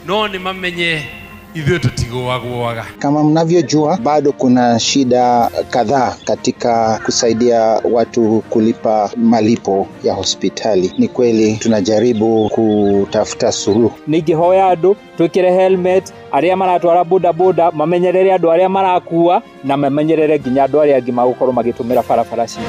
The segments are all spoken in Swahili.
no ni mamenye ithuĩ tũtigũagũaga. Kama mnavyojua, bado kuna shida kadhaa katika kusaidia watu kulipa malipo ya hospitali. Ni kweli tunajaribu kutafuta suluhu. Ningihoya andu twikire helmet, aria maratwara boda boda mamenyerere andu aria marakua na mamenyerere nginya andu aria angi magukorwo magitumira barabara citu.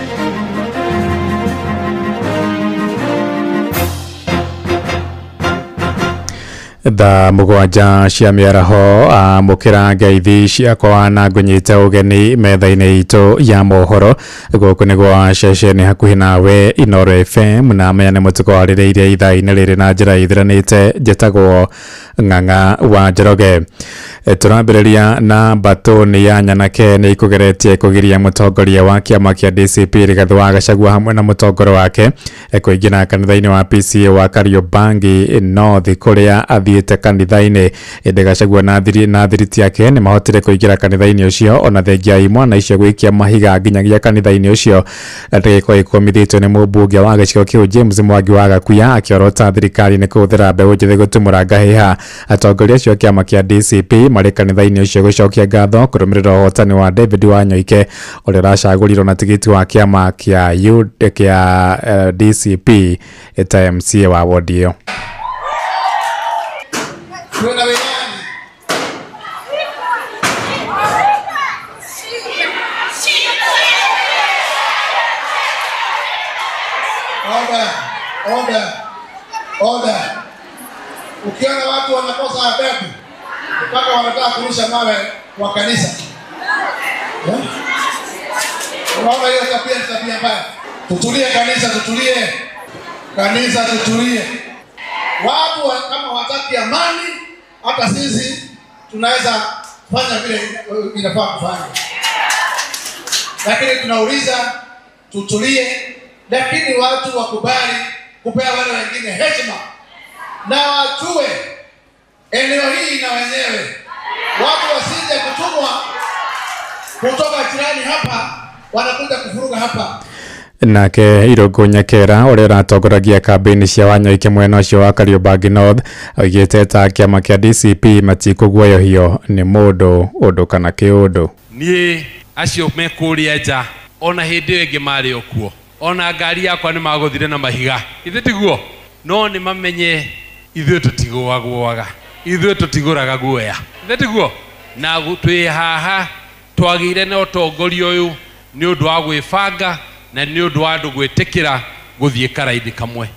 Tha mugwanja cia miaraho mukira ngeithi ciakwa na ngunyite ugeni metha-ini itu ya mohoro guku ni gwa ceceni hakuhi nawe Inooro FM na meyane mutuko aririire ithaa-ini riri na njira ithiranite njitagwo Ng'ang'a wa Njoroge. Turambiriria na batoni ya Nyanake ni ikugeretie kugiria mutongoria wa kiama kia DCP Rigathi wa Gachagua hamwe na mutongoro wake kuingira kanitha-ini wa PCA wa Kariobangi North kuria athiite kanitha-ini. Indi Gachagua na thiriti yake ni mahotire kuingira kanitha-ini ucio ona thengia imwana icio gwikia mahiga nginyagia kanitha-ini ucio ndiko ikomithitio ni mubunge wa gicigo kiu James Mwangi wa Gakuya akiorota thirikari ni kuthira mbeu njithi gutumura ngahiha atongoria cio kiama kia DCP mari kanitha-ini ucio gucokia ngatho kurumirira uhotani wa David Wanyoike uria racagurirwo na tigiti wa kiama kia DCP eta MCA wa wodi iyo. Order. Ukiona watu wanakosa adabu mpaka wanataka kurusha mawe kwa kanisa. Unaona hiyo tabia mbaya. Tutulie kanisa, tutulie. Kanisa tutulie. Watu kama wataki amani, hata sisi tunaweza fanya vile inafaa kufanya. Lakini tunauliza tutulie, lakini watu wakubali kupea wale wengine heshima. Na wajue eneo hii na wenyewe. Watu wasije kutumwa kutoka jirani hapa wanakuja kufuruga hapa. Nake Irungu Nyekera uria ratongoragia kambeni cia Wanyoike mwena ucio wa Kariobangi North oigite ta kiama kia DCP matikuguoyohio ni mundu undu kana kiundu. Niĩ acio mekuria nja ona hindi ingi mari okuo ona ngari yakwa ni maguthire na mahiga ithe tiguo no ni mamenye ithuĩ tũtigũagũaga ithuĩ tũtigũraga guoya ithe tiguo na twi haha twagire na utongoria uyu ni undu wa gwĩbanga na ni undu wa andu gwĩtĩkĩra gũthiĩ karaini kamwe.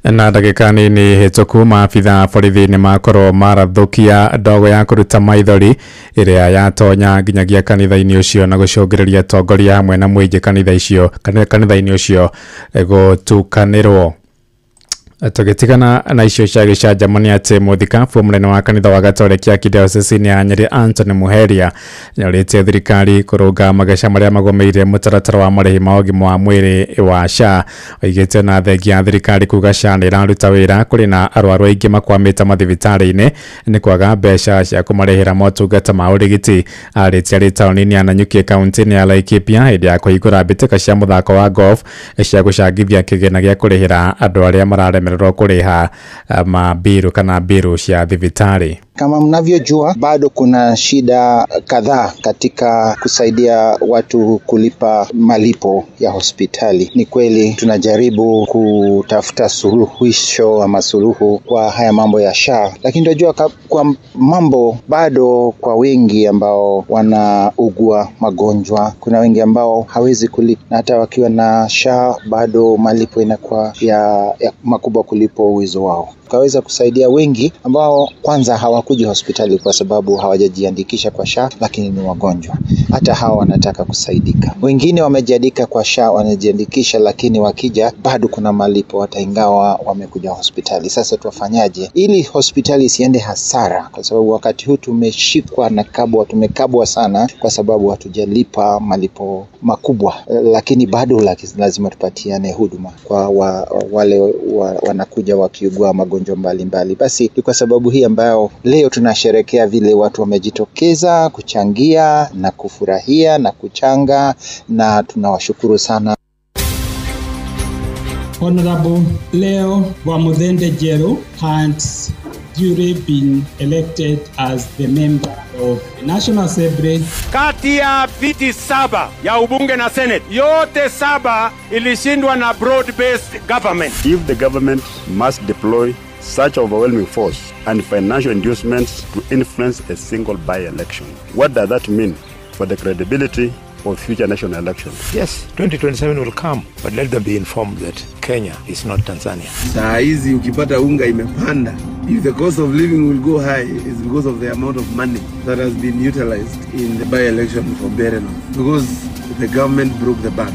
Na ndagika nini hituku maabitha borithi ni makorwo marathukia ndogo ya kuruta maithori iria yatonya nginyagia kanitha-ini ucio na gucungiriria tongoria hamwe na muingi kanitha-ini ucio gutukanirwo. Tugitigana na icio cia gicanjamania ati muthikabu munene wa kanitha wa Gatoreki ya Kidiocese ya Nyeri Anthony Muheria nĩorĩtie thirikari kurunga magesha maria magomeire mutaratara wa marĩhi ma ũgima wa mwĩrĩ wa SHA. Oigĩte na thengia ya thirikari kuga SHA nĩ ĩraruta wĩra kũrĩ na arwaru aingĩ makwamĩte mathibitarĩ-inĩ nĩ kwaga mbeca cia kũmarĩhĩra motungata ma ũrigiti. Arĩtie arĩ taũni-inĩ ya Nanyuki kaunti-inĩ ya Laikipia hĩndĩ ya kũhingũra mbĩtĩka cia mũthako wa golf cia gũcangithia kĩgĩna gĩa kũrĩhĩra andũ arĩa mararemererwo kũrĩha mabiru kana biru cia thibitari. Kama mnavyojua, bado kuna shida kadhaa katika kusaidia watu kulipa malipo ya hospitali. Ni kweli tunajaribu kutafuta suluhisho ama suluhu kwa haya mambo ya SHA, lakini tunajua kwa mambo bado kwa wengi ambao wanaugua magonjwa, kuna wengi ambao hawezi kulipa, na hata wakiwa na SHA bado malipo inakuwa ya makubwa kulipo uwezo wao. Kaweza kusaidia wengi ambao kwanza hawakuji hospitali kwa sababu hawajajiandikisha kwa SHA lakini ni wagonjwa. Hata hawa wanataka kusaidika. Wengine wamejiandika kwa SHA, wanajiandikisha lakini wakija bado kuna malipo hata ingawa wamekuja hospitali. Sasa tuwafanyaje ili hospitali isiende hasara, kwa sababu wakati huu tumeshikwa na tumekabwa sana kwa sababu hatujalipa malipo makubwa, lakini bado lazima tupatiane huduma kwa wale wanakuja wakiugua magonjwa mbalimbali. Basi ni kwa sababu hii ambayo leo tunasherehekea vile watu wamejitokeza kuchangia na kufurahia na kuchanga, na tunawashukuru sana. Honorable Leo Wamuthende Jeru hands duly been elected as the member of the National Assembly. Kati ya viti 7 ya ubunge na Senate, yote 7 ilishindwa na broad-based government. If the government must deploy such overwhelming force and financial inducements to influence a single by-election, what does that mean for the credibility of future national elections? Yes, 2027 will come, but let them be informed that Kenya is not Tanzania. Saa hizi ukipata unga imepanda. If the cost of living will go high, it's because of the amount of money that has been utilized in the by-election for Bereno. Because the government broke the bank.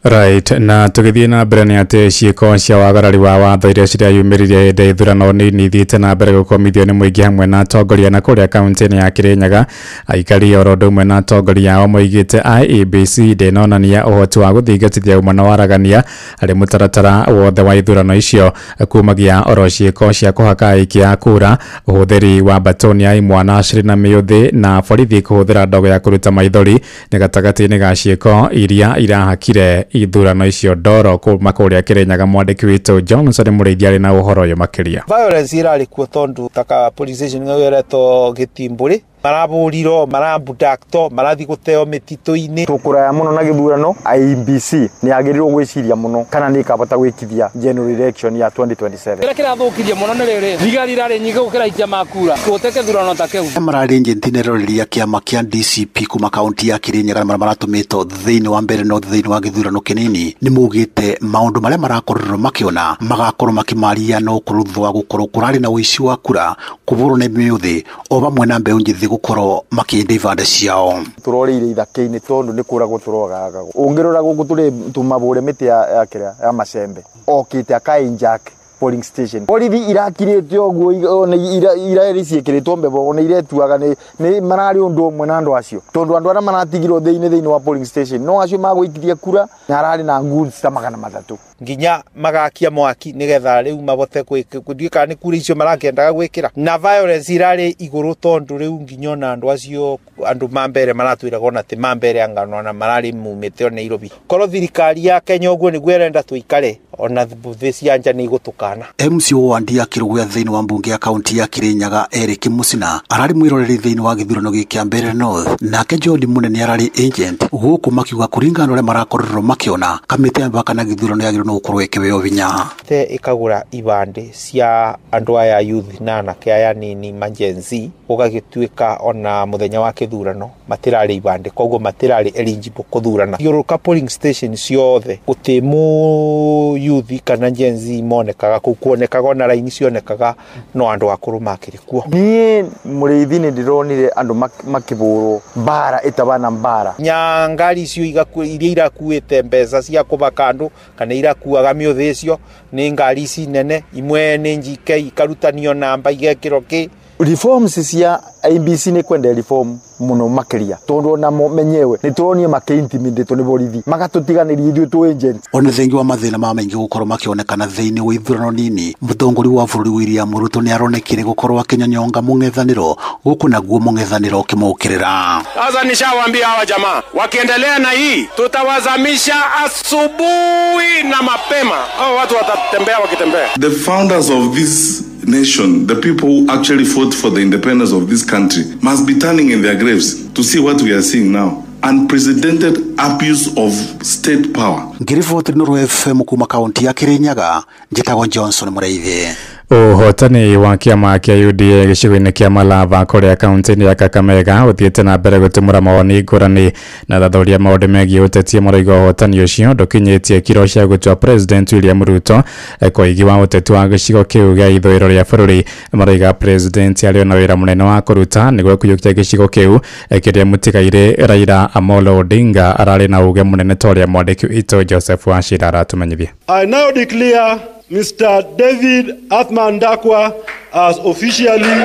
Right, na tugithie na mbere ni ati ciiko cia wagarari wa watho iria ciria yumiririe hinde ithurano ni nithiite na mbere gukomithio ni muingi hamwe na atongoria na kuria kaunti ya Kirinyaga. Aikari oro ndumwe na atongoria ao moigite IEBC ndenonania uhoti wa guthingatithia umana waragania ari mutaratara wothe wa ithurano icio, kumagia oro ciiko cia kuhaka aiki a kura, uhuthiri wa batoni ya imwana aciri na miyuthi na borithi kuhuthira ndogo ya kuruta maithori ni gatagati-ini ga ciiko iria irahakire ithurano icio ndoro kuma kuria Kirinyaga. Mwandiki witu Johnson Mureithi ari na uhoro yo makiria. Violence irari kuo tondu taka police station ngawereto Gitimburi marabuliro marabudakto marathi guteo mitito-ini tukuraya muno na githurano. IEBC ni agirirwo gwiciria muno kana ni kabata gwikithia general election ya 2027 kira thukirie muno ni riri thigari rari nyingi gukira ikia makura tuteke thurano takeu marari ngentine roriria kiama kia DCP kuma kaunti ya Kirinyaga maratumito thiini wa mbere no thiini wa githurano kinini ni mugite maundu maria marakorwo makiona magakorwo makimaria no kuruthwa gukorwo kurari na uici wa kura kuburu na miyuthi o bamwe na mbeu njithi gukorwo makiende ivande ciao. Turorire ithake-ini tondu ni kura guturogaga ungirora guku turi tumabure miti ya kiria ya macembe okite akainjack polling station borithi irakirite oguo ona ira ciikiritwo mbebo ona iretuaga ni marari undu umwe na andu acio tondu andu ara maratigirwo thiini wa polling station no acio magwikithia kura na arari na nguns ta 300 nginya magakia mwaki nigetha riu mabote kwika ni kura icio marakendaga gwikira na violence irari iguru tondu riu nginya na andu acio andu mambere maratwiraga ona ti mambere angano na marari mumite Nairobi koro thirikari ya Kenya oguo ni gwirenda tuikare ona thuthe cianja ni gutukana. MCO wa Ndia Kirugwe thiini wa mbunge ya kaunti ya Kirinyaga Eric Musina arari mwiroreri thiini wa githurano giki mbere North nake John Munene arari agent guku makiuga kuringana ore marakorwo makiona kamite mbaka na githurano ya no gukorwo ikibeo vinya te ikagura ibande cia andu aya youth na anake aya nini emergency ugagituika ona muthenya wa kithurano matirari ibande koguo matirari eligible kuthurana yoruka polling station ciothe gutimu youth kana genzi monekaga kuonekaga na line cionekaga no andu akuru makiri kuo. Nie Mureithi ni ndironire andu makiburu bara itabana bara nyangari cio iria irakuite mbeca cia kubaka andu kana irakuaga miuthi icio ni ngari ici nene imwe ni njike ikarutanio namba igekiro ki reforms cia IEBC ni kwenda reform muno makiria tondu na menyewe ni turonie makintimidate ni borithi magatutiganiria ithu tu agents ona thengi wa mathina ma maingi gukorwo makionekana thiini wa ithurano nini mutongori wa bururi William Ruto ni aronekire gukorwo akinyonyonga mungethaniro guku naguo mungethaniro kimukirira. Sasa nishawaambia hawa jamaa wakiendelea na hii tutawazamisha asubuhi na mapema, hao watu watatembea wakitembea. The founders of this nation, the people who actually fought for the independence of this country, must be turning in their graves to see what we are seeing now. Unprecedented abuse of state power. Ngiriboti Nuru FM kuma kaunti ya Kirinyaga, njitagwo Johnson Mureithi. Uhotani wa kiama kia UDA gicigo-ini kia Malava kuria kaunti ya Kakamega uthiite na mbere gutumura mawoni ngurani na thathoria maundu megie uteti muroigo uhotani ucio ndukinyitie kiro cia gutua President William Ruto koigi wa uteti wa gicigo kiu gia ithuriro ria bururi. Maroiga President ari na wira munene wa kuruta niguo kuyukia gicigo kiu kiria mutigaire Raila Amolo Odinga arari na uge munene toria mwandiki ito Joseph Wachira aratumenyithia. I now declare Mr. David Athman Dakwa as officially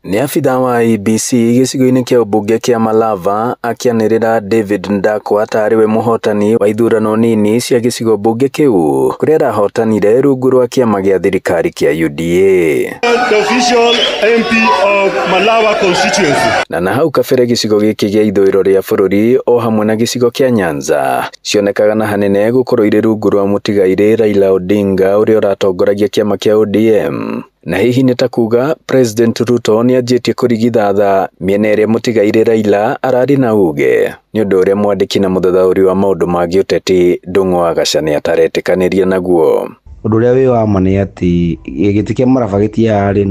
Ni afitha wa IEBC gĩcigo-inĩ kĩa ũmbunge kĩa Malava akĩanĩrĩra David Ndakwa atariwe mũhotani wa ithurano nini cia gĩcigo mbunge kĩu kũrĩa arahotanire rungu rwa kĩama gĩa thirikari kĩa UDA. The official MP of Malava constituency. Na hau kabere gĩcigo gĩkĩ gĩa ithũĩro rĩa bũrũri o hamwe na gĩcigo kĩa Nyanza cionekaga na hanene gũkorwo irĩ rungu rwa mũtigairĩ Raila Odinga ũrĩa ũratongoragia kĩama kĩa ODM. Na hihi nĩ ta kuga President Ruto nĩ anjĩtie kũrigithatha mĩena ĩrĩa mũtigairĩ Raila ararĩ na uge nĩ ũndũ ũrĩa mwandĩki na mũthathaũri wa maũndũ ma gĩũteti Ndung'u wa Gachani ataretĩkanĩria naguo. Ũndũ ũrĩa wĩ wa ma nĩ atĩ gĩtĩ kĩa Malava gĩtiarĩ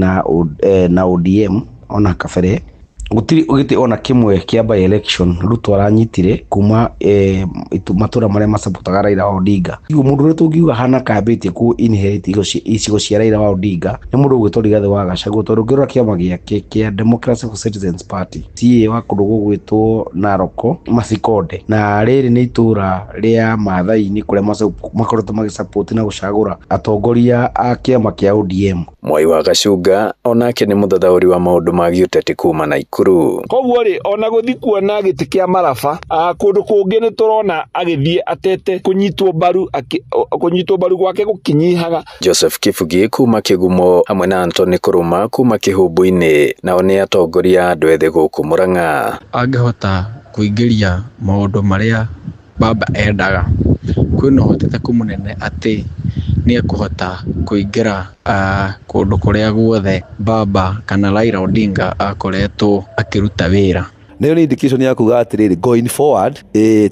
na ODM ona kabere gũtirĩ ũgĩte ona kĩmwe kĩa by election Ruto aranyitire kuma matura marĩa masapotaga Raila Odinga. Mũndũ ũrĩa tũngiuga hana kambĩtie ku inherit icigo cia Raila Odinga nĩ mũndũ ũgwĩtwo Rigathĩ wa Gachagua, tondũ ngĩrora kĩama gĩake kĩa Democratic Citizens Party CA wa kũndũ gũgwĩtwo Naroko Macikonde, na rĩrĩ nĩ itũra rĩa Maathai-inĩ kũrĩa makoretwo magĩsupport na gũcagũra atongoria a kĩama kĩa ODM. Mwai wa Gachunga onake nĩ mũthathaũri wa maũndũ ma gĩũteti kuma Naikuru. Koguo rĩ ona gũthi kuona gĩtĩ kĩa Malava kũndũ kũngĩ nĩ tũrona agĩthiĩ atete kũnyitwo mbaru gwake gũkinyihaga. Joseph Kibugi kuma Kĩgumo hamwe na Anthony Kũrũma kuma Kĩhũmbũ-inĩ nao nĩ atongoria andũ ethĩ gũkũ Murang'a. Angĩhota kũingĩria maũndũ marĩa baba endaga kwĩna ũhotekeku mũnene atĩ nĩ ekũhota kũingĩra kũndũ kũrĩa guothe baba kana Raila Odinga akoretwo akĩruta wĩra. Nĩyo nĩ indication ya kuga atĩrĩrĩ going forward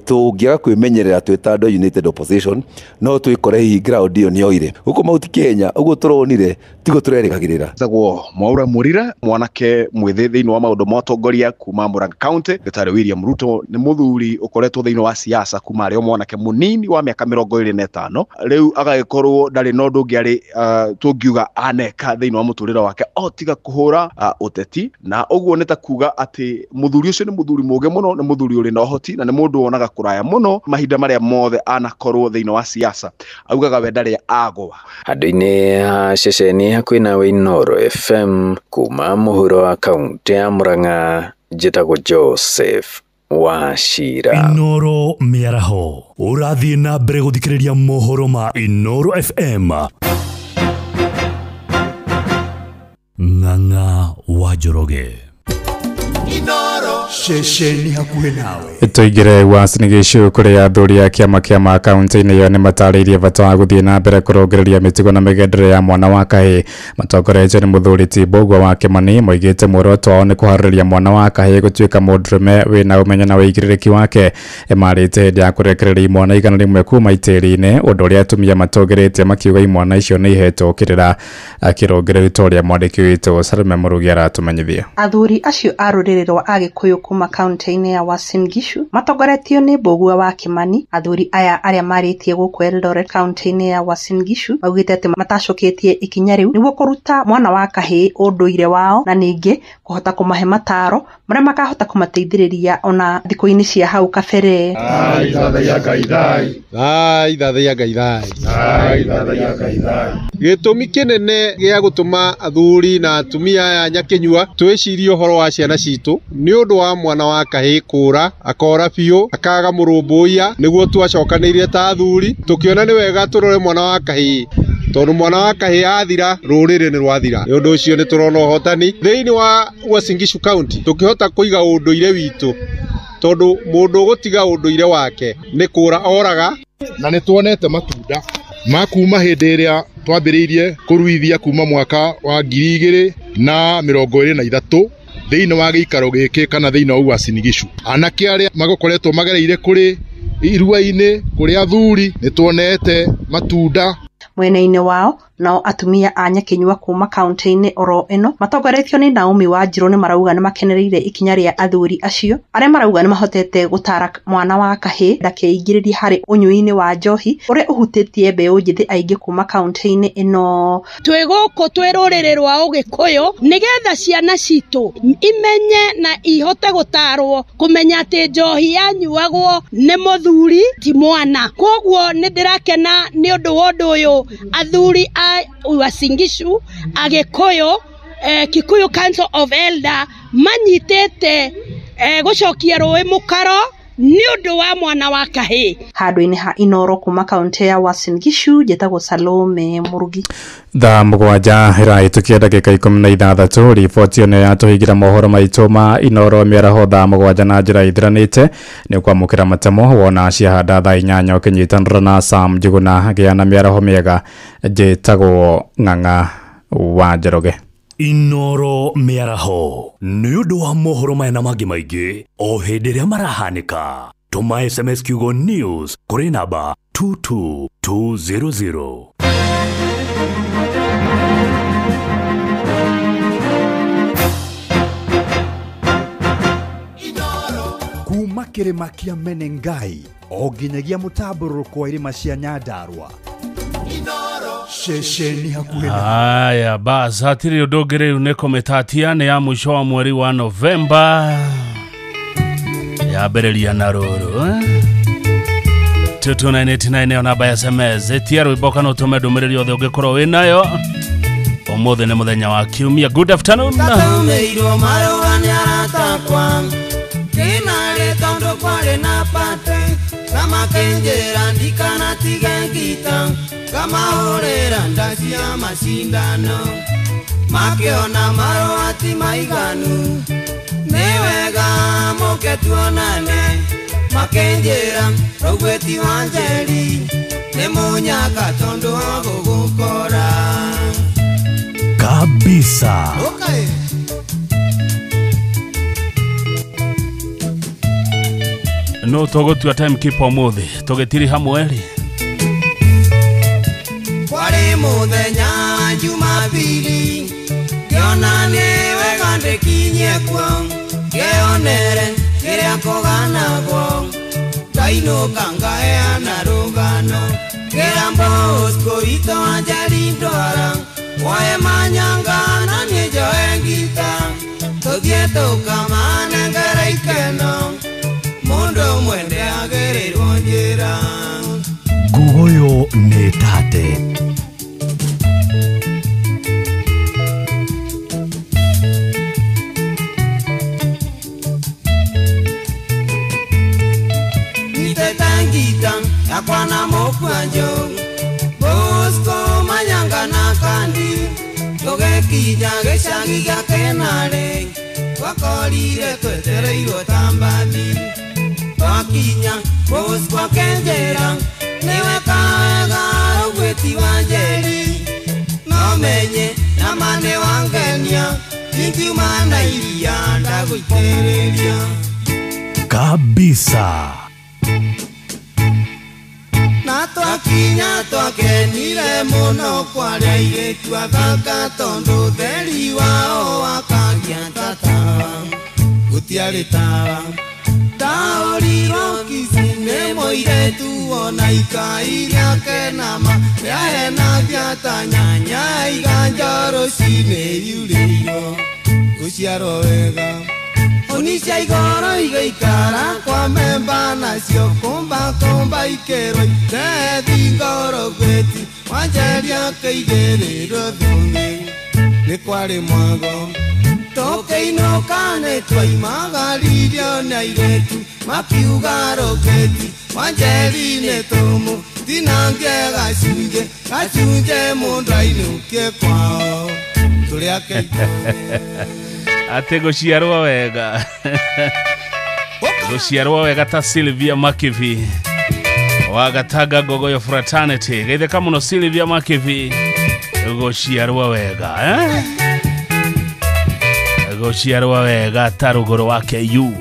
tũngĩaga kwĩmenyerera twĩ ta andũ United Opposition no twĩkore hihi ground ĩyo nĩoire gũkũ Mount Kenya. Ũguo tũronire tigo tũrerĩgagĩrĩra. Sagwo Mwaura Murira mwanake mwĩthĩ thĩinĩ wa maũndũ ma ũtongoria kuma Murang'a County. Gĩtarĩ William Ruto nĩ mũthuri ũkoretwo thĩinĩ wa siasa kuma arĩ o mwanake mũnini wa mĩaka 25 rĩu agagĩkorwo ndarĩ na ũndũ ũngĩ arĩ tũngiuga aneka thĩinĩ wa mũtũrĩre wake o tiga kũhũra ũteti, na ũguo nĩ ta kuga atĩ mũthuri ũcio nĩ mũthuri mũũgĩ mũno, nĩ mũthuri ũrĩ na ũhoti na nĩ mũndũ wonaga kũraya mũno mahinda marĩa mothe anakorwo thĩinĩ wa siasa. Augaga we ndarĩ agwa. Handũ-inĩ ha ceceni hakuhĩ nawe Inooro FM kuma mũhuro wa kaunti ya Murang'a, njĩtagwo Joseph Wachira. Inooro mĩaraho ũrathiĩ na mbere gũthikĩrĩria mohoro ma Inooro FM. Ng'ang'a wa Njoroge. Ceceni hakuhĩ nawe. Tũingĩre Uasin Gishu kũrĩa athuri a kĩama kĩa makaunti-inĩ ĩyo nĩ matarĩirie bata wa gũthiĩ na mbere kũrongereria mĩtugo na mĩgendere ya mwana wa kahĩĩ. Matongoretio nĩ mũthuri ti Mbũgua wa Kĩmani moigĩte muoroto wao nĩ kũharĩrĩria mwana wa kahĩĩ gũtuĩka mũndũrũme wĩna ũmenyo na wĩigĩrĩrĩki wake. Marĩte hĩndĩ ya kũrekereria imwana igana rĩmwe kuma itĩri-inĩ, ũndũ ũrĩa atumia matongeretie makiuga imwana icio nĩ ihetwo kĩrĩra. Akĩrongerera Victoria mwandĩki witũ Salome Mũrugi aratũmenyithia. Athuri acio a rũrĩrĩ rwa Agĩkũyũ kuma kaunti-inĩ ya Uasin Gishu matongoretio nĩ Mbũgua wa Kĩmani. Athuri aya arĩa marĩtie gũkũ Eldoret kaunti-inĩ ya Uasin Gishu maugĩte atĩ matacũkĩtie ikinya rĩu nĩguo kũruta mwana wa kahĩĩ ũndũire wao na ningĩ kũhota kũmahe mataro marĩa makahota kũmateithĩrĩria ona thikũ-inĩ cia hau kabere. Gĩtũmi kĩnene gĩa gũtũma athuri na atumia aya nyakĩnyua twĩcirie ũhoro wa ciana citũ nĩ ũndũ wa mwana wa kahĩĩ kũra akora biũ akaga mũrũmbũiya, nĩguo twacokanĩire ta athuri tũkĩona nĩ wega tũrore mwana wa kahĩĩ, tondũ mwana wa kahĩĩ athira rũrĩrĩ nĩ rwathira. Nĩ ũndũ ũcio nĩ tũrona ũhotani thĩinĩ wa Uasin Gishu County tũkĩhota kũiga ũndũire witũ, tondũ mũndũ gũtiga ũndũire wake nĩ kũra oraga. Na nĩ tuonete matunda ma kuma hĩndĩ ĩrĩa twambĩrĩirie kũruithia kuma mwaka wa 2023 thĩinĩ wa gĩikaro gĩkĩ kana thĩinĩ wa Uasin Gishu. Anake arĩa magokoretwo magereire kũrĩ irua-inĩ kũrĩ athuri nĩ tuonete matunda. Mwena-inĩ wao nao atumia a nyakĩnyua kuma kaunti-inĩ oro ĩno matongoretio nĩ Naomi Wanjirũ nĩ marauga nĩ makenereire ikinya rĩa athuri acio arĩa marauga nĩ mahotete gũtara mwana wa kahĩĩ ndakeingĩrĩrie harĩ ũnyui-inĩ wa njohi ũrĩa ũhutĩtie mbeũ njĩthĩ aingĩ kuma kaunti-inĩ ĩno. Twĩ gũkũ twĩ rũrĩrĩ rwa Ũgĩkũyũ nĩgetha ciana citũ imenye na ihote gũtarwo kũmenya atĩ njohi yanyuagwo nĩ mũthuri ti mwana. Koguo nĩ ndĩrakena nĩ ũndũ wa ũndũ ũyũ athuri a Uasin Gishu Agĩkũyũ Kikuyu Council of Elder manyitete gucokia rũĩ mũkaro ni undu wa mwana wa kahĩ. Handũ-inĩ ha Inoro kuma kaunti ya Uasin Gishu njĩtagwo Salome Murugi. Thaa mũgwanja ĩrahetũkia ndagĩka 16 riboti ĩno yatũhingĩra mohoro maitũ ma Inoro mĩaraho thaa mũgwanja na njĩra itiranĩte nĩ kwamũkĩra matemo wona ciahanda thaa 8 ũkĩnyitanĩra na Sam Njuguna gĩa na mĩaraho mĩega njĩtagwo Ng'ang'a wa Njoroge. Inoro mĩaraho nĩ ũndũ wa mohoro maya na mangĩ maingĩ o hĩndĩ ĩrĩa marahanĩka. Tũma SMS kiugo news kũrĩ namba 22200. Kuma kĩrĩma kĩa Menengai o nginyagia mũtambũrũko wa irĩma cia Nyandarua. Shesheni hakuhĩ. Aya basi hatiri ũndũ ũngĩ rĩu nĩ kũmĩtatia nĩ ya mũico wa mweri wa Novemba yambĩrĩria na rũrũ 22989 namba ya SMS tia rwĩmbo kana ũtũme ndũmĩrĩri othe ũngĩkorwo wĩnayo. Ũmũthĩ nĩ mũthenya wa Kiumia. Good afternoon. Tataumĩirwo marũa nĩ arata kwangu kĩnarĩ tondũ kwarĩ na pate kama kenjera ndikana tige ngita kama horera ndacia macindano makiona marũa ti maiganu nĩ wega mũke tuonane makenjera rũgweti wa njeri nĩ mũnyaka tondũ wa gũgũkora kabisa. Okay. No tũgũtua timekeeper ũmũthĩ tũgĩtiri hamwe rĩ. Kwarĩ mũthenya Jumapili ngĩona nĩ wega ndĩkinye kuo ngĩonere kĩrĩa kũganagwo ngainũka ngaheana rũgano ngĩamba Bosco Ito wa Njeri ndwara woe manyanga na niĩ njoe ngita tũthiĩ tũkamane ngera ikeno mũndũ mwende agĩrĩrwo njĩra Guoyo nĩ tate. Nitetangita yakwa na mũkwanjũ Bosco manyanga na kandi tũgĩkinya gĩcagi gĩa Kenare twakorire twetereirwo ta mbathi twakinya Bosco akenjera niwe kawega rũgweti wa Njeri no menye na mane wangenia ingiuma na iria ndagũitĩrĩria kabisa. na twakinya twakenire mũno kwarĩa airĩtu athaka tondũ theri wao wakagĩa ta tawa gũtiarĩ tawa ndaũrirwo Kisii nĩ mũirĩtu ona ikai rĩake nama rĩahenagia ta nyanya iganjo rũcinĩ yurĩirwo gũciarwo wega Unisha igoro igaikara kwa memba nacio kumba ikerwo itethi ngoro gweti wanjeria kĩigĩrĩro thũngĩ nĩ kwarĩ mwago tũkĩinũka nĩ twaimagaririo na airĩtu makiuga roketi wanjeri nĩ tũmũ tinange gacunjĩ mũndũ ainũkie kwao tũrĩa ate gũciarwo wega gũciarwo wega ta Sylvia Makivi wa Gataga Gogoyo Fraternity geithĩka mũno Sylvia Makivi gũciarwo wega gũciarwo wega ta rũgũrũ wa KU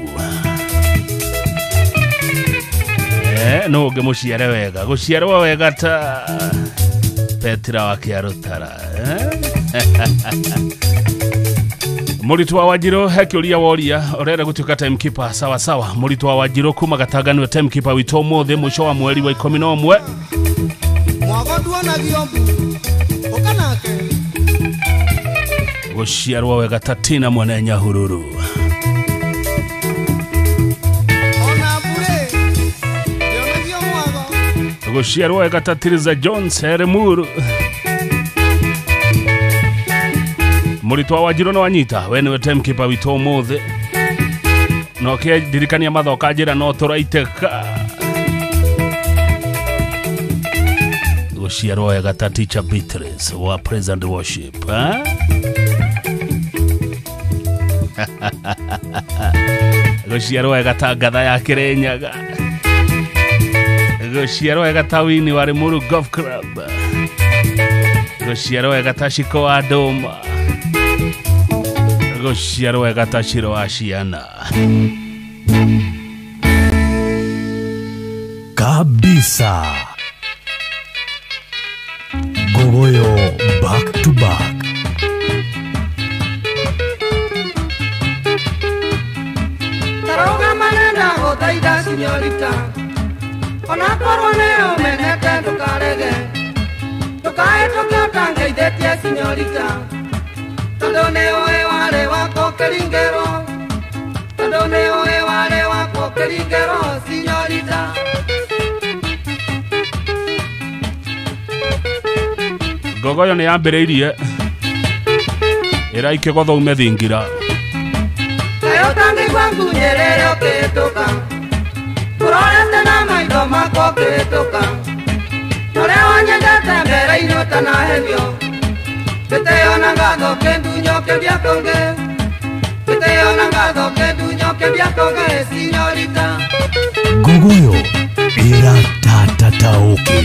no ũngĩ mũciare wega gũciarwo wega ta Petra wa Kĩarũtara Mũritũ wa Wanjirũ hekiũria woria ũrenda gũtuĩka timekeeper sawa sawa. Mũritũ wa Wanjirũ kuma Gatanga nĩwe timekeeper witũ ũmũthĩ mũico wa mweri wa 11 mwago nduonagio ũkanake gũciarwo wega ta Tina Mwene Nyahururu ona bure ndionagio mwago gũciarwo wega ta Tiriza Jones Heremuru Mũritwa wa Njiro no wanyita we nĩwe timekeeper witũ ũmũthĩ no kĩndirikania mathoka njĩra no tũraitĩka gũciarwo wega ta Teacher Beatrice wa Praise and Worship gũciarwo wega ta Ngatha ya Kĩrĩnyaga gũciarwo wega ta Winnie wa Limuru Golf Club gũciarwo wega ta Shiko wa Ndũma gũciarwo wega ta Shiro wa Ciana kabisa Gogoyo back to back. Taroga manenda gũthaitha sinyorita ona korwo nĩ ũmenete ndũkarege ndũkahĩtũke ũtangeithĩtie sinyorita tondũ nĩ ũĩ warĩ wakwo kĩringĩro tondũ nĩ ũĩ warĩ wakwo kĩringĩro sinyorita Gogoyo nĩ yambĩrĩirie ĩraike gũthaume thingira kayo tangĩigua ngunyĩrĩre ũkĩhĩtũka ũrorete na maitho makwo ũkĩhĩtũka ũrĩa wanyendete mbere-inĩ ũtanaherio gĩtĩo na ngatho kĩndunyo kĩmbia kũngĩ gĩtĩo na ngatho kĩndunyo kĩmbia kũngĩ sinyorita Gogoyo ĩratatataũkĩ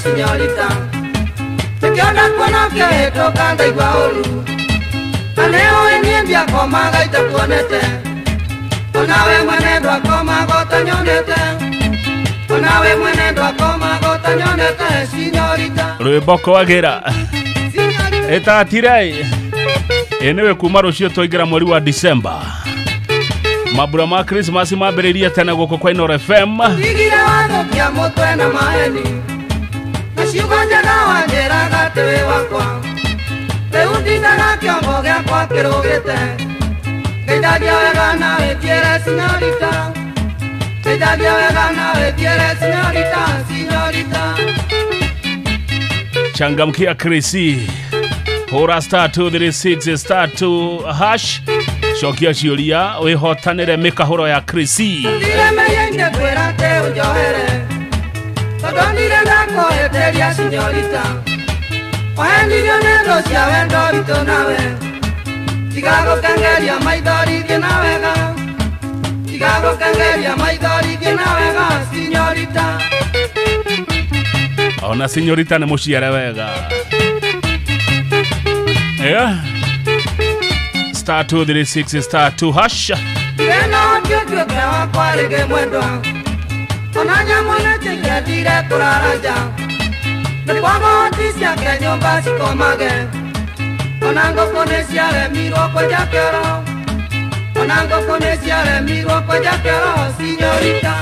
Sinyorita Tekiona kuona ũkĩhĩtũka ndaigua ũru na nĩ ũĩ niĩ ndiakomaga itakuonete onawe mwene ndwakomaga ũtanyonete onawe mwene ndwakomaga ũtanyonete sinyorita rwĩmbo kwagĩra ĩtatire nĩwe kuma rũciũ twaingĩra mweri wa December mambura ma Christmas mambĩrĩirie tene gũkũ kwa Inooro FM igire wathũkia mũtwe na maheni Ciugo njega wanjĩraga atĩ wĩ wakwa rĩu ndindaga kĩongo gĩakwa kĩrũgĩte ngeithagia wega na wĩtiere sinyorita ngeithagia wega na wĩtiere sinyorita sinyorita changamkia Krisi hũra *236 *2# cokia ciũria wĩhotanĩre mĩkahũro ya Krisi ndiremeire ingĩkwĩra atĩ ũnjohere tondũ ndirenda kũhĩtĩria sinyorita wahenirio nĩ thũ cia wendo witũ nawe tiga gũkengeria maithori thiĩ na wega tiga gũkengeria maithori thiĩ na wega sinyorita ona sinyorita nĩ mũciare wega *236 *2# ndĩrenda ũtuĩke wakwa rĩngĩ mwendwa ona nyamũ nĩtĩngĩendire kũraraja nĩkwagoti ciake nyũmba cikomage ona ngũkũ nĩciaremirwo kwenja kĩoro ona ngũkũ nĩciaremirwo kwenja kĩoro sinyorita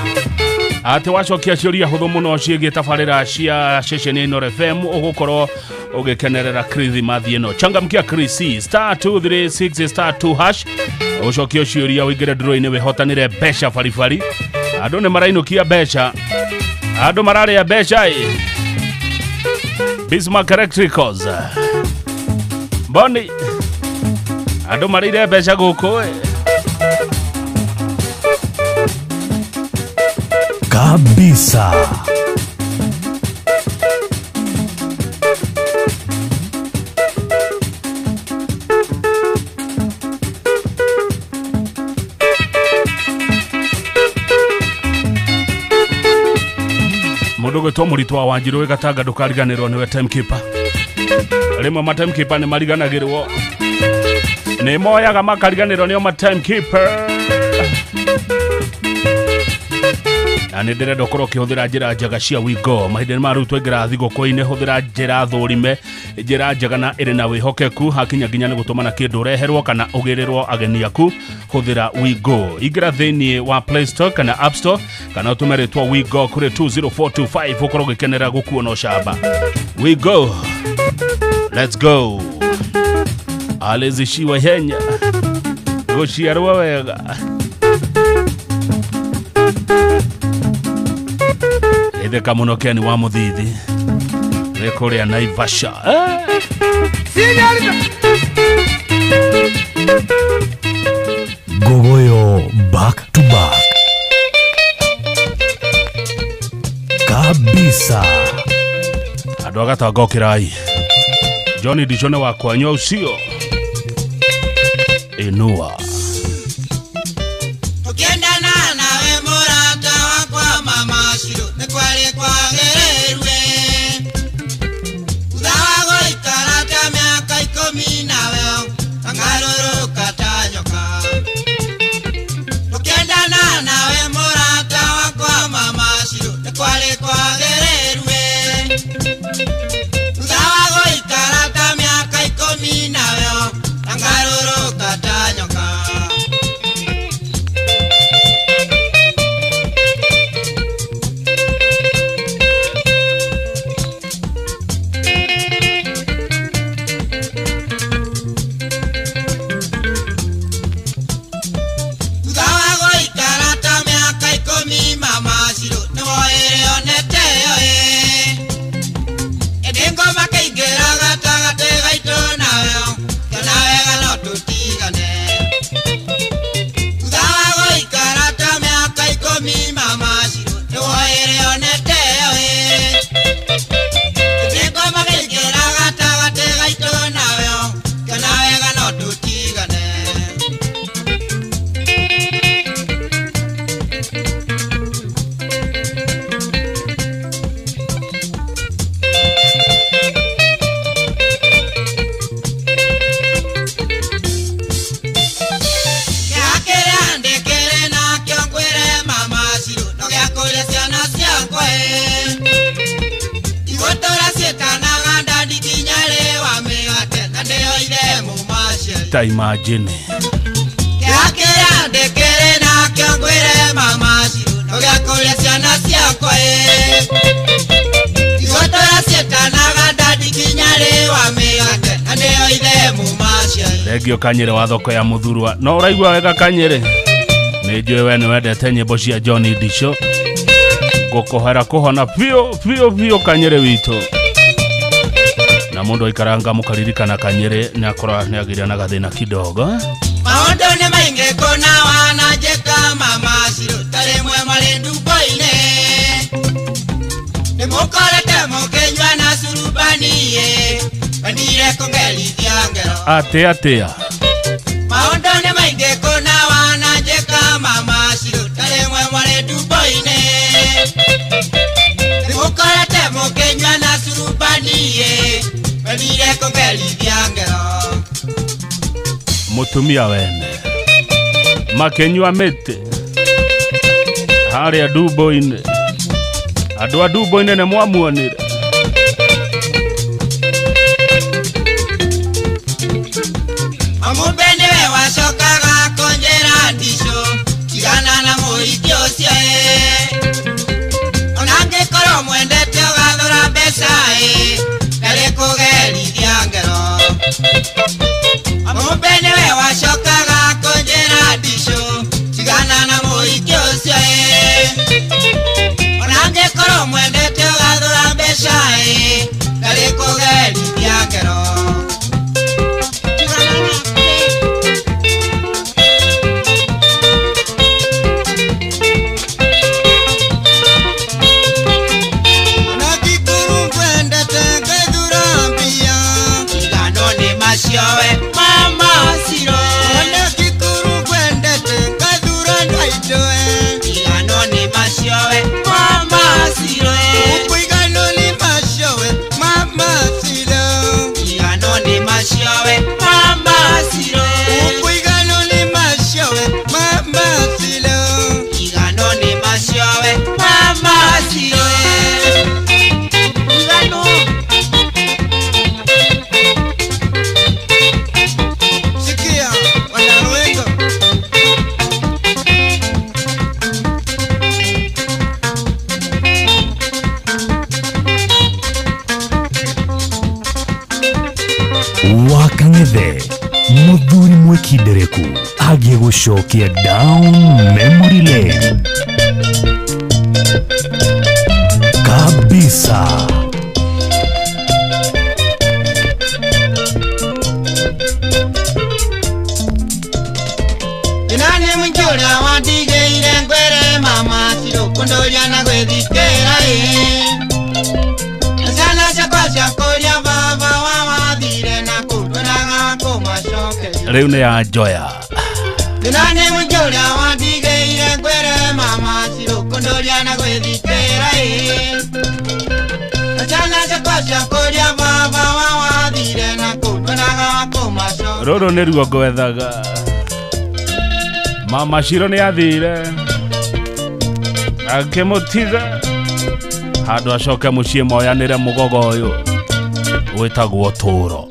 atĩ wacokia ciũria hũthũ mũno ciĩgiĩ tabarĩra cia ceceni Inooro FM ũgũkorwo ũgĩkenerera Christmathi ĩno changamkia Krisi *236 *2# ũcokia ciũria ũingĩre ndũrũ-inĩ wĩhotanĩre mbeca baribari andũ nĩ marainũkia mbeca andũ mararĩa mbeca Bismarck Electricals Boni andũ marĩire mbeca gũkũ kabisa mũndũ gwĩtwo Mũritwa wa Njirũ ĩgatanga ndũkariganĩrwo nĩwe timekeeper rĩmwe ma timekeeper nĩ mariganagĩrwo nĩ moyaga makariganĩrwo nĩo ma timekeeper na nĩ ndĩrenda ũkorwo ũkĩhũthĩra njĩra njega cia Wigo mahinda ma rĩu twaingĩra thigũkũ-inĩ hũthĩra njĩra thũrime njĩra njega na ĩrĩ na wĩhokeku hakinya nginya nĩ gũtũmana kĩndũ ũreherwo kana ũgĩrĩrwo ageni aku hũthĩra Wigo ingĩra thĩinĩ wa Play Store kana App Store kana ũtũme rĩtwa Wigo kũrĩ 20425 ũkorwo ũgĩkenera gũkuo na ũcamba Wigo let's go alezishiwa henya gũciarwo wega itheka muno Ken wa Muthithi rekuria Naivasha Gogoyo back to back kabisa. Andũ agatangũkĩrai Johnny Dishone wa kwanywa ucio inua tukiendana nawe murata wakwa mama Shiro ni kwari kwagererwe uthawago ikarata miaka 10 nawe angarũrũka ta nyoka tukiendana nawe murata wakwa mama Shiro ni kwari kwagererwe uthawago ikarata miaka 10 nawe angarũrũka ta nyoka imagine yakira ndekere na kyongwire mama Shiro no gyakoria ciana ciakwa igotora cietanaga ndandi kinyare wa mĩgate na nĩyo ithe mumacia Regio Kanyere wa thoko ya Muthurwa no ũraigua wega Kanyere nĩ njũĩ we nĩ wendete nyĩmbo cia Johnny Disho gũkũhera kũhona biũ Kanyere witũ na mundu aikaranga mukaririkana Kanyere nĩ akora nĩ agiria na gathina kidogo maondo nĩ mainge kona wanajeka mama Shiro tare mwe malendu boine nĩ mukorete mukenywa na surubani ye bandire kongelithia ngero atea maondo nĩ mainge kona wanajeka mama Shiro tare mwe malendu boine nĩ mukorete mukenywa na surubani ye bandire kongelithia ngero mutumia wene makenywa mete harĩa Dubo-inĩ andũ a Dubo-inĩ nĩ mwamuonire amumbe nĩwe wacokaga konjera Disho tigana na mũhiki ũcio ona angĩkorwo mwendete ũgathũra mbeca ndarĩ kũgerithia ngero amumbe nĩwe wacokaga konjera Disho tigana na mũhiki ũcio ona angĩkorwo mwendete ũgathũra mbeca ndarĩ kũgerithia ngero mama Shiro ona kikuru kwendete kadhura ndoitoe igano ni mashowe mama Shiro upigano ni mashowe mama Shiro igano ni mashowe mama Shiro upigano ni mashowe mama Shiro igano ni mashowe mama Shiro igano Wakang'ethe muthuri mwekindereku agie gucokia down memory lane Rĩu nĩ ya Joya. Nani mujoria wadigeire kwere mama sirokondoria na gwethikera Achana chakosha koria baba wawadire na kutonaga kumasho Rũrũ nĩ ruo gwethaga. Mama Shiro nĩ athire akĩmũtiga handũ acoke mũciĩ moyanĩre mũgogo ũyũ wĩtagwo Tũũro.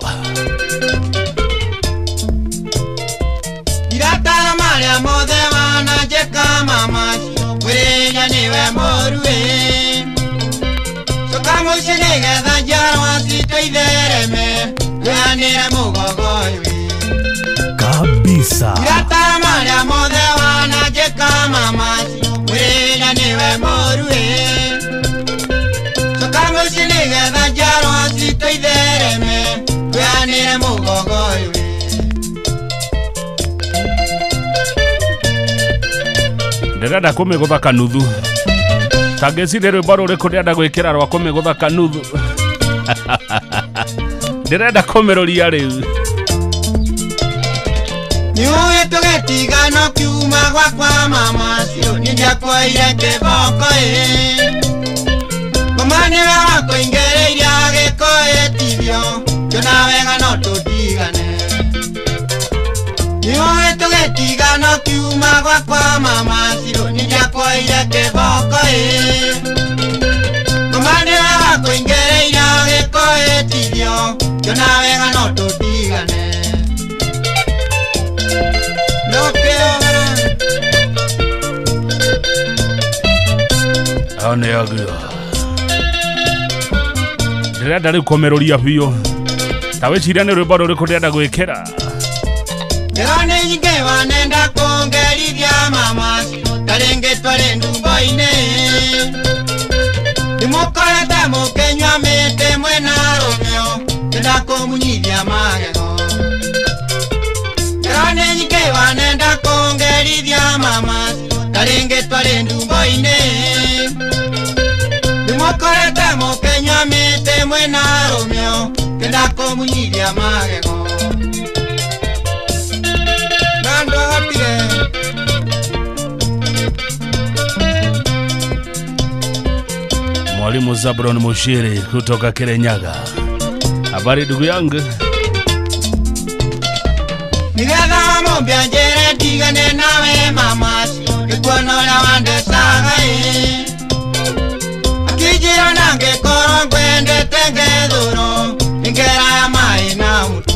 Iratara maria mothe wananjeka mama Shiro niwe morue Soka mũciĩ nĩgetha njiarwa citũ ithereme tũyanĩre mũgogo ũyũ kabisa. Iratara maria mothe wananjeka mama Shiro niwe morue Soka mũciĩ nĩgetha njiarwa citũ ithereme tũyanĩre mũgogo ũyũ Ndĩrenda kũmĩgũtha kanuthu. Tangĩcirĩ rwĩmbo rũrĩkũ ndĩrenda gwĩkĩra rwa kũmĩgũtha kanuthu. Ndĩrenda kũmĩrũria rĩu. Niũĩ tũgetigano kiuma gwakwa mama Shiro nĩndiakwoire kĩboko Mama nĩwe wakũingĩrĩire agĩkũĩtithio Kĩona wega no tũtigane Niũĩ tũgetigano kiuma gwakwa mama Shiro nĩndiakwoire kĩboko Mama nĩwe wakũingĩrĩire agĩkũĩtithio Kĩona wega no tũtigane Nĩ agua. Ndĩrenda rĩu kũmĩrũria biũ. Ta wĩciria nĩ rwĩmbo rũrĩkũ ndĩrenda gwĩkĩra. Ndĩro nĩ nyingĩ wanenda kũngerithia mama Shiro tarĩngĩ twarĩ ndumbo-inĩ Ndĩmũkorete mũkĩnyua mĩtĩ mwena Romeo Ndĩrenda kũmunyithia magego Ndĩro nĩ nyingĩ wanenda kũngerithia mama Shiro tarĩngĩ twarĩ ndumbo-inĩ Ndĩmũkorete mũkĩnyua mĩtĩ mwena Romeo Ndĩrenda kũmunyithia magego Mwalimu Zabron Mushiri kutoka Kirinyaga. Habari ndugu yangu. Nigetha mũmbia njĩre ndigane nawe mama Shiro nĩkuona ũrĩa wandecaga Akĩnjĩra na ngĩkorwo ngwendete ngethũrwo ngĩgeraya maĩ na mũtu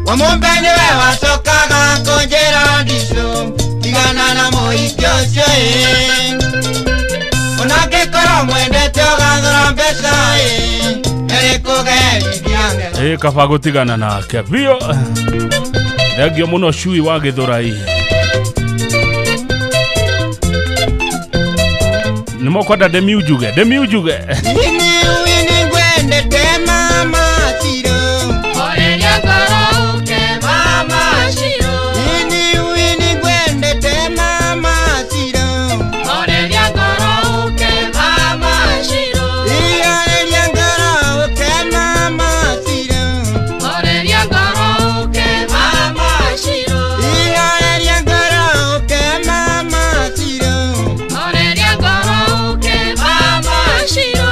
Wamũmbe nĩwe wacokaga kũnjĩra ndicũ tigana na mũhiki ũcio Ona ngĩkorwo mwendete ũgathũra mbeca erĩ kũgerithia ngero Kaba gũtigana nake biũ. Thengio mũno Cui wa Gĩthũrai. Nĩmũkwenda ndĩmiujuge. Ini ngwendete mama Shiro Oreria ngoro uke mama Shiro Ini ngwendete mama Shiro Oreria ngoro uke mama Shiro Oreria ngoro uke mama Shiro Oreria ngoro uke mama Shiro Oreria ngoro uke mama Shiro Oreria ngoro uke mama Shiro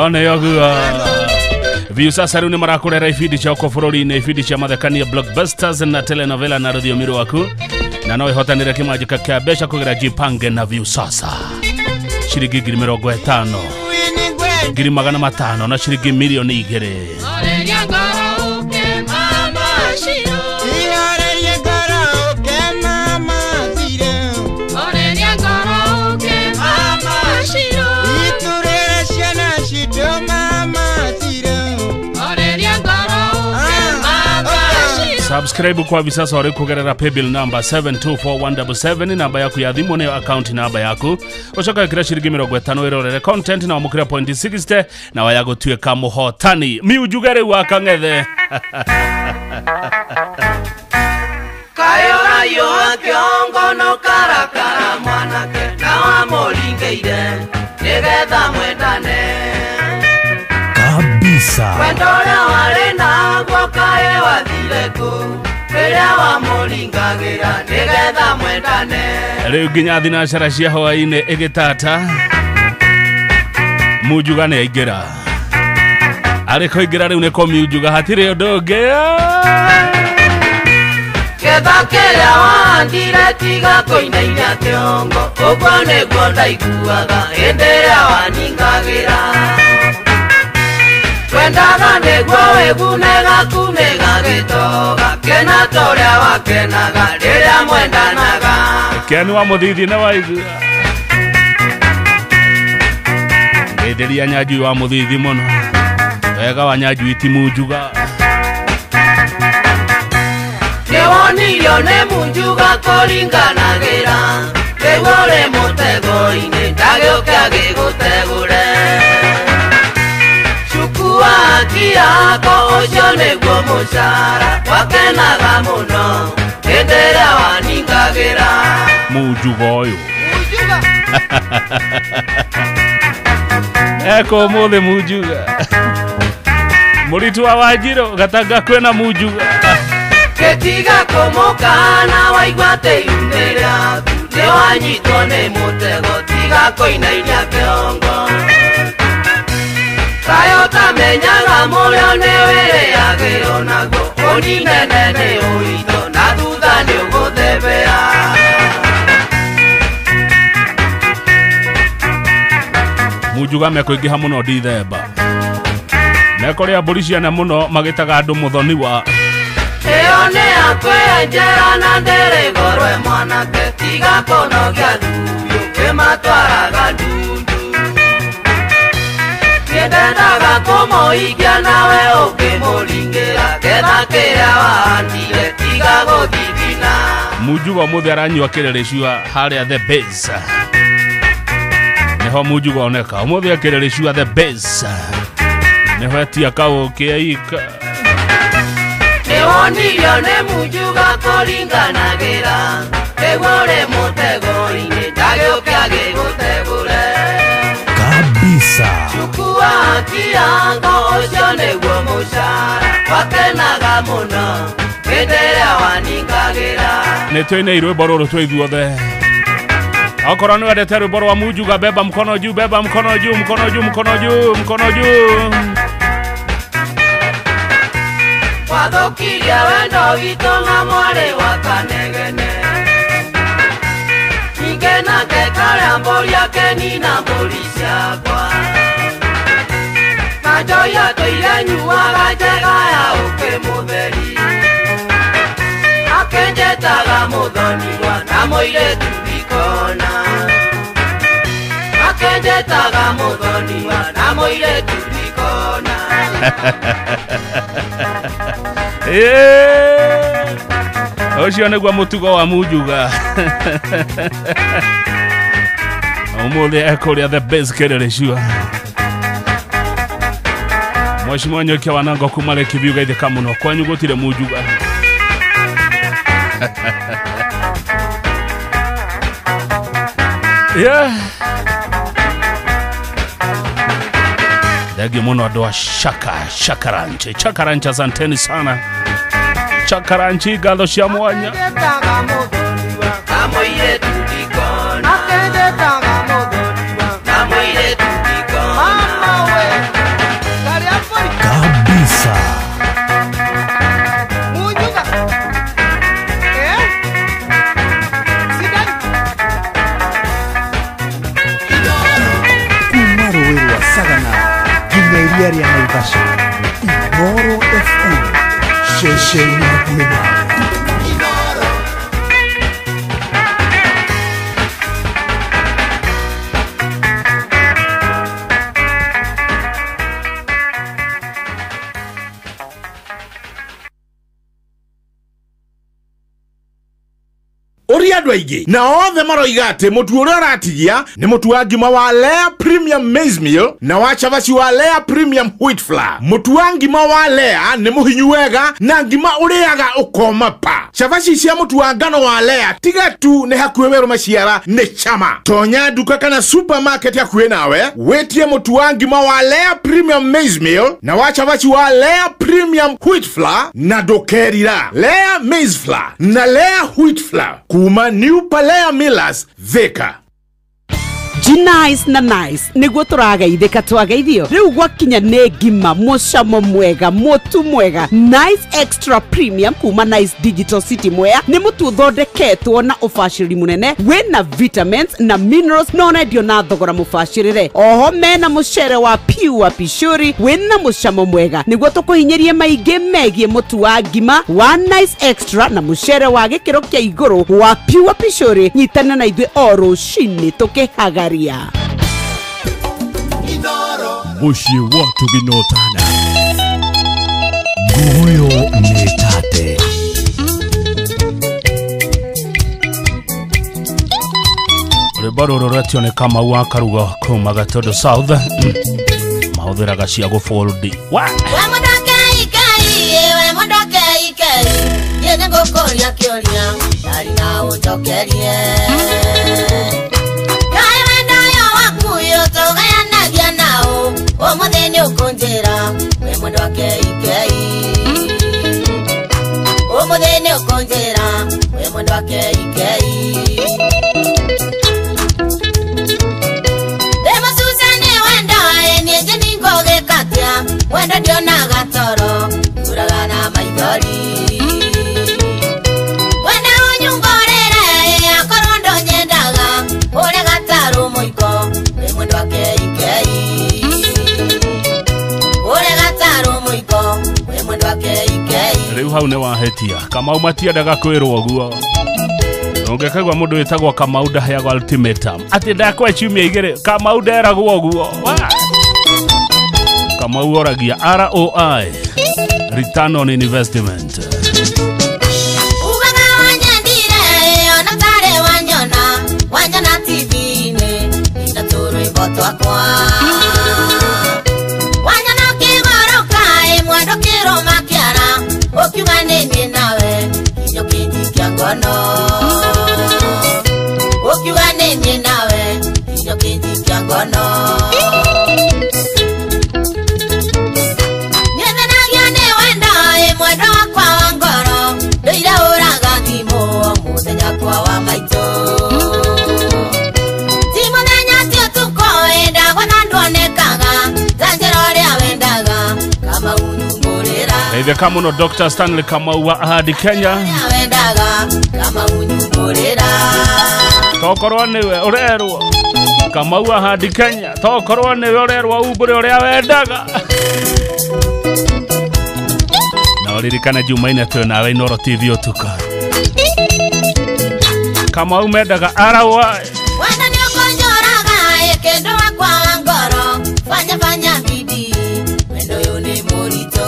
Nĩ agua. Biũ sasa rĩu nĩ marakũrera ibindi cia ũko bũrũri-inĩ, ibindi cia mathekania blockbusters na telenovela na rũthiomi rwaku, na no ihotanĩre kĩmanjĩka kĩa mbeca kũgerera Jipange na Biũ sasa. Ciringi 50,000, 500,000 na ciringi milioni 2. Subscribe kwa visasa wale kugerera paybill number 724177 namba yaku ya thimu neo account namba yaku ucoka kira shiringi 50 irorere content na umukira point 60 na wayago tueka muhotani miujugere waka ngethe Kayora yo akiongo no karakara mwanake na wamuringeire nigetha mwendane kabisa wendora wale na gwoka ũrĩkũ rĩrĩa wamũringagira nĩgetha mwendane. Rĩu nginya thinacara cia hwaĩ-inĩ ĩgĩtata Mujuga nĩ aingĩra arĩ kũingĩra rĩu nĩko Mujuga hatirĩ ũndũ ũngĩ. Getha kĩrĩa wahandire tiga kũinainia kĩongo, ũguo nĩguo ndaiguaga hĩndĩ ĩrĩa waningagĩra. Twendaga nĩguo wĩgunega kunĩga gĩtoga, kena torĩa wakenaga rĩrĩa mwendanaga. Keni wa mũthithi nĩ waigua ngĩthĩria Nyanjui wa mũthithi mũno, wega wa Nyanjui ti Mujuga. Nĩwonirio nĩ Mujuga kũringanagĩra, rĩu ũrĩ mũtego-inĩ ndagĩũke agĩgũtegũre. Cukua haki yako ũcio nĩguo mũcara, wakenaga mũno hĩndĩ ĩrĩa waningagĩra. Mujuga ũyũ eko mũthĩ Mujuga mũritu wa Wanjirũ Gatanga kwĩna Mujuga. Gĩtiga kũmũkana waigua atĩ iume rĩaku nĩwanyitwo nĩ mũtego, tiga kũinainia kĩongo. Kaĩ ũtamenyaga mũrĩo nĩ wĩrĩagĩrwo naguo, ũninene nĩ ũritũ na thutha nĩ ũgũthebea. Mujuga mekũingĩha mũno Dithemba, mekũrĩa mbũri ciana mũno magĩtaga andũ mũthoni wa. Ĩyo nĩ yakwĩenjera na ndĩrĩgorwe mwanake, tiga kũnogia thuyo kĩmatwaraga ndundu. Nĩndendaga kũmũikia nawe ũkĩmũringĩra, getha kĩrĩa wahandire tiga gũthithina. Mujuga mũthĩ aranyua kĩrĩrĩcua harĩa The Base, nĩho Mujuga oneka ũmũthĩ akĩrĩrĩcua The Base, nĩho etia kaũkĩaika. Nĩwonirio nĩ Mujuga kũringanagĩra, rĩu ũrĩ mũtego-inĩ ndagĩũke agĩgũtegũre. Kabisa. Cukua haki yako ũcio nĩguo mũcara, wakenaga mũno hĩndĩ ĩrĩa waningagĩra. Nĩtũine rwĩmbo rũrũ twĩ ithuothe. Okorwo nĩ wendete rwĩmbo rwa Mujuga, beba mkono juu, beba mkono juu, mkono juu, mkono juu, mkono juu. Wathukirie wendo witũ na mwarĩ wa Kanegene, ningĩ nake karĩa mbũri akenina mbũri ciakwa. Kanjoi atũire nyuaga njega ya ũkĩ mũtheri, akenjetaga mũthoniwa na mũirĩtu ikona. Akenjetaga mũthoniwa na mũirĩtu ikona. Ũcio nĩguo mũtugo wa Mujuga. Ũmũthĩ ekũrĩa The Base kĩrĩrĩcua. Mheshimiwa Nyokia wa Nango kuma Lake gaithĩka mũno, kwanyu gũtirĩ Mujuga. Yeah. Thangi mũno andũ a Chakaranchi. Chakaranchi, asanteni sana. Chakaranchi, ngatho cia mwanya. Kabisa. Kuma Ruiru wa Sagana nginya iria rĩa Naivasha, Inooro FM, ceceni hakuhĩ nawe. Oria andũ aingĩ na othe maroiga atĩ mũtu ũrĩa ũratigia nĩ mũtu wa ngima wa Lea Premium Maize Meal na wa chavaci wa Lea Premium Wheat Flour. Mũtu wa ngima wa Lea nĩ mũhinyu wega na ngima ũrĩaga ũkoma pa. Chavaci cia mũtu wa ngano wa Lea tiga tu nĩ hakuhĩ werũ maciara nĩ chama. Tonya duka kana supermarket hakuhĩ nawe wetie mũtu wa ngima wa Lea Premium Maize Meal na wa chavaci wa Lea Premium Wheat Flour na dokerira Lea Maize Flour na Lea Wheat Flour kuma New Palea Millers Thika. G-Nice na Nice niguo turageithika twageithio riu gwakinya ne ngima mucamo mwega mutu mwega Nice Extra Premium kuma Nice Digital City Mwea ni mutu thondeketwo na ufashiri munene wina vitamins na minerals no nendio na thogora mufashirire oho mena mucere wa pure pishuri wina mucamo mwega niguo tukuhinyerie maingi megie mutu wa ngima wa Nice Extra na mucere wa gikiro kia iguru wa pure pishuri nyitana na ithui oro shini tukihagaria Mushi watu binotana Goyo metate Rebaro roratio ne kama wakaruga kuma Gatodo South Mahudhiraga cia gufoldi wa Yene gokoria kioria Dari na utokerie Omodeni ukonjera we mwendo wake ikei Omodeni ukonjera we mwendo wake ikei Demo Susane wenda enyeje ningoge katia wenda ndio na gatoro uragana maithori Wenda unyungorere akorondo nyendaga ule gataro moiko we mwendo wake ikei Riu hau ne wahetia Kamau matiendaga kwirwo guo Ungekaigwa mundu witagwo Kamau ndaheagwo ultimatum ati ndakwe ciumia igiri Kamau nderagwo guo Kamau oragia ROI Return on Investment Ugaga wanyandire ona tare wanyona TV ne inaturu iboto akwa Okiwanene nawe kinyo kinji kya ngono Okiwanene nawe kinyo kinji kya ngono Nyenda nagyane wenda mwendo wakwa wangoro Doira uraga timo muthenya kwa wa maito Timo thenya tio tuko enda gwana ndonekaga Zanjero ria wendaga kama unyumurira Either Kamuno Dr. Stanley Kamau wa Ahadi Kenya kama unyumurira Tokorwo niwe urerwo Kamau wa Ahadi Kenya Tokorwo niwe urerwo ubure uria wendaga Na uririkana Jumaine tu nawe Inoro TV utuka Kamau mendaga ROI Wanda ni ukonjoraga ekendo wakwa ngoro fanya bidii wendo yone morito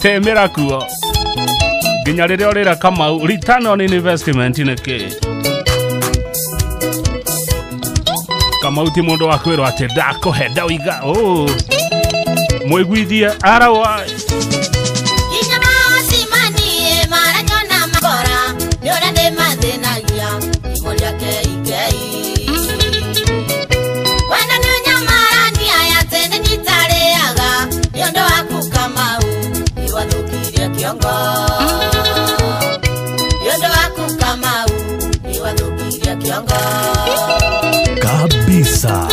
Temera kuo Ginya riria urira Kamau Return on Investment neke Kamau ti mundu wa kwirwo ati ndakuhe ndawiga mwiguithie ROI Kinya maosimani maranyona makora Yora de mathenagia Imoria kei Wanda nyonya marani ayatene nitareaga Yondo waku Kamau Iwadhukiria kiongo Yondo waku Kamau Iwadhukiria kiongo Kabisa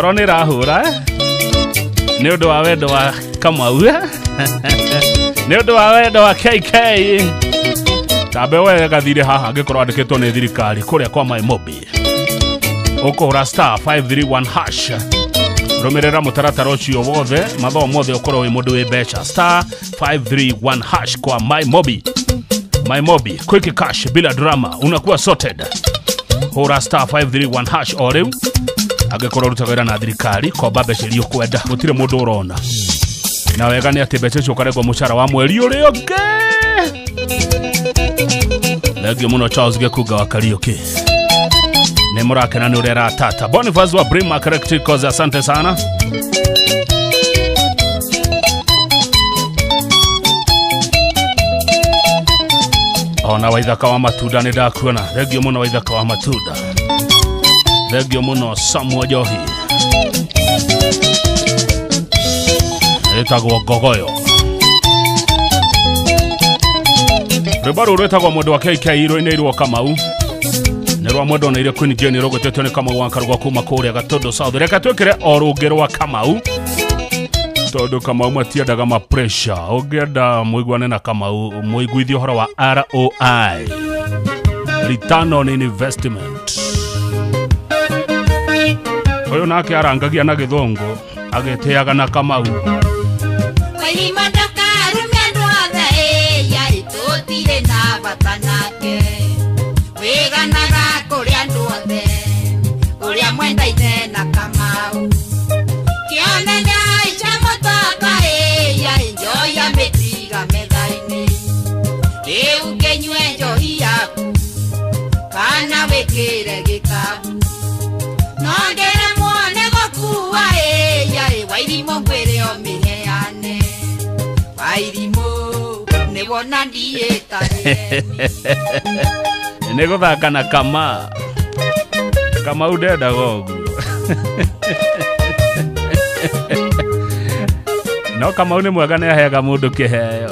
ngoro nä rahå nä å ndå wa wendo wa Kamau nä å ndå wa wendo wa KK tambe we gathire haha angä korwo andä kä two nä thirikari kå rä a kwa My Mobi å kå hå ra star 531 hash rå mä rä ra må taratara å cio wothe mathomo mothe å korwo wä må ndå wä mbeca star 531 hash kwa My Mobi. My Mobi, quick cash bila drama, unakuwa sorted. Hora star 531 hash o riu agĩkorwo rutaga wĩra na thirikari komba mbeca iria ũkwenda gũtirĩ mũndũ ũrona na wega nĩ atĩ mbeca icio ũkarengwo mũcara wa mweri ũrĩa ũngĩ. Thengio mũno Charles Gĩkunga wa Kariuki, nĩ mũrakena nĩ ũrĩa ratata. Boniface wa Brima Correcticals, asante sana. Ona Waithaka wa Matunda nĩ ndakuona. Thengio mũno Waithaka wa Matunda. Thengio mũno Samuel Johi. Etagwo Gogoyo. Rĩmbo rwĩtagwo mũndũ wa KK rũinĩirwo Kamau. Nĩ rwa mũndũ na ire Queen Jane rũgũtetwo nĩ Kamau wa Karugwa kuma kũrĩa Gatũndũ South. Reka twĩkĩre o rũngĩ rwa Kamau tondũ Kamau matiendaga ma pressure. Ũngĩenda mũiguane na Kamau mũiguithie ũhoro wa ROI, Return on Investment. Ũyũ nake arangagia na Gĩthũngũ agĩtĩaga na Kamau. Nĩ gũthaka na Kamau ndendaga ũguo. No Kamau nĩ mwega nĩ aheaga mũndũ kĩheo.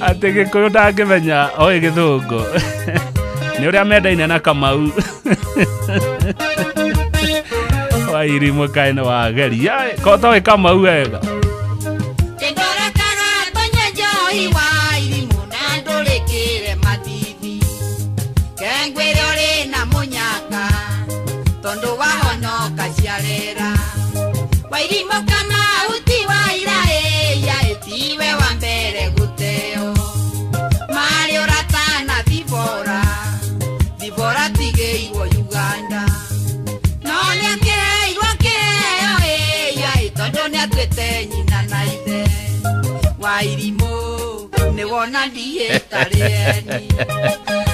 Ate Gĩkũyũ ndangĩmenya oĩ Gĩthũngũ. Nĩ ũrĩa mendaine na Kamau. Wairimũ kaĩ nĩ wageria ko toĩ Kamau wega.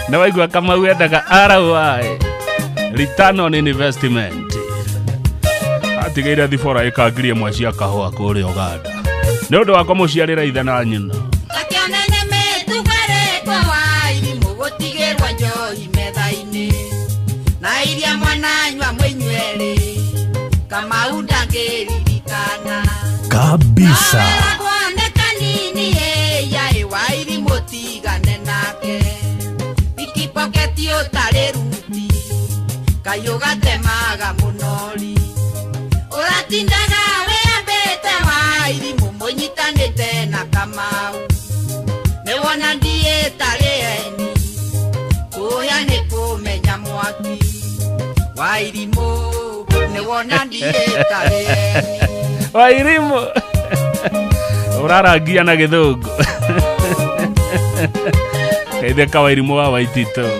Na waigua Kamau endaga ROI, Return on Investment. Atigĩire thibora ĩkangirie mwe cia kahũa kũrĩa Uganda nĩ ũndũ wa kũmũciarĩra ithe na nyina. Kabisa. Kayugatemaga munori uratindaga weambete wairimu munyitanite na Kamau nĩwona ndiĩtarĩeni kuya nĩ kũmenya mwaki wairimu nĩwona ndiĩtarĩeni Wairimu urarangia na Gĩthũngũ. Kaitheka Wairimu wa Waitito.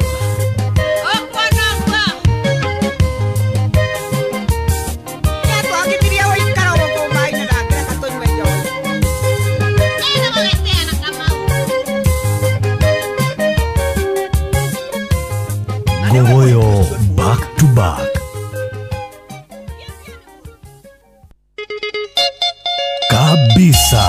Gogoyo kabisa.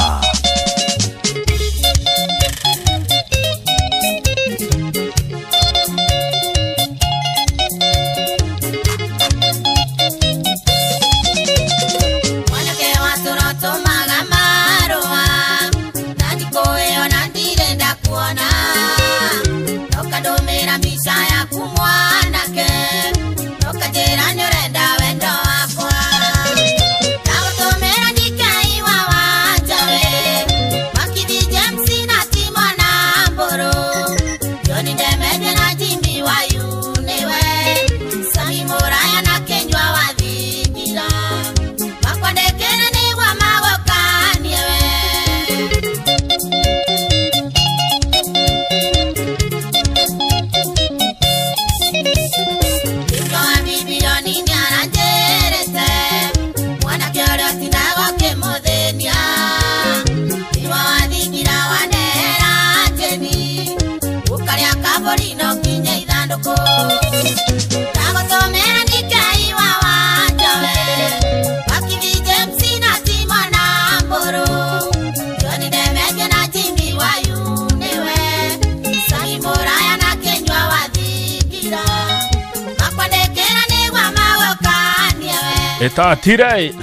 Etatire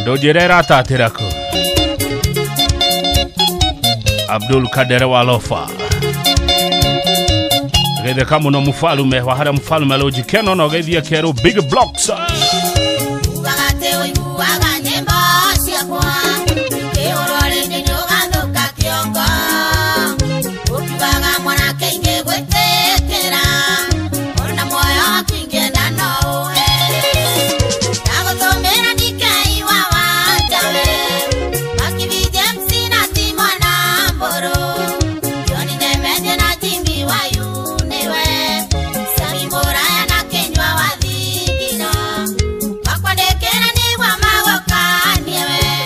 Dojerera tatirako Abdul Kader Walofa Gede kamuno mfalume wahara mfalume lojikeno no gede kero big blocks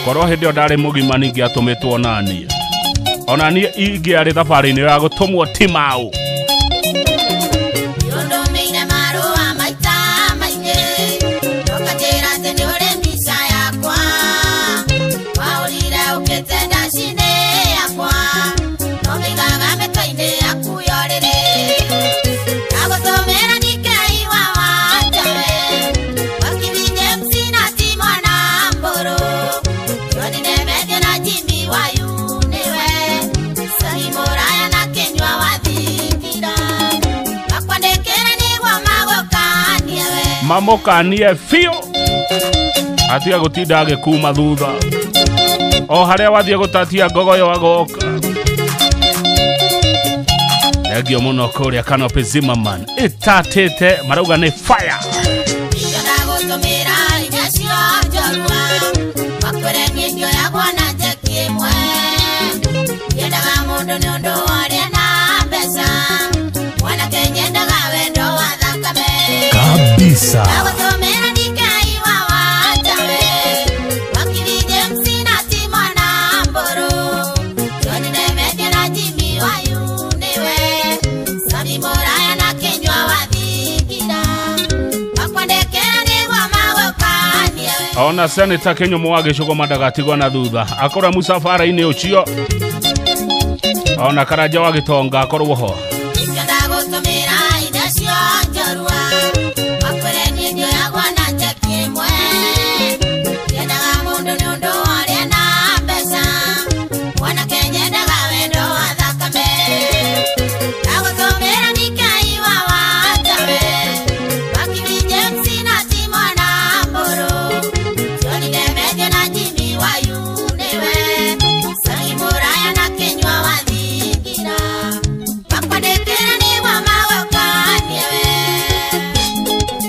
Koro hende odare mugima ningi atumetwo nani onani ingi ari thabari ni ya gutumwo timau Mamoka nie fio atia gutinda agikuma thutha o haria wathie gutatia ngogoyo agoka Egio muno kuria Kanopi Zimmerman itatete marauga ni fire kabisa. Ona Senator Kenyo Mwage shoko madagatigwa na thutha akora musafara ine ucio ona Karaja wagitonga akorwo ho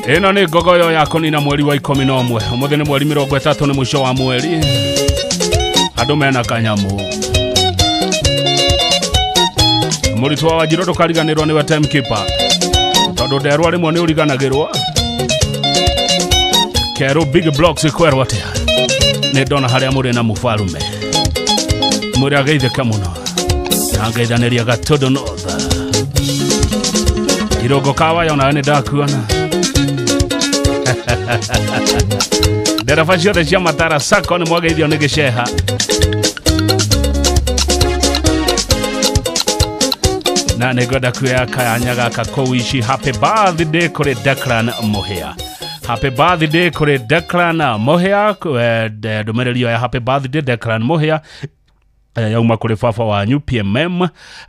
Eno ni ngogoyo yako ni na mweri wa 11 umuthi ni mweri 30 ni mwisho wa mweri andu mena kanyamu muritwa wa Njiro ndukariganirwo ni wa timekeeper tondu nderwa rimwe ni uriganagirwo kero big blocks kwerwa atia ni ndona haria muri na mufarume muri ageitheka muno na ngeithaniria Gatodo North Irogo kawa yona ni ndakuona ndereba ciothe cia Matara Sacco nĩ mwageithio nĩ gĩceha. Na nĩngwenda kuoya kanya gaka kũwishi happy birthday kũrĩ Declan Mũhĩa. Happy birthday kũrĩ Declan Mũhĩa. Ndũmĩrĩri ya happy birthday Declan Mũhĩa yauma kũrĩ baba wanyu PMM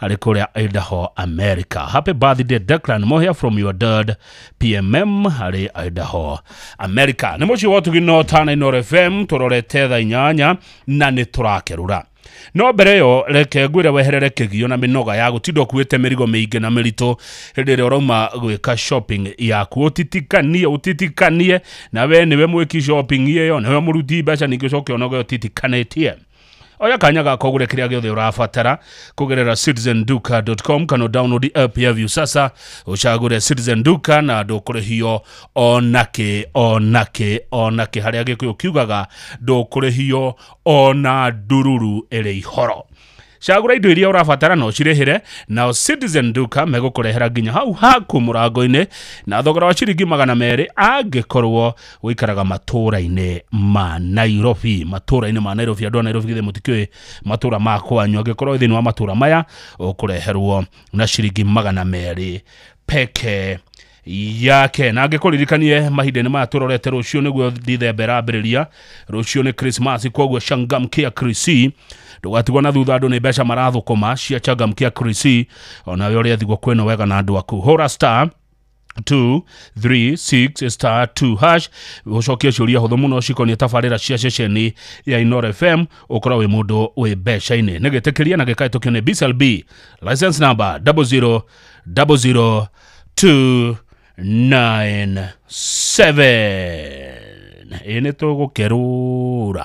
arĩ kũrĩa Idaho, America. Happy birthday Declan Mũhĩa from your dad PMM arĩ Idaho, America. Nĩ mũciĩ wa Tugino Tana FM tũrorete thaa 8 na nĩ tũrakerũra. No mbere yo reke ngwire weherere kĩgio na mĩnoga ya gũtinda kuĩte mĩrigo mĩingĩ na mĩritũ hĩndĩ ĩrĩa ũrauma gwĩka shopping yaku. Ũtitikanie na we nĩwe mwĩki shopping ĩyo, nĩwe mũruti mbeca ningĩ ũcoke onoge ũtitikanĩtie. Oya kanya gako ũgũre kĩrĩa gĩothe ũrabatara kũgerera citizenduka.com kana download app ya View sasa ũcagũre Citizen Duka na ndũkũrĩhio onake harĩa gĩkũyũ kiugaga ndũkũrĩhio ona ndururu ĩrĩ ihoro. Cagũra indo iria ũrabatara no cirĩhĩre na Citizen Duka megũkũrehera nginya hau haku mũrango-inĩ na thogora wa ciringi 200 angĩkorwo ũikaraga matũra-inĩ ma Nairobi. Matũra-inĩ ma Nairobi, andũ a Nairobi githĩ mũtikĩũĩ matũra ma kwanyu, angĩkorwo thĩinĩ wa matũra maya ũkũreherwo na ciringi 200 peke yake. Na angĩkũririkanie mahinda-inĩ maya tũrorete rũciũ nĩguo Dithemba ĩrambĩrĩria, rũciũ nĩ Christmas, koguo Changamkia Krisi ndũgatigwo na thutha, andũ nĩ mbeca marathũkũma cia Changamkia Krisi. Ona we ũrĩa thigwo kwĩno wega na andũ aku, hũra star 236 star 2 hash ũcokie ciũria hũthũ mũno cikonie tabarĩra cia ceceni ya Inoro FM, ũkorwo wĩ mũndũ wĩ mbeca-inĩ. Nĩ gĩtĩkĩria na gĩkaĩtũkio nĩ BCLB license number 0000297. Nĩ tũgũkerũra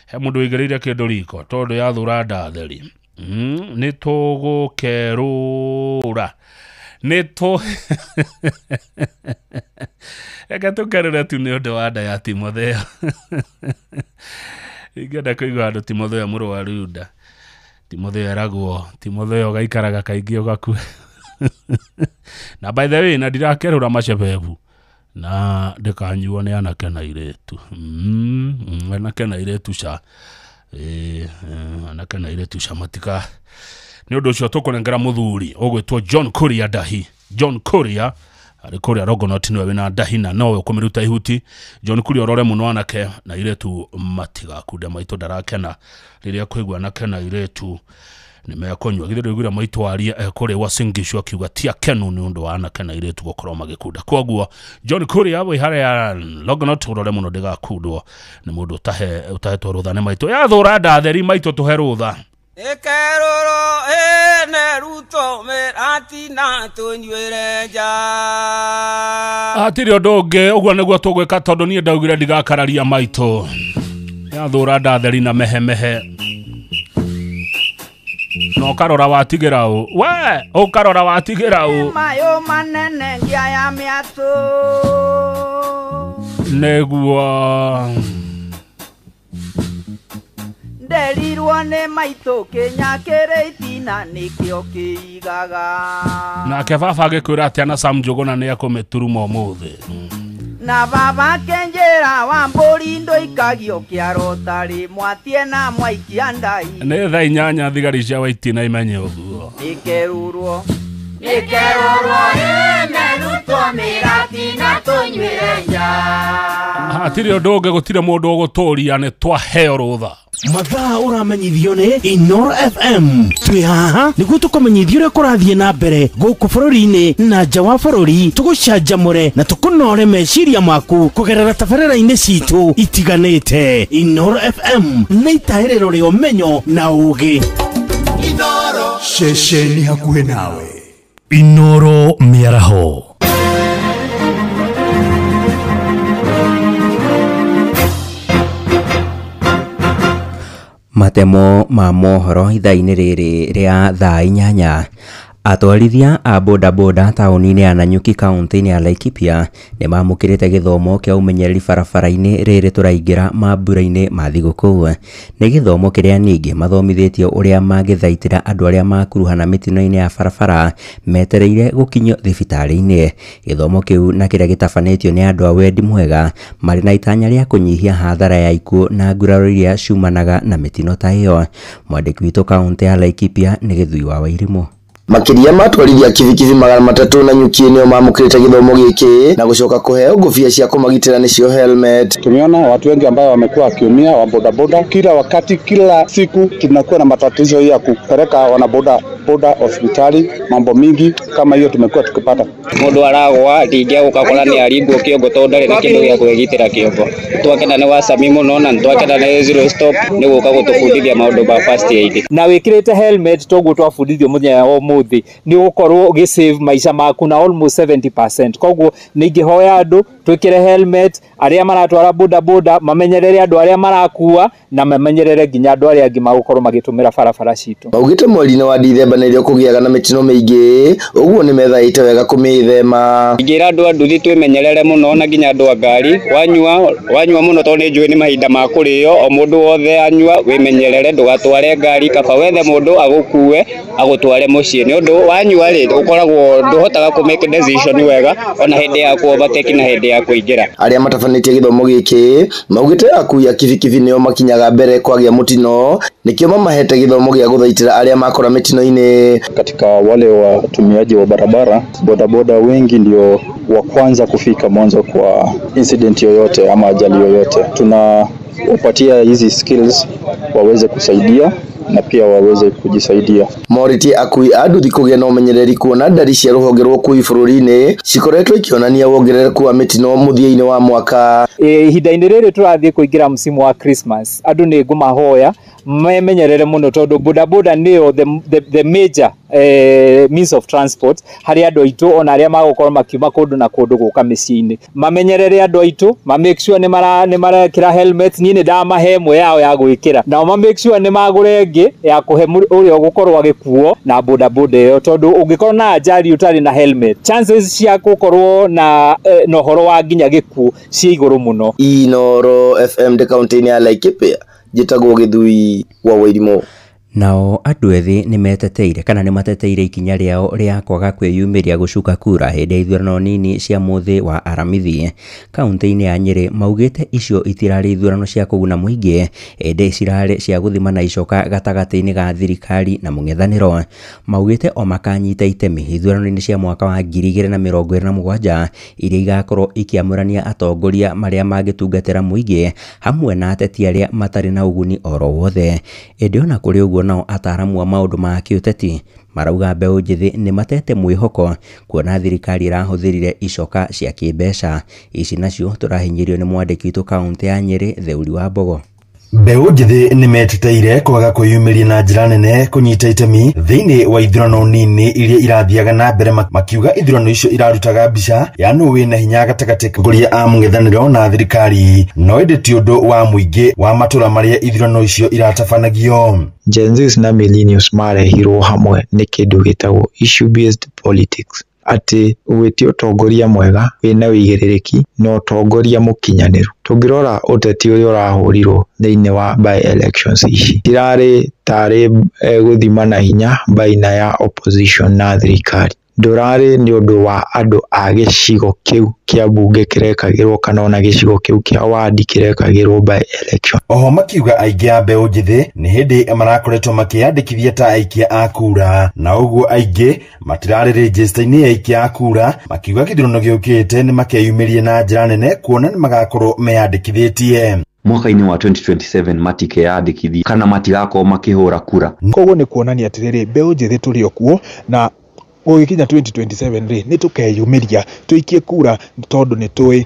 he mũndũ wĩigĩrĩire kĩndũ riko tondũ yathũra ndatheri. Nĩ tũgũkerũra reke tũkerũre tu nĩ ũndũ wa nda ya Timotheo. Ingĩenda kũigua andũ Timotheo mũrwaru nda. Timotheo eragwo Timotheo gaikaraga kaingĩ ũgakue. Na by the way na ndirakerũra macebebu na ndikanyuo nĩ anake na iretu. Anake na iretu ca anake na iretu ca matika. Nĩ ũndũ ũcio tũkũnengera mũthuri ũgwĩtwo John Kuria Ndahi. John Kuria arĩ kũrĩa Rogonoti nĩwe wĩna ndahi na nowe ũkũmĩruta ihuti. John Kuria ũrore mũno anake na iretu matigakunde, maitũ ndarakena rĩrĩa kũigua anake na iretu nĩmekũnyua. Githĩ ndũiguire maitũ aria kũrĩa Uasin Gishu akiuga ti akenu nĩ ũndũ wa anake na iretu gũkorwo magĩkunda. Koguo John Kuria wĩ harĩa Rogonoti ũrore mũno ndĩgakundwo nĩ mũndũ ũtahetwo rũtha nĩ maitũ. Yathũra ndatheri maitũ tũhe rũtha. Ekeroro ene ruto merati na tunyuire nja. Atiri ũndũ ũngĩ ũguo nĩguo tũgwĩka tondũ niĩ ndaugire ndigakararia maitũ. Yathũra ndatheri na mehemehe. No ũkarora watigĩra ũ. We ũkarora watigĩra ũ. Mayo manene ngia ya mĩatũ. Nĩguo nderirwo nĩ maitũ kĩnyakĩrĩ itina nĩkĩo kĩigaga. Nake baba agĩkwĩra atĩ ana Sam Njũgũna nĩ ekũmĩturuma ũmũthĩ. Na baba kenjera wa mbũri ndoikagio kĩaro tarĩ mwatie na mwaikia ndai. Nĩ thaa 8 thigari cia Waiti na imenye ũguo. Nĩkerũrwo ene ruto mĩrati na tũnyuĩre nja. Hatirĩ ũndũ ũngĩ, gũtirĩ mũndũ ũgũtũria, nĩ twaheo rũtha. Mathaa ũramenyithio nĩ Inoro FM. Twĩ haha nĩguo tũkũmenyithia ũrĩa kũrathiĩ na mbere gũkũ bũrũri-inĩ na nja wa bũrũri, tũgũcanjamũre na tũkũnore meciria maku kũgerera tabarĩra-inĩ citũ itiganĩte. Inoro FM nĩ itahĩrĩro rĩa ũmenyo na ũũgĩ. Inoro ceceni hakuhĩ nawe. Inoro mĩaraho. Matemo ma mohoro ithaa-inĩ rĩrĩ rĩa thaa 8 Atwarithia a bodaboda taũni-inĩ ya Nanyuki kaunti-inĩ ya Laikipia nĩ mamũkĩrĩte gĩthomo kĩa ũmenyereri barabara-inĩ rĩrĩ tũraingĩra mambura-inĩ ma thigũkũ. Nĩ gĩthomo kĩrĩa ningĩ mathomithĩtio ũrĩa mangĩthaitĩra andũ arĩa makuruhana mĩtino-inĩ ya barabara metereire gũkinyio thibitarĩ-inĩ. Gĩthomo kĩu na kĩrĩa gĩtabanĩtio nĩ andũ a wendi mwega marĩ na itanya rĩa kũnyihia hathara ya ikuũ na nguraro iria ciumanaga na mĩtino ta ĩyo. Mwandĩki witũ kaunti ya Laikipia nĩ Gĩthui wa Wairimũ. Makiria matwarithia kibikibi 300 Nanyuki nĩo mamũkĩrĩte gĩthomo gĩkĩ na gũcoka kũheo ngũbia cia kũmagitĩra nĩcio helmet. Tumeona watu wengi ambao wamekuwa wakiumia wa bodaboda. Kila wakati, kila siku tunakuwa na matatizo ya kupeleka wanaboda hospitali. Mambo mingi kama hiyo tumekuwa tukipata. Mundu aragwa ndingia gukakora ni aribwo kiongo tondari na kindu gya kwigitira kiongo. Twakenda ni wasami muno na twakenda ni zero stop ni guka gutubundithia maundu ma first aid. Na wikirite helmet toguo twabundithio muthenya wa muthi ni gukorwo gisave maisha maku na almost 70%. Koguo ningihoya andu twikire helmet, aria maratwara bodaboda mamenyerere andu aria marakua na mamenyerere nginya andu aria angi magukorwo magitumira barabara citu. Baugite mweri-inĩ wa Dithemba nĩrĩo kũgĩaga na mĩtino mĩingĩ, ũguo nĩ methaĩte wega kũmĩthema. Ngira andu nduthi twimenyerere muno na nginya andu a ngari wanyua muno tondu nĩ njũĩ nĩ mahinda ma kũrĩo. O mundu wothe anyua wimenyerere, ndugatware ngari kaba wethe mundu agukue agutware muciĩ. Nĩ ũndũ wanyua rĩ ukoragwo nduhotaga ku make decision wega ona hĩndĩ ya ku overtake na hĩndĩ ya kũingĩra. Arĩa matabanĩtie gĩthomo gĩkĩ maugĩte akui a kibikibi nĩo makinyaga mbere kwagĩa mũtino, nĩkĩo mamahete gĩthomo gĩa gũthaitĩra arĩa makora mĩtino-inĩ. Katika wale watumiaji wa barabara, bodaboda wengi ndio wa kwanza kufika mwanzo kwa incident yoyote ama ajali yoyote. Tunawapatia hizi skills waweze kusaidia na pia waweze kujisaidia. Moriti akui a nduthi kũgĩa na ũmenyereri kuona ndari cia rũhonge rwa ũkui bũrũri-inĩ cikoretwo ikĩonania wongerereku wa mĩtino mũthia-inĩ wa mwaka. Ihinda-inĩ rĩrĩ tũrathiĩ kũingĩra msimu wa Christmas, andu nĩ ngũmahoya memenyerere muno tondu bodaboda nĩyo the major means of transport harĩ andũ aitũ ona arĩa magũkorwo makiuma kũndũ na kũndũ gũka mĩciĩ-inĩ. Mamenyerere andũ aitũ, make sure nĩ marekĩra helmet. Niĩ nĩ ndamahe ĩmwe yao ya gwĩkĩra, nao make sure nĩ magũre ĩngĩ ya kũhe ũrĩa ũgũkorwo agĩkuo na bodaboda ĩyo, tondu ũngĩkorwo na ajali ũtarĩ na helmet, chances cia gũkorwo na ũhoro wa nginya gĩkuũ ciĩ igũrũ mũno. Inooro FM de kaunti-inĩ ya Laikipia, njĩtagwo Gĩthui wa Wairimũ. Nao andũ ethĩ nĩ meteteire kana nĩ mateteire ikinya rĩao rĩa kwaga kwĩyumĩria gũcuka kura hĩndĩ ya ithurano nini cia mũthĩ wa Aramithi. Kaunti-inĩ ya Nyĩrĩ maugĩte icio itirarĩ ithurano cia kũguna mũingĩ, ĩndĩ cirarĩ cia gũthima na icoka gatagatĩ-inĩ ga thirikari na mũng'ethanĩro. Maugĩte o makanyita itemi ithurano-inĩ cia mwaka wa 2027 iria igakorwo ikiamũrania atongoria marĩa mangĩtungatĩra mũingĩ hamwe na ateti arĩa matarĩ na ũguni oro wothe. Ĩndĩ ona kũrĩ ũguo nao ataaramu a maũndũ ma kĩũteti marauga mbeũ njĩthĩ nĩ matete mwĩhoko kuona thirikari ĩrahũthĩrire icoka cia kĩmbeca. Ici nacio tũrahinyĩrio nĩ mwandĩki witũ kaunti ya Nyĩrĩ Theuri wa Mbogo. Mbeũ njĩthĩ nĩ meteteire kwaga kwĩyumĩria na njĩra nene kũnyita itemi thĩinĩ wa ithurano nini iria irathiaga na mbere, makiuga ithurano icio irarutaga mbica ya nũ wĩna hinya gatagatĩ kũgoria a mũng'ethanĩro na thirikari, no ĩndĩ ti ũndũ wa mũingĩ wa matũra marĩa ithurano icio iratabanagio. Gen Z na millennials marehirwo hamwe nĩ kĩndũ gĩtagwo issue based politics, atĩ gwĩtia ũtongoria mwega wĩna wĩigĩrĩrĩki na ũtongoria mũkinyanĩru. Tũngĩrora ũteti ũrĩa ũrahũrirwo thĩinĩ wa by elections ici tirarĩ tarĩ gũthima na hinya baina ya opposition na thirikari, ndũrarĩ nĩ ũndũ wa andũ a gĩcigo kĩu kĩa mbunge kĩrekagĩrwo kana ona gĩcigo kĩu kĩa wadi kĩrekagĩrwo by election. Oho makiuga aingĩ a mbeũ njĩthĩ nĩ hĩndĩ marakoretwo makĩyandĩkithia ta aikia a kura, na ũguo aingĩ matirarĩ register-inĩ ya aikia a kura, makiuga gĩthurano gĩũkĩte nĩ makeyumĩrie na njĩra nene kuona nĩ magakorwo meyandĩkithĩtie. Mwaka-inĩ wa 2027 matikeyandĩkithia kana matigakorwo makĩhũra kura. Koguo nĩ kuonania atĩrĩrĩ mbeũ njĩthĩ tũrĩ okuo na gũgĩkinya 2027 rĩ nĩ tũkeyumĩria tũikie kura tondu nĩ tũĩ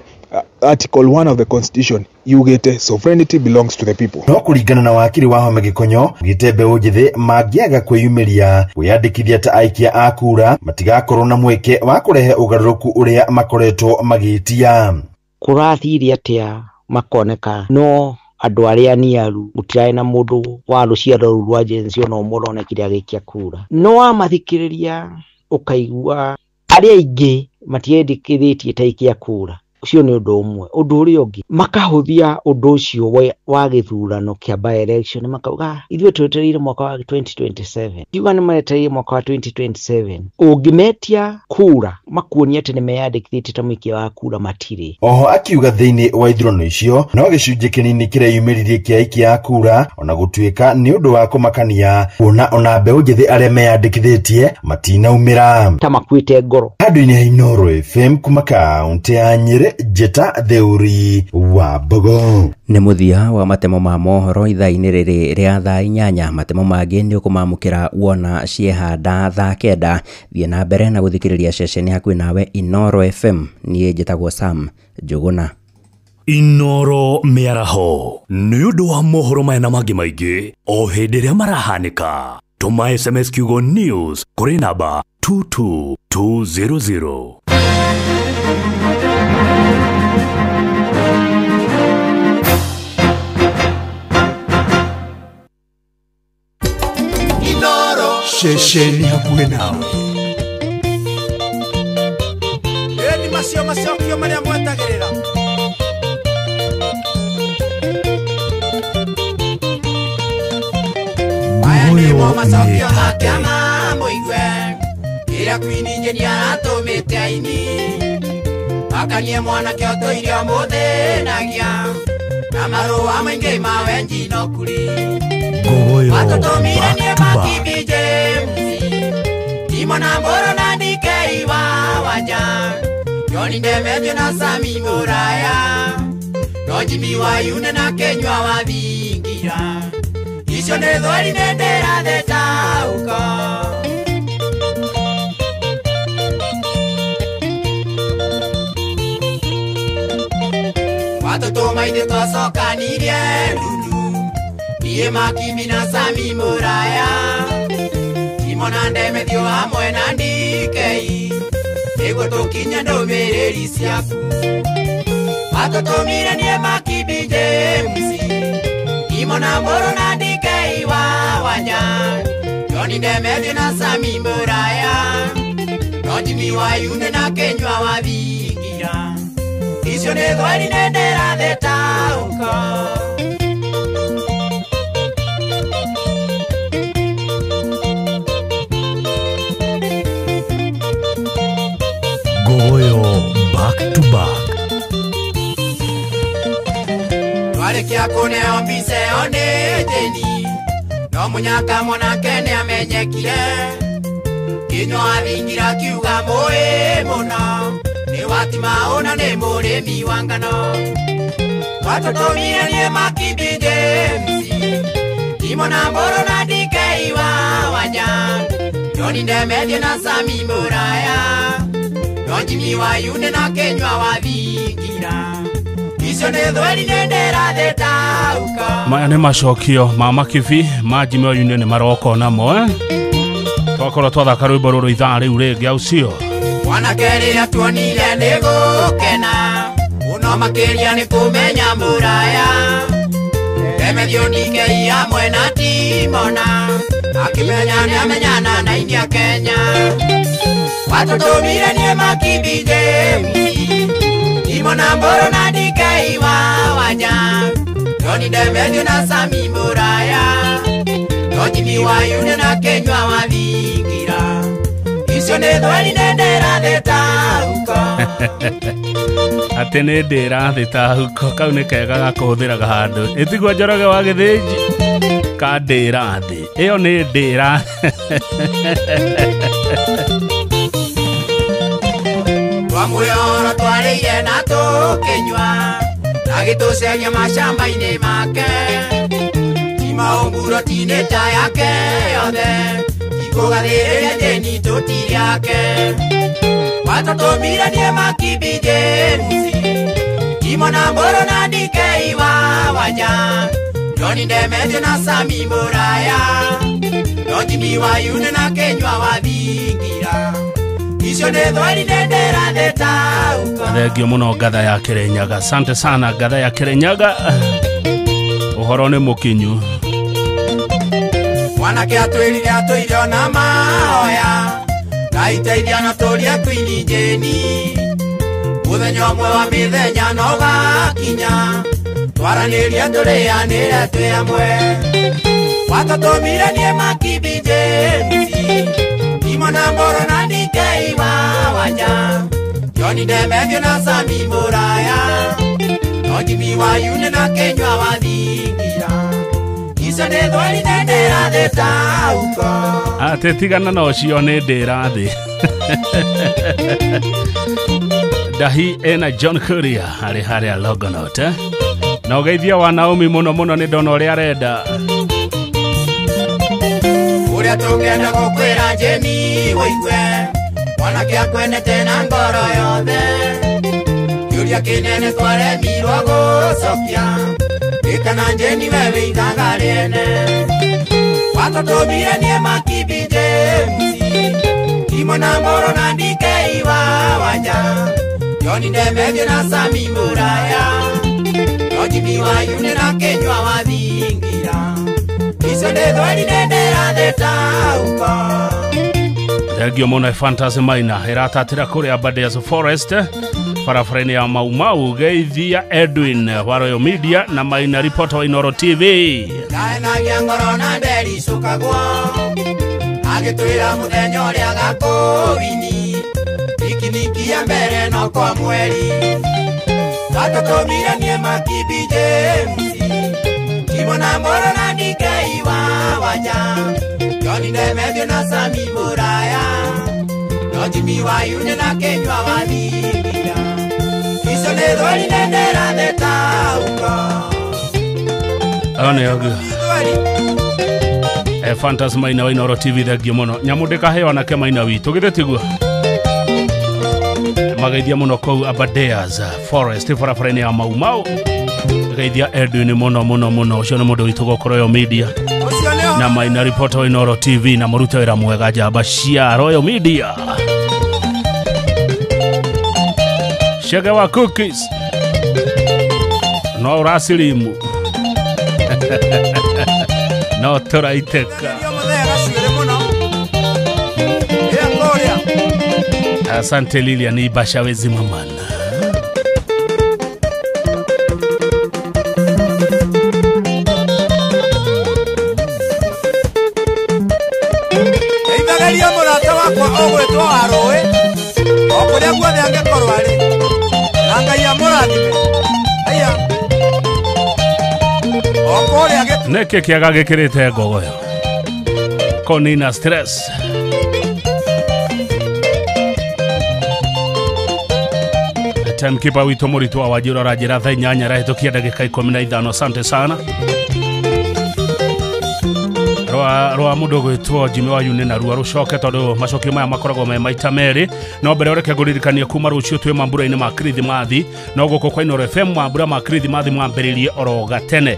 Article 1 of the Constitution yugĩte sovereignty belongs to the people. No kũringana na wakiri wa Home Gĩkonyo, gĩte mbeũ njĩthĩ mangĩaga kwĩyumĩria kwĩyandĩkithia ta aikia a kura matigakorwo na mweke wa kũrehe ũgarũrũku ũrĩa makoretwo magĩtia. Kũrathiire atĩa makoneka no andu aria niaru mutirai na mundu wa ruciaro rwa jensi ono morone kiria gikia kura no amathikiriria ukaigua aria ingi matiendikithitie taikia kura ucio ni undu umwe undu uri ungi makahuthia undu ucio wa githurano kia by election makauga ithwe twetereire mwaka wa 2027 kiuga ni maetereire mwaka wa 2027 ungimetia kura makuonia ati ni meyandikithĩtie ta mũikia wa kura matire. Oho akiuga thiini wa ithurano icio no gicunjĩ kinini kireyumĩririe kia ikia kura ona gutuika ni undu wa kumakania kuona ona mbeũ njĩthĩ aria meyandikithĩtie matinaumĩra ta makuĩte ngoro. Handũ-inĩ ha Inooro FM kuma kaunti ya Nyeri, Jeta Theuri wa Bogo. Nĩ mũthia wa matemo ma mohoro ithaa-inĩ rĩrĩ rĩa thaa 8. Matemo mangĩ nĩ ũkũmamũkĩra wona ciehanda thaa 9. Thiĩ na mbere na gũthikĩrĩria ceceni hakuhĩ nawe Inooro FM. Niĩ njĩtagwo Sam Njũgũna. Inooro mĩaraho nĩ ũndũ wa mohoro maya na mangĩ maingĩ o hĩndĩ ĩrĩa marahanĩka. Tũma SMS kiugo news kũrĩ namba 22200. Shesheni hakuhĩ nawe. Ni macokio marĩa mwetagĩrĩra. Aya nĩmo macokio ma kĩama mũigwe ĩrĩa Queen Engineer aratũmĩte aini akanie mwanake ũtũire ũmũthĩnagia na marũa maingĩ ma wenji no kuri watotomire Makibi James Imona Mboro na DK wa Wanja Yoni Ndemetio na Sami Muraya no Jimmy wa Yune na Kenywa wa Vingira icio nĩ thweri nendera thetaũko watoto maithe twacokanirie ndundu niĩ Makibi na Sami Muraya Imona Ndemethio hamwe na DK nĩguo tũkinya ndũmĩrĩri ciaku watũtũmire niĩ Makibi James Imona Mboro na DK wa Wanja Yoni Ndemethio na Sami Muraya no Jimmy wa Yune na Kenywa wa Vingira icio nĩ thweri nendera thetaũko Goyo back to back. Twarekia kuneo mbiceo nĩ thĩni no mũnyaka mwanake nĩ amenyekire Kinywa Vingira kiuga mũĩ mũno nĩ watima ona nĩ mũrĩmi wa ngano watũtũmire niĩ Makibi James Imona Mboro na DK wa Wanja Yoni Ndemethio na Sami Muraya no Jimmy wa Yune na Kenywa wa Vingira icio nĩ thweri nendera thetaũko. Maya nĩ macokio ma Makibi ma Jimmy wa Yune nĩ maroko namo twakorwo twathaka rwĩmbo rũrũ ithaa rĩu rĩngĩ au cio mwanake rĩrĩa tuonire nĩ gũkena mũno makĩria nĩ kũmenya Muraya Ndemethio DK hamwe na Timona akĩmenya nĩ amenyana na India Kenya watũtũmire niĩ Makibi James Imona Mboro na DK wa Wanja Yoni Ndemethio na Sami Muraya no Jimmy wa Yune na Kenywa wa Vingira icio nĩ thweri nendera thetaũko atĩ nĩ ndĩra thetaũko kau nĩ kega gakũhũthĩraga handũ ĩtigwo Njoroge wa Gĩthĩnji ka ndĩra thĩ ĩyo nĩ ndĩra twamũyoro twarĩire na tũkĩnywa na gĩtũceria macamba-inĩ make timaũnguro tinĩta yake yothe ikũgathĩrĩria thĩni tũti yake watũtũmire niĩ Makibi James Imona Mboro na DK wa Wanja Yoni Ndemethio na Sami Muraya no Jimmy wa Yune na Kenywa wa Vingira icio nĩ thweri nendera thetaũko. Thengio mũno Ngatha ya Kirinyaga. Asante sana Ngatha ya Kirinyaga. Uhoro ni mukinyu. Mwanake atwirire atwire na mahoya gaiteithia na turia twini njeni muthenya umwe wa mithenya no gakinya twaranirie turianire twi amwe watatomire nie Makibi James Imona Mboro na Ndikei wa Wanja Johnny Ndemethio na Sami Muraya no Jimmy Wayune na Kenywa wathingira icio nĩ thwari ndendera thĩ tauko Ate tigana na ũcio nĩ ndĩra thĩ. Dahi ena John Kuria harĩ Logonot na ũgeithia wa Naomi mũno nĩ ndona ũrĩa arenda. Ũrĩa tũngĩenda gũkwĩra Jeni wĩigue mwanake akwendete na ngoro yothe kĩũria kĩnene twaremirwo gũcokia kana Jeni wewe ithaga rĩene watũtũmire nie Makibi James Imona Mboro na Ndikei wa Wanja Johnny Ndemethio na Sami Muraya no Jimmy Wayune na Kenywa wathingira icio nĩ thwari ndendera thĩ tauko. Thengio mũno Fantasy Maina ĩratatĩra kũrĩa Aberdares Forest barabara-inĩ ya Maumau. Geithia Edwin wa Royal Media na Maina Report wa Inoro TV. Ndaenagia ngoro na ndericũkagwo agĩtwĩra mũthenya ũrĩa gakũwini pikiniki ya mbere no kwa mweri gatũtũmire nie Makibi James Imona Mboro na Ndikei wa Wanja Johnny Ndemethio na Sami Muraya no Jimmy Wayune na Kenywa wathingira icio nĩ thwari ndendera thĩ tauko. One yogu Fantasy Maina wa Inoro TV. Thengio mũno nyamũndĩka heo anake Maina witũ githĩ tiguo mageithia mũno kũu Aberdares Forest barabara-inĩ ya Maumau. Geithia Edwin mũno ũcio nĩ mũndũ witũ gũkũ Royal Media na Maina Report wa Inoro TV na mũrute wĩra mwega njamba cia Royal Media. Shege wa cookies no urasilimu no turaiteka. Asante Lilian Ibasha wezi mamana. Eithagaria mũrata wakwa ũgwĩtwo Arũĩ okũrĩa guothe angĩkorwo arĩ na Ngai amũrathime. Aya okũrĩa nĩkĩ kĩaga gĩkĩrĩte ngogoyo konina stress. Timekeeper witũ mũritũ wa Wanjiru arajĩra thaa 8 rahĩtũkia ndagĩka 15. Asante sana. Roa mũndũ gwĩtwo Jimmy Wayune na ruo rũcoke tondũ macokio maya makoragwo me maita merĩ. No mbere ũreke ngũririkanie kuma rũciũ twĩ mambura-inĩ ma Kirithimathi no gũkũ kwa Inoro FM mambura ma Kirithimathi mwambĩrĩrie oro gatene.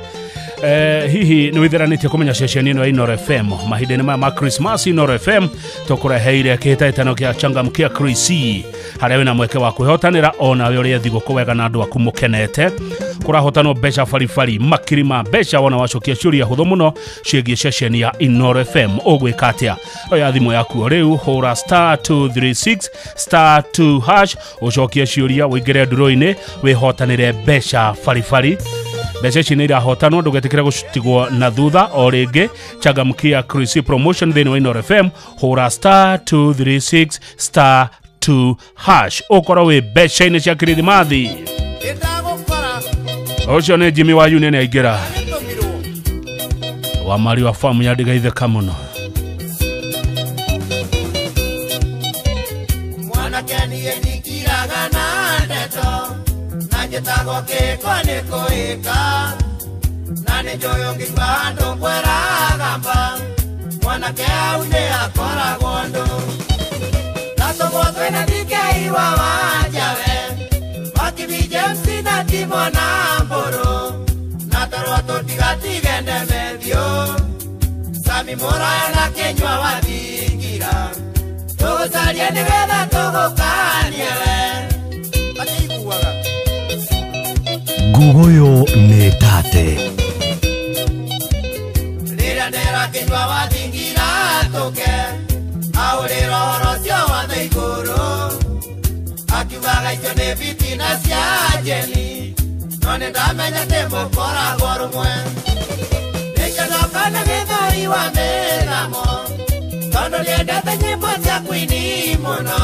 Hihi nĩ wĩtheranĩtie kũmenya ceceni ĩno ya Inoro FM mahinda-inĩ maya ma Christmas. Inoro FM tũkũreheire kĩhĩtahĩtano kĩa Changamkia Krisi harĩa wĩna mweke wa kwĩhotanĩra onawe ũrĩa thigũkũ wega na andũ aku mũkenete. Kũrahotanwo mbeca baribari makiri ma mbeca wona wacokia ciũria hũthũ mũno ciĩgiĩ ceceni ya Inoro FM. Ũgwĩka atĩa? Oya thimũ yaku rĩu hũra *236*2# ũcokie ciũria ũingĩre nduro-inĩ wĩhotanĩre mbeca baribari. Mbeca ici nĩ irahotanwo ndũgetĩkĩre gũtigwo na thutha. O rĩngĩ Changamkia Krisi promotion thĩinĩ wa Inoro FM hũra *236*2# ũkorwo wĩ mbeca-inĩ cia Kirithimathi. Ũcio nĩ Jimmy Wayune nĩ aingĩra wa mari wa famu ya ndigaithĩka mũno. Mwanake niĩ ndingiraga na ndeto na njĩtagwo kĩko nĩ kũĩka na nĩ njũĩ ũngĩigua handũ kwĩragamba mwanake hau nĩ akoragwo ndũ natũmwo twĩna Ndikei wa Wanjawe Makibi James na Imona Mboro na tarwo tũtigatige Ndemethio Sami Muraya na Kenywa wathingira tũgũcaria nĩgetha tũgũkanie we atĩiguaga nguguyo nĩ tate Nera kinywa wathingira tuke aurira horo cio wothe iguru akiugaga icio nĩ fitina cia jeni no nĩ ndamenya atĩ mũkoragwo rũmwe nĩkĩnoka nĩ gĩthoi wa mĩthamo tondũ nĩendete nyĩmbo cia kwini mũno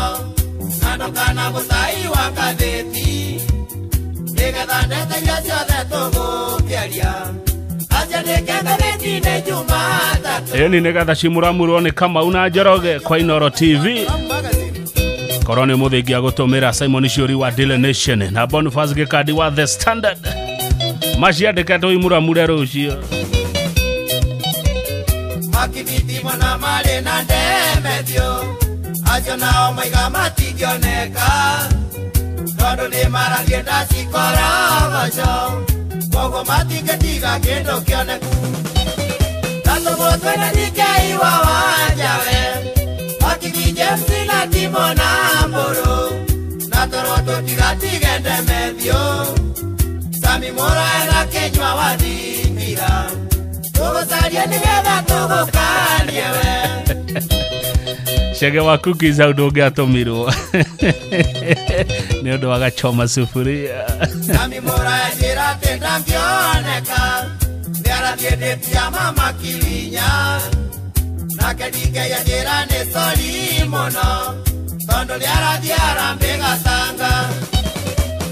na ndokana mũtai wa ngathĩti nĩgetha ndeteria ciothe tũgũkĩaria acia nĩke ngathĩti-inĩ Jumatatũ ĩni nĩgetha cimuramurwo nĩ Kamau na Njoroge kwa Inooro TV korone muthingi agutumira Simon Ciuri wa Daily Nation na Boniface Gikadi wa The Standard maciandika tuimuramure rucio makibiti mwana mari na ndemethio acio nao maiga matingioneka tondu nĩ maragie ndacikorogoco koguo matingĩtiga kĩndũ kĩoneku tatũguo twĩna DK wa Wanjawe Wakiki James na Timo na Mburu na toroto tigatige ndemethio Sami Mora na Kenywa wathingira tugucarie nĩgetha tũgũkanie we Shege wa cookies au ndũngĩatũmirwo nĩ ũndũ wa gachoma sufuria Sami Mora njĩra atĩ ndangĩoneka nĩarathiĩndĩtia mama Kirinya nake DK njĩra nĩ sori mũno tondũ nĩarathiĩ Harambee Gatanga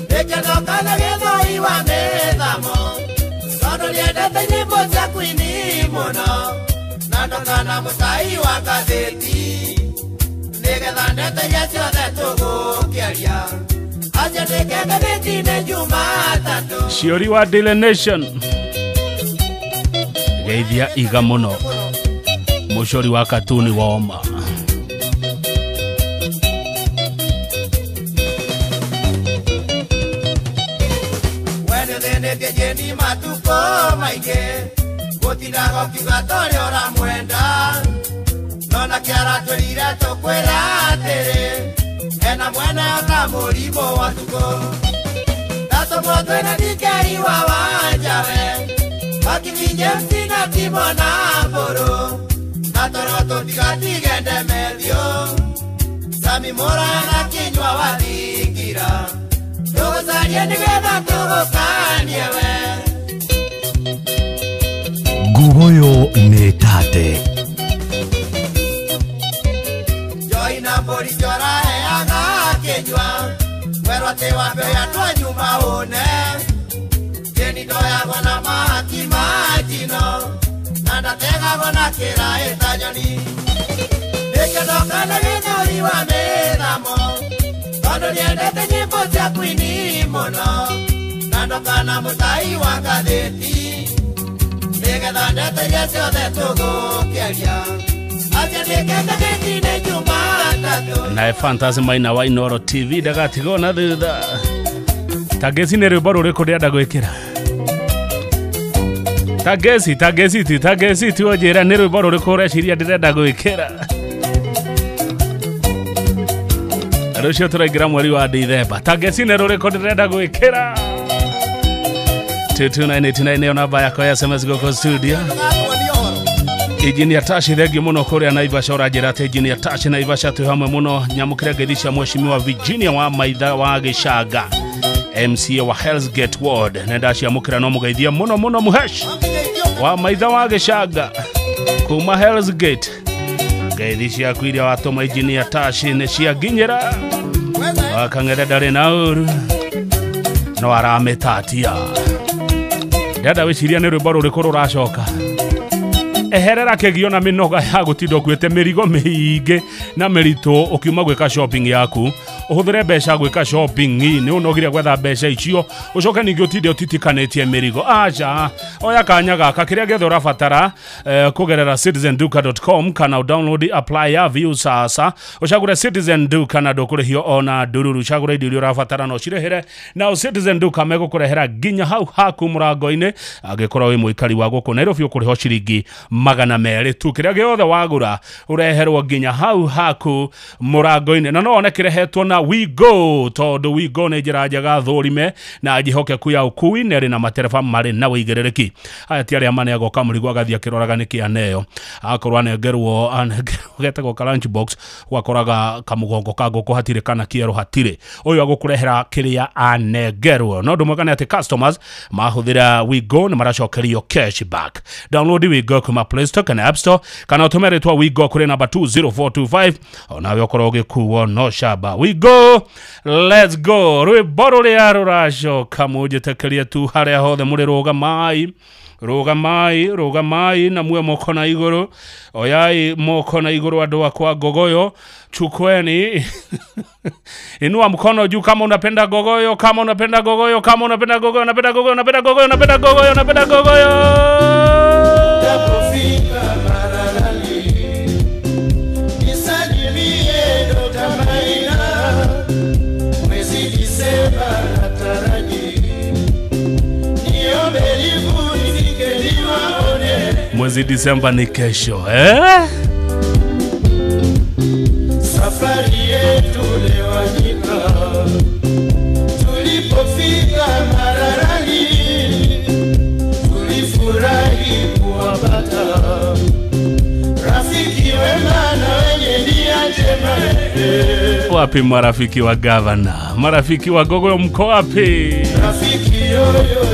nĩkĩnoka na gĩthoi wa mĩthamo tondũ nĩendete nyĩmbo cia kwini mũno na ndokana mũtai wa ngathĩti nĩgetha ndeteria ciothe tũgũkĩaria acio nĩke ngathĩti-inĩ Jumatatũ Ciuri wa Daily Nation geithia iga mũno mucori wa katuni wa Oma wene thene ngejeni matuko maingĩ gũtindaga ũkiuga torĩ ũramwenda nona kĩaratwĩrire tũkwĩra atĩrĩ ena mwene ota mũrimũ wa tukũ tatũmwo twĩna DK wa Wanjawe Wakiki James na Timo na Mburu na toroto tigatige ndemethio Sami Mora na Kenywa wathingira tugucarie nĩgetha tũgũkanie we Ngugoyo nĩ tate Joy na Mburi cioraheaga Kenywa werwo atĩ wambe yatwa nyuma one jeni ndoyagwo na mahaki ma njino na ndategagwo na kĩraĩ ta nyoni nĩkĩnoka na gĩthoi wa mĩthamo tondũ nĩendete nyĩmbo cia kwini mũno na ndokana mũtai wa ngathĩti nĩgetha ndeteria ciothe tũgũkĩaria acio nĩke ngathĩti-inĩ Jumatatũ nae Fantasy Maina wa Inooro TV ndagatigwo na thutha tageci nĩ rwĩmbo rũrĩkũ ndĩrenda gwĩkĩra tageci tu njĩra nĩ rwĩmbo rũrĩkũ ũreciria ndĩrenda gwĩkĩra rũcio tũraingĩra mweri wa Dithemba tageci nĩ rũrĩkũ ndĩrenda gwĩkĩra 22989 nĩyo namba yakwa ya SMS gũkũ studio Engineer Tashi thengio mũno kũrĩa Naivasha ũranjĩra atĩ Engineer Tashi Naivasha twĩ hamwe mũno nyamũkĩre ngeithi cia Mheshimiwa Virginia wa Maitha wa Gĩcanga MCA wa Hell's Gate Ward nenda ciamũkĩra no mũgeithia mũno Muhesh wa Maitha wa Gĩcanga kuma Hell's Gate ngeithi ciaku iria watũma Engineer Tashi nĩ cianginyĩra wakang'ethe ndarĩ na ũru no aramĩtatia ndenda wĩciria nĩ rwĩmbo rũrĩkũ rũracoka eherera kegio na minoga ya gũtinda ũkuĩte mĩrigo mĩingĩ na mĩritũ ũkiuma gwĩka shopping yaku ũhũthĩre mbeca gwĩka shopping nĩ ũnogire gwetha mbeca icio ũcoke ningĩ ũtinde ũtitikanĩtie mĩrigo aca oya kanya gaka kĩrĩa gĩothe ũrabatara kũgerera citizenduka.com kana download apply ya view sasa ũcagũre Citizen Duka na ndũkũrĩhio ona ndururu cagũra indo iria ũrabatara no cirĩhĩre na Citizen Duka megũkũrehera nginya hau haku mũrango-inĩ angĩkorwo wĩ mũikari wa gũkũ Nairobi ũkũrĩho ciringi 200 tu kĩrĩa gĩothe wagũra ũreherwo nginya hau haku mũrango-inĩ na no one kĩrehetwo na na We Go todo We Go ne jira jaga thorime na jihoke kuya ukui neri na matereba mari na wigerereki aya tiari amane ago kamurigo agathia kiroraga niki aneyo akorwa negerwo getego ka lunch box wakoraga kamugongo kago kuhatire kana kiero hatire oyo agokurehera kiria anegerwo no ndumukane ati customers mahuthira We Go na maracokerio cashback. Download We Go kuma Play Store kana App Store kana utumere twa We Go kuri namba 20425 onawe okoroge kuwo no shaba. We Go, let's go. Rwiboro ria ruracoka mujitekeria tu haria hothe muri roga mai na mwe moko na iguru oyai moko na iguru andu akwa gogoyo chukweni inua mkono juu kama unapenda gogoyo unapenda gogoyo Tapofika Maralali nisalimie Dr. Maina mwezi Disemba nataraji niombe livu nifike niwaone mwezi Disemba ni kesho safari yetu lewanyika tulipofika Maralali tulifurahi kuwapata rafiki wema na wenye nia njema. Wapi marafiki wa gavana, marafiki wa gogoyo mko wapi? Rafiki yoyoyo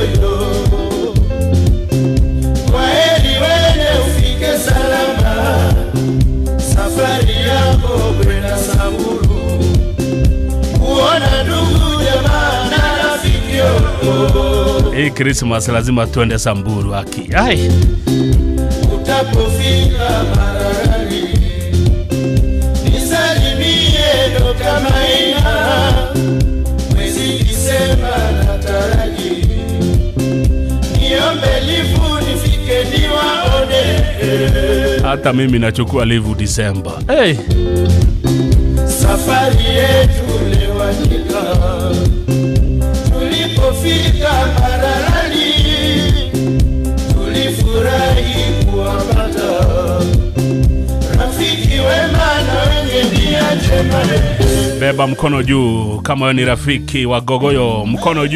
kwa heri wene ufike salama safari yako kwenda Samburu kuona ndugu jamaa na rafiki yoyoyo. Hii Christmas lazima tuende Samburu aki. Ai. Utapofika Maralali nisalimie Dr. Maina mwezi Disemba nataraji niombe livu nifike niwaone. Hata mimi nachukua livu Disemba. Hey. Safari yetu lewanyika tulipofika Maralali tulifurahi kuwapata rafiki wema na wenye nia njema. Beba mkono juu kama wewe ni rafiki wa gogoyo, mkono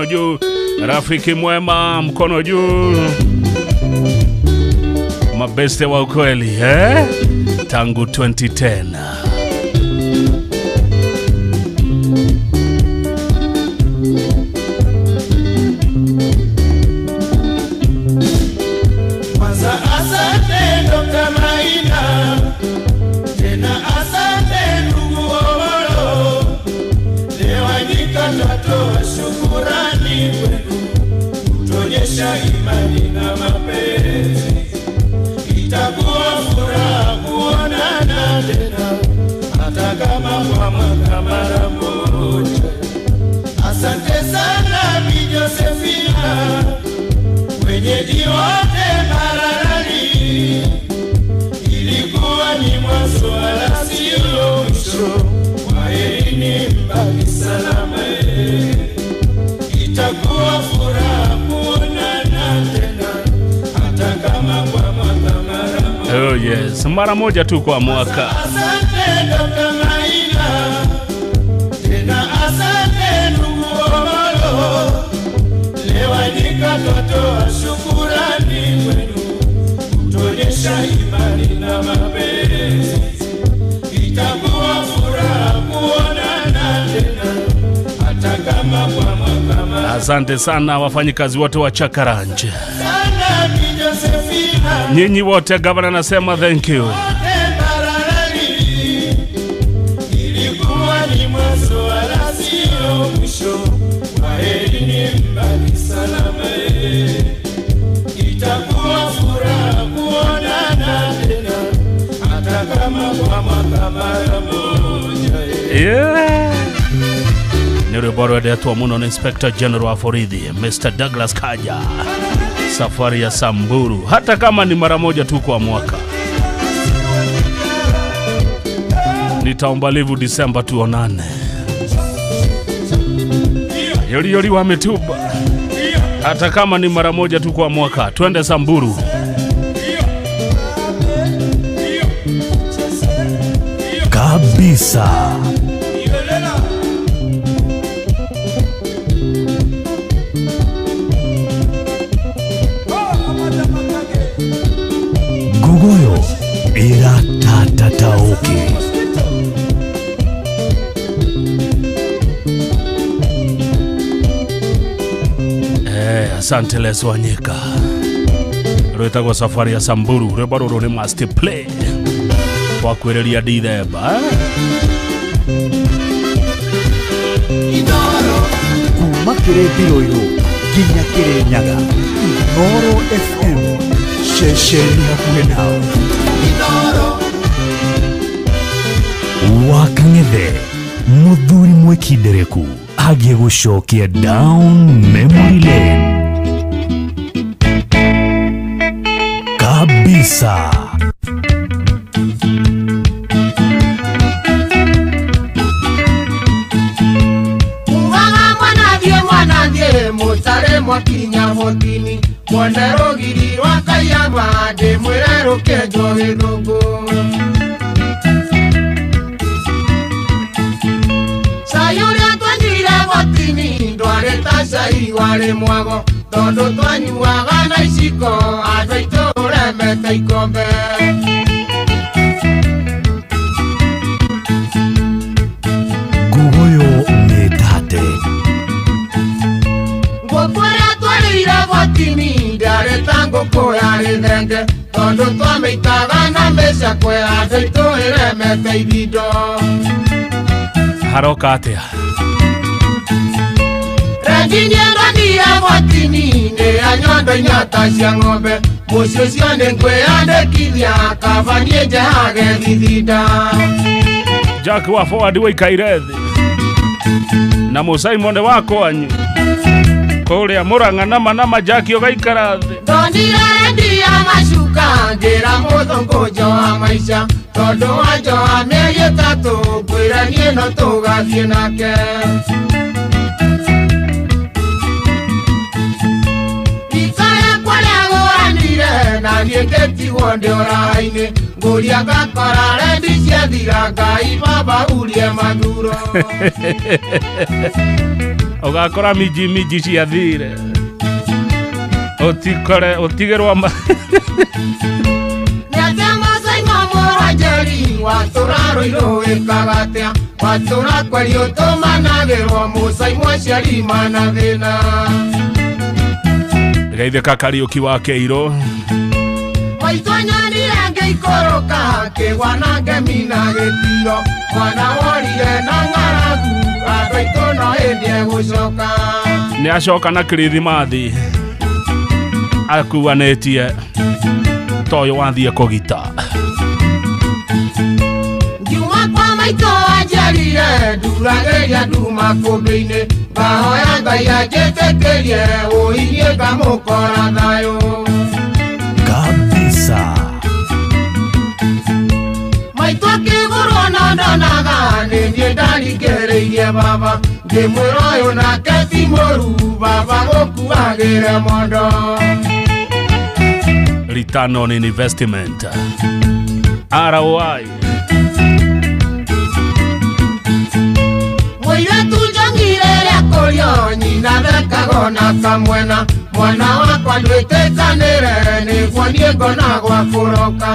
juu, rafiki mwema, mkono juu. Mabeste wa ukweli tangu 2010. Asante Dr. Maina, tena asante ndugu Omolo, lewanyika natoa shukurani kwenu, kutonyesha imani na mapenzi, itakuwa furaha kuonana tena, hata kama kwa mwaka mara moja. Asante sana Bi Josephina, wenyeji wote Maralali, ilikuwa ni mwanzo wala sio mwisho, kwaherini mbaki salama, itakuwa furaha kuonana tena, hata kama kwa mwaka mara moja. Oh yes, mara moja tu kwa mwaka. Asante Dr. Maina, tena asante ndugu Omolo, lewanyika totoa shukurani kwenu, kutonyesha imani na mapenzi, itakuwa furaha kuonana tena, hata kama kwa mwaka mara. Asante sana wafanyikazi wote wa Chakaranje. Sana Bi Josephina, Nyinyi wote gavana nasema thank you. Maralali, ilikuwa ni mwanzo wala sio mwisho, kwaherini mbaki salama, itakuwa furaha kuonana tena, hata kama kwa mwaka mara moja. Yeah. Niriboro edetwa muno na Inspector General wa Foridhi, Mr. Douglas Kaja. Safari ya Samburu, hata kama ni mara moja tu kwa mwaka. Nitaomba livu Disemba tuonane. Yori wametuba. Hata kama ni mara moja tu kwa mwaka, twende Samburu. Kabisa. asante Les Wanyika rwetagwo safari ya Samburu rwimbo rũrũ nĩ must play wakwĩrĩria Dithemba kuma Kĩrĩmbĩrũirũ nginya Kĩrĩnyaga Inooro FM ceceni hakuhĩ nawe Wakang'ethe Mũthuri Mwĩkindereku agie gũcokia down memory lane kabisa. Mwanandie mutare mwakinya motini mwendero giri rwa kayama ndĩ mwĩre rũkĩenjwo gĩthũngũ cai ũrĩa twanyuire motini ndwarĩ ta cai warĩ mwago tondũ twanyuaga na iciko andũ aitũ ũremete ikombe Nguguyo nĩtate ngũkwĩra twarĩire motini ndarĩ ta ngũkũ yarĩ thenge tondũ twamĩitaga na mĩcakwe andũ aitũ ĩremete ibindo haroka atĩa Renginie ndonire motini nĩ anyondo inyata cia ng'ombe mũciĩ ũcio nĩ ngwĩyandĩkithia kaba niĩ njehage thithinda Jack wa forward waikaire thĩ na Mũsaimone wako anyu kũrĩa Mũrang'a nama Jack ũgaikara thĩ ndonire endia macuka ngĩra mũthũngũ njoa maica tondũ wa njoa mĩeri ĩtatũ ngwĩra niĩ no tũgathiĩ nake na niĩ ngĩtigwo ndĩ ũraĩ-inĩ ngũria ngakora rendi ciathira Ngai baba urie mathuro ũgakora miji ciathire ũtigĩrwo nĩatĩa Mũsaimo mũrwanjeri watũrarũirwo wĩkaga atĩa watũrakweri ũtũmanagĩrwo Mũsaimo aciari mana thĩna Geithĩka Kariũki wa Kĩirũ waitonyonire ngĩikũrũka kĩgwa na ngemina gĩtiro mwana worire na ng'aragu andũ aitũ no hĩndĩ egũcoka nĩ acoka na Kirithimathi akuanĩtie toyo wathiĩ kũgita ngiuma kwa maitũ anjarire nduragĩria nduma kũmbĩ-inĩ ngahoya Ngai anjĩtĩkĩrie ũirie ngamũkora thayũ kabisa. maitũ akĩgũrwo no ndonaga nĩ niĩ ndarikĩrĩirie baba ngĩmwĩra ũyũ nake ti mũru baba gũkuagĩre mondo return on investment ROI mũirĩtu njongire rĩa kũrio nyina thekagwo na kamwena mwana wakwa ndwĩtĩkanĩre nĩguo niĩ ngona gwa kũroka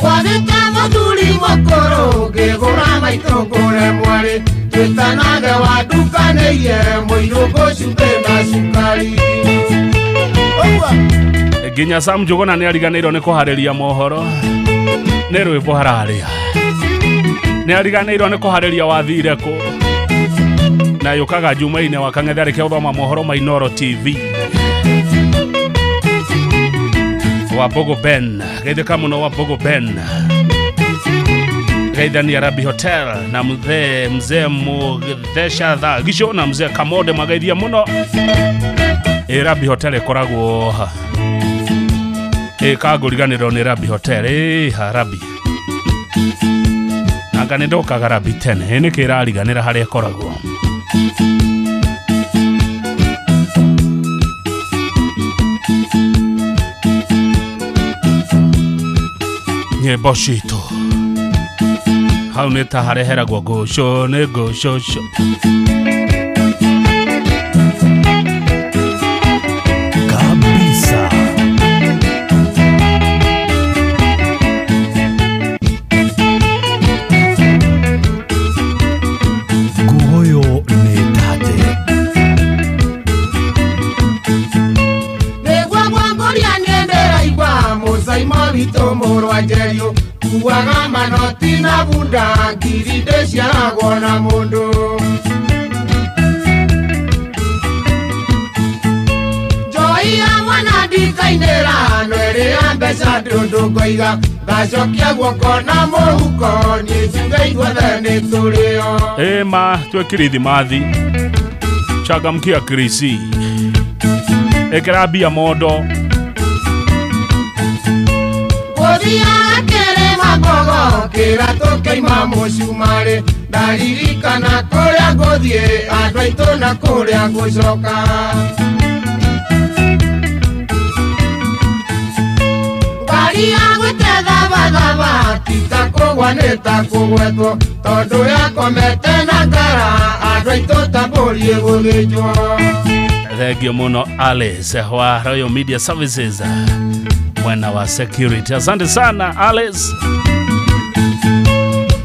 kwagĩte mũthuri mũkũrũ ngĩgũra maitũ ngũre mwarĩ twĩtanage wandukanĩirie mũirũ ngũcumbĩ na cukari nginya Sam Njũgũna nĩ ariganĩirwo nĩ kũharĩria mohoro nĩ rwĩmbo hararĩa nĩ ariganĩirwo nĩ kũharĩria wathire kũ na yũkaga Juma-inĩ wa Kang'ethe arĩkia gũthoma mohoro ma Inooro TV Wambogo Ben geithĩka mũno Wambogo Ben geithania Rabi Hotel na mzee Muthesha Thagico na mzee Kamode mageithia mũno Rabi Hotel ĩkoragwo kagũriganĩrwo nĩ Rabi Hotel Rabi nanga nĩ ndokaga Rabi tene nĩkĩ ĩrariganĩra harĩa ĩkoragwo nyĩmbo citũ hau nĩ ta hareheragwo ngũcũ nĩ ngũcũcũ kabisa. Nguguyo Tuaga manoti na bunda ngiri ciaragwo na mundu. Njoi ya mwana ndikainĩra no ĩrĩa mbeca ndũndũ ngoiga ngacokia guoko na mũhuko niĩ njuge ithuothe nĩ tũrĩo. Ma twĩkĩre ithimathi changamkia Krisi ekera mbia mondo Gũthiaga kĩrĩma mbogo kĩratũ kĩima mũcumarĩ ndaririkana kũrĩa ngũthiĩ andũ aitũ na kũrĩa ngũcoka. Ngari ya gwĩtethabathaba ti ta kũgwa nĩ ta kũgwetwo tondũ yakomete na ngara andũ aitũ ta mbũri ĩgũthĩnjwo. Thengio muno Alice wa Royal Media Services mwana wa security. Asante sana Alice.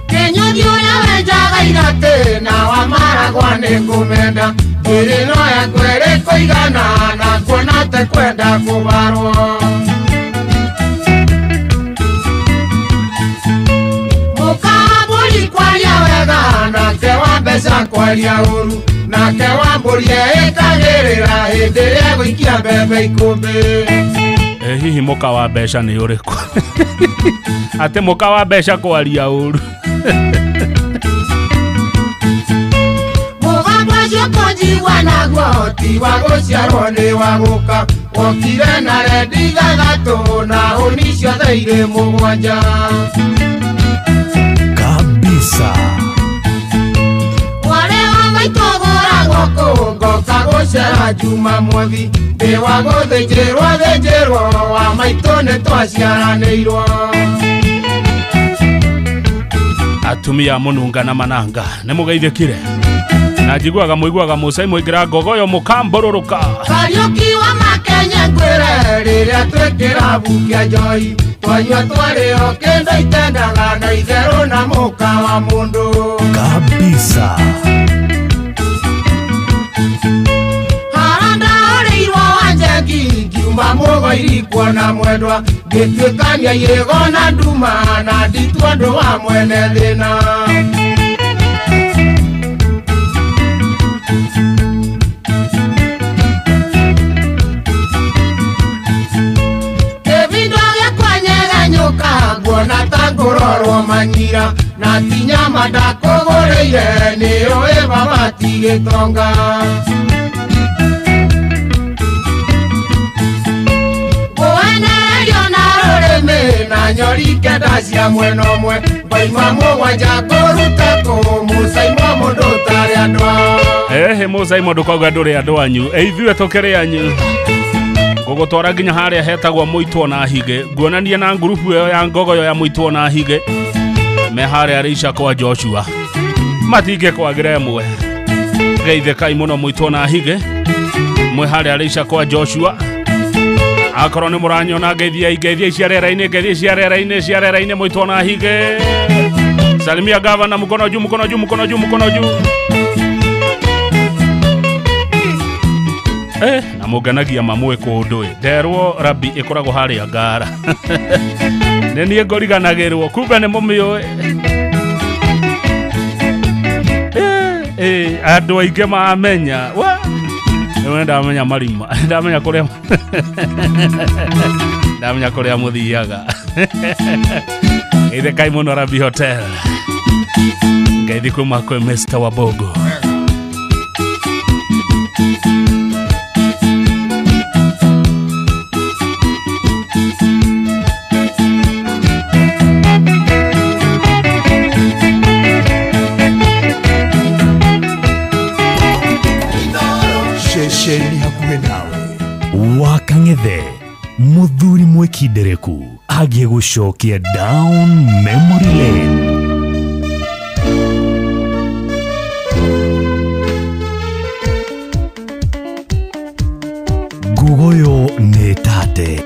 Kenyuthi ũrĩa wenjaga iratĩ na wamaragwa nĩ kũmenda ĩrĩ no yakwa ĩrĩ kũigana na kuona te kwenda kũbarwo. Mũkambũri kwaria wega nake wa mbeca kwaria ũru nake wa mbũri ĩkagĩrĩra hĩndĩ ĩrĩa gũikia mbembe ikũmbĩ. Hihi mũka wa mbeca nĩ ũrĩkũ? Atĩ mũka wa mbeca kwaria ũru. Mũgambo ũcio kũnjigua naguo ti wa gũciarwo nĩ wa gũka wokire na rendi ithathatũ na hũni ciothe irĩ mũgwanja. Kabisa. Mwarĩ wa maitũ gũragwo kũ ngoka gũcera Jumamothi ndĩ wa gũthĩnjĩrwo wa maitũ nĩ twaciaranĩirwo. Atumia mũnunga na mananga nĩ mũgeithĩkire na njiguaga mũiguaga mũcai mũingĩra ngogoyo mũkamborũrũka. Kariũki wa Makenya ngwĩre rĩrĩa twĩkĩra bukia njoi twanyua twarĩo kĩndũ itendaga na itherũ na mũka wa mũndũ. Kabisa. Haranda ũrĩirwo wa njengi ngiuma mũgo irikwo na mwendwa ngĩtuĩkania yĩgo na nduma na nditu andũ wa mwene thĩna. Kĩbindo gĩakwa nyegenyũka nguona ta ngũrorwo manyira na ti nyama ndakũgũrĩire nĩ ũĩ baba ti gĩtonga. Ngũenererio na rũrĩmĩ na nyori kenda cia mwena ũmwe ngoima mũgwanja ngũruta kũ mũcaimo mũndũ ũtarĩ andũ ao. Mũcaimo ndũkauga ndũrĩ andũ anyu ithuĩ tũkĩrĩ anyu. Ngũgũtwara nginya harĩa hetagwo Mũitwo na Hige nguonania na ngurubu ĩyo ya ngogoyo ya Mũitwo na Hige me harĩa Rĩica kwa Joshua matingĩkwagĩra ĩmwe. Geithĩkai mũno Mũitwo na Hige mwe harĩa Rĩica kwa Joshua. Akorwo nĩ mũranyona ngeithia ciarera-inĩ Mũitwo na Hige. Salimia gavana mkono juu mkono juu mkono juu mkono juu. Na mũnganagia mamwe kũndũ nderwo rabi ĩkoragwo harĩa Ngara. Nĩ niĩ ngoriganagĩrwo kumbe nĩ mũmĩũĩ. Andũ aingĩ mamenya nĩwe ndamenya marima ndamenya kũrĩa mũthiaga. Geithĩkai mũno Rabi Hotel. Ngeithi kuma kwĩ Mr. Wabogo. Shesheni hakuhĩ nawe. Wakang'ethe muthuri mwekindereku agie gũcokia down memory lane. Ngugoyo nĩ tate.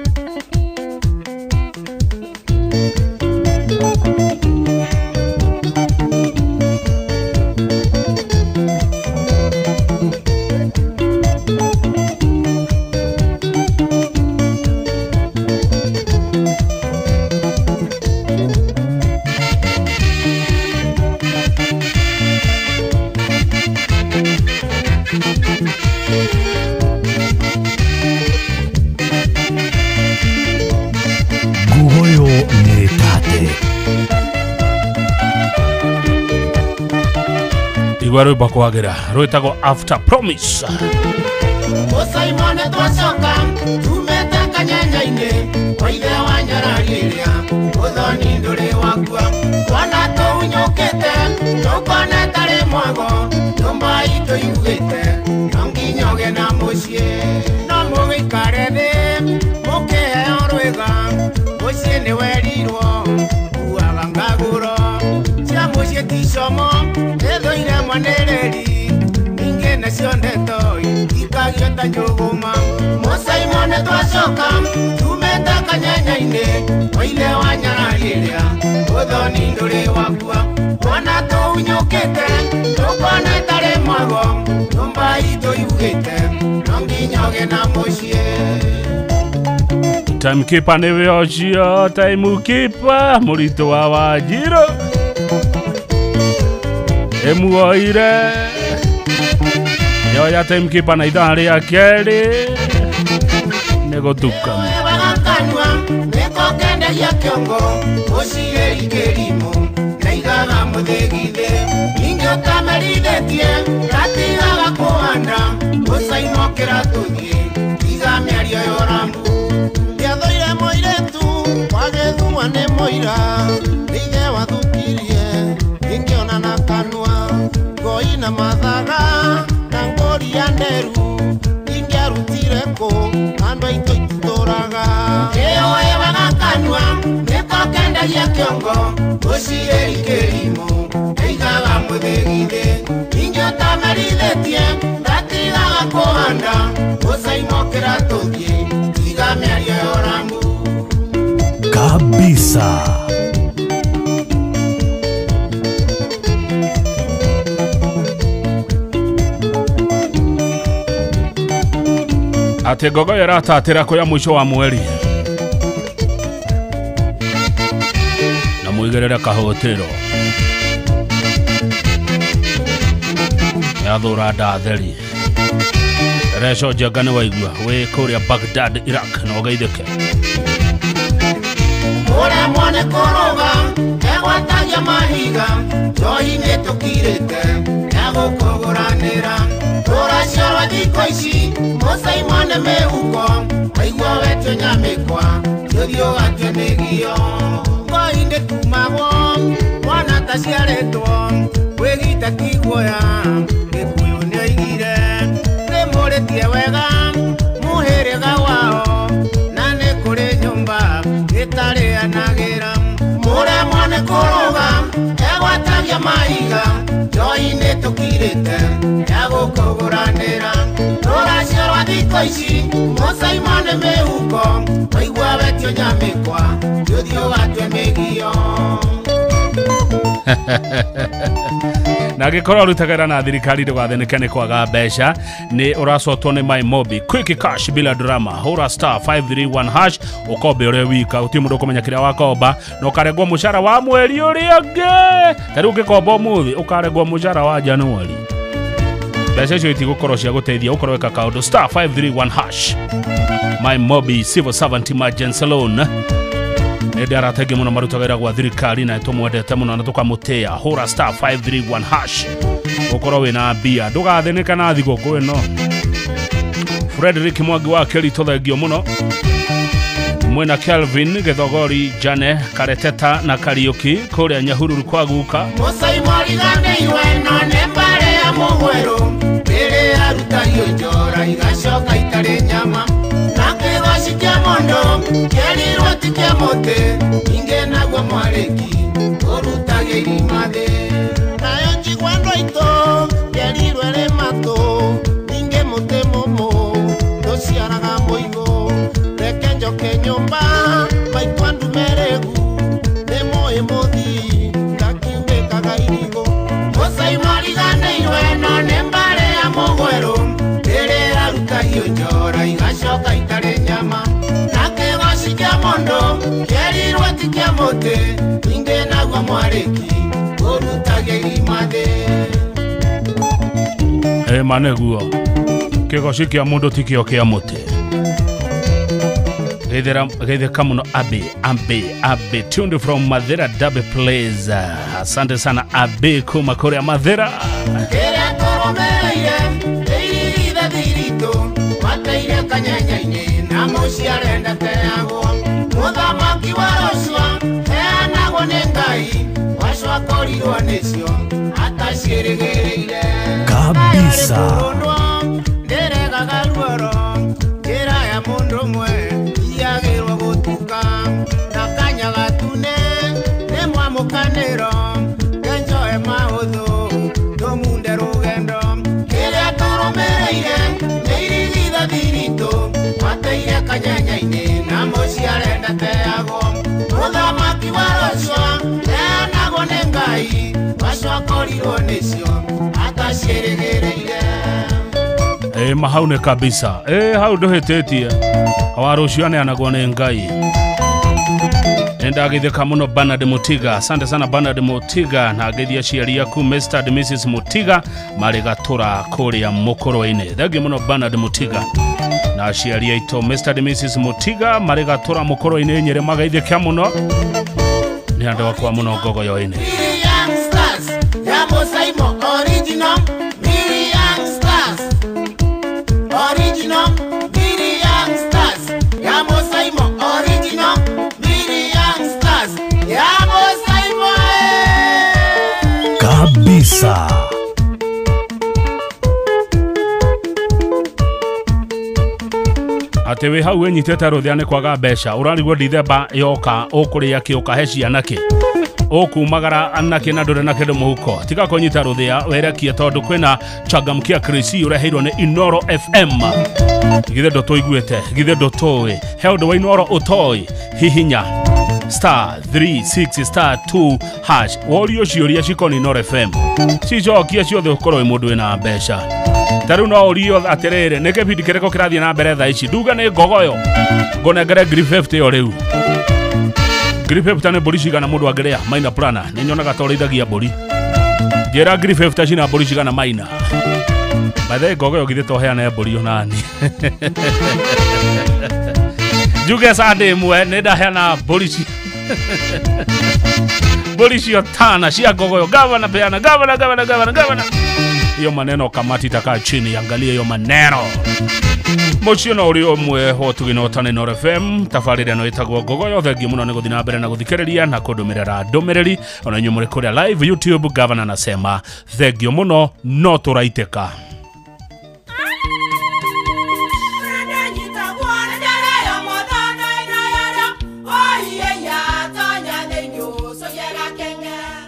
igwa rwimbo kwagira rwitagwo After Promise. Musaimone twacoka tumete kanyanya-inĩ kwa ithe wa Nyaragĩrĩa ũthoni ndũrĩ wakua twana tũhunyũkĩte tũkone tarĩ mwago nyũmba itũ yugĩte no nginya ũgĩe na mũciĩ no mũgĩikare thĩ mũkĩheo rwĩga mũciĩ nĩ werirwo kuaga ngagũro cia mũciĩ ti como ĩthũire mwanĩrĩri ningĩ nacio ndeto ikagio ta njũgũma Musaimone twacoka tumete kanyanya-inĩ kwa ithe wa Nyaragĩrĩa ũthoni ndũrĩ wakua twana tũhunyũkĩte tũkone tarĩ mwago nyũmba itũ yugĩte no nginya ũgĩe na mũciĩ. Timekeeper nĩwe ũcio Timekeeper mũritũ wa Wanjirũ emuoire yoya Timekeeper na ithaa rĩa kerĩ nĩ gũtukana Wagakanua nĩko kendagia kĩongo mũciĩ ikĩrimũ na igaga mũthĩgithĩ ningĩ ũtamerithĩtie gatigaga kũhanda mũcaimokĩra tũthiĩ iga mĩario yorambu gĩathũire mũirĩtu wagĩthua nĩ mũira ithe wathukirie ingĩona na kanua ngoi na mathaga na ngũria nderu ingĩarutire kũ andũ aitũ itũtũraga ĩoe wagakanua nĩko kendagia kĩongo mũciĩ ikĩrimũ ĩigaga mũthĩgithĩ ingĩ ũtamerithĩtie ndatigaga kũhanda mũcaimokĩra tũthiĩ iga mĩario yorambu kabisa. Ati gogo yaratatĩra kuya mwisho wa mweri na muigerere kahotero yathũra ndatheri Resho Jagane waigua we kuria Baghdad Iraq na ũgeithĩke ũrĩa mwone kũrũga egwatagia mahiga njohi-inĩ tũkirĩte egũkũgũranĩra tũraciarwo thikũ ici Musaimone mĩhuko waigua wetio nyamĩkwa tũthiĩ ũgatue mĩgio ngoi-inĩ tumagwo mwana taciarĩtwo kwĩgita ti guoya Gĩkũyũ nĩoigire nĩmũrĩtie wega mũhĩrĩga wao na nĩ kũrĩ nyũmba ĩtarĩanagĩra mũrĩa mwone kũrũga egwatagia mahiga njohi-inĩ tũkirĩte egũkũgũranĩra tũraciarwo thikũ ici Musaimone mĩhuko waigua wetio nyamĩkwa tũthiĩ ũgatue mĩgio na gĩkorwo rutagĩra na thirikari ndũgathĩnĩke nĩ kwaga mbeca nĩ ũracotwo nĩ My Mobi quick cash bila drama hura star 531 hash ũkombe ũrĩa wika ũti mũndũ kũmenya kĩrĩa wakomba na ũkarengwo mũcara wa mweri ũrĩa ũngĩ tarĩ ũngĩkomba ũmũthĩ ũkarengwo mũcara wa Januari mbeca icio itigũkorwo cia gũteithia ũkorwo weka kaũndũ star 531 hash My Mobi civil servant emergency loan Nende arategi mũno marutagĩra gwa thirikari na tũmwendete mũno na tũkamũtĩa hura star 531 hash ũkorwo wĩna mbia ndũgathĩnĩka na thigũkũ ĩno Frederick Mwangi wa Kericho thengio mũno mwena Kelvin Gĩthogori Jane Kareteta na Kariuki kũrĩa Nyahururu kwa guka Musaimoriganĩirwe no nĩ mbare ya mũgwerũ rĩrĩa arutagio njora igacoka itarĩ nyama na kĩgoci kĩa mondo kĩerirwo ti kĩa mũtĩ ingĩ naguo mwarĩki ũrutagio irima thĩ nayo njigua andũ aitũ kĩerirwo ĩrĩ matũ ingĩ mũtĩ mũmũ ndũciaraga mũigũ reke njoke nyũmba maitũ andumeregu nĩ mũĩ mũthii ngakiumĩkaga irigũ Musaimoriganĩirwe no nĩ mbare ya mũgwerũ rĩrĩa arutagio njora igacoka itarĩ nyama na kĩgoci kĩa mondo kĩerirwo ti kĩa mũtĩ ingĩ naguo mwarĩki ũrutagio irima thĩ maneguo kĩgoci kĩa mũndũ ti kĩo kĩa mũtĩ Gaitheka muno Abe tuned from Mathera Dabe Plays. Asante sana Abe kuma Korea Mathera. Kabisa. Mahaune kabisa. Hau ndohetetie. Awaruciane anagone ngai. Enda agitheka muno Bernard Mutiga. Asante sana Bernard Mutiga na agithia ciari yaku Mr. and Mrs. Mutiga marigatura kuria mukoro-ini. Thagi muno Bernard Mutiga. Na ciari yaito Mr. and Mrs. Mutiga marigatura mukoro-ini nyere magaitheka muno. Ni andu akwa muno gogo yo-ini. Original Miriam Stars, Yamo Saimo, original Miriam Stars, Yamo Saimo kabisa. Atewe hau enyitete ruthiane kwaga mbeca urarigwo Dithemba yoka ukuria kiuka heci anake okumagara anake na ndore na kendo muhuko tiga konyita ruthia werekie tondu kwina changamkia Krisi ureheirwo ni Inoro FM githe ndoto iguete githe ndoto held wa Inoro utoi hihinya *360*2# worio cioria cikoni Inoro FM cicokia ciothe ukorwo mundu wina mbeca taru no orio aterere ne kebidi kereko kirathie na mbere tha ici nduga ni ngogoyo ngonengere grip 50 yo riu grip 50 ne bori cigana mundu angerea maina plana ni nyonaga torithagia bori njera grip 50 cina bori cigana maina bathe ngogoyo githe toheana bori onani juge sande mwe ne ndaheana bori ci bori cio tana cia ngogoyo gavana peana gavana hiyo maneno kamati taka chini angalia hiyo maneno mochino uri mwe hotugino tane Nord FM tafarira no itagwo ngogoyo thegi muno ne guthina mbere na guthikereria na kundumirira ndumiriri ona nyumure kuria live YouTube governor anasema thegi muno no turaiteka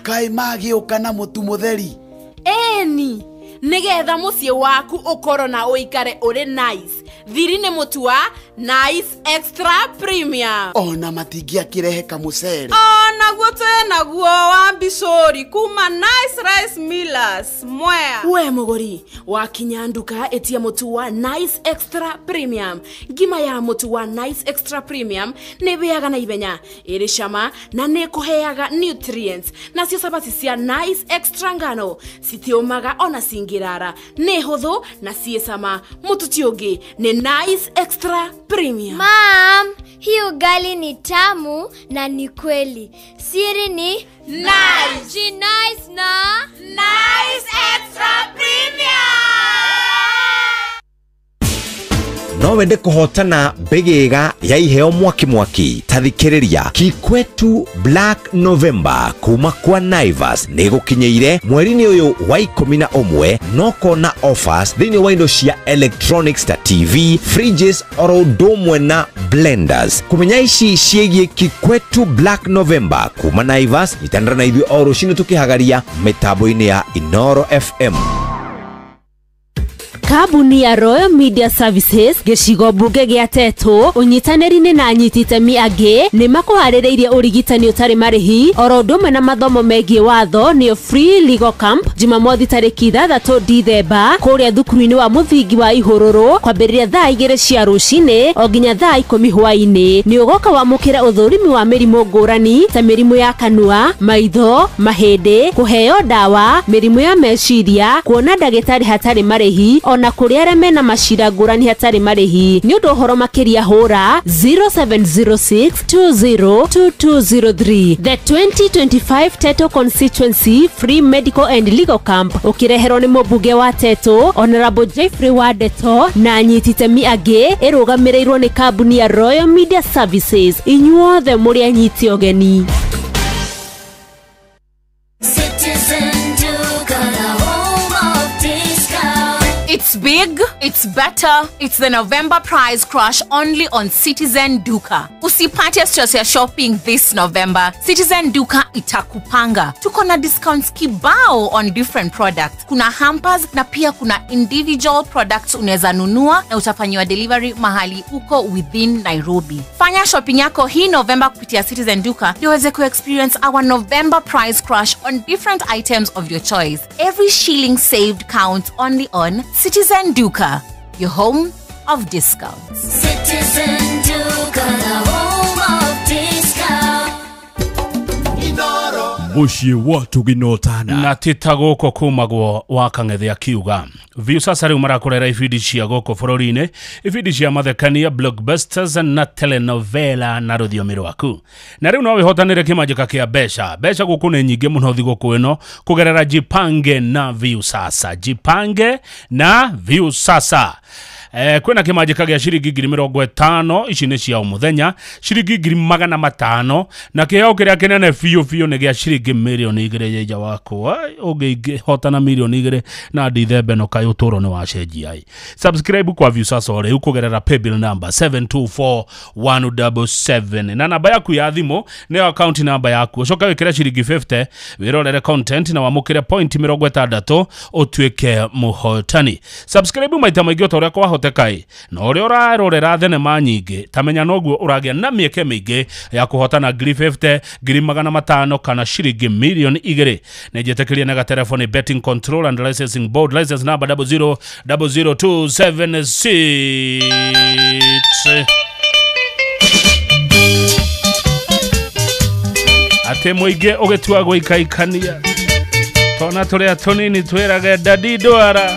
kai magioka na mutu mutheri eni nigetha mucie waku ukoro na uikare uri nice thiri ni mutu wa Nice Extra Premium ona matingia kirehe kamucere ona gute na guo wa bicori kuma Nice Rice Millers mwea we mugori wa kinyanduka etia mutu wa Nice Extra Premium ngima ya mutu wa Nice Extra Premium ne beaga na ibenya iri shama na ne kuheaga nutrients na cio sabati cia Nice Extra ngano citiomaga ona singirara ne hotho na ciesama mutu tiongi ne Nice Extra Premium. Mom, hii ugali ni tamu na ni kweli. Siri ni nice. Ji nice na Nice Extra Premium. No wende kuhotana begega ya iheo mwaki tathikiriria Kikwetu Black November kuma kwa Naivas nigukinyeire mweri-ini uyu wa 11 no kona offers thini wa indo cia electronics ta TV, fridges, oro domwe na blenders. Kumenya ici ciegie Kikwetu Black November kuma Naivas itandara na ithui oro cino tukihagaria mitambo-ini ya Inoro FM. Kabuni ya Royal Media Services gicigo bunge gia Teto unyitaneri-ini na anyititemi angi ni makuharireirie urigitani utari marihi oro ndumwe na mathomo megie watho ni free legal camp Jumamothi tariki 3 Dithemba kuria thukuru-ini wa muthingi wa Ihururu kwambiriria thaa 2 cia rucini o nginya thaa 10 hwaini ni ugoka wamukira uthurimi wa mirimu ngurani ta mirimu ya kanua, maitho, mahindi, kuheo dawa, mirimu ya meciria, kuona ndagitari hatari marihi ona ona kuri areme na mashira ngurani hatari marihi ni undu horo makiria hura 0706202203. The 2025 Teto Constituency Free Medical and Legal Camp ukirehero ni mubuge wa Teto Honorable Jeffrey Wadeto na anyititemi age irugamirirwo ni kambuni ya Royal Media Services. Inyuothe muri anyiti ogeni. It's big, it's better, it's the November prize crush only on Citizen Duka. Usipate stress ya shopping this November. Citizen Duka itakupanga. Tuko na discounts kibao on different products. Kuna hampers na pia kuna individual products unaweza nunua na utafanyiwa delivery mahali uko within Nairobi. Fanya shopping yako hii November kupitia Citizen Duka ndio uweze ku-experience our November prize crush on different items of your choice. Every shilling saved counts only on Citizen Duka, your home of discounts. Citizen Duka, the home of discounts. Mushi watu ginotana na tita goko kumagwo wakang'ethe akiuga viu sasa riu marakorera ibindi cia goko bururi-ini, ibindi cia mathekania, blockbusters na telenovela na rũthiomi rwaku. Na riu no wihotanire kimanjika kia beca guku ni nyingi muno thigũkũ ĩno kugerera Jipange na Viu Sasa. Jipange na Viu Sasa. Kwena kimanjika gya shiringi 50,000 ici ni cia umuthenya, shiringi 500,000 na kiheo kiria kinene fiu ni gya shiringi 2,000,000 yeja wako. Ungi hotana 2,000,000 na ndithembe no kayo toro ni wacenjia ai. Subscribe kwa Viu Sasa ore ukugerera paybill number 724177 na namba yaku ya thimo ni account number yaku. Ucoka wikira shiringi 50 wirorere content na wamukire point 60 utuike muhotani. Subscribe maita maingĩ utoria kwa tekai na ore urarorera thenema nyingi tamenya noguo uragia na mieke mingi ya kuhotana 50, 500,000 kana shiringi 2,000,000. Nejetekeria na telefoni betting control and licensing board license number 0000276. Ate muige ugetua guikaikania tona turia tunini twirage dadi dwara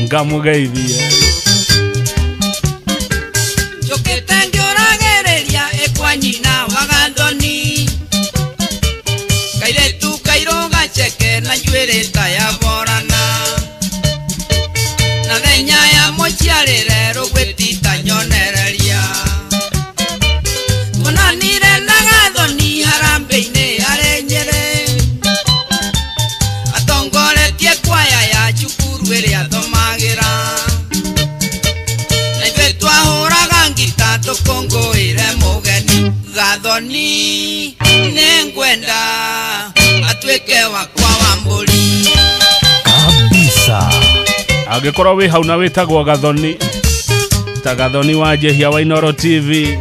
ngamugeithia Chokete ngioragereria ekwanyina wagathoni Kairetu kairoga cheke na njuere ya borana Na thenya ya mochiarire rugwetita nyonereria Monanire na gathoni harambe-ini arenyere Atongoretie kwaya ya chukuru iria thomagira Kongo ire mugeni gathoni nengwenda atweke wakwa wamburi kabisa. Agikorwo wi hau na witagwo gathoni ta gathoni wa Jehia wa Inoro TV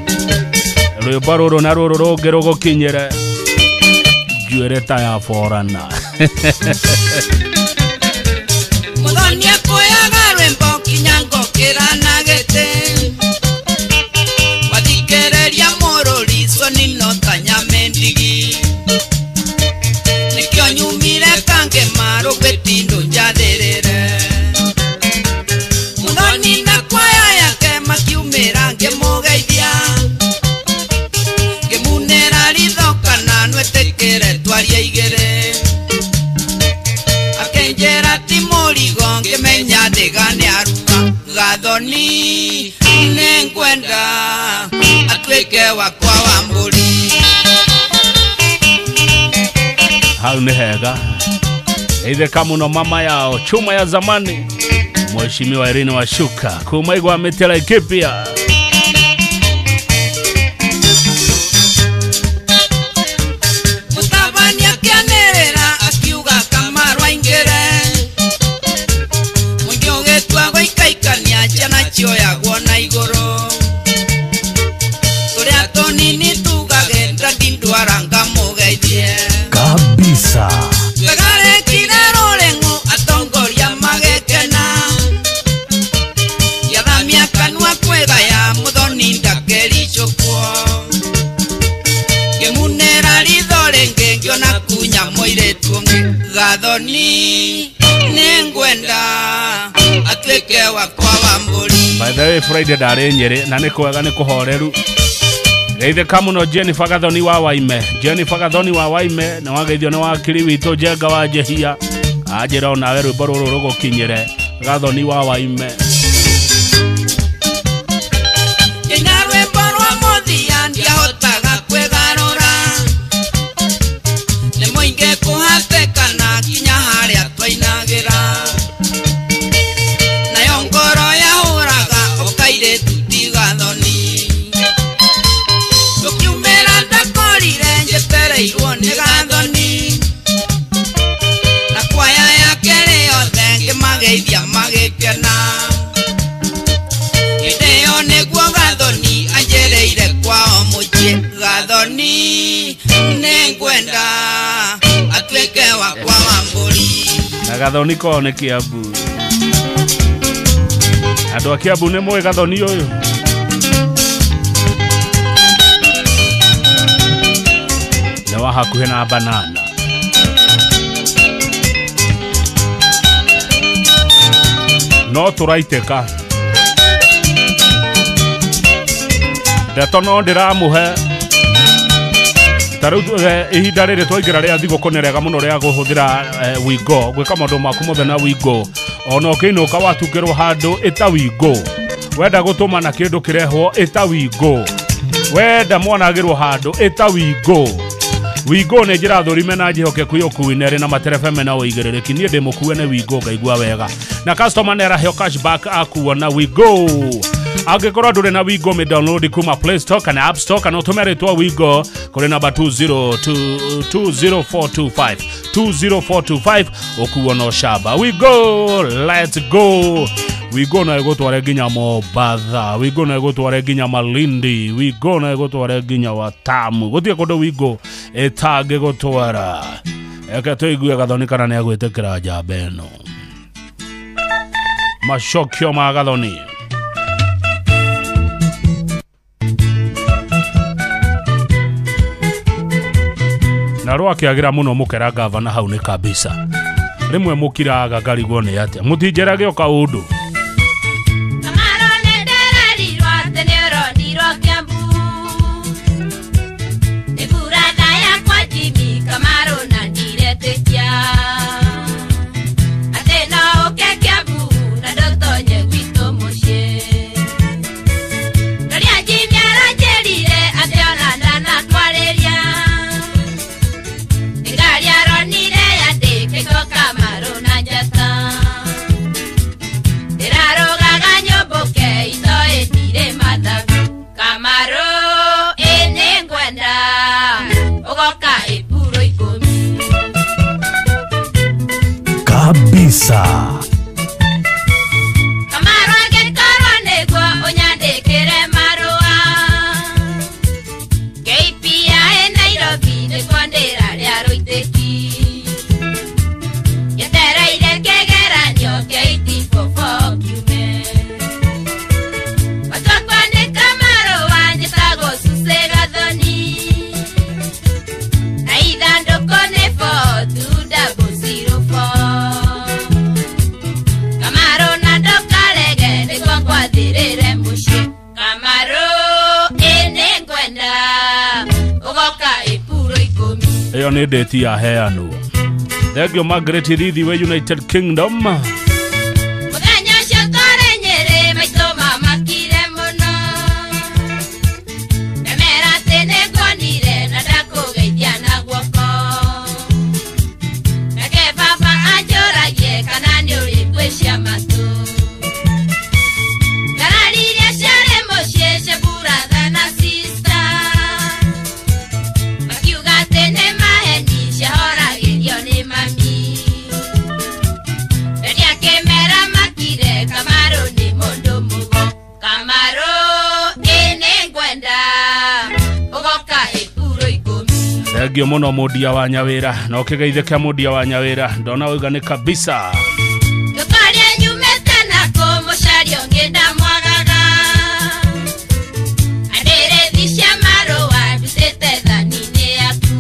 rwimbo rũrũ na rũrũ rũngĩ rũgũkinyĩre njuĩre ta ya forana muthoni akuyaga rwimbo kinyango kiranagete Kereria morori soni no tanya mendigi Nikyo nyumire kange maro betindo njaderere Muthoni na kwaya yake makiumira ngemugeithia Ngemunera rithoka na nwetekere twaria igere Akenjera timorigo ngimenya thigane aruga gathoni nengwenda atweke wakwa wamburi hau ni hega eitheka muno mama yao chuma ya zamani Mheshimiwa Irene Washuka kuma igwa mitela Ikipia Mutabani akianerera akiuga kamarwa ingere Mungiogetwa gwaikaikania jana chio ya guona igoro Turia tonini tugage ndindwaranga mugeithie kabisa. Tegare kinero lengo atongoria magekena Yadhamia kanwa kwega ya muthoni ndakeri chokwo Ngemunera ritho renge ngiona kunya moiretu gathoni nengwenda atwe atuike wakwa wa mburi. By the way, Friday ndari Nyeri na nikwega nikuhoreru. Geithika muno Jennifer Gathoni wa Waime. Jennifer Gathoni wa Waime na wageithio ni wakiri witu Njenga wa Njehia. Ajira onawe rwimbo ruru rugukinyire Gathoni wa Waime. Ina rwimbo rwa muthia ndiahotaga kwigarura. Ni muingi kuhatekana nginya haria twainagira. Nayo ngoro yahuraga ukaire tuti Gathoni. Tukiumira ndakorire njetereirwo ni Gathoni. Na kwaya yake yothe ngimageithia magikena. Ideo niguo Gathoni anjereire kwao muciĩ. Gathoni nĩngwenda atuĩke wakwa wa mbũri. Na Gathoni ko nĩ Kiambu. Andũ a Kiambu nĩ mũĩ Gathoni ũyũ. Nĩ wa hakuhĩ na Banana. No tũraitĩka. Ndeto no ndiramuhe. Tarau ihinda rĩrĩ twaingĩra rĩa thigũkũ nĩ rĩega mũno rĩa gũhũthĩra Wingo gwĩka maũndũ maku mothe na Wingo. Ona ũkĩinũka watungĩrwo handũ ĩta Wingo. Wenda gũtũma na kĩndũ kĩrehwo ĩta Wingo. Wenda mwanagĩrwo handũ ĩta Wingo. Wingo nĩ njĩra thũrime na njihokeku yokuine rĩ na materebe mena ũigĩrĩrĩki. Niĩ ndĩmũkue nĩ Wingo ngaigua wega. Na customer nĩ araheo cashback akuo na Wingo. Angĩkorwo ndũrĩ na Wingo me download kuma Play Store kana App Store kana ũtũme rĩtwa Wingo kũrĩ namba 20425 20425 ũkuo no shaba. Wingo, let's go. Wingo na gũtware nginya Mombasa. Wingo na gũtware nginya Malindi. Wingo na gũtware nginya Watamu. Gũtirĩ kũndũ Wingo ĩtangĩ gũtwara. Eke tũigue Gathoni kana nĩ agwĩtĩkĩra njamba ĩno. Macokio ma Gathoni. Na rwakiagira muno mukera gavana hau ni kabisa. Rimwe mukiraga ngarigwo ni atia. Mutinjerage oka undu. Kabisa. Kamaro angĩkorwo nĩguo ũnyandĩkĩre marũa. KPI Nairobi nĩguo ndĩrarĩa rũitĩki. Njetereire kĩgeranio kĩa 84 kiume. Watua kwandĩka marũa njĩtagwo Suze Gathoni. Na ithandũkũ nĩ 42004. Eyo nĩ date ya heanwo. Thengio Margaret Rithi we United Kingdom. Mũthenya ũcio twarĩ Nyeri maitũ mamakire mũno. Ndemera atĩ nĩnguonire na ndakũgeithia na guoko. Nake baba anjũragie kana nĩ ũrĩ ngwĩcia matũ. Ngararirie ciarĩ mũciĩ cia brother na sister. Makiuga atĩ nĩ maheni ciahoragĩrio nĩ mami. Rĩrĩa akĩmera makire Kamarũ nĩ mũndũ mũgo. Kamarũ nĩngwenda ũgoka ĩkuro 10. Thengio mũno mũndia wa Nyawĩra na ũkĩgeithĩka mũndia wa Nyawĩra ndona ũiga nĩ kabisa. Ndũkarĩa nyumĩte nakũ mũcaria ũngĩ ndamwagaga. Andĩrĩthi cia marũa ndutĩte thani-inĩ yaku.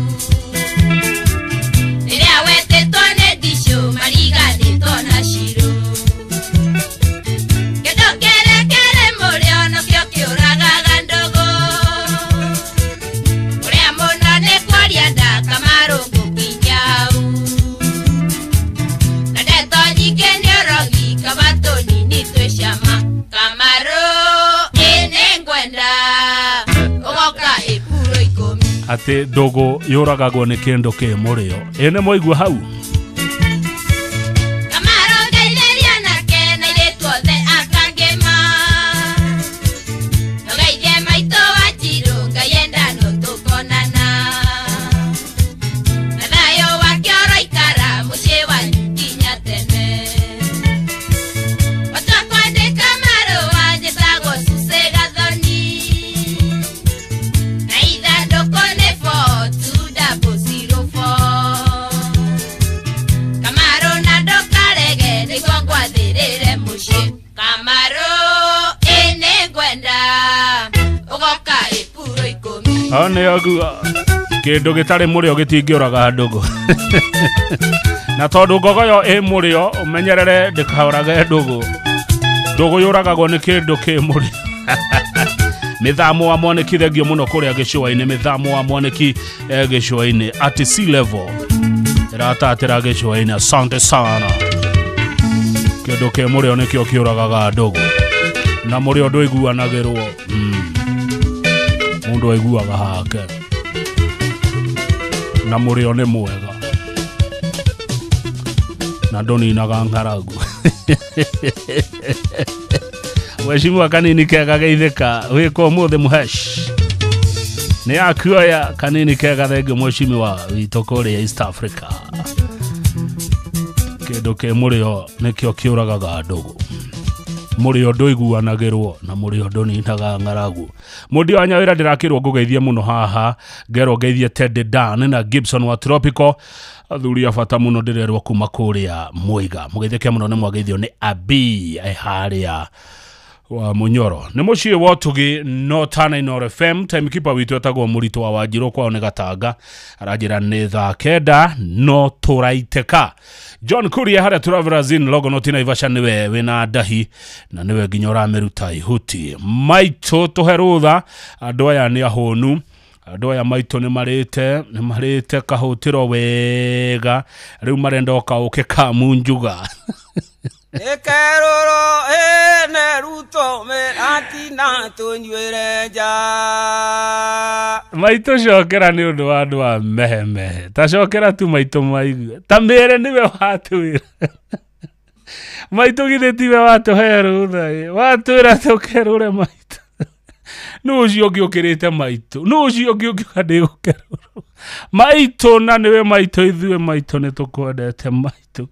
Rĩrĩa wetĩtwo nĩ ndicũ mariganĩtwo na cirũ. ati ndogo yuragagwo ni kindu ki murio ene moigua hau Ane agua kindu gitari murio gitingiuraga ndugu na tondu ngogo yo murio umenyerere ndikauraga ndugu yuragagwo ni kindu ki murio mithamo wa mwaniki thegio muno kuria gicua-ini mithamo wa mwaniki gicua-ini at sea level iratatira gicua-ini asante sana kindu ki murio nikio kiuragaga ndugu na murio ndwiguanagirwo mundu aiguaga hake na murio ni mwega na ndoninaga ng'aragu weshimwa kanini kega geithika wiko muthe muhesh ni akuoya kanini kega thenge mweshimi wa wito kuria East Africa kindu ki murio nikio kiuragaga ndugu murio ndoiguanagirwo na murio ndoninaga ng'aragu mundi wa nyawira ndirakirwo ngugeithie muno haha ngero geithie Ted Dan na Gibson wa Tropical athuri afata muno ndirerwo kuma kuria Muiga mugeithie muno ni mwageithio ni Abi haria wa Munyoro ni mucie wotugi no tana ino FM timekeeper witu etagwo Murito wa Wanjiru kwao ni Gatanga arajira ni thaa kenda no turaiteka John Kuria haria Travelazin logo no tina Ivasha niwe wina dahi na niwe nginya urameruta ihuti maito tuherutha andu aya ni ahonu andu aya maito ni marite kahutiro wega riu marenda okauke kamunjuga Ekeroro ene ruto me atina tunywereja maito shokera ni undu wa andu wa mehe ta shokera tu maito maigu ta mere niwe watuira maito githe tiwe watuheru thai watuira tukerure maito nucio ngiukirite maito nucio ngiukade gukeruru maito na niwe maito ithue maito ni tukwendete maito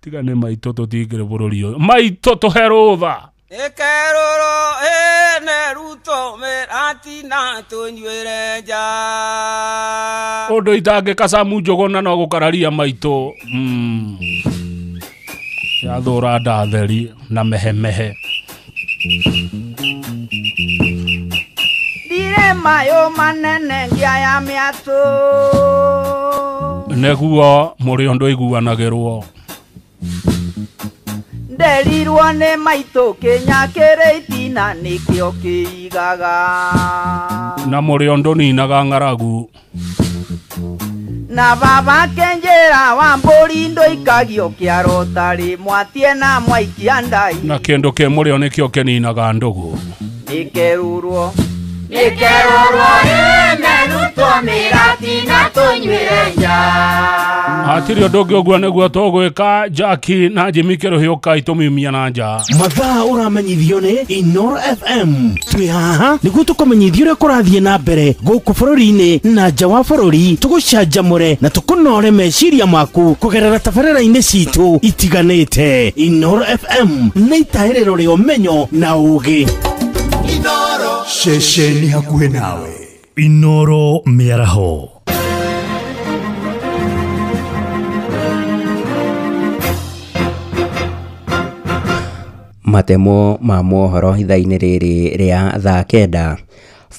tiga ni maito tutingire bururi uyu maito tuherutha Ekeroro ene ruto me atina tunywereja undu itange kasamu njogona no gukararia maito ya thura ndatheri na mehe dire mayo manene ngia ya miatu neguo murio ndoiguanagirwo nderirwo ni maito kinyakire itina nikio kiigaga na murio ndoninaga ng'aragu na baba kenjera wa mburi ndoikagio kiaro tari mwatie na mwaikia ndai na kindu ki murio nikio kininaga ndugu nikerurwo meruto mirati na tunywereja hatirio ndogi ogua neguo tugwika Jackie na Jimmy Kiruhiuka itumimia na nja mathaa uramenyithio ni Inoro FM twi haha niguo tukumenyithio uria kurathie na mbere guku bururi-ini na nja wa bururi tugucanjamure na tukunore meciria maku kugerera tabarĩra-inĩ citu itiganĩte Inoro FM nĩ itaĩrĩro rĩa ũmenyo na ũũgĩ Inoro ceceni hakuhĩ nawe Inoro mĩaraho matemo ma mohoro ithaa-inĩ rĩrĩ rĩa thaa kenda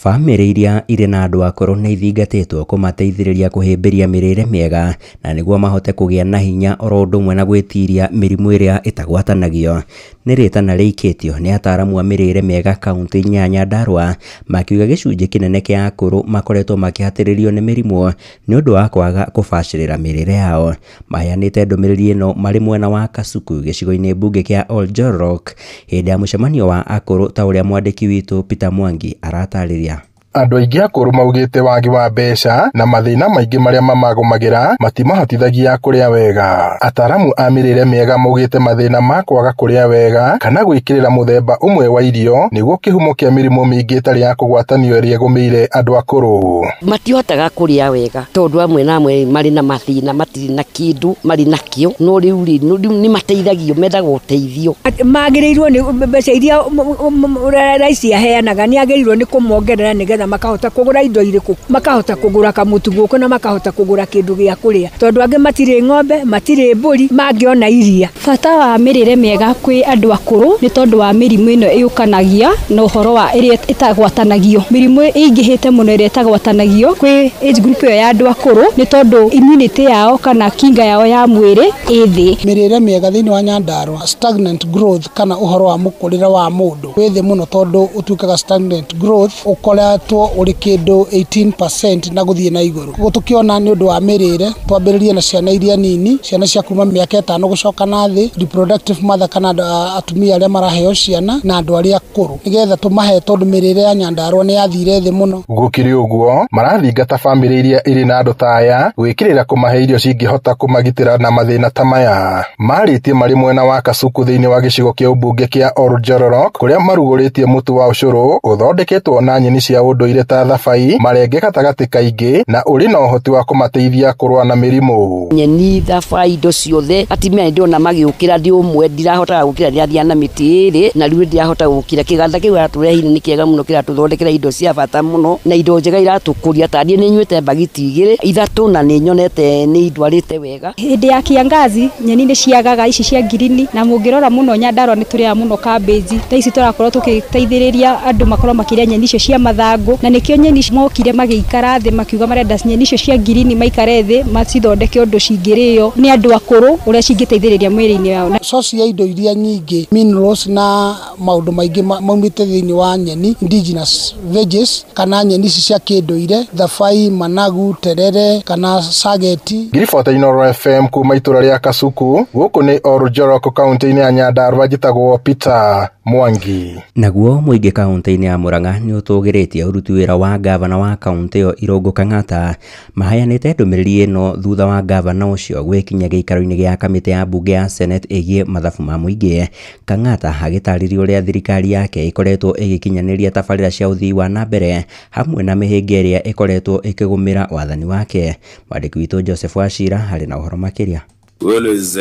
famĩrĩ iria irĩ na andũ akũrũ nĩ ithingatĩtwo kũmateithĩrĩria kũhĩmbĩria mĩrĩre mĩega na nĩguo mahote kũgĩa na hinya oro ũndũ ũmwe na gwĩtiria mĩrimũ ĩrĩa ĩtagwatanagio nĩ rĩtana rĩikĩtio nĩ ataaramu a mĩrĩre mĩega kaunti-inĩ ya Nyandarua makiuga gĩcunjĩ kĩnene kĩa akũrũ makoretwo makĩhatĩrĩrio nĩ mĩrimũ nĩ ũndũ wa kwaga kũbacĩrĩra mĩrĩre yao maheanĩte ndũmĩrĩri ĩno marĩ mwena wa Kasuku gĩcigo-inĩ mbunge kĩa Oljorok hĩndĩ ya mũcemanio wa akũrũ ta ũrĩa mwandĩki witũ Peter Mwangi aratarĩria Andũ aingĩ akũrũ maugĩte wagi wa mbeca na mathĩna maingĩ marĩa mamagũmagĩra matimahotithagia kũrĩa wega. Ataaramu a mĩrĩre mĩega maugĩte mathĩna ma kwaga kũrĩa wega kana gwĩkĩrĩra mũthemba ũmwe wa irio nĩguo kĩhumo kĩa mĩrimũ mĩingĩ ĩtarĩ ya kũgwatanio ĩrĩa ĩgũmĩire andũ akũrũ. Matihotaga kũrĩa wega tondũ amwe na amwe marĩ na mathĩna matirĩ na kĩndũ marĩ nakĩo, no rĩu nĩ mateithagio, mendaga ũteithio. Magĩrĩirwo nĩ mbeca iria raisi aheanaga nĩ agĩrĩirwo nĩ kũmongerera nĩgetha makahota kũgũra indo irĩkũ, makahota kũgũra kamũtu gũkũ na makahota kũgũra kĩndũ gĩa kũrĩa, tondũ angĩ matirĩ ng'ombe, matirĩ mbũri, mangĩona iria. Bata wa mĩrĩre mĩega kwĩ andũ akũrũ nĩ tondũ wa mĩrimũ ĩno ĩũkanagia na ũhoro wa ĩrĩa ĩtagwatanagio. Mĩrimũ ĩingĩhĩte mũno ĩrĩa ĩtagwatanagio kwĩ age group ĩyo ya andũ akũrũ nĩ tondũ immunity yao kana kinga yao ya mwĩrĩ ĩ thĩ. Mĩrĩre mĩega thĩinĩ wa Nyandarua, stagnant growth kana ũhoro wa mũkũrĩre wa mũndũ wĩ thĩ mũno tondũ ũtuĩkaga stagnant growth ũkoretwo ũrĩ kĩndũ 18% na gũthiĩ na igũrũ. Gũtũkĩona nĩ ũndũ wa mĩrĩre, twambĩrĩrie na ciana iria nini, ciana cia kuma mĩaka 5 gũcoka na thĩ, reproductive mother kana atumia arĩa maraheo ciana na andũ arĩa akũrũ, nĩgetha tũmahe tondũ mĩrĩre ya Nyandarua nĩ yathire thĩ mũno. Gũkĩrĩ ũguo marathingata bamĩrĩ iria irĩ na andũ ta aya gwĩkĩrĩra kũmahe irio cingĩhota kũmagitĩra na mathĩna ta maya. Marĩtie marĩ mwena wa Kasuku thĩinĩ wa gĩcigo kĩa ũmbunge kĩa Oljororok kũrĩa marugũrĩtie mũtu wa ũcũrũ ũthondeketwo na nyeni cia ũndũire ta thabai, marenge gatagatĩ kaingĩ na ũrĩ na ũhoti wa kũmateithia kũrũa na mĩrimũ. Nyeni, thabai, indo ciothe atimia ndĩona magĩũkĩra ndĩ ũmwe ndirahota gũkĩra rĩathia na mĩtĩ ĩrĩ na rĩu ndirahota gũkĩra kĩganda kĩu atũrehire nĩ kĩega mũno kĩratũthondekera indo cia bata mũno na indo njega iratũkũria. Tandie nĩ nyuĩte bagiti 2-3 na nĩ nyonete nĩ indwarĩte wega. Hĩndĩ ya kiangazi nyeni nĩ ciagaga ici cia ngirini na mũngĩrora mũno Nyandarua nĩ tũrĩa mũno cabbage. Ta ici tũrakorwo tũgĩteithĩrĩria andũ makorwo makĩrĩa nyeni icio cia mathangũ na nĩkĩo nyeni mokire magĩikara thĩ makiuga marenda nyeni icio cia ngirini maikare thĩ macithondeke ũndũ cingĩrĩo nĩ andũ akũrũ ũrĩa cingĩteithĩrĩria mwĩrĩ-inĩ wao. Source ya indo iria nyingĩ, minerals na maũndũ maingĩ maumĩte thĩinĩ wa nyeni, indigenous veggies kana nyeni ici cia kĩndũire, thabai, managu, terere kana sageti. Ngiribota Inooro FM kuma itũra rĩa Kasuku, gũkũ nĩ Oljororok kaunti-inĩ ya Nyandarua, njĩtagwo Peter Mwangi. Naguo mũingĩ kaunti-inĩ ya Murang'a nĩ ũtũgĩrĩtie ũruti wĩra wa gavana wa kaunti ĩyo Irũngũ Kang'ata. Maheanĩte ndũmĩrĩri ĩno thutha wa gavana ũcio gwĩkinyia gĩikaro-inĩ gĩa kamĩtĩ ya mbunge ya Senate ĩgiĩ mathabu ma mũingĩ. Kang'ata agĩtarĩria ũrĩa thirikari yake ĩkoretwo ĩgĩkinyanĩria tabarĩra cia ũthii wa na mbere hamwe na mĩhĩnga ĩrĩa ĩkoretwo ĩkĩgũmĩra wathani wake. Mwandĩki witũ Joseph Wachira harĩ na ũhoro makĩria. We always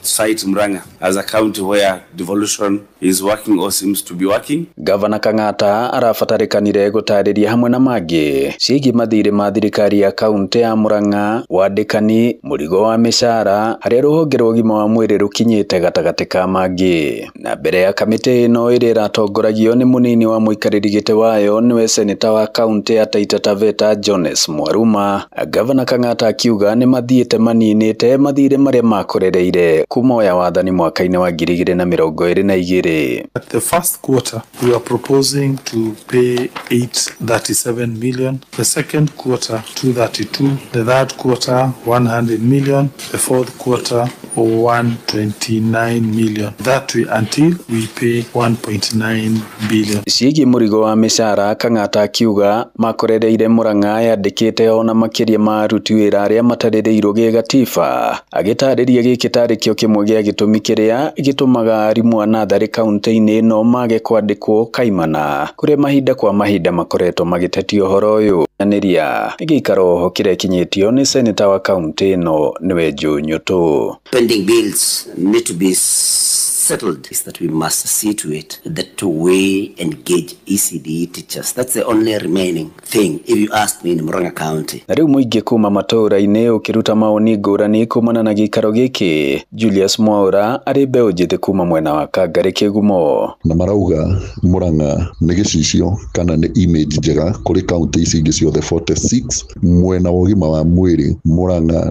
cite Murang'a as a county where devolution is working or seems to be working. Governor Kang'ata arabatarĩkanire gũtarĩria hamwe na mangĩ ciĩgiĩ mathirĩ ma thirikari ya kaunti ya Murang'a, wandĩkani, mũrigo wa mĩcara, harĩa rũhonge rwa ũgima wa mwĩrĩ rũkinyĩte gatagatĩ ka mangĩ. Na mbere ya kamĩtĩ ĩno ĩrĩa ĩratongoragio nĩ mũnini wa mũikarĩri gĩtĩ wayo nĩwe seneta wa kaunti ya Taita Taveta Jones Mwaruma, Governor Kang'ata akiuga nĩ mathiĩte maninĩte mathirĩ marĩa makorereire kuma oya wathani mwaka-inĩ wa 2022. At the first quarter, we are proposing to pay 837 million. The second quarter, 232. The third quarter, 100 million. The fourth quarter, 129 million. That way until we pay 1.9 billion. Ciĩgiĩ mũrigo wa mĩcara, Kang'ata akiuga makorereire Murang'a yandĩkĩte ona makĩria ma aruti wĩra arĩa matarĩrĩirwo gĩgatiba. Agĩtarĩria gĩkĩ tarĩ kĩo kĩmwe gĩa gĩtũmi kĩrĩa gĩtũmaga arimũ a natharĩ kaunti-inĩ ĩno mage kwandĩkwo kaimana, kũrĩa mahinda kwa mahinda makoretwo magĩtetia ũhoro ũyũ. Nĩria gĩikaro kĩrekinyĩtio nĩ seneta wa kaunti ĩno nĩwe Joe Nyoto. Pending bills need to be settled is that we must see to it that we engage ECD teachers. That's the only remaining thing, if you ask me, in Murang'a County. Na rĩu mũingĩ kuma matũũra-inĩ ũkĩruta maoni ngũrani kumana na gĩikaro gĩkĩ. Julius Mwaura arĩ mbeũ njĩthĩ kuma mwena wa Kangarĩ Kĩgumo. Na marauga Murang'a nĩ gĩcicio kana nĩ image njega kũrĩ kaunti ici ingĩ ciothe 46. Mwena wa ũgima wa mwĩrĩ Murang'a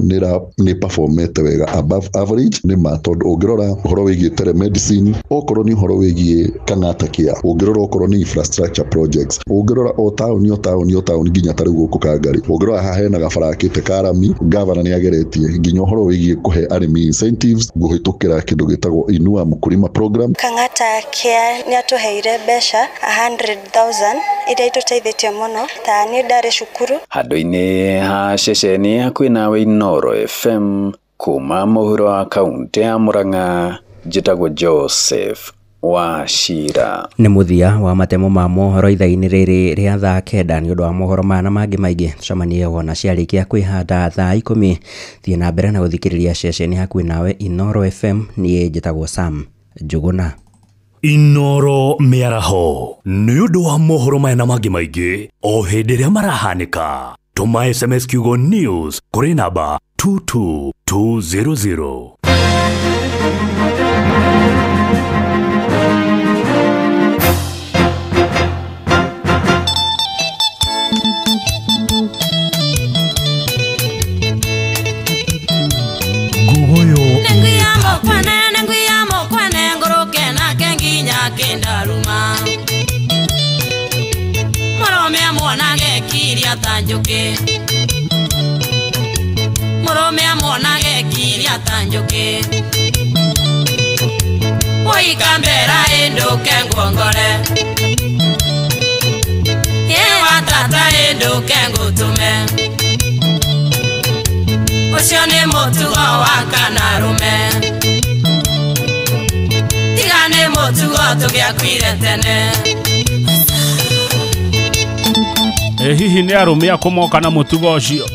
nĩ performete wega above average, nĩ ma tondũ ũngĩrora ũhoro wĩgiĩ telemedicine, okorwo ni horo wigie Kang'ata Care, ungirora okorwo ni infrastructure projects, ungirora o tauni nginya tariu guku Kangari, ungirora haha hena gabara kite karami, governor ni ageretie nginya horo wigie kuhe arimi incentives guhitukira kindu gitagwo Inua Mkulima program. Kang'ata Care ni atuheire besha 100,000 iria ituteithitie muno ta ni ndari cukuru. Handu-ini ha ceceni hakuhi nawe Inoro FM kuma muhuro wa kaunti ya Murang'a, njitagwo Joseph Wachira. Nĩ muthia wa matemo ma mohoro ithaa-inĩ rĩrĩ rĩa thaa 9 nĩ ũndũ wa mohoro mana mangĩ maingĩ tucemanie wona ciarĩkia kwĩhanda thaa 10. Thiĩ na mbere na gũthikĩrĩria ceceni hakuhi nawe Inoro FM. Niĩ njĩtagwo Sam Njuguna. Inoro mĩaraho nĩ ũndũ wa mohoro maya mangĩ maingĩ o hĩndĩ ĩrĩa marahanĩka. Tũma SMS kiugo news kũrĩ namba 22200. Morome amonage kiria tanjuke Oi kambera endo kengongore Ewa tata endo kengutume Oshone motugo wakanarume Tigane motugo tugiakwire tene hihi nĩ arũme akũmoka na mũtugo ũcio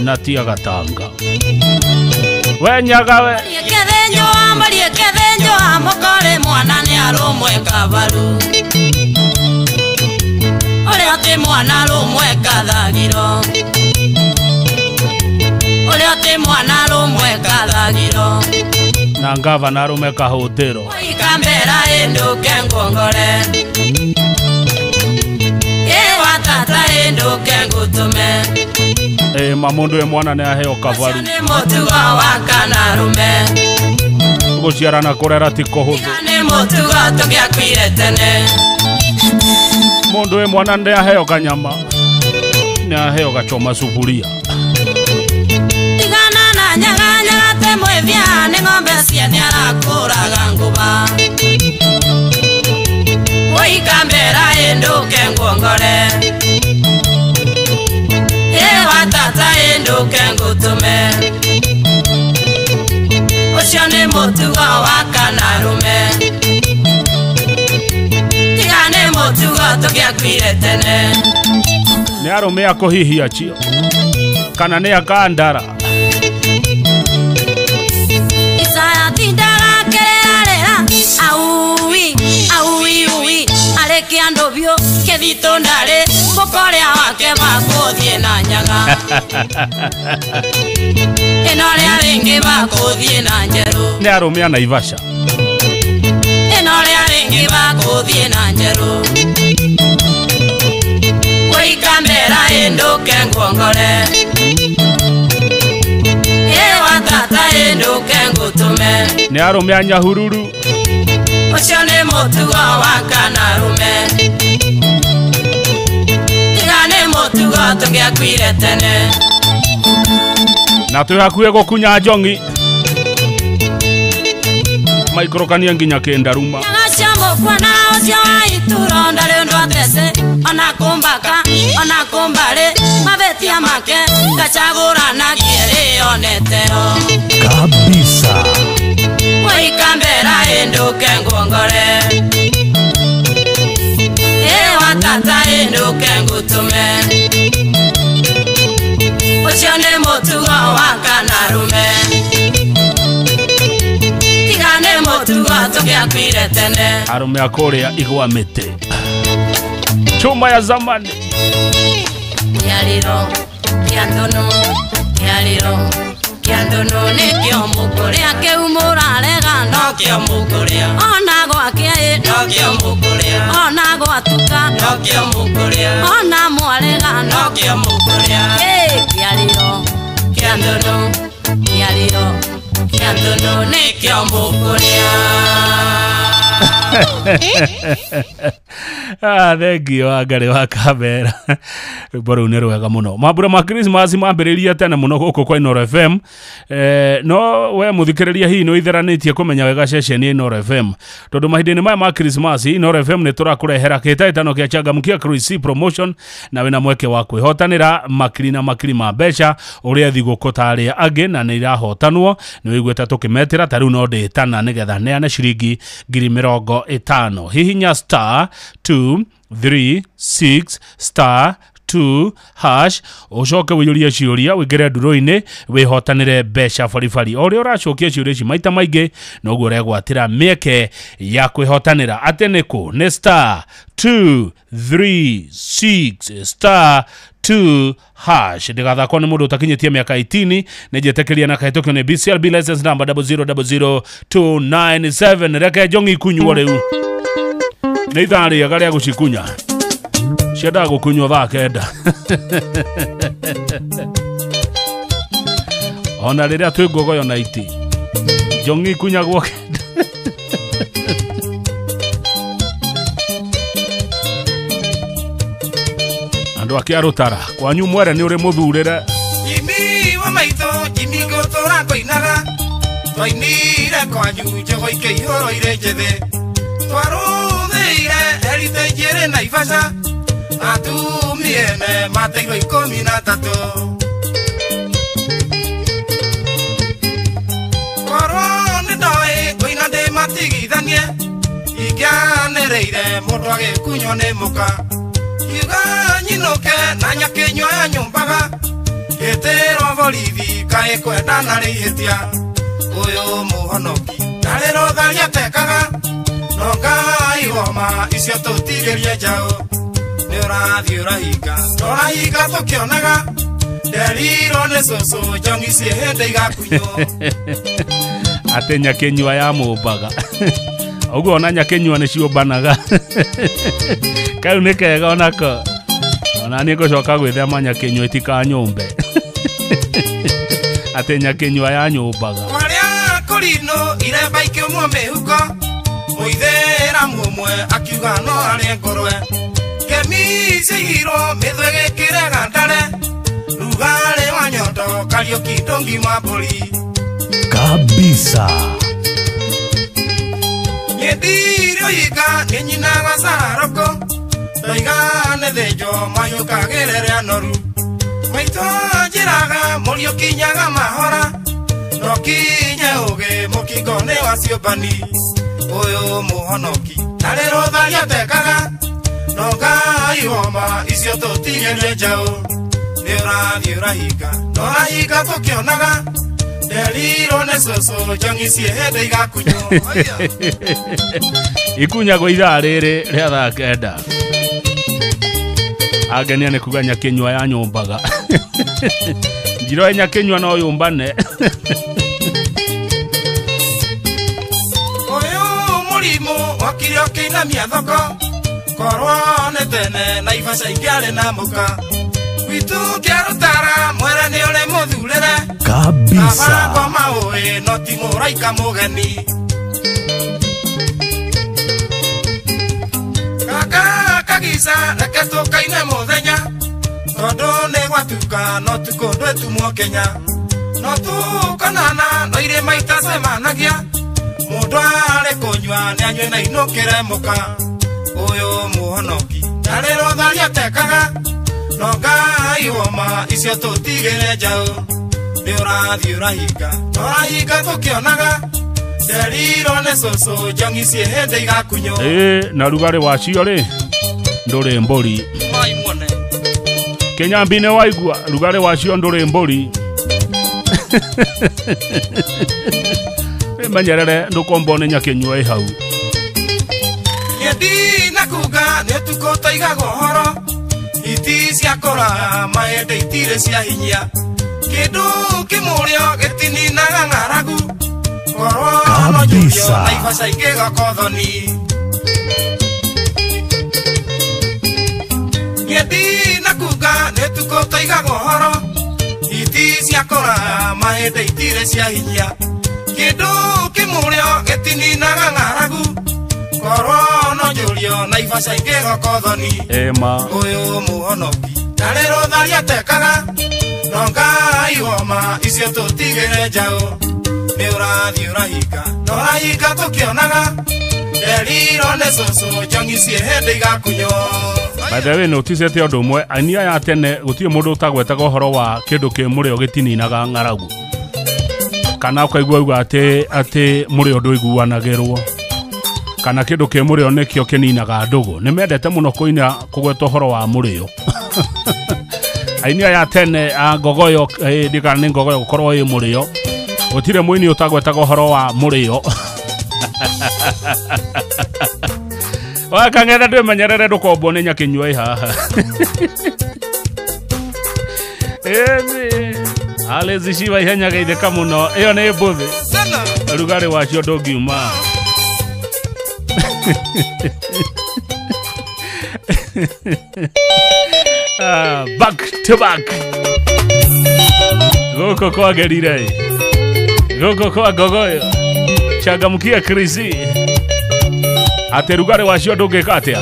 na ti agatanga we nyaga we Kethenjo amokore mwana nĩ arũmwe kabaru ũrĩa tĩ mwana arũmwe kathagiro ũrĩa tĩ mwana arũmwe kathagiro na ngavana arũme kahũtĩro ikambera ĩndũ kengongore tata endo kengutume mamundu e mwana nĩ aheo kabaru nĩ mũtugo wa kanarume gũciarana kũrera ti kũhũthũ nĩ mũtugo tũgĩakwire tene mundu e mwana nĩ aheo kanyama nĩ aheo gachoma sufuria tigana na nyaga te mwĩvia nĩ ng'ombe cia nĩ arakũraga nguva Oikambera endo kengongore Ewa tata endo kengutume Ocio nĩ mũtugo wa kanarume Tigane mũtugo tũgĩakwire tene nĩ arũme akũhihia cio kana nĩ akandara Isaya tindara kerera Aui Alekia ndovyo Kethito ndare Mokorea wake bakothie na nyaga Enorea rengi bakothie na njeru nĩ arũme a Naivasha Enorea rengi bakothie na njeru Oikambera endo kengongore Ewa tata endo kengutume nĩ arũme a Nyahururu Ocio nĩ mũtugo wa kanarume Tigane mũtugo tũgĩakwire tene na twĩ hakuhĩ gũkunya njongi maikũrũkania nginya kĩndaruma Cia mũkwana ũcio wa ituro ndarĩ ũndũ atece ona kũmbare mabetia make gacagũranagie rĩonetero kabisa Oikambera endo kengongore Ewa tata endo kengutume Ocio nĩ mũtugo wa kanarume Tigane mũtugo tũgĩakwire tene arũme a kũrĩa igwa mĩtĩ chuma ya zamani Kiariro Kiandono nĩkĩo mũkũrĩa kĩu mũrarega nokĩo mũkũrĩa ona gwake nokĩo mũkũrĩa ona gwatuka nokĩo mũkũrĩa ona mwarega nokĩo mũkũrĩa Kiariro kiandono ni kiombukuria. Thengio wa Ngarĩ wa Kamera. Rwĩmbo rũu nĩ rwega mũno. Mambura ma Christmas mambĩrĩria tene mũno gũkũ kwa Inooro FM. No we mũthikĩrĩria hihi nĩ itheranĩtie kũmenya wega ceceni ya Inooro FM. Tondũ mahinda-inĩ maya ma Christmas Inooro FM nĩ tũrakũrehera kĩhĩtahĩtano kĩa Changamkia Chris Promotion, na wĩna mweke wa kwĩhotanĩra makiri na makiri ma mbeca ũrĩa thigũkũ tarĩa angĩ na nĩ irahotanwo. Nĩ wĩiguĩte tũkĩmetĩra ta rĩu no ndĩtana nĩgetha neane ciringi 50,000. Hihinya *236*2 hash ucoke wĩyũrie ciũria wĩngĩre nduro-inĩ wĩhotanĩre mbeca baribari. O ũrĩa ũracokia ciũria ici maita maingĩ noguo ũregwatĩra mĩeke ya kwĩhotanĩra. Atĩ nĩkũ nĩ *236*2 hash. Ndigathakwo nĩ mũndũ ũtakinyĩtie mĩaka 18, nĩ njĩtĩkĩria na kahĩtũkio nĩ BCLB license number 0000297. Reke njongi ikunyuo rĩu nĩ ithaa rĩega rĩa gũcikunya, ciendaga gũkunywo thaa kenda. Ona rĩrĩa twĩ Ngogoyo na iti njongi ikunyagwo kenda. Andũ akĩ arũtara kwanyu mwere nĩ ũrĩ mũthurĩre. Jimmy wa maitho Jimmy gũtũra kũinaga twainire kwanyu njogo ikĩihũro irĩ njĩthĩ twarũthĩire heritage ĩrĩ Naivasha atumiene mateirwo 13 korwo nĩ ndoĩ kũina ndĩmatigithanie ingĩanĩrĩire mũndũ agĩkunywo nĩ mũka kiuga nyinũke na nyakĩnyua ya nyũmbaga gĩtĩrwo borithi kaĩ kwenda na rĩihĩtia ũyũ mũhonoki ndarĩ rũtharia tekaga no Ngai woma icio tũtigĩrie njaũ nĩ ũrathiĩ ũrahinga tũkĩonaga nderirwo nĩ cũcũ njongi ciĩ hĩndĩ igakunywo. Atĩ nyakĩnyua ya mũmbaga ũguo ona nyakĩnyua nĩ ciũmbanaga. Kau nĩ kega onako, ona niĩ ngũcoka gwĩthema nyakĩnyua itikanyũmbe. Atĩ nyakĩnyua ya nyũmbaga kwarĩa kũrinũ iremba ikĩumwo mĩhuko mũithĩramu ũmwe akiuga no arĩ ngũrwe kemi ciaigirwo mĩthwe gĩkĩre gandare rugarĩ wa nyondo Kariuki ndũngi mambũri kabisa. Nyendirio yika nĩ nyinaga saroko ndoiga nĩ thĩnjo mayũkagĩrĩre anoru maitho njĩraga mũriũ kinyaga mahora no kinye ũgĩ mũkingo nĩ wa ciũmbani ũyũ mũhonoki ndarĩ rũtharia tekaga no Ngai woma icio tũtigĩrie njaũ nĩ ũrathiĩ ũrahinga no ũrahinga tũkĩonaga nderirwo nĩ cũcũ njongi ciĩ hĩndĩ igakunywo. Ikunyagwo ithaa rĩrĩ rĩa thaa kenda. Agenia nĩ kuga nyakĩnyua ya nyũmbaga. Njiro nyakĩnyua no yũmbane. Ũyũ mũrimũ wakire ũkĩinamia thoko korwo nĩ tene Naivasha ingĩarĩ na mũka gwitũ kĩarũtara mwere nĩ ũrĩ mũthurĩre kabisa. Kabakwa maũĩ no ti mũraika mũgeni kaka kagica reke tũkaine mũthenya tondũ nĩ gwatuka no tukũndũ etumwo Kenya no tũkanana no irĩ maita cemanagia mũndũ arĩ kũnyua nĩ anyue na inũkĩre mũka ũyũ mũhonoki ndarĩ rũtharia tekaga no Ngai woma icio tũtigĩre njaũ nĩ ũrathiĩ ũrahinga no ũrahinga tũkĩonaga nderirwo nĩ cũcũ njongi ciĩ hĩndĩ igakunywo. Na rugarĩ wacio rĩ ndũrĩ mbũri Kenyambi nĩ waigua rugarĩ wacio ndũrĩ mbũri. Menyerere ndũkombone nyakĩnyua hau. Nyendi na kuga nĩ ũtukũ tũigagwo horo iti ciakora mahĩndĩ itirĩ cia hinya kĩndũ kĩmũrĩo gĩtininaga ng'aragu korwo no njũkio Naivasha ingĩgakothoni. Nyendi na kuga nĩ ũtukũ tũigagwo horo iti ciakora mahĩndĩ itirĩ cia hinya Kidu kimulio getininaga ng'aragu Korono Julio Naivasha ingego kothoni Ema Uyu muhonoki Narero dharia tekaga Nonga iwoma Icio tutigire njau Ni urathi urahika Norahika tukionaga Deriro ne soso Jongi cie hende igakunyo By the way, noticete undu umwe ainia ya tene gutire mundu utagwetaga uhoro wa kindu ki murio gitininaga ng'aragu kana ukaigua uga ati murio nduiguanagirwo kana kindu ki murio nikio kininaga ndugu nimendete muno kuina kugweta uhoro wa murio ainia ya tene ngogoyo ndikana ni ngogoyo gukorwo i murio gutire muini utagwetaga uhoro wa murio Wakangenda ndwe manyerere ndukombo ni nyakinywa haha. Alezi shiva ihenya geitheka muno. Iyo ni mbuthi. Rugari wacio ndungiuma. Back to back. Goko kwa gerire. Goko kwa gogoyo. Changamkia Krisi. Ate rugari wacio ndungika atia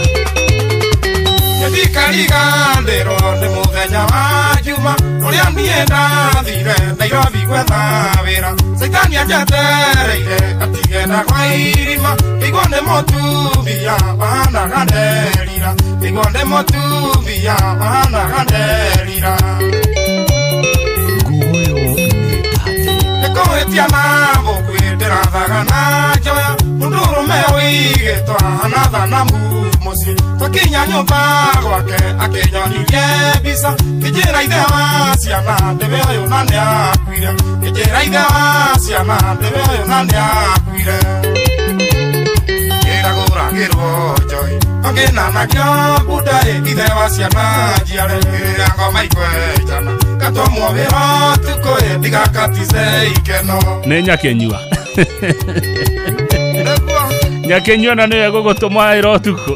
Thikariga ndero nĩ mũthenya wa Juma ũrĩa niĩ ndathire Nairobi gwetha wĩra Saitani anjetereire atigenda kwa irima Igwo nĩ mũtumia wahanaga nderira Igwo nĩ mũtumia wahanaga nderira Nĩkũhĩtia na mũkwĩ ndĩrathaga na njoya Mũndũrũme wĩigĩtwo hanatha na muciĩ Twakinya nyũmba gwake akĩnyonirie mbica Kĩnjĩra ithe wa ciana ndĩwe ũyũ na nĩakuire Kĩnjĩra ithe wa ciana ndĩwe ũyũ na nĩakuire Kĩragũragĩrwo njoi Ongĩnanagio Budai ithe wa ciana njiare Rĩrĩa ngoma ikwenjana Gatomwo wĩra tukũĩ ndigakatize ikeno Nĩ nyakenyua Nyakenyua na niwe gũgũtũma ĩra ũtukũ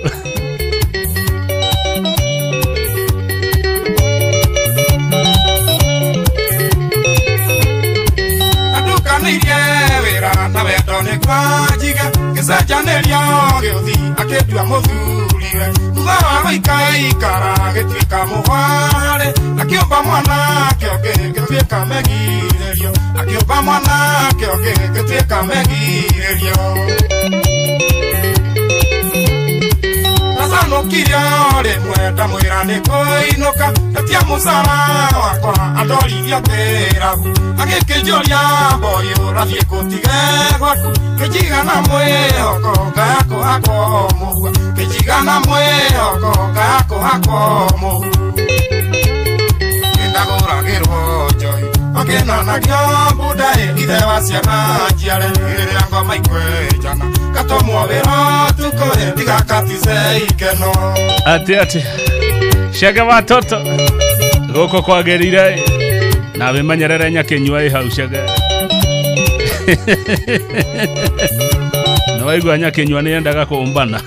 Andũkanĩirie wĩra na wendo nĩ kwanjiga Gĩcenjanĩrio gĩũthi akĩndua mũthuriwe Thutha wa gũikaikara gĩtuĩka mũhware Akĩũmba mwanake ũngĩ gĩtuĩka megirĩrio Akĩũmba mwanake ũngĩ gĩtuĩka megirĩrio Nasanũkirio rĩmwe ndamwĩra nĩ kũinũka Etia mũcara wakwa andoririo kĩrabu Agĩkĩnjũria mboyũ rathiĩ kũtige gwaku Kĩnjiga na mwĩhoko ngayakũhakwo mũhua Kĩnjiga na mwĩhoko ngayakũhakwo mũhua Kĩndagũragĩrwo njoi Ongĩnanagio Budai ithe wa ciana njiare Rĩrĩa ngoma ikwenjana Gatomwo wĩra tukũĩ ndigakatize ikeno Ati Shega watoto Gũkũ kwagĩrire Nawe manyerere nyakenyua hau shega Nawaigua nyakenyua nĩendaga kũmbana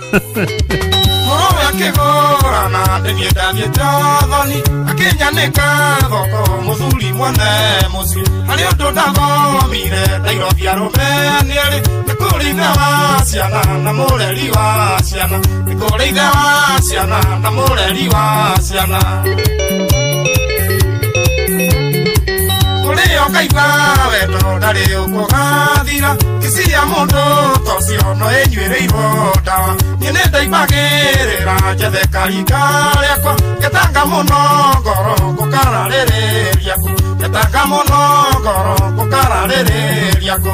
Mũrũwe akĩgũrana ndĩthiĩndathiĩte thoni Akĩnyanĩka thoko mũthuri mwene mũciĩ Harĩ ũndũ ndathomire Nairobi arũme nĩerĩ Nĩ kũrĩ ithe wa ciana na mũreri wa ciana Nĩ kũrĩ ithe wa ciana na mũreri wa ciana Kũrĩ ũkaigua wendo ndarĩ ũkũgathira Kĩcia mũndũ tocio no ĩnyuĩrĩirwo ndawa Niĩ nĩndaimagĩrĩra njethe karinga rĩakwa Ngĩtanga mũno ngoro ngũkararĩrĩria ku Ngĩtanga mũno ngoro ngũkararĩrĩria ku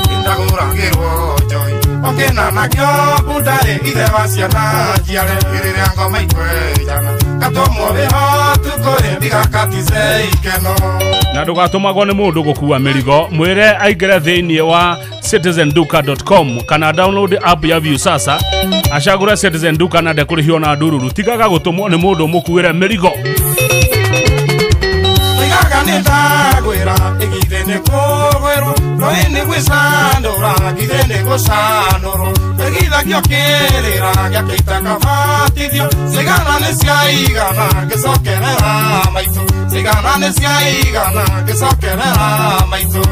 Nĩndagũragĩrwo njoi Ongĩnanagio Budai ithe wa ciana njiare Rĩrĩa ngoma ikwenjana Gatomwo wĩra tukũĩ ndigakatize ikeno Na ndũgatũmagwo nĩ mũndũ gũkua mĩrigo mwĩre aingĩre thĩinĩ wa citizenduka.com kana download app ya Viusasa acagũre Citizen Duka na ndekũrĩhio na ndururu tigaga gũtũmwo nĩ mũndũ mũkuĩre mĩrigo Oigaga nĩndagwĩra ĩgithe nĩ kũgwĩrwo no nĩ gwĩcandũra githe nĩ gũcandũrwo Segithagio kĩrĩra gĩakĩte kabatithio cigana nĩ ciaigana ngĩcokerera maitũ cigana nĩ ciaigana ngĩcokerera maitũ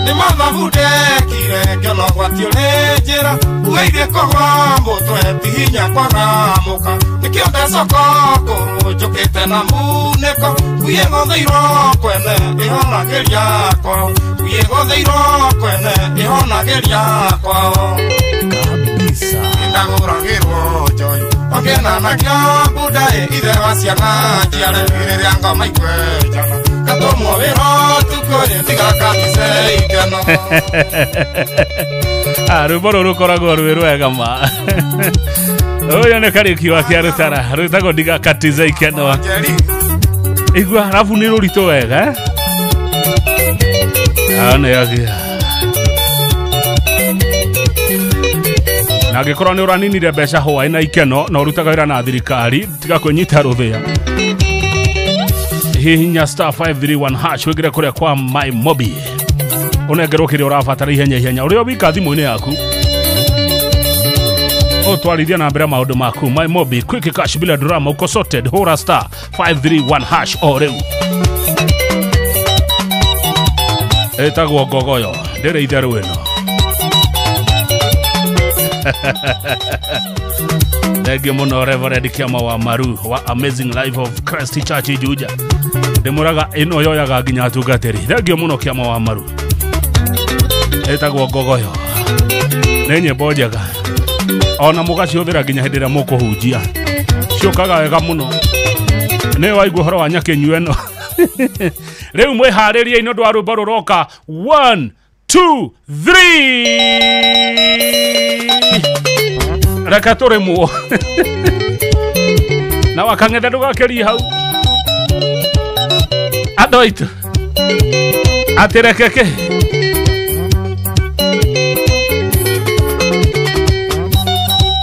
nĩ mathabu ndekire ngĩona gwatio nĩ njĩra ugeire kũgwa mũtwe ti hinya kwaramũka nĩkĩo ndecoko kũrũ njũkĩte na munĩko kuye gũthĩirwo kwene ĩhonagĩria kwao kuye gũthĩirwo kwene ĩhonagĩria kwao ndagũragĩrwo njoi ongenanagia budaĩ ithe wa ciana njiare rĩrĩa ngoma ikwenjana katũmwo wĩra tukũrĩ ndigakatice ikeno rwĩmbo rũrũ rũkoragwo rwĩ rwega ma ũyũ nĩ karĩki wa kĩa rũtara rwĩtagwo ndigakatize ikeno igua arabu nĩ rũritũ wega nĩagia na angĩkorwo nĩ ũraninire mbeca hwaĩ na ikeno na ũrutaga wĩra na thirikari tiga kwĩnyita rũthĩa hihinya *531# wĩkĩre kũrĩa kwa my mobi ũnengerwo kĩrĩa ũrabatara ihenya ihenya ũrĩa wika thimũ-inĩ yaku ũtwarithia na mbere maũndũ maku my mobi quick cash bila drama uko sorted hora *531# o rĩu ĩtagwo ngogoyo ndĩrĩ itherũ ĩno thengiũ mũno Reverend Kĩama wa Maru wa Amazing Life of Christ Church Juja ndĩmũraga ĩno yoyaga nginya atungatĩri thengiũ mũno Kĩama wa Maru ĩtagwo ngogoyo nĩ nyĩmbo njega ona mũgacihũthĩra nginya hĩndĩ ĩrĩa mũkũhunjia ciũkaga wega mũno nĩ waigua ũhoro wa nyakĩnyũ ĩno rĩu mwĩharĩrie ino ndwa rũmbo rũroka 1 2 3 reka tũrĩmwo na wakang'ethe ndũgakĩrie hau andũ aitũ atĩ rekeke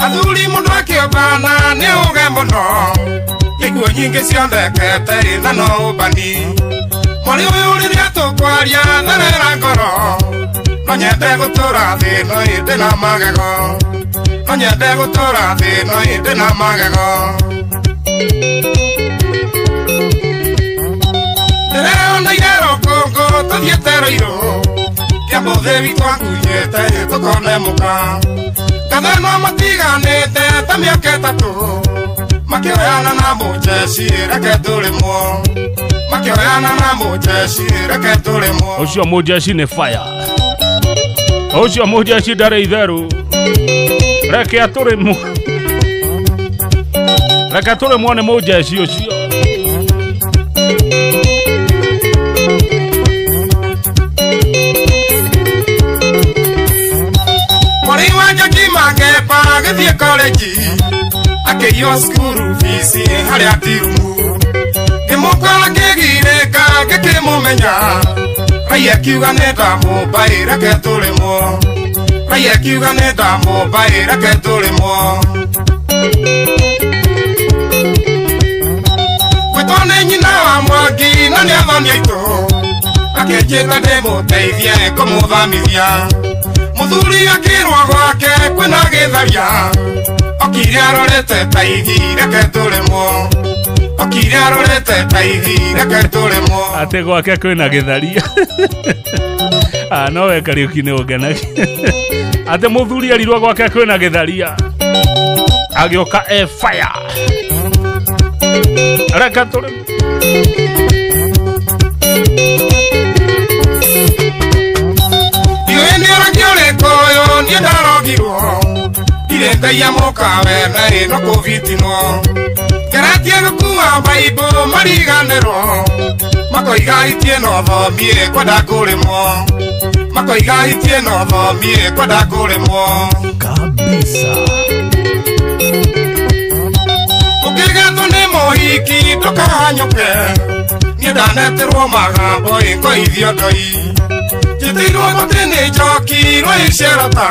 athuri mũndũ akĩũmbana nĩ ũge mũno iguo nyingĩ ciondekete na no ũmbani mwarĩ ũyũ rĩrĩa tũkwaria therera ngoro no nyende gũtũra thĩ ĩno ĩndĩ na magego no nyende gũtũra thĩ ĩno ĩndĩ na magego ndĩreyoneire rũkũngũ tũthiĩte rũirũ kĩambũthĩ witũ akunyĩte tũkone mũka katheno matiganĩte ta mĩaka ĩtatũ makĩoyana na mũjeci reke tũrĩmwo makĩoyana na mũjeci reke tũrĩmwo ũcio mũjeci nĩ fire ũcio mũjeci ndarĩ itherũ reke tũrĩmwo nĩ mũjeci ũcio mwarĩ wa Njaki Mangepa gĩthiĩ college akĩiywo skuru fees harĩa tirumu ngĩmũkora kĩgirĩka ngĩkĩmũmenya raia kiuga nĩ ndamũmbaĩ reke tũrĩmwo raia kiuga nĩ ndamũmbaĩ reke tũrĩmwo gwĩtwo nĩ nyina wa Mwangi na nĩ athoni aitũ akĩnjĩta ndĩmũteithie kũmũthamithia mũthuri akĩrwo gwake kwĩna gĩtharia okire arorete taithi reke tũrĩmwo okire arorete taithi reke tũrĩmwo atĩ gwake kwĩna gĩtharia no we Kariuki nĩ ũngenagia atĩ mũthuri erirwo gwake kwĩna gĩtharia agĩũka fire reke tũrĩmwo iwe nĩ ũragio rĩko ũyũ niĩ ndarogirwo irĩngaia mũkawe na ĩno kũvitinwo ngeratie gũkua baibũ mariganĩrwo makoiga hitie na ũthomie kwenda kũrĩmwo makoiga hitie na ũthomie kwenda kũrĩmwo kabisa ũkĩgetwo nĩ mũhiki ndũkahanyũke niĩ ndaneterwo magambo ĩkoithio ndoi njĩtĩirwo gũtĩ nĩ njoki rwĩcerota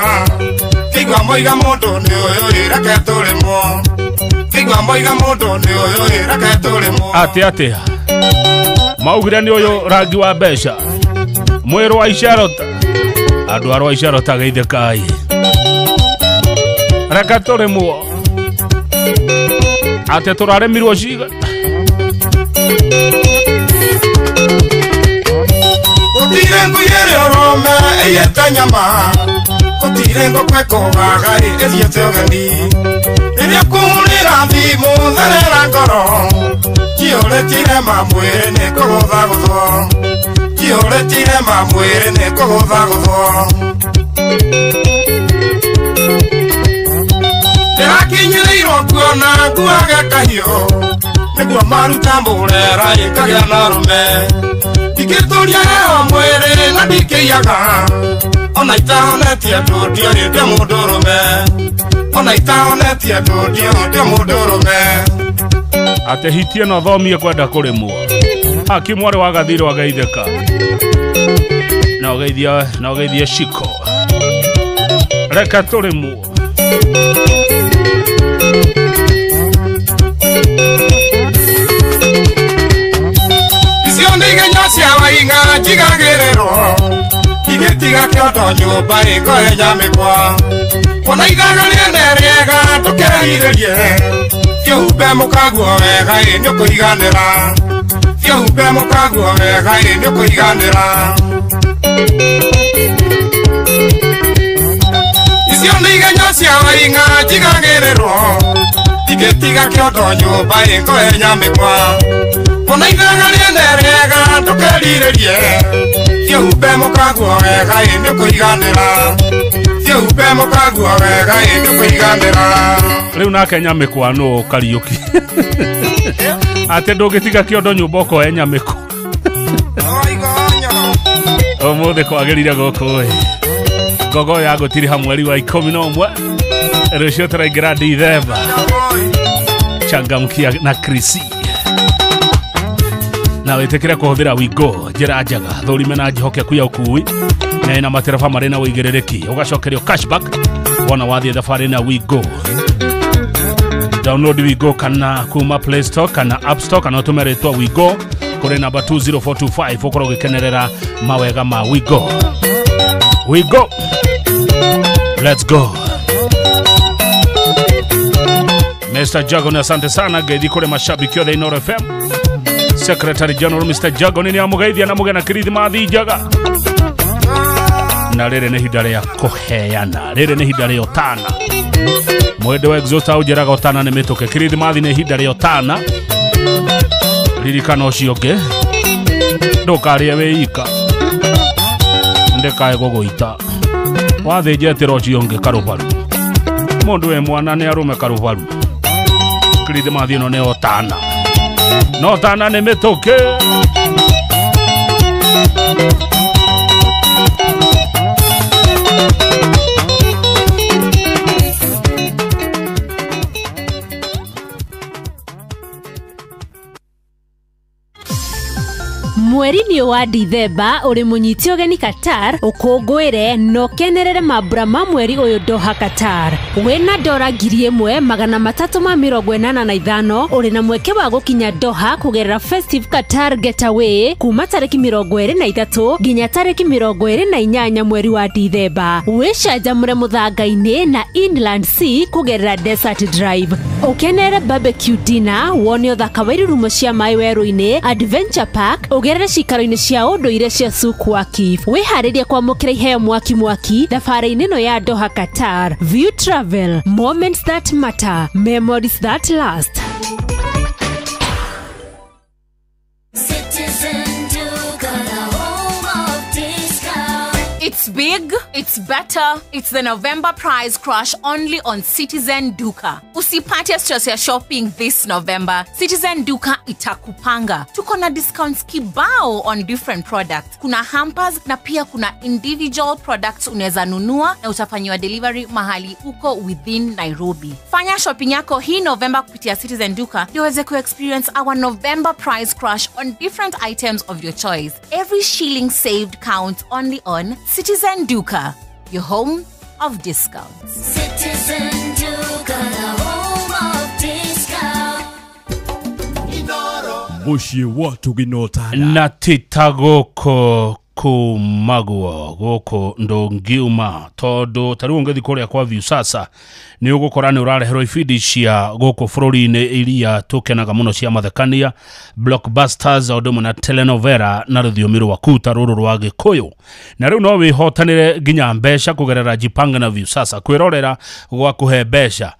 kĩigua moiga mũndũ nĩ ũyũ reke tũrĩmwo kĩigua moiga mũndũ nĩ ũyũ reke tũrĩmwo atĩa maugire nĩ ũyũ rangi wa mbeca mwĩrũ wa icerota Andu arwa icaro tageithikai. Reka turemwo. Ate turaremirwo ciga. Utirengo yere orome eyeta nyama. Utirengo kweko gagai ethiete ogeni. Iria kumurira thimu therera ngoro. Kioretire mamwire ne kugutha guthwo. Kioretire mamwire ne kugutha guthwo. Ndirakinyirirwo kuona nguaga kahio. Niguo maruta murera ikagĩa na rume. Ndingĩtũria heho mwĩrĩ na ndingĩiyaga. Ona itahonetie andũ ndiũĩ ndĩ mũndũrũme. Ona itahonetie andũ ndiũĩ ndĩ mũndũrũme. Ate hitie no thomie kwenda kũrĩmwo. Hakimware wa gathiro ageitheka. Na ogeithia Shiko. Reka tũrĩmwo. Ndigenya cia wainga njigagĩrĩrwo. Igĩtiga kĩondo nyũmba ĩkoe nyamĩkwa. Ona ithaga rĩene rĩega tũkehirĩrie. Kĩhumbe mũkaguo wega nĩũkũiganĩra. Kĩhumbe mũkaguo wega nĩũkũiganĩra. Icio nĩ igenya cia wainga njigagĩrĩrwo. Igĩtiga kĩondo nyũmba ĩkoe nyamĩkwa. Ona ithaga rĩene rĩega tũkehirĩrie. Kĩhumbe mũkaguo wega nĩũkũiganĩra. Kĩhumbe mũkaguo wega nĩũkũiganĩra. Rĩu nake nyamĩkwa no Kariuki. Ate ndũngĩtiga kĩondo nyũmba ũkoe nyamĩkwa. Ũmũthĩ kwagĩrire gũkũ ĩ. Gogo ya gũtiriha mweri wa 11. Rũciũ tũraingĩra Dithemba. Changamkia na Krisi. Na wĩtĩkĩre kũhũthĩra Wigo njĩra njega thũrime na njihokeku ya ũkui na ĩna matereba marĩ na wĩigĩrĩrĩki ũgacokerio cashback wona wathiĩ thabarĩ na Wigo. Download Wigo kana kuma Play Store kana App Store kana ũtũme rĩtwa Wigo kũrĩ namba 20425 ũkorwo ũgĩkenerera mawega ma Wigo. Wigo, let's go. Mr. Jago ni asante sana geithi kũrĩ mashabiki othe Inoro FM. Secretary General Mr. Jago ni amugeithia na mugena kirithi mathi njaga. Na rĩrĩ nĩ hinda rĩa kũheana. Rĩrĩ nĩ hinda rĩa otana. Mwende wa exota ujeraga otana nĩ mĩtũke. Kirithi mathi nĩ hinda rĩa otana. Ririkana ũcio ũngĩ. Ndũkarĩe wĩika. Ndekae gũgũita. Wathĩnjĩtĩra ũcio ũngĩ karũbaru. Mũndũ we mwana nĩ arũme karũbaru. Kirithi mathi ĩno nĩ otana. No tana nĩ mĩtũke. Mweri-inĩ wa Dithemba ũrĩ mũnyiti ũgeni Qatar ũkũngũĩre na ũkenerere mambura ma mweri ũyũ Doha Qatar. Wĩna ndora 1,385 ũrĩ na mweke wa gũkinya Doha kũgerera Festive Qatar Getaway kuma tarĩki 23 nginya tarĩki 28 mweri wa Dithemba. Wĩcanjamũre mũthanga-inĩ na Inland Sea kũgerera Desert Drive. Ũkenere barbecue dinner, wone ũthaka wa irurumo cia maĩ werũ-inĩ, Adventure Park, ũgerere cikaro-inĩ cia ũndũire cia Souq Waqif. Wĩharĩrie kwamũkĩra iheo mwaki thabarĩ-inĩ ĩno ya Doha Qatar. View Travel, moments that matter, memories that last. It's big, it's better, it's the November prize crush only on Citizen Duka. Usipate stress ya shopping this November. Citizen Duka itakupanga. Tuko na discounts kibao on different products. Kuna hampers na pia kuna individual products unaweza nunua na utafanyiwa delivery mahali uko within Nairobi. Fanya shopping yako hii November kupitia Citizen Duka ndio uweze ku-experience our November prize crush on different items of your choice. Every shilling saved counts only on Citizen Duka, your home of discounts. Citizen Duka, the home of discounts. Mushi watu ginotana na titagoko kumagwo goko ndongiuma tondu tariu ngethi kuria kwa Viusasa ni ugukora ni urareherwo ifidi cia goko bururi-ini iria tukenaga muno cia mathekania blockbusters odomo na telenovela na rũthiomi rwaku ta rũrũ rwa Gĩkũyũ na riu no wihotanire nginya mbeca kugerera Jipanga na Viusasa kwirorera gwa kuhe mbeca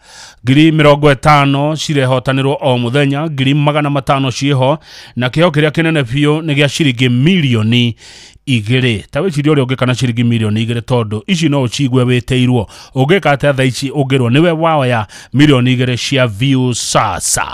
50,000 cirehotanirwo o muthenya 500,000 ciho na kiho kiria kinene biũ ni gia ciringi milioni 2 tawe cirio uri ungikana ciringi milioni 2 tondu ici no ucigwe weteirwo ungikate tha ici ungirwo niwe wao ya milioni 2 cia Viusasa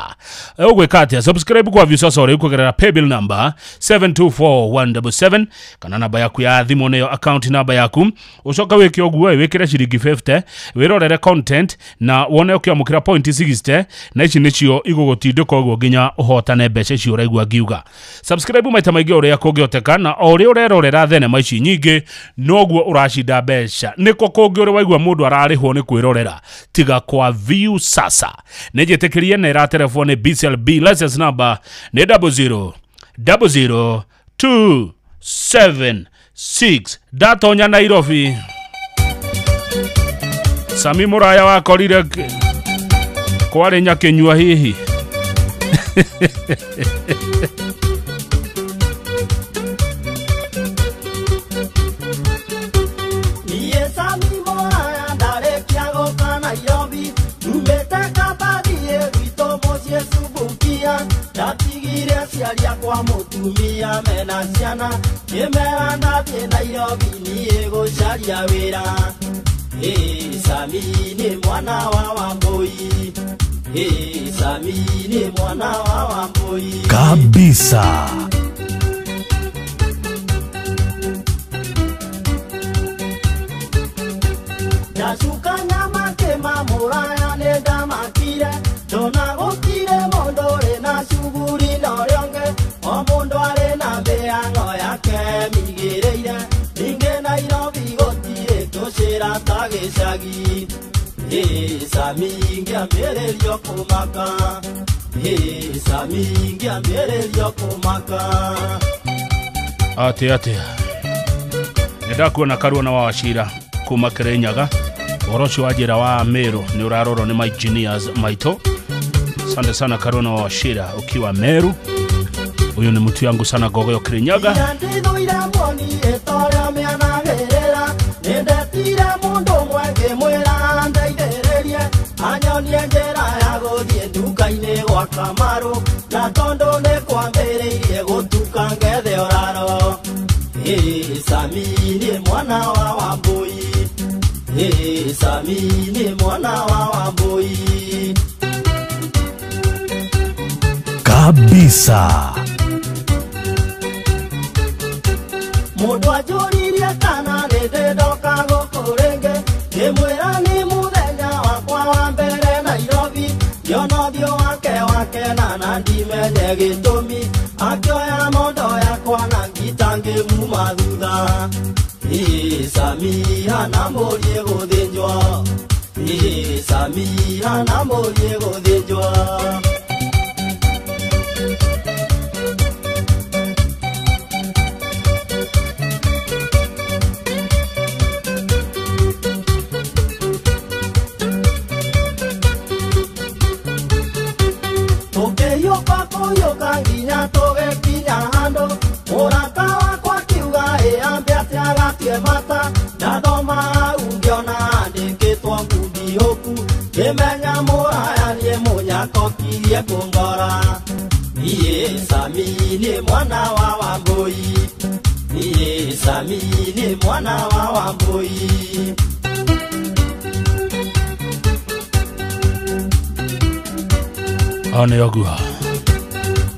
ugwikate subscribe kwa Viusasa uri kugerera paybill number 724177 kana namba yaku ya thimu neyo account number yaku ucoka wiki ogwo wikire ciringi 50 wirorere content na wone ukiamukira point 60 na ici nicio igugutindika ogwo nginya uhotane mbeca cio uraigua ngiuga subscribe maita maingi uri yakungihoteka na uri urerorera thenema ici nyingi nogwo uracida mbeca niko kungi uri waigua mundu ararihwo ni kwirorera tiga kwa Viusasa nejetikirie nera telefone BCLB license number ni 000276 datonya Nairobi Sami Muraya wakorire kwari nyakenyua hihi Ndatigire ciaria kwa mutumia mena ciana Kimera ndathie Nairobi niĩ gũcaria wĩra Sami nĩ mwana wa Wambui Sami nĩ mwana wa Wambui kabisa Ndacuka nyama kĩma Mũraya nĩ ndamakire Ndona gũkire mũndũ ũrĩ na cuguri na ũrĩonge O mũndũ arĩ na mĩhang'o yake mĩigĩrĩire Ningĩ Nairobi gũtirĩ tũcĩra ta gĩcagi Sami ngĩambĩrĩrio kũmaka Sami ngĩambĩrĩrio kũmaka Ate Ndakuona Karua na Wachira kuma Kirinyaga Orocho wajira wa Meru ni uraroro ni my engineers maito Asante sana Karua na Wachira ukiwa Meru Huyo ni mtu yangu sana Gogo Kirinyaga Sami ni mwana wa Wambui Sami ni mwana wa Wambui kabisa Mundu ajuririe kana nĩndĩndoka gũkũ rĩngĩ Ngĩmwĩra nĩ mũthenya wakwa wa mbere Nairobi Ngĩona ũthiũ wake na ndimenye gĩtũmi Akĩoya mondo yakwa na ngita ngĩmuma thutha Sami hana mũriĩ gũthĩnjwo Sami hana mũriĩ gũthĩnjwo Tũkĩhiũka kũhiũka nginya tũgĩkinya handũ Mũrata wakwa kiuga ambe atĩa gatie mata Ndathoma hau ngĩona andĩkĩtwo ngundi hũku Ngĩmenya Mũraya niĩ mũnyakokirie kũngora Sami nĩ mwana wa Wambui Sami nĩ mwana wa Wambui Ane ogua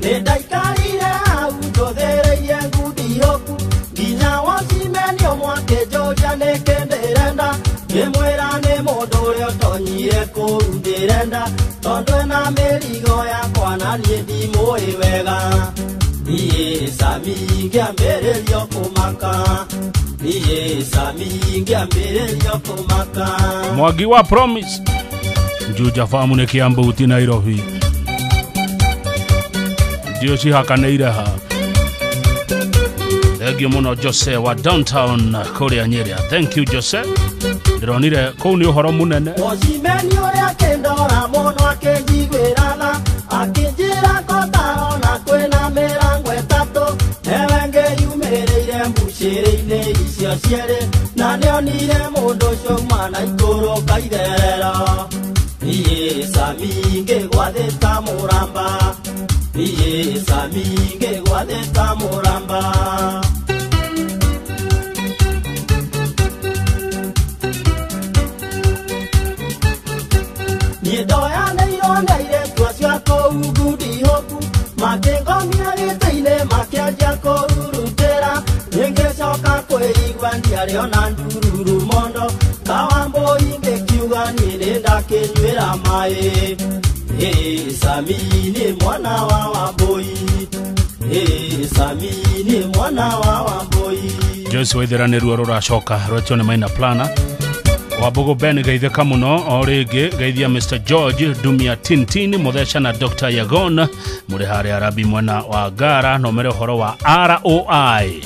Nĩndaikarire hau njũthĩrĩirie ngundi hũku Nginya wocimenio mwakĩnjũria nĩkĩ ndĩrenda Ngĩmwĩra nĩ mũndũ ũrĩa ũtonyire kũu ndĩrenda Tondũ ena mĩrigo yakwa na niĩ ndimũĩ wega Sami ngĩambĩrĩrio kũmaka Sami ngĩambĩrĩrio kũmaka Mwangi wa Promise Juja famu ni Kiambu Nairobi Ndio cihakanĩire ha Thank you muno Jose wa downtown Korea Nyeria. Thank you Jose. Ndironire kou ni uhoro munene. Osimeni uria kendora muno akijigwirana akijira kotarona kwina mirango etatu ewenge yumireire mbushiri-ini icio cieri na nionire mundu ucio mana ikuru kaitherera iye sami ngigwathita muramba iye sami ngigwathita muramba Yedoya neironga ile twasya ko ugudi hoku makengomia giteine makiaja ko urutera yengecoka kwĩigua ndiarĩ ona ndururu mondo kawambo ingekiuga niĩ ndakĩnyuĩra maĩ Sami nĩ mwana wa Wambui Sami nĩ mwana wa Wambui Joyce Waithera nĩ ruo rũracoka rwetio nĩ Maina Plana Wabugo Ben gaitheka muno o rĩngĩ gaithia Mr. George Dumia Tintin Muthesha na Dr. Yagon mũrĩ harĩa Arabi mwena wa Ngara no mere ũhoro wa ROI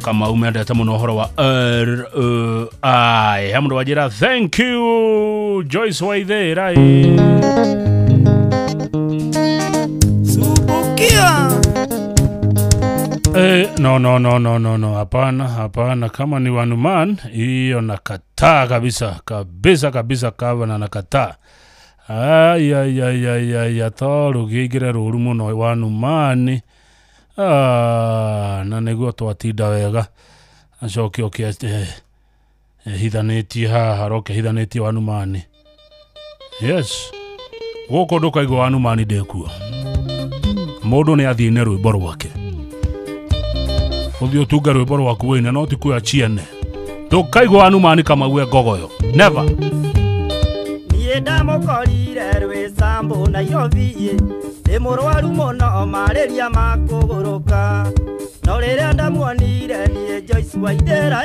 kama umendete muno ũhoro wa ROI hamũndũ wajĩra thank you Joyce Waithera Subukia No, hapana kama ni wanuman hiyo nakataa kabisa kava na nakataa ya toro gigire ruru muno wanumani na niguo twatinda wega acoke oke hithanetie haroke hithanetie wanumani yes goko ndukaigua wanumani ndekuo mundu ni athine rwimbo rwake Uthio tunga rwimbo rwaku wene no ti kuya chiene ndukaigua wanumani kama we gogoyo never niĩ ndamukorire rwĩ sambo Nairobi ndĩ mũrwaru mũno malaria makũgũrũka no rĩrĩa ndamuonire niĩ Joyce Waithera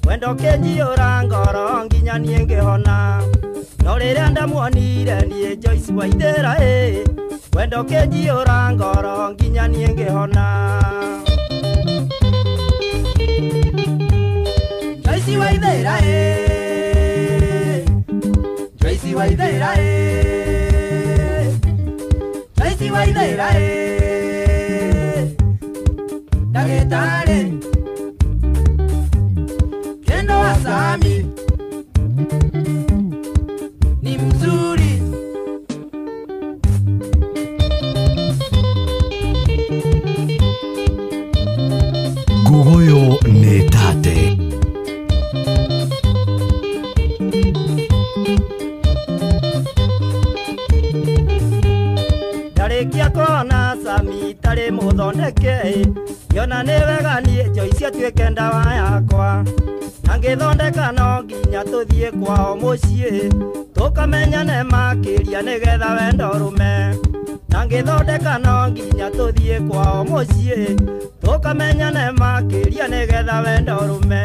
wendo kĩnjiyũra ngoro nginya niĩ ngĩhona no rĩrĩa ndamuonire niĩ Joyce Waithera wendo kĩnjiyũra ngoro nginya niĩ ngĩhona Joyce Waithera Joyce Waithera Joyce Waithera Dagitare Kendo Asami ni mzuri Gugoyo ni tate Darekia kona Sami tare muthondeke yona nĩ wega niĩ Joyce atuĩke ndawa yakwa na ngĩthondeka no nginya tũthiĩ kwao mũciĩ tũkamenyane makĩria nĩgetha wendo rũme na ngĩthondeka no nginya tũthiĩ kwao mũciĩ tũkamenyane makĩria nĩgetha wendo rũme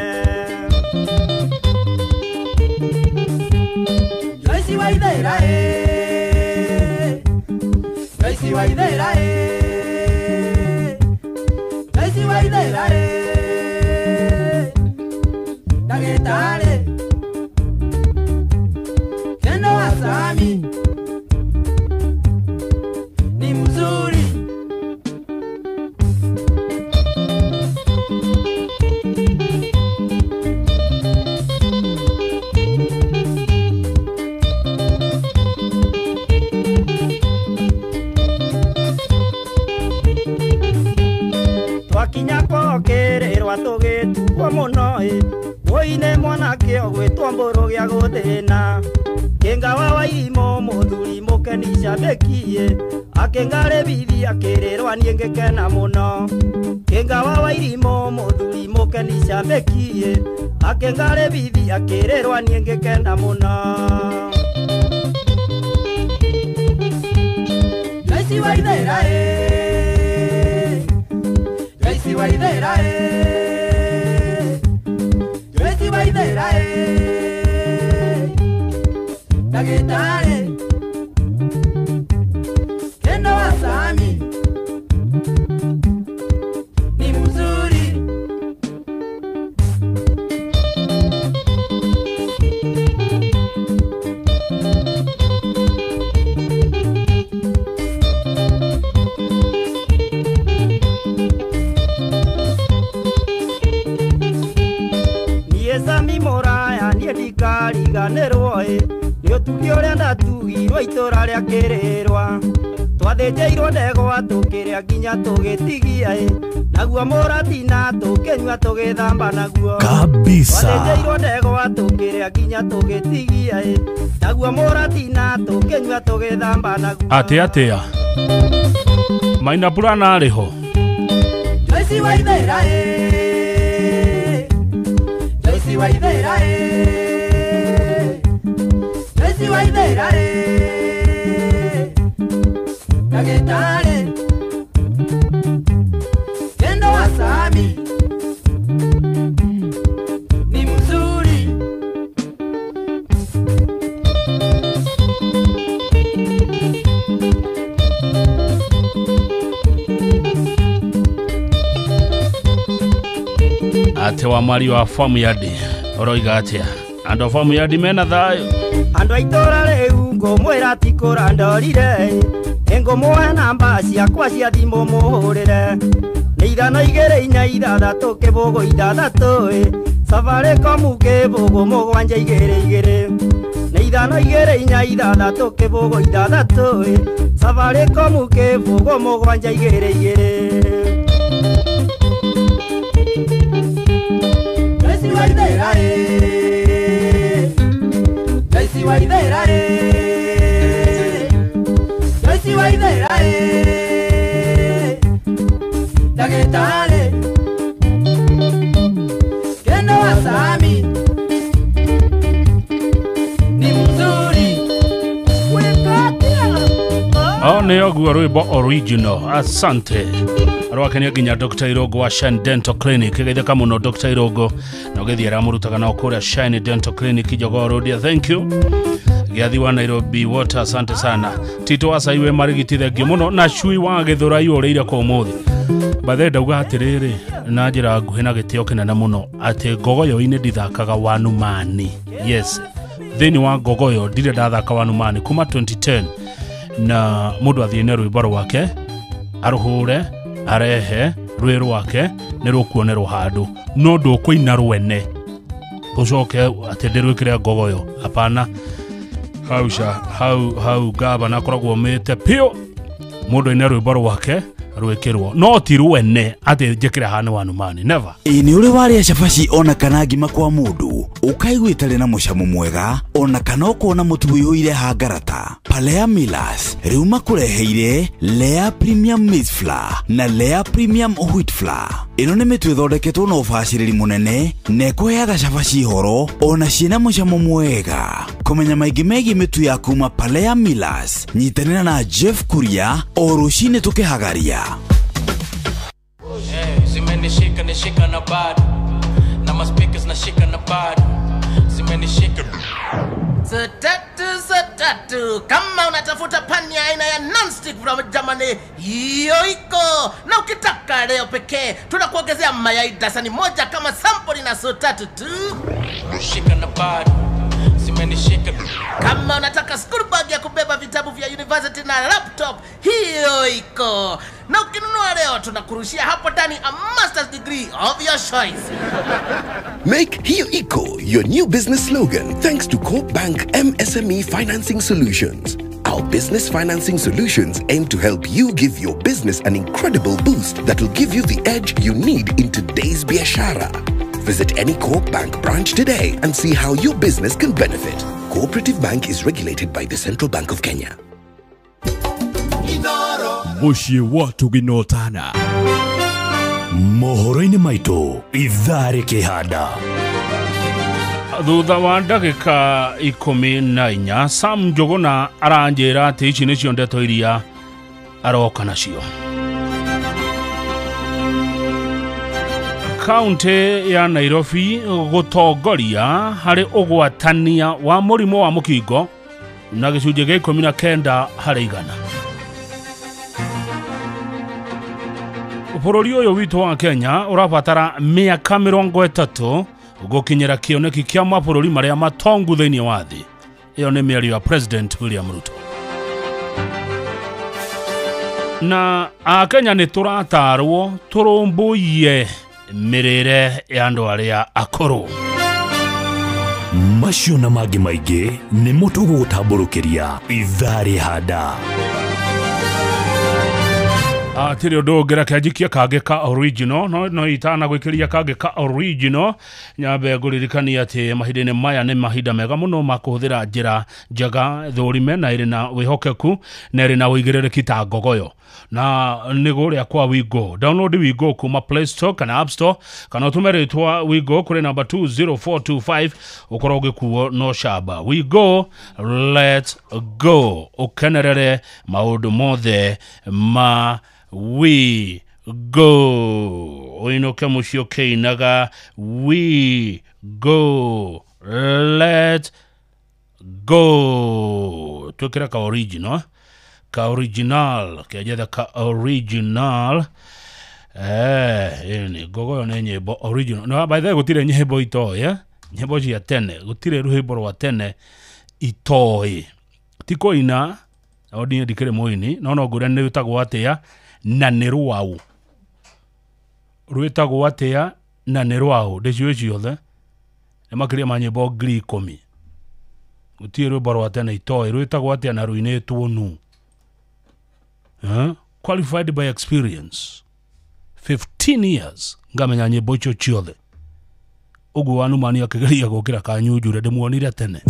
Joyce Waithera Joyce Waithera Joyce Waithera Dagitare Kendo Asami ni mzuri Twakinya kokererwa tũgĩtukwo mũno woine mwanake ogwĩtwo mbũrũ gĩa gũthĩna kĩngawa wa irimo mũthuri mũkenisha bekie akĩngarĩbithi akĩrĩrwa niĩ ngĩkena mũno kĩngawa wa irimo mũthuri mũkenisha bekie akĩngarĩbithi akĩrĩrwa niĩ ngĩkena mũno Joyce Waithera Joyce Waithera Joyce Waithera Dagitare Kendo Asami Sami Moraya niĩ ndikariganĩrwo nĩ ũtugi ũrĩa ndatugirwo itũra rĩa Kĩrĩrwa twathĩnjĩirwo ndegwa tũkĩrĩa nginya tũgĩtigia naguo mũratina tũkĩnyua tũgĩthamba naguo kabisa twathĩnjĩirwo ndegwa tũkĩrĩa nginya tũgĩtigia naguo mũratina tũkĩnyua tũgĩthamba naguo atia Maina Burana arĩ ho Joyce Waithera Joyce Waithera Joyce Waithera Dagetare Kendo wa Sami ni mzuri ate wa mari wa famu yadi oroiga atia ando famu yadi mena thayo ando aitora rĩu ngũmwĩra ti kũra ndorire ngũmũhe namba ciakwa cia thimũ mũhũrĩre nĩ 524 kĩbũgũ 6 Safaricom kĩbũgũ 722 nĩ 524 kĩbũgũ 6 Safaricom kĩbũgũ 722 Joyce Waithera Joyce Waithera Joyce Waithera Dagetare Kendo wa Sami ni mzuri nĩ oguo rwĩmbo original asante arwakenia nginya Dr. Irogo wa Shine Dental Clinic geitheka muno Dr. Irogo na ũgĩthiĩ aramũrutaga na ũkũrĩa Shine Dental Clinic Jogoo Road thank you Gĩathi wa Nairobi Water asante sana Tito wa Saiwe marigiti thengi muno na Chui wa Gĩthũrai ũrĩire kwa ũmũthĩ bathe ndauga atĩrĩrĩ na njĩra nguhĩ na gĩtĩo kĩnene muno atĩ ngogoyo-inĩ ndithakaga Wanumani yes thĩinĩ wa ngogoyo ndirĩ ndathaka Wanumani kuma 2010 na mũndũ athiĩ rwĩmbo rwake arũhũre arehe rwĩ rwake nĩ rũkuonerwo handũ no ndũkũina rwene ũcoke atĩ ndĩrwĩkĩre ngogoyo hapana hau gavana akoragwo mĩte pio mũndũ ine rwĩmbo rwake rwĩkĩrwo no ti rwene atĩ njĩkĩre hana Wanumani never nĩ ũrĩ warĩa cabaci ona kana ngima kwa mũndũ ũkaigua itarĩ na mũcamo mwega ona kana ũkona mũtu wĩihũire hangarata Palea Millers rĩu makũreheire Lea Premium Maize Flour na Lea Premium Wheat Flour ĩno nĩ mĩtu ĩthondeketwo na ũbacĩrĩri mũnene na ĩkũheaga cabaci horo ona ciĩna mũcamo mwega kũmenya maingĩ megiĩ mĩtu ya kuma Palea Millers nyitanĩra na Jeff Kuria o rũcinĩ tũkĩhagaria zimenishika nishika na bado na maspikers nashika na bado zimenishika Tatu kama unatafuta pani aina ya non-stick from Germany hiyo iko na ukitaka leo pekee tunakuongezea mayai dasani moja kama sample na tatu tu nishika na bado zimenishika kama unataka school bag ya kubeba vitabu vya university na laptop hiyo iko na ukinunua leo tunakurushia hapo ndani a master's degree of your choice. Make Hiyo Iko your new business slogan thanks to Coop Bank MSME Financing Solutions. Our business financing solutions aim to help you give your business an incredible boost that will give you the edge you need in today's biashara. Visit any Coop Bank branch today and see how your business can benefit. Cooperative Bank is regulated by the Central Bank of Kenya. Mushie watu ginotana mohoro-inĩ maitũ ithaa kĩhanda thutha wa ndagĩka 14 Sam Njuguna aranjĩra atĩ ici nĩcio ndeto iria aroka nacio. Kaunti ya Nairobi gũtongoria harĩ ũgwatania wa mũrimũ wa mũkingo na gĩcunjĩ gĩa 19 harĩ 100. Bũrũri ũyũ witũ wa Kenya ũrabatara mĩaka 30 gũkinyĩra kĩoneki kĩa mabũrũri marĩa matongu thĩinĩ wa thĩ. Ĩyo nĩ mĩario ya President William Ruto. Na Akenya nĩ tũratarwo tũrũmbũiye mĩrĩre ya andũ arĩa akũrũ. macio na mangĩ maingĩ nĩ mũtugo gũtambũrũkĩria Ithare Handa. Atiri ũndũ ngereke njikia kangĩ ka original no itana gwĩkĩria kangĩ ka original nyambe ngũririkania atĩ mahinda-inĩ maya nĩ mahinda mega mũno ma kũhũthĩra njĩra njega thũrime na ĩrĩ na wĩhokeku na ĩrĩ na ũigĩrĩrĩki ta ngogoyo na nĩ gũrĩa kwa Wigo. Download Wigo kuma Play Store kana App Store kana ũtũme rĩtwa Wigo kũrĩ namba 20425 ũkorwo ũgĩkuo no shaba. Wigo, let's go. Ũkenerere maũndũ mothe ma We go. Oinoke mucio keinaga. We go. Let's go. Tukira ka original. Ka original. Kejeda ka original. Ini gogo ne nyimbo original. No, by the way gutire nyimbo itoye. Nyimbo cia tene. Gutire ruhimbo rwa tene itoye. Tiko ina. Odi ndikire moini. No ngure ne utagwo atia. Na nĩ rwau rwĩtagwo atĩa na nĩ rwau ndĩciũĩ ciothe nĩ makĩria ma nyĩmbo ngiri 10 gũtirĩ rwĩmbo rwa tene itoĩ rwĩtagwo atĩa na rũinĩtwo nu qualified by experience 15 years ngamenya nyĩmbo icio ciothe ũguo wanumani akĩgeria gũkĩra kanyunjure ndĩmuonire tene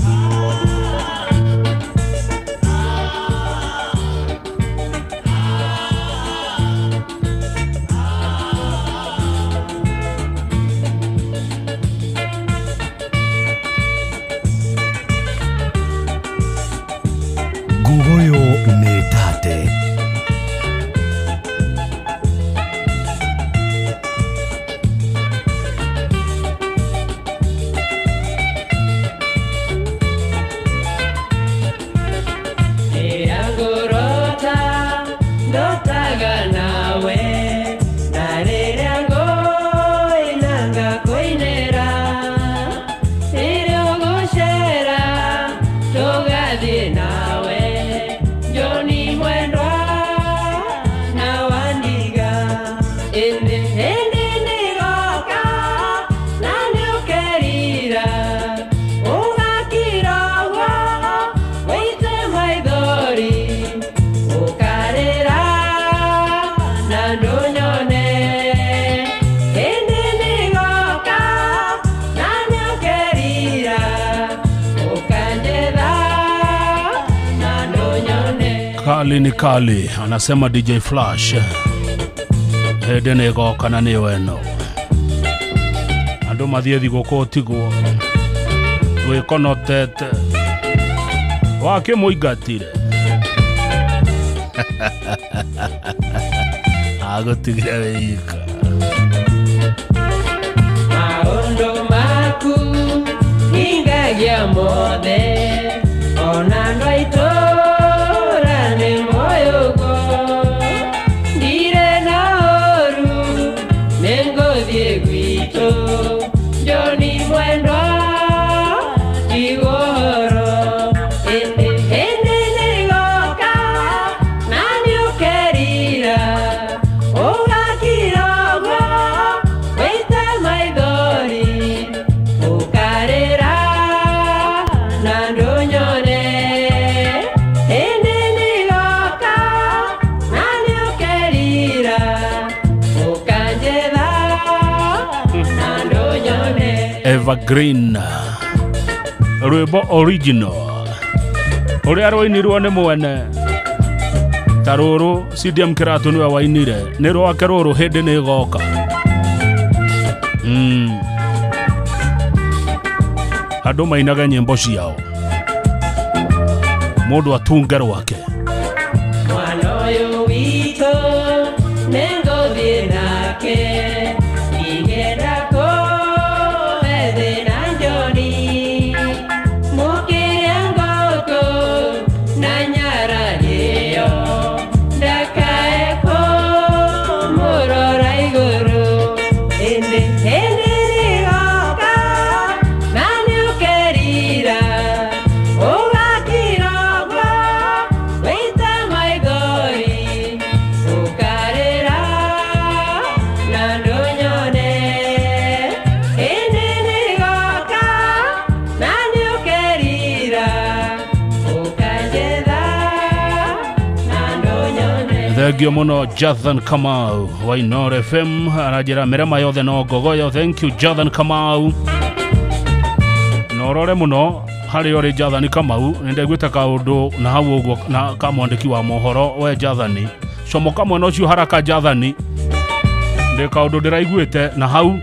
Kali ni kali, anasema DJ Flash. Hedene goka na ni weno. Andu mathie thigũkũ tigwo. Wĩkonotete. Wake mũingatire. Agũtigire wĩika. Maũndũ maku hingagia mothe ona ndwaitũ Evergreen rwĩmbo original ũrĩa rwainirwo nĩ mwene ta rũrũ CDM Kĩratũ nĩwe wainire nĩ rwake rũrũ hĩndĩ nĩ goka andũ mainaga nyĩmbo ciao mũndũ atunge rwake mwana ũyũ witũ nĩ ngũthiĩ nake Thegio muno Jathan Kamau wa Inoro FM arajira mirema yothe no gogoyo. Thank you Jathan Kamau. Norore muno hari ori Jathan Kamau nende gwita kaundu na hau uguo na kamwandiki wa mohoro we Jathan comoka mwena ucio haraka Jathan ndi kaundu ndiraiguite na hau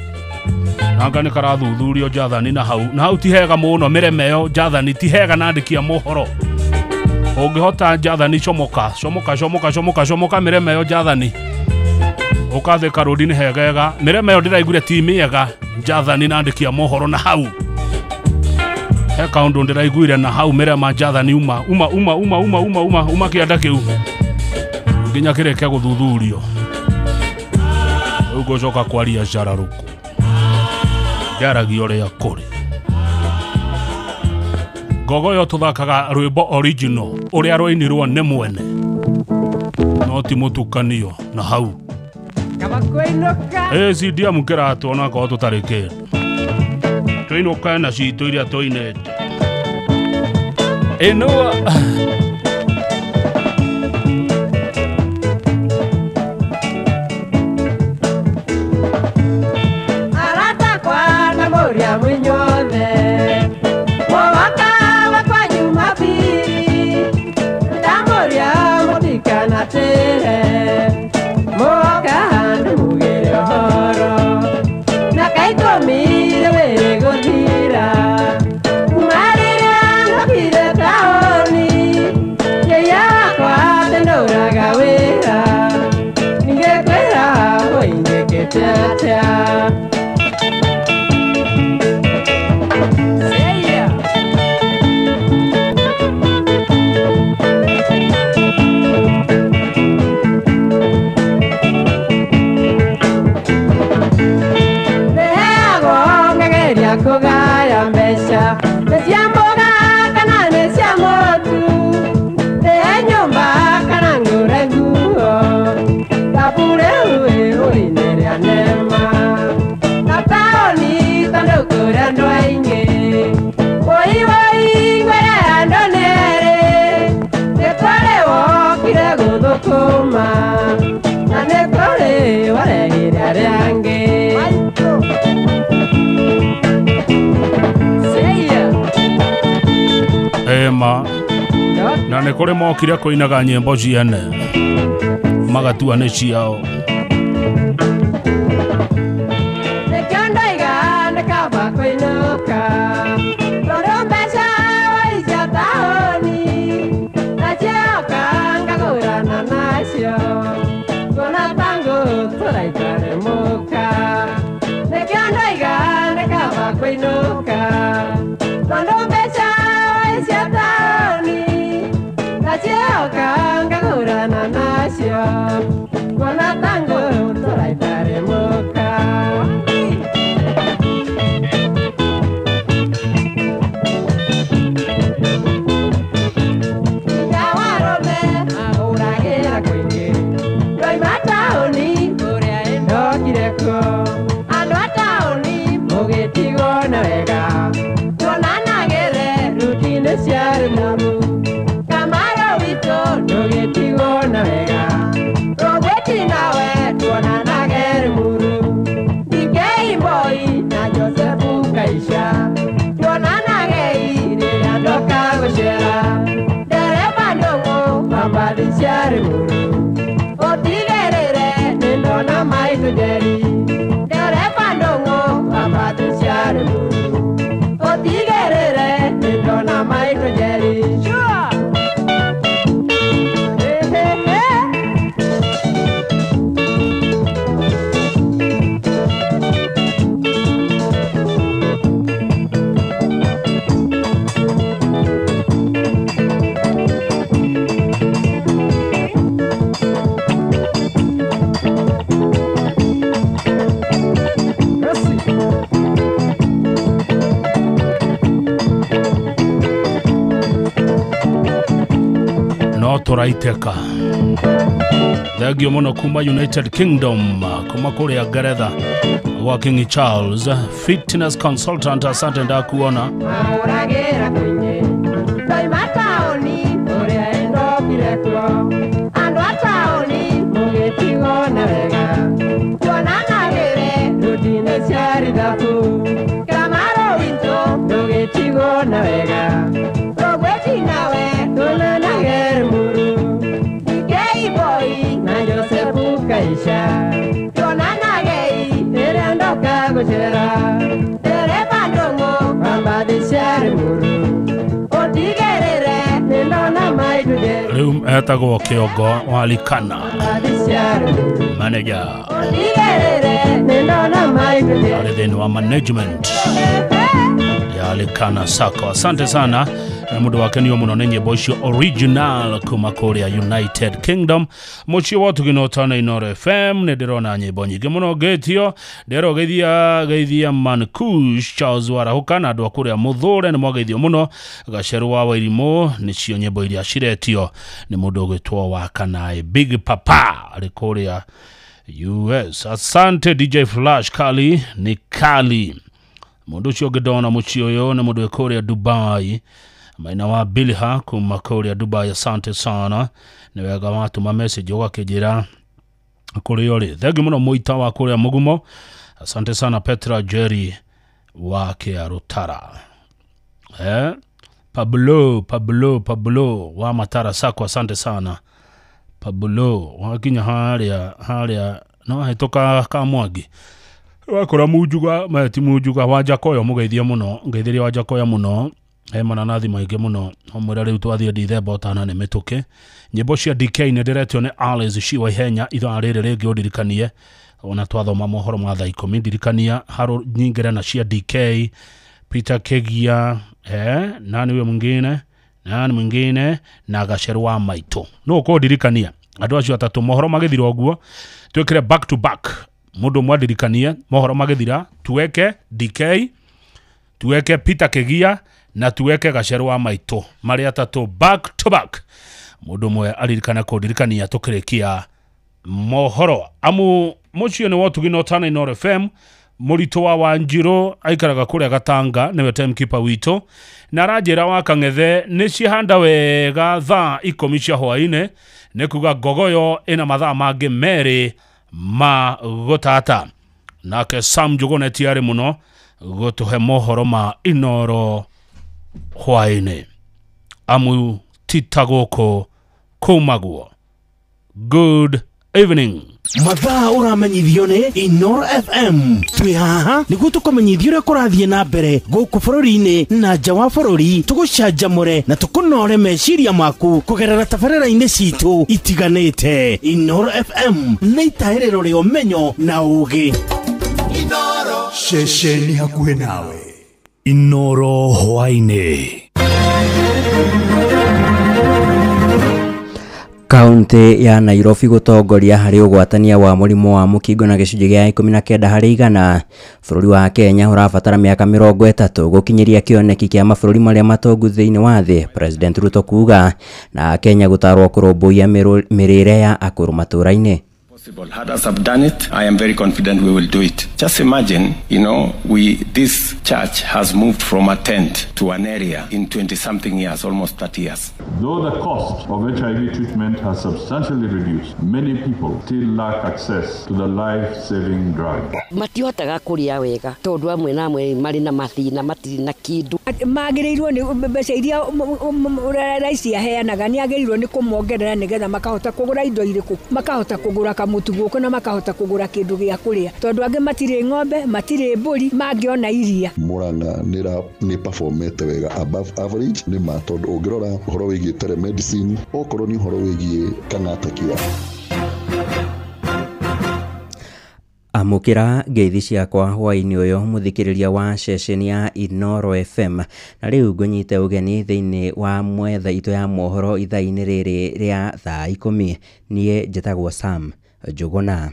nanga ni karathuthurio Jathan na hau ti hega muno miremeyo Jathan ti hega nandikia mohoro ungihota Jathan comoka miremeyo Jathan ukathe karudini hegega miremeyo ndiraiguire ti miega Jathan nandikia mohoro na hau he kaundu ndiraiguire na hau mirema Jathan uma kianda kiu nginya kireke guthuthurio ugo coka kwaria jararuku yaragio ria kuri gogoyo tuthakaga rwimbo original uria rwainirwo ne mwene no ti mutukanio na hau sidia mukera tuona ko tutareke tuinuka na citu iria tuinete eno na nä kå rä mokire kå inaga nyämbo ciene magatua nä ciao turaiteka thegio muno kuma United Kingdom kuma kuria Ngeretha wa King Charles fitness consultant asante ndakuona Mataoni, ore endo kirekwo, ando ataoni, etagwo Kiongo wa Alikana manager alidheni wa management ya Alikana Sako. Asante sana na muda wake niyo muno nenye boshio original kuma Korea United Kingdom mochi watu ginotana Inoro FM nederona nyimbo nyingi muno getio dero geithia Mankush Charles Warahuka na dwa Korea Muthure ni mwageithio muno gasheru wa Wairimo ni cio nyimbo iria ciretio ni mundu gwitwo wa Kanae Big Papa ali Korea US. Asante DJ Flash Kali ni Kali mundu cio gedona muchi oyo na mundu Korea Dubai maina wa Bilha kuma Korea Dubai. Asante sana ni wega watu ma message wakijira kuri yori thegi muno muita wa Korea Mugumo. Asante sana Petra Jerry wa Kiarutara Pablo wa Matara Sako. Asante sana Pablo wakinya haria no hetoka kamwagi wakora mujuga mati mujuga wajakoyo mugeithia muno ngeithiria wajakoya muno mananathi maige muno omwera riu twathie Dithemba otana ne mituke nyimbo cia DK ne diretio ne Alice Shiwa Ihenya ithaa riri ringi udirikanie ona twathoma mohoro ma thaa 10 dirikania haro nyingire na cia DK Peter Kegia nani we mwingine na Gasheru wa Maito no ko dirikania andu acio atatu mohoro magithira oguo twekire back to back mundu mwadirikania mohoro magithira tuweke DK tuweke Peter Kegia na tuweke Gasheru wa Maito mari atatu back to back mundu mwe alirikana ko dirikania tukirekia mohoro amu mochio ni watu ginotana Inoro FM Murito wa Wanjiro aikaraga kuria Gatanga niwe timekeeper wito na rajera wa Kangethe ni cihanda wega thaa 10 cia hwaine ni kuga gogoyo ina mathaa mangi meri ma gotata nake Sam Jugone tiari muno gotuhe mohoro ma Inoro hwaine amu titagoko kumaguo. Good evening. Mathaa uramenyithio ni Inoro FM twi haha niguo tukumenyithio uria kurathie na mbere guku bururi-ini na nja wa bururi tugucanjamure na tukunore meciria maku kugerera tabarĩra-inĩ citu itiganĩte. Inoro FM nĩ itaĩrĩro rĩa ũmenyo na ũũgĩ. Inoro ceceni hakuhĩ nawe. Inoro hwainĩ. Kaunti ya Nairobi gutongoria hari ugwatania wa murimu wa mukingo na gicunjĩ gĩa 19 harĩ 100. Bũrũri wa Kenya ũrabatara mĩaka 30 gũkinyiria kĩoneki kĩa mabũrũri marĩa matongu thĩinĩ wa thĩ, President Ruto kuga, na Kenya gũtarwo kũrũmbũiya mĩrĩre ya akũrũ matũũra-inĩ. Had us have done it, I am very confident we will do it. Just imagine, this church has moved from a tent to an area in 20-something years, almost 30 years. Though the cost of HIV treatment has substantially reduced, many people still lack access to the life-saving drug. Matihotaga kuria wega tondu amwe na amwe mari na mathina matiri na kindu magĩrĩirwo ni mbeca iria raisi aheanaga ni agĩrĩirwo ni kũmongerera nigetha makahota kũgũra indo irĩkũ makahota kũgũra kamutu gũkũ na makahota kũgũra kĩndũ gĩa kũrĩa tondu angĩ matirĩ ng'ombe matirĩ mbũri mangĩona iria. Murang'a nĩ performete wega above average nĩ ma tondu ũngĩrora ũhoro wĩgiĩ telemedicine okorwo ni ũhoro wĩgiĩ kang'atakia. Amukira ngeithi ciakwa hwaini uyu muthikiriria wa ceceni ya Inoro FM na riu ngunyite ugeni thiini wa mwetha itu ya mohoro ithaa-ini riri ria thaa 10 nie njitagwo Sam Juguna.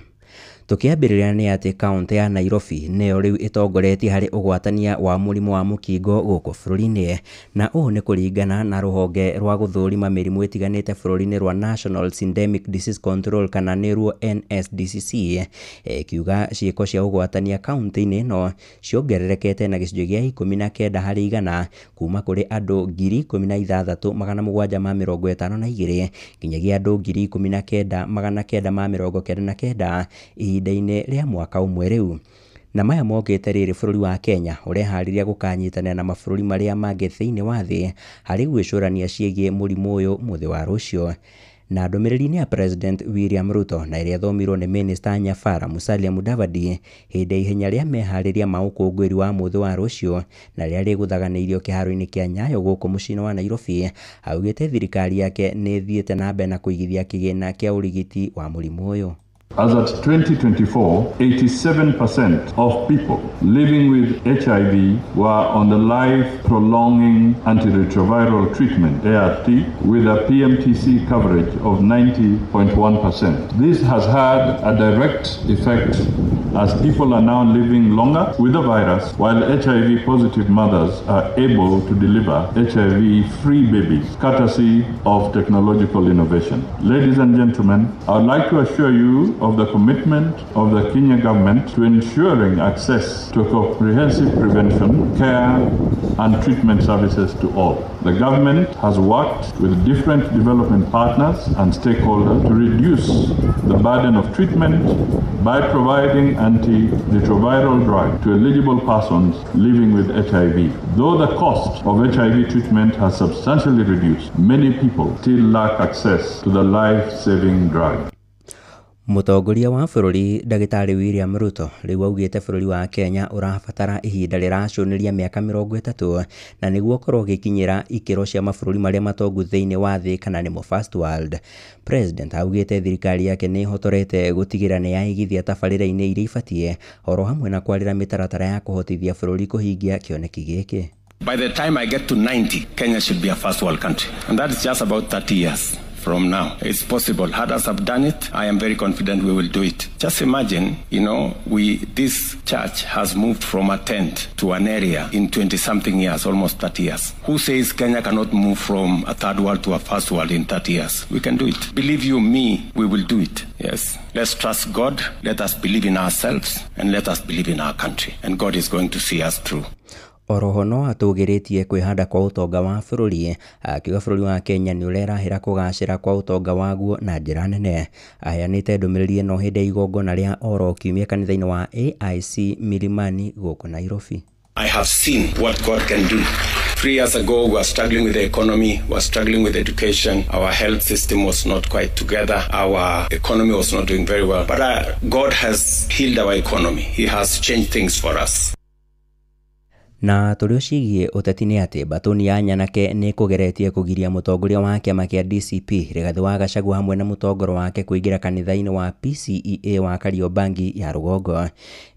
Tukiambiriria ni ati kaunti ya Nairobi neyo riu itongoretie hari ugwatania wa murimu wa mukingo guku bururi-ini na uu ni kuringana na ruhonge rwa guthurima mirimu itiganite bururi-ini rwa National Syndemic Disease Control kana niruo NSDCC kiuga ciiko cia ugwatania kaunti-ini no ciongererekete na gicunjĩ gĩa 19 harĩ 100 kuma kuri andu 16,752 nginyagia andu 19,999 ihinda-inĩ rĩa mwaka ũmwe rĩu. Na maya mokĩte rĩrĩ bũrũri wa Kenya ũreharĩria gũkanyitanĩra na mabũrũri marĩa mangĩ thĩinĩ wa thĩ harĩ gwĩcũrania ciĩgiĩ mũrimũ ũyũ mũthĩ wa rũciũ. Na ndumiriri ya President William Ruto na iria thomirwo ni Minister Nyafara Musalia Mudavadi hindi ihenya ria mehariria maukungwiri wa muthi wa rucio na ria riguthaganiirio kiharo-ini kia Nyayo guku mucini wa Nairobi, augite thirikari yake ni thiete na mbere na kuigithia kigina kia urigiti wa murimu uyu. As at 2024, 87% of people living with HIV were on the life-prolonging antiretroviral treatment, ART, with a PMTC coverage of 90.1%. This has had a direct effect as people are now living longer with the virus, while HIV-positive mothers are able to deliver HIV-free babies, courtesy of technological innovation. Ladies and gentlemen, I would like to assure you of the commitment of the Kenya government to ensuring access to comprehensive prevention, care and treatment services to all. The government has worked with different development partners and stakeholders to reduce the burden of treatment by providing antiretroviral drugs to eligible persons living with HIV. Though the cost of HIV treatment has substantially reduced, many people still lack access to the life-saving drug. Mutongoria wa bururi Ndagitari William Ruto riu augite bururi wa Kenya urabatara ihinda riracuniria miaka 30 na niguo korwo gikinyira ikiro cia mabururi maria matongu thiini wa thi kana nimo first world. President augite thirikari yake ni hotorete gutigira ni yaigithia tabarira-ini iria ibatie oro hamwe na kwarira mitaratara ya kuhotithia bururi kuhingia kioneki giki. By the time I get to 90, Kenya should be a first world country, and that is just about 30 years. From now. It's possible. Others have done it. I am very confident we will do it. Just imagine, this church has moved from a tent to an area in 20-something years, almost 30 years. Who says Kenya cannot move from a third world to a first world in 30 years? We can do it. Believe you me, we will do it. Yes. Let's trust God. Let us believe in ourselves and let us believe in our country. And God is going to see us through. Oroho no atugiritie kwihanda kwa utonga wa bururi, akiuga bururi wa Kenya ni urerahira kugacira kwa utonga waguo na njira nene. Aheanite ndumiriri no hindi igongona ria oro kiumia kanitha-ini wa AIC Milimani guku Nairobi. I have seen what God can do. 3 years ago, we were struggling with the economy, we were struggling with education. Our health system was not quite together. Our economy was not doing very well. But God has healed our economy. He has changed things for us. Na turio cigie uteti ni ati Batoni ya Nyanake ni kugeretie kugiria mutongoria wa kiama kia DCP Rigathi wa Gachagua hamwe na mutongoro wake kuingira kanitha-ini wa PCEA wa Kariobangi ya Rugongo.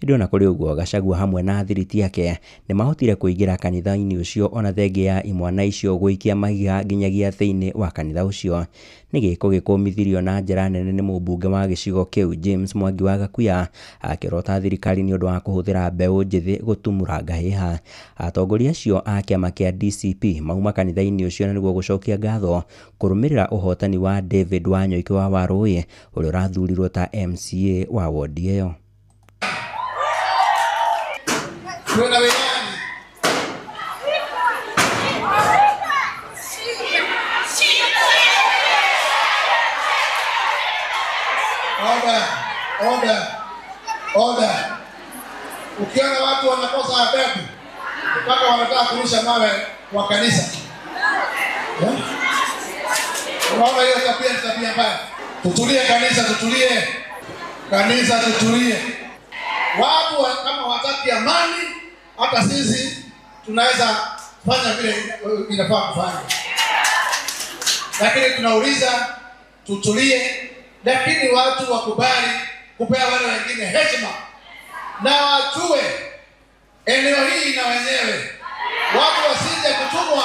Indo na kuri uguo Gachagua hamwe na thiriti yake ni mahotire kuingira kanitha-ini ucio ona thenge ya imwana icio guikia mahiga nginyagia thiini wa kanitha ucio. Ni giko gikumithirio na njira nene ni mubunge wa gicigo kiu James Mwangi wa Gakuya akirota thirikari ni undu wa kuhuthira mbeu njithi gutumura ngahiha. Atongoria acio a kiama kia DCP mauma kanitha-ini ucio na niguo gucokia ngatho kurumirira uhotani wa David Wanyoike wa Warui uria urathurirwo ta MCA wa wodi iyo. Order. Ukiona watu wanakosa adabu mpaka wanataka kurusha mawe kwa kanisa. Unaona hiyo tabia mbaya. Tutulie kanisa, tutulie. Kanisa tutulie. Watu kama wataki amani, hata sisi tunaweza fanya vile inafaa kufanya. Lakini tunauliza tutulie, lakini watu wakubali kupea wale wengine heshima. Na wajue eneo hii na wenyewe. Watu wasije kutumwa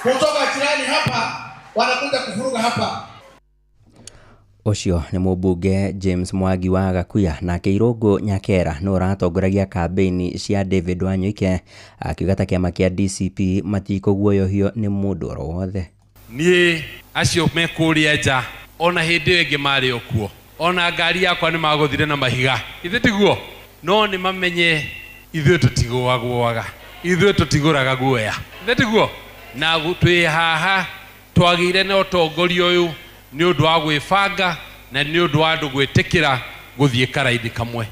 kutoka jirani hapa wanakuja kufuruga hapa. Ucio ni mubunge James Mwangi wa Gakuya na Kirungu Nyakera no ratongoragia kampeni cia David Wanyoike akiuga ta kiama kia DCP matikuguoyohio ni mundu oro wothe. Nie acio mekuria nja ona hindi ingi mari okuo ona ngari yakwa ni maguthire na mahiga ithe tiguo no ni mamenye ithuĩ tũtigũagũaga ithuĩ tũtigũraga guoya ithe tiguo na twĩ haha twagĩire na ũtongoria ũyũ nĩ ũndũ wa gwĩbanga na nĩ ũndũ wa andũ gwĩtĩkĩra gũthiĩ karaini kamwe.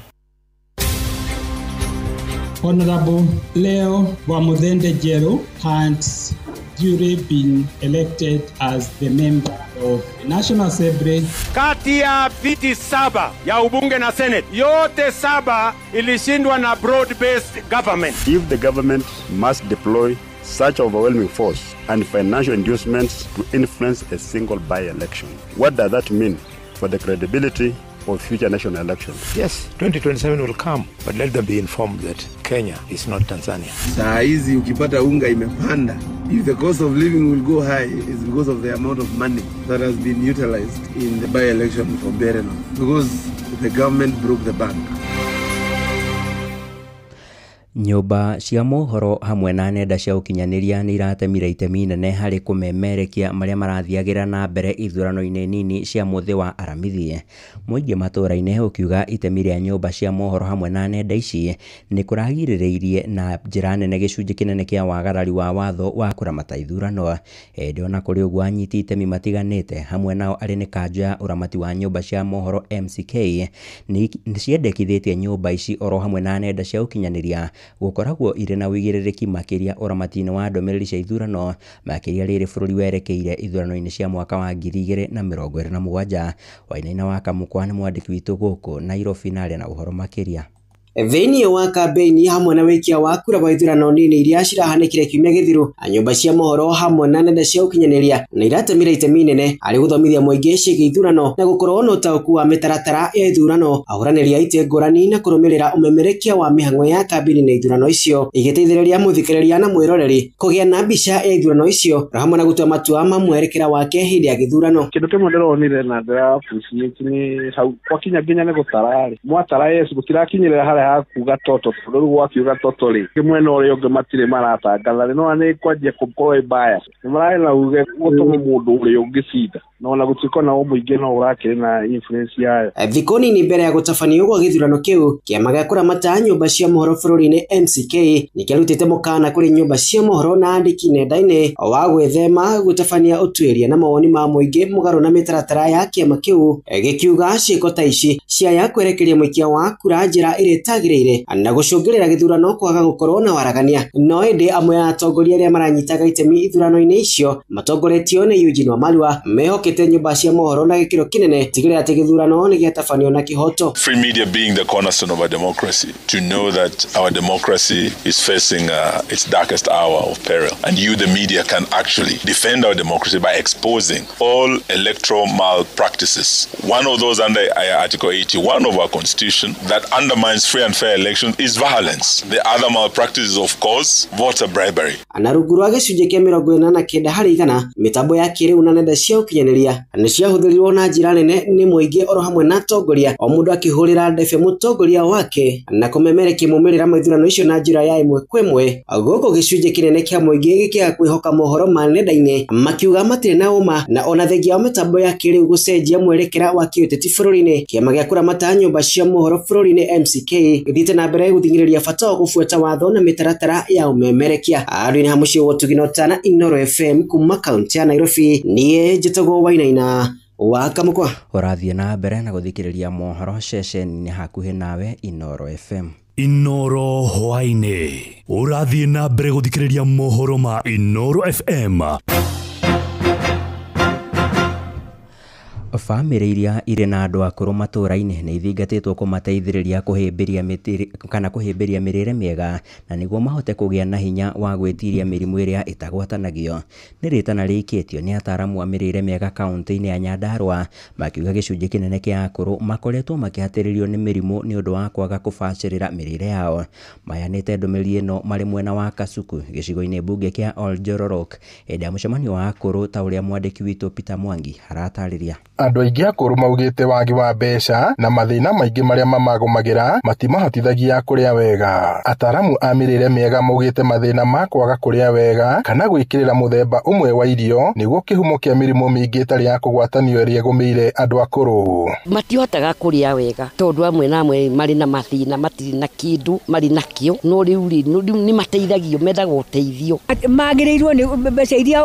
Honorable Leo Wamuthende Jeru hands duly been elected as the member of the National Assembly. Kati ya viti 7 ya ubunge na Senate, yote 7 ilishindwa na broad-based government. If the government must deploy such overwhelming force and financial inducements to influence a single by-election, what does that mean for the credibility of future national elections? Yes, 2027 will come, but let them be informed that Kenya is not Tanzania. Saa hizi ukipata unga imepanda, if the cost of living will go high, it's because of the amount of money that has been utilized in the by-election for Bereno, because the government broke the bank. Nyumba cia mohoro hamwe na nenda cia ukinyaniria ni iratemire itemi nene hari kumemerekia maria marathiagira na mbere ithurano-ini nini cia muthi wa aramithi. Muingi matura-ini ukiuga itemi ria nyumba cia mohoro hamwe na nenda ici ni kuragirireirie na njira nene gicunji kinene kia wagarari wa watho wa kuramata ithurano. Ende na kuri uguo anyiti itemi matiganite hamwe nao ari ni kanjo ya uramati wa nyumba cia mohoro MCK ni ciendekithitie nyumba ici oro hamwe na nenda cia ukinyaniria gukoragwo ire na wigirereki makiria uramati-ini wa ndomereri cia ithurano makiria riri bururi werekeire ithurano-ini cia mwaka wa 2027. Wainaina wa Kamukwa ni mwandiki witu guku Nairobi na na uhoro makiria. Thĩinĩ wa kambĩini hamwe na wĩkia wa kura wa ithurano nini iria cirahanĩkire kiumia gĩthiru, nyũmba cia mohoro hamwe na nenda cia ũkinyanĩria nĩ iratemire itemi inene harĩ gũthomithia mũingĩ ciĩgiĩ ithurano na gũkorwo na ũtaũku wa mĩtaratara ya ithurano, ahũranĩri a itĩ ngũrani na kũrũmĩrĩra ũmemerekia wa mĩhang'o ya kambĩini na ithurano icio, igĩteithĩrĩria mũthikĩrĩria na mwĩroreri kũgĩa na mbica ya ithurano icio hamwe na gũtua matua ma mwerekera wake hĩndĩ ya gĩthurano. Kĩndũ kĩmwe ndĩronire na ndĩra appreciate nĩ hau gwakinya nginya nĩ gũtara mwatara Yesu gũtirakinyĩrĩra harĩa kuga toto rĩu gwakiuga toto rĩ kimwena ũrĩa ũngĩ matirĩ maratangatha no nĩ kwanjia kũkorwo bias nĩ mararĩ na uge gũtũma mũndũ ũrĩa ũngĩ cida no na gũtuĩka na mũingĩ no ũrakĩrĩ na influence yayo. Thikũ nini mbere ya gũtabanio gwa gĩthurano kĩu, kĩama gĩa kũramata nyũmba cia mohoro bũrũri-inĩ MCK nĩkĩarutĩte mũkana kũrĩ nyũmba cia mohoro na andĩki nenda-inĩ wa gwĩthema gũtabania ũtuĩria na mawoni ma mũingĩ mũgarũ na mĩtaratara ya kĩama kĩu, gĩkiuga ciĩko ta ici ciaya kwerekeria mũikia wa kura njĩra ĩrĩa ĩtagĩrĩire na gũcũngĩrĩra gĩthurano kwaga gũkorwo na waragania. No ĩndĩ amwe ya atongoria arĩa maranyitaga itemi ithurano-inĩ icio matongoretio nĩ Eugene Wamalwa mehokete nyũmba cia mohoro na gĩkĩro kĩnene tigĩrĩra atĩ gĩthurano nĩ gĩatabanio na kĩhoto. Free media being the cornerstone of our democracy, to know that our democracy is facing its darkest hour of peril, and you, the media, can actually defend our democracy by exposing all electoral malpractices. One of those under Article 81 of our Constitution that undermines free and fair elections is violence. The other malpractice is, of course, voter bribery. Na rungu rwa gĩcunjĩ kĩa 49% mĩtambo ya kĩrĩu na nenda cia ũkinyanĩria nĩ ciahũthĩrirwo na njĩra nene nĩ mũingĩ oro hamwe na atongoria, o mũndũ akĩhũrĩra ndebe mũtongoria wake na kũmemerekia maumĩrĩra ma ithurano icio na njĩra ya ĩmwe kwa ĩmwe. Gũkũ gĩcunjĩ kĩnene kĩa mũingĩ gĩkĩaga kwĩhoka mohoro ma nenda-inĩ, makiuga matirĩ na ũma na ona thengia wa mĩtambo ya kĩrĩu gũcenjia mwerekera wa kĩũteti bũrũri-inĩ. Kĩama gĩa kũramata nyũmba cia mohoro bũrũri-inĩ MCK gĩthiĩte na mbere gũthingĩrĩria bata wa gũbuata watho na mĩtaratara ya umemerekia. Andũ-inĩ ha mũciĩ wa Tuginotana Inoro FM kuma kaunti ya Nairobi, niĩ njĩtagwo Wainaina wa Kamukwa. Ũrathiĩ na mbere na gũthikĩrĩria mohoro ceceni-inĩ hakuhĩ nawe Inoro FM. Inoro hwainĩ ũrathiĩ na mbere gũthikĩrĩria mohoro ma Inoro FM. Famĩrĩ iria irĩ na andũ akũrũ matũũra-inĩ nĩ ithingatĩtwo kũmateithĩrĩria kũhĩmbĩria mĩrĩre mĩega na nĩguo mahote kũgĩa na hinya wa gwĩtiria mĩrimũ ĩrĩa ĩtagwatanagio. Nĩ rĩtana rĩikĩtio nĩ ataaramu a mĩrĩre mĩega kaunti-inĩ ya Nyandarua, makiuga gĩcunjĩ kĩnene kĩa akũrũ makoretwo makĩhatĩrĩrio nĩ mĩrimũ nĩ ũndũ wa kwaga kũbacĩrĩra mĩrĩre yao. Mayanĩte ndũmĩrĩri ĩno marĩ mwena wa Kasuku gĩcigo-inĩ mbunge kĩa Oljororok hĩndĩ ya mũcemanio wa akũrũ ta ũrĩa mwandĩki witũ Peter Mwangi aratarĩria. Andũ aingĩ akũrũ maugĩte wagi wa mbeca na mathĩna maingĩ marĩa mamagũmagĩra matimahotithagia kũrĩa wega. Ataaramu a mĩrĩre mĩega maugĩte mathĩna ma kwaga kũrĩa wega kana gwĩkĩrĩra mũthemba ũmwe wa irio nĩguo kĩhumo kĩa mĩrimũ mĩingĩ ĩtarĩ ya kũgwatanio ĩrĩa ĩgũmĩire andũ akũrũ. Matihotaga kũrĩa wega tondũ amwe na amwe marĩ na mathĩna matirĩ na kĩndũ marĩ nakĩo, no rĩu nĩ mateithagio, mendaga ũteithio. Magĩrĩirwo nĩ mbeca iria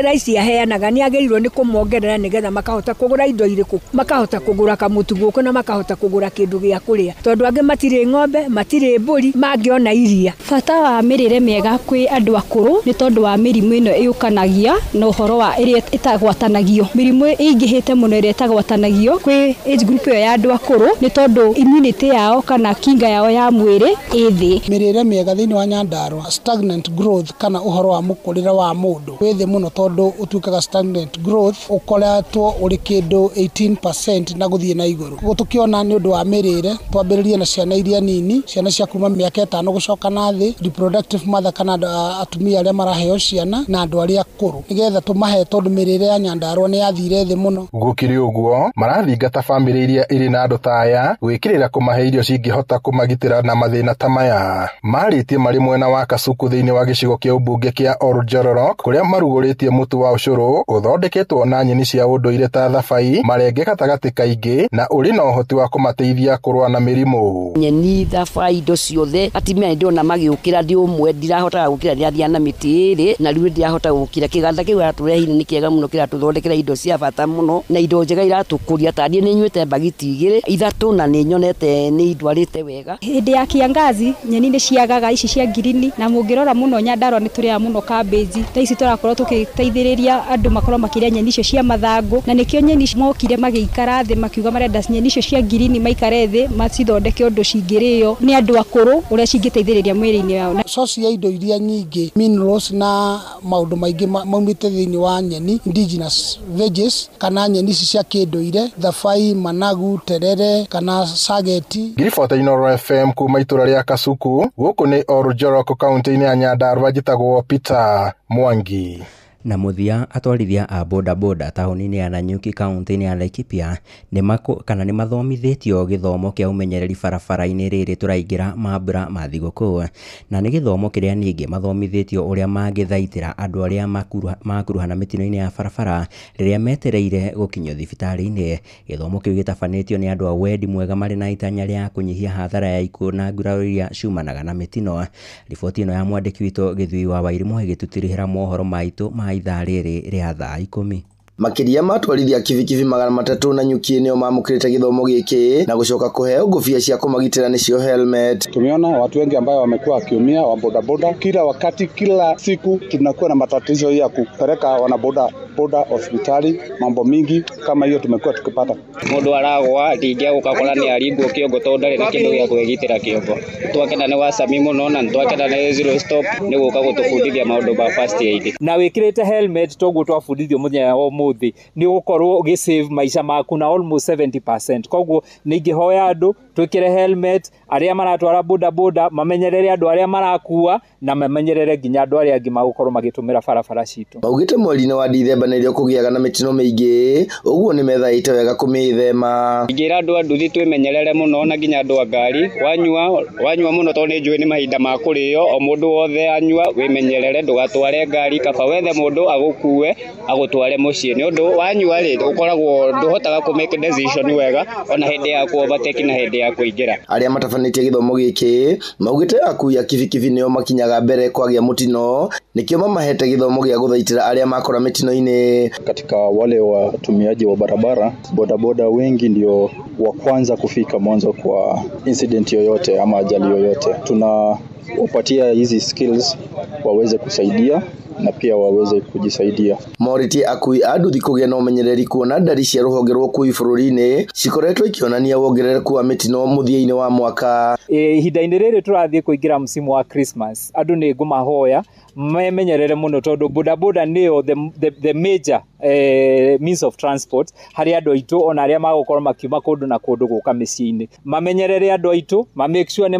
rais aheanaga nĩ agĩrĩirwo nĩ kũmongerera nĩgetha makahota kugura indo iriku makahota kugura kamutu guku na makahota kugura kindu gia kuria tondu angi matire ng'ombe matire mburi mangiona iria. Bata wa mirire miega kwi andu akuru ni tondu wa mirimu ino iyukanagia na uhoro wa iria itagwatanagio. Mirimu ingihite muno iria itagwatanagio kwi age group ya andu akuru ni tondu immunity yao kana kinga yao ya mwiri ithi. Mirire miega thiini wa Nyandarua stagnant growth kana uhoro wa mukurira wa mundu withi muno tondu utuikaga stagnant growth ukoretwo uri kindu 18% na guthie na iguru. Gutukiona ni undu wa mirire twambiririe na ciana iria nini ciana cia kuma miaka 5 gucoka na thi reproductive mother kana atumia aria maraheo ciana na andu aria akuru nigetha tumahe tondu mirire ya Nyandarua ni yathire thi muno. Gukiri uguo marathingata family iria iri na andu taya gwikirira kumahe irio cingihota kumagitira na mathina ta maya. Maritie mari mwena wa Kasuku thiini wa gicigo kia ubunge kia Oljororok kuria maruguritie mutu wa ucuru uthondeketwo na nyeni cia unduire ta thabai marenge gatagati kaingi na uri na uhoti wa kumateithia kurwa na mirimu. Nyeni thabai indo ciothe atimia ndona magiukira ndi umwe ndirahota gukira ndia na mitiri na riu ndirahota gukira kiganda kiu aturehine ni kiega muno kira tuthondekera indo cia bata muno na indo njega iratukuria tandie ni nywete bagiti igiri ithatu na ni nyonete ni indwarite wega. Hindi ya kiangazi nyeni ni ciagaga ici cia girini na mungirora muno Nyandarua ni turia muno cabbage ta ici turakorwo tukiteithiriria andu makorwo makiria nyeni icio cia mathangu na nikio nyeni mokire magiikara thi makiuga marenda nyeni icio cia girini maikare thi macithondeke undu cingirio ni andu akuru uria cingiteithiriria mwiri-ini wao. Source ya indo iria nyingi minerals na maundu maingi maumite thiini wa nyeni indigenous veggies kana nyeni cia kinduire thabai managu terere kana sageti. Giribota Inooro FM kuma itura ria Kasuku guku ni Oljororok kaunti-ini ya Nyandarua njitagwo Peter Mwangi. Na muthia atwarithia a bodaboda tauni-ini ya Nanyuki kaunti-ini ya Laikipia ni mathomithitio githomo kia umenyereri barabara-ini riri turaingira mambura ma thiguku na ni githomo kiria ningi mathomithitio uria mangithaitira andu aria makuruhana mitino-ini ya barabara riria metereire gukinyio thibitari-ini. Githomo kiu gitabanitio ni andu a wendi mwega mari na itanya ria kunyihia hathara ya ikuo na nguraro iria ciumanaga na mitino. Riboti ino ya mwandiki witu Githui wa Wairimu igitutirihira mohoro maitu ma ithaa riri ria thaa 10. Makiria matwarithia kibikibi 300 na Nyuki nio mamukirite githomo giki na gucoka kuheo ngofia cia kumagitira nicio helmet. Tumeona watu wengi ambao wamekuwa wakiumia wa bodaboda kila wakati, kila siku tunakuwa na matatizo ya kupeleka wanaboda hospitali. Mambo mingi kama hiyo tumekuwa tukipata. Mundu aragwa ndingia gukakora ni aringwo kiongo tondari na kindu gya kwigitira kiongo. Twakena ni wasami muno na twakena ni zero stop ni guka gutufundithia maundu ba first aid. Na wikirite helmet toguo twafundithio muthenya wa muthi ni gukorwo gisave maisha maku na almost 70%. Koguo ningihoya andu twikire helmet aria maratwara bodaboda mamenyerere andu aria marakua na mamenyerere nginya andu aria angi magukorwo magitumira barabara citu. Baugite mweri-ini wa Dithemba nirio kugiaga na mitino miingi uguo ni methaite wega kumithema. Ngira andu nduthi twimenyerere muno na nginya andu a ngari wanyua muno tondu ni njui ni mahinda ma kurio o mundu wothe anyua wimenyerere ndugatware ngari kaba wethe mundu agukue agutware mucii ni undu wanyua ri ukoragwo nduhotaga ku make decision wega ona hindi ya ku overtake na hindi ya kuingira. Aria matafanitie githomo giki maugite akui kibikibi nio makinyaga mbere kwagia mutino nikio mamahete githomo gia guthaitira aria makora mitino-ini. Katika wale watumiaji wa barabara, bodaboda wengi ndio wa kwanza kufika mwanzo kwa incident yoyote ama ajali yoyote. Tunawapatia hizi skills waweze kusaidia na pia waweze kujisaidia. Moriti akui aduthi kugia na umenyereri kuona ndari cia ruhonge rwa kui bururi-ini cikoretwo ikionania wongerereku wa mitino muthia-ini wa mwaka. Ihinda-ini riri turathie kuingira msimu wa Christmas, andu ni ngumahoya memenyerere muno tondu bodaboda nio the major means of transport hari andu aitu ona aria magukorwo makiuma kundu na kundu guka micii-ini. Mamenyerere andu aitu ma make sure ni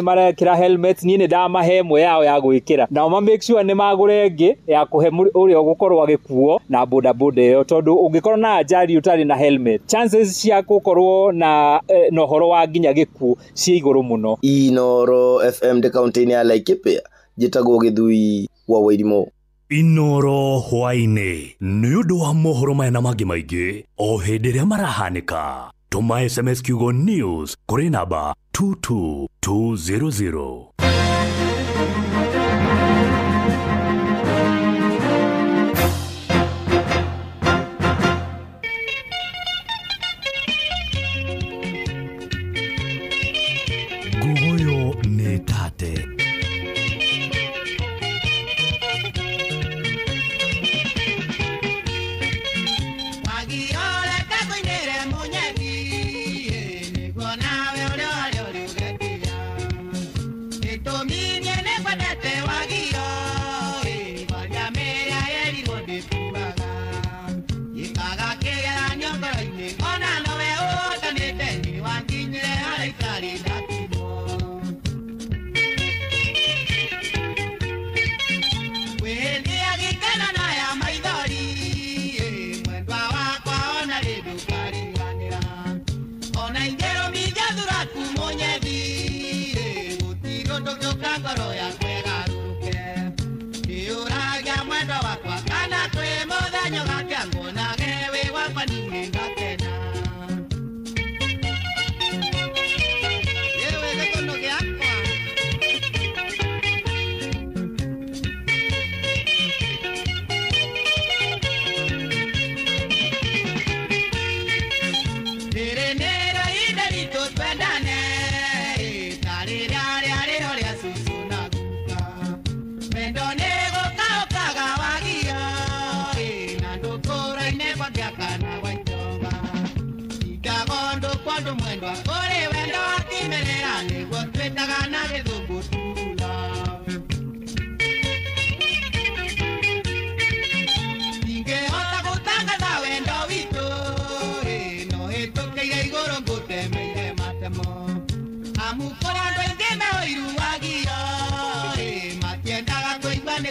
marekira helmet ni ndamahe emwe yao ya gwikira na ma make sure ni magure ngi ya kuhe uria gukorwo agikuo na bodaboda yo tondu ungikorwo na ajali utari na helmet chances cia gukorwo na nohoro wa nginya gikuo cia iguru muno. Inooro FM de kaunti-ini ya Laikipia jitagwo Githui wa Wairimu. Inooro hwaini ni undu wa mohoro maya na mangi maingi o hindi ria marahanika. Tuma SMS kiugo news kuri namba 22200.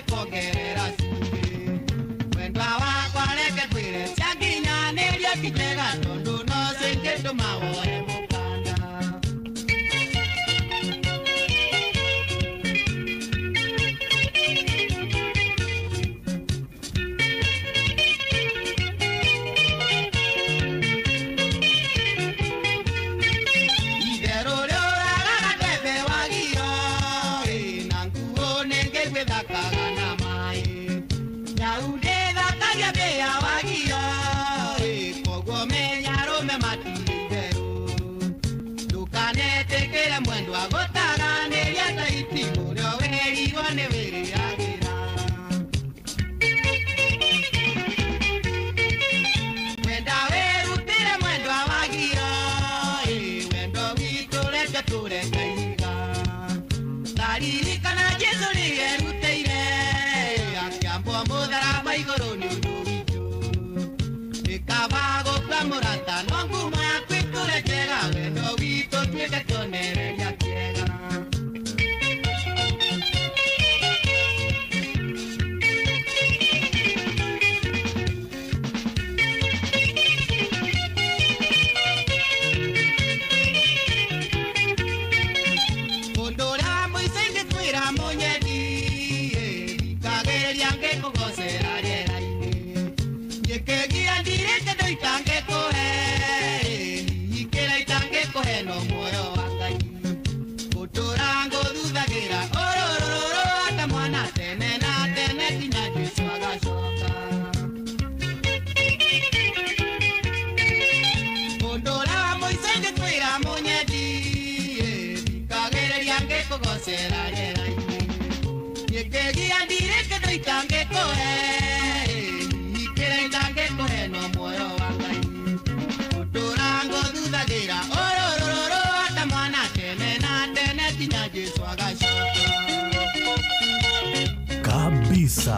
kuongerera cumbĩ wendwa wakwa reke twĩre cianginyanĩria kĩtega tondũ no cingĩtũma woe mũkanda itherũ rĩũragaga ndebe wagio na nguo nĩngĩgwĩthakaga na maĩ nyau ndĩthakagia mbĩa wagio koguo menya arũme matirĩ itherũ ndũkanetĩkĩre mwendwa gũtaranĩria taiti ũrĩa werirwo nĩ wĩrĩagĩra wenda wĩrutĩre mwendwa wagio wendo witũ reke tũrekaiga taririkana Jesũ nĩerutĩire akĩambwo mũtharaba igũrũ nĩ ũndũ witũ ĩkaba gũkua mũrata no ngumo yaku ĩtũrekega wendo witũ tuĩke kĩonereria kĩega ũndũ ũrĩa wa mũico ingĩkwĩra mũnyendi thikagĩrĩria ngĩkũgocera rĩera-inĩ ngĩkĩgia ndirĩ kĩndũ itangĩkũhe ikĩra itangĩkũhe no muoyo wa Ngai gũtũra ngũthuthagĩra ũrũrũrũ ata mwana tene na tene nginya Jesũ agacoka ũndũ ũrĩa wa mũico ingĩkwĩra mũnyendi thikagĩrĩria ngĩkũgocera rĩera-inĩ ngĩkĩgia ndirĩ kĩndũ itangĩkũhe ikĩra itangĩkũhe no muoyo wa Ngai gũtũra ngũthuthagĩra ũrũrũrũ ata mwana tene na tene nginya Jesũ agacoka kabisa.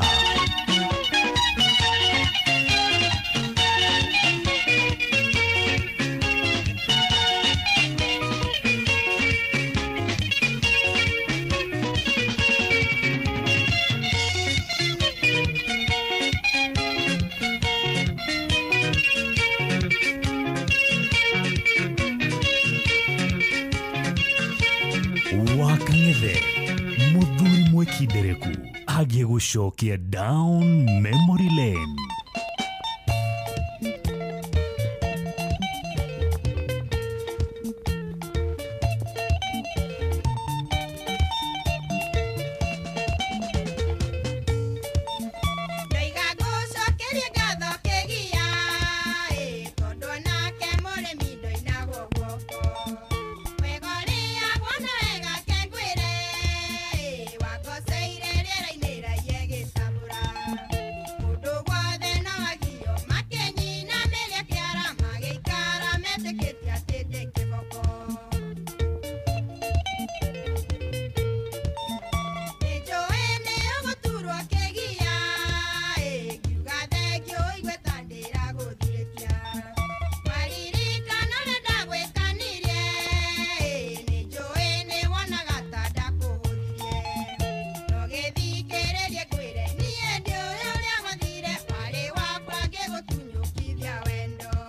Wakang'ethe muthuri mwekindereku agie gũcokia down memory lane.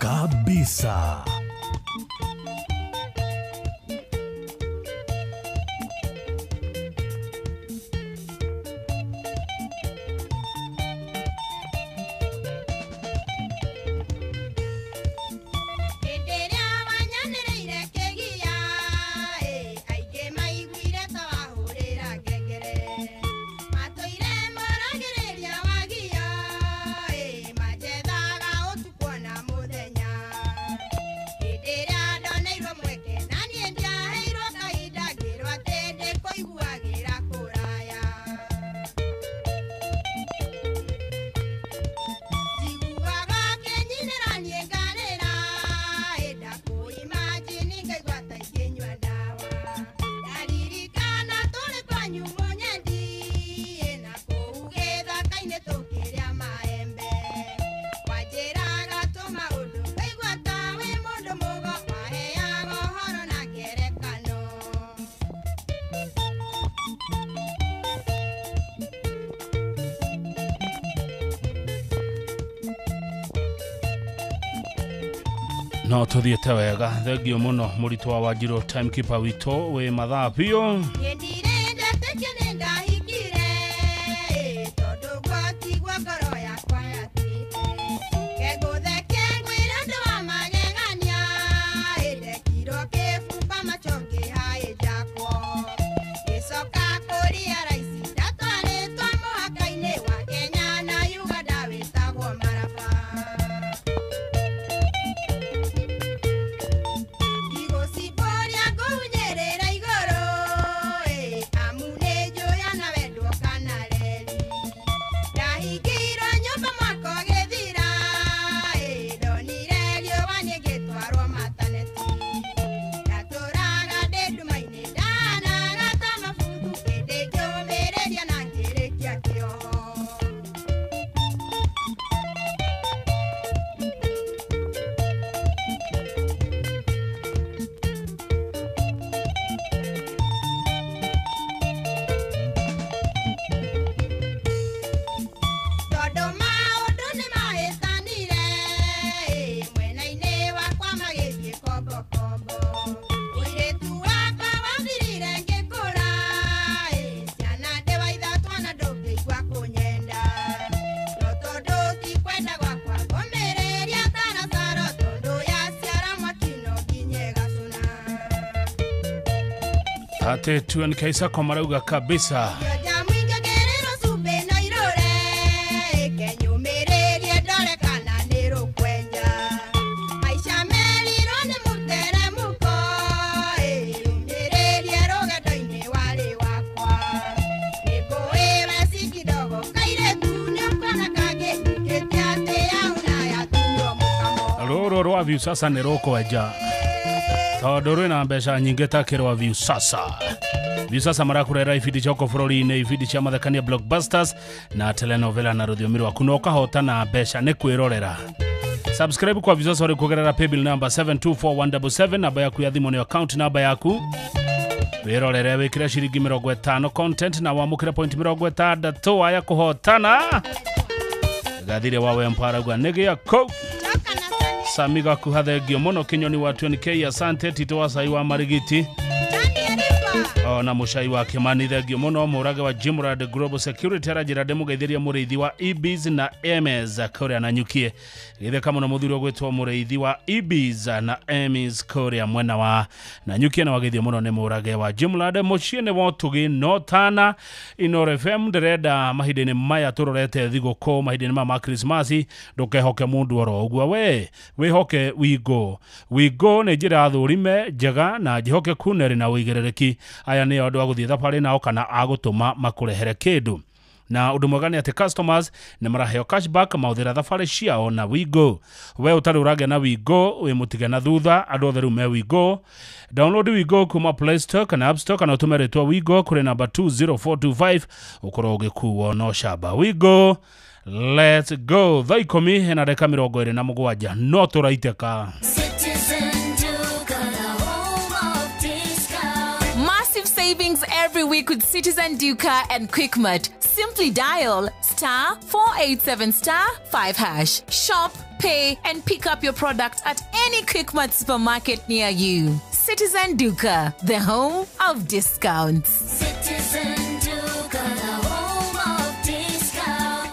Kabisa. no tuthiete wega thengio muno muritwa wa Wanjiru timekeeper wito we mathaa pio ate tuan kaisa kwa marauga kabisa Roro view sasa neroko aja Todoro na mbesha nyingi takirwa view sasa marakurera ifidi choko florine ifidi cha mathekania blockbusters na telenovela na rudhiomiro kunoka hota na mbesha ne kwirorera subscribe kwa view sasa kugerera paybill number 724177 namba yaku ya thimu ni account namba yaku wirorere wikira shiringi 50 content na wamukira point 60 aya kuhotana gathire wawe mpara gwa nege yako Samiga kuhathegio muno kinyoni wa 20k asante Tito wa sai wa Marigiti na mushai wa Kimani thegio muno murage wa Jimrad Global Security arajira demugeithiria mureithi wa EBs na MS Korea na nyukie githe kama na muthuro gwetwa mureithi wa EBs na MS Korea mwena wa na nyukie na wageithio muno ne murage wa Jimrad muciene wotugi notana Inor FM dereda mahidene maya turorete thigoko mahidene ma Christmas ndukehoke mundu oro ogwa we hoke we go ne jira thurime njega na jihoke kuneri na wigerereki aya ni andu aguthie thapari nao kana agutuma makurehere kindu na undu mwegani ati customers ne maraheo cashback mauthira thapari ciao na Wigo we utari urage na Wigo we mutige na thutha andu otheru me Wigo download Wigo kuma Play Store kana App Store kana utumeretwa Wigo kuri number 20425 ukoro ugikuo no shaba Wigo let's go thaikomi hena deka 27 no turaiteka savings every week with Citizen Duka and Quickmart. Simply dial *487*5#. Shop, pay, and pick up your product at any Quickmart supermarket near you. Citizen Duka, the home of discounts. Citizen Duka, the home of discounts.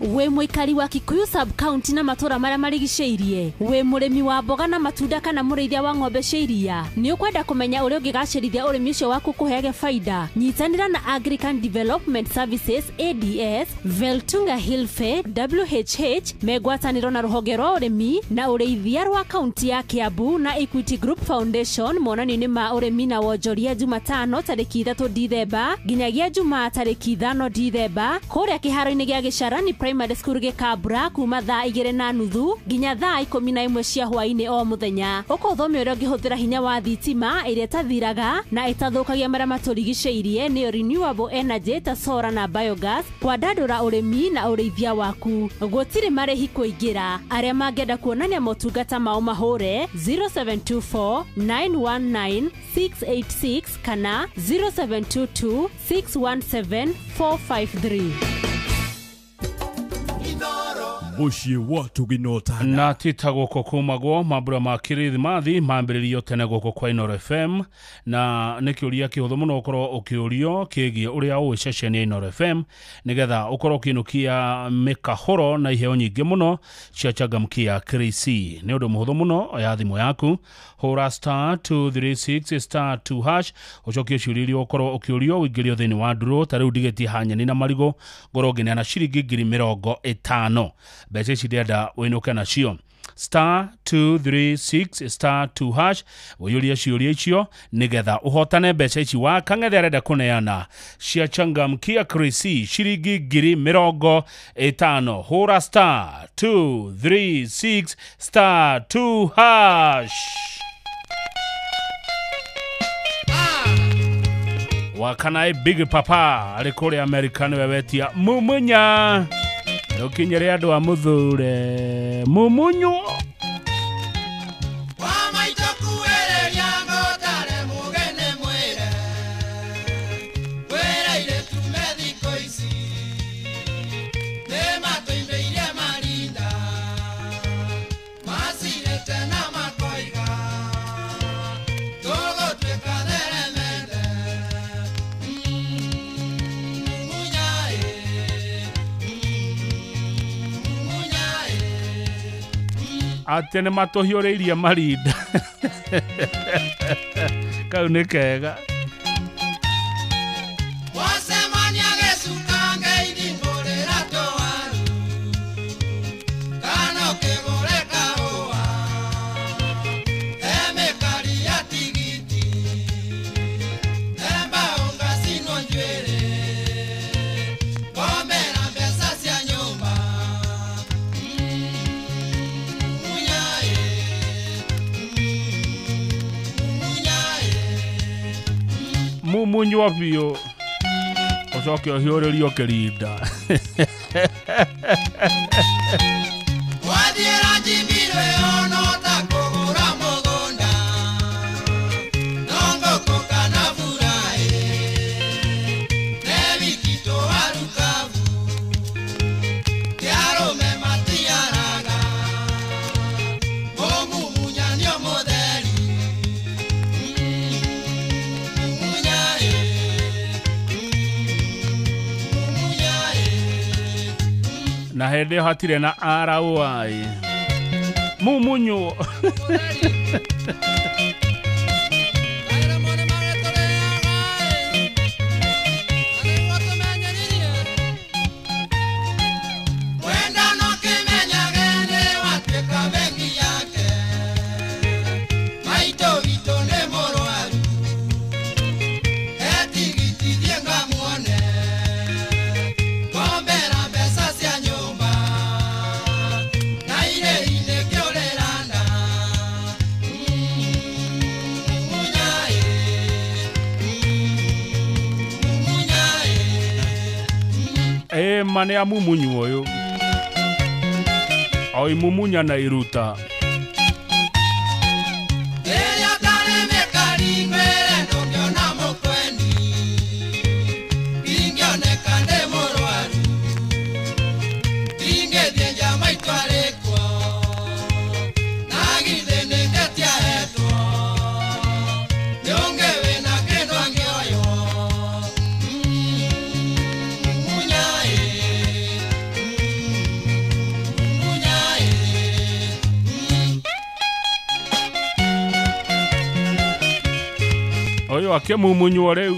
We mwikari wa Kikuyu sub-county na matura maria marigiceirie we murimi wa mboga na matunda kana mureithia wa ng'ombe ciria ni ukwenda kumenya uria ungigacirithia urimi ucio waku kuhege faida nyitanira na Agrican Development Services ADS Veltunga Hillfe WHH megwataniro na ruhonge rwa urimi na ureithia rwa county ya Kiambu na Equity Group Foundation monani-ini ma urimi na wonjoria Jumatano tariki 3 Dithemba nginyagia Jumaa tariki 5 Dithemba kuria kiharo-ini gia Gicarani Primary School Gikabura kuma thaa 2:30 nginya thaa 11 cia hwaini o muthenya ukothome uria ungihuthira hinya wa thitima iria tathiraga na itathukagia maria maturigiceirie ni renewable energy ta solar na biogas kwandandura urimi na ureithia waku gutiri marehi kuingira aria mangenda kuonania motungata mao mahure 0724 919 686 kana 0722 617 453 muciĩ wa tũginotana na tita gũkũ kumagwo mambura ma kirithimathi mambĩrĩrio tene gũkũ kwa Inoro FM na nĩ kĩũria kĩhũthũ mũno ũkorwo ũkĩũrio kĩgiĩ ũrĩa ũĩ ceceni ya Inoro FM nĩgetha ũkorwo ũkĩinũkia mĩkahũro na iheo nyingĩ mũno cia changamkia Krisi. Nĩ ũndũ mũhũthũ mũno ya thimũ yaku hũra *236*2# ũcokie ciũria iria ũkorwo ũkĩũrio ũingĩrio thĩinĩ wa ndurũ ta rĩu ndigĩtie hanyeni na marigũ ngorwo ngineana ciringi 50,000. Mbeca ici ndĩrenda wĩinũke nacio *236*2# ũyũrie ciũria icio nĩgetha ũhotane mbeca ici wa kang'ethe arenda kũneana cia changamkia Krisi ciringi 50,000. hũra *236*2# wakanae Big Papa arĩ kũrĩa Amerika nĩwe wetia Mumunya nũkinyĩre andũ a mũthure Mumunyo ate nĩ matũhiũrĩirie marinda kau nĩ kega Mumunywa biyo ucoke ũhiũrĩrio kĩrinda wathiĩra njibirwo ĩyo ta kũgũra mũgũnda no ngũkũ kana buraĩ nĩ wiki tũwarukabu kĩarũme matiaraga mũmumunya nĩ mũtheri na hende hatire na ROI Mumunyo mane ya Mumunyu oyo oi mumunya na iruta oyo ake Mumunyu rĩu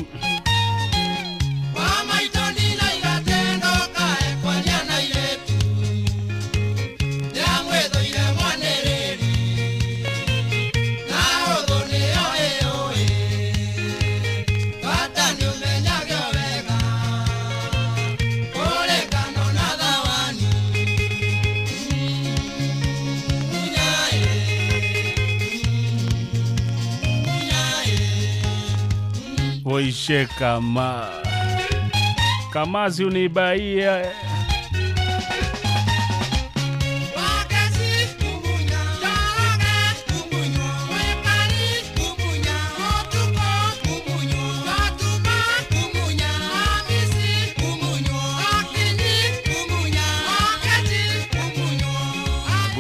Oishe kama si unibaia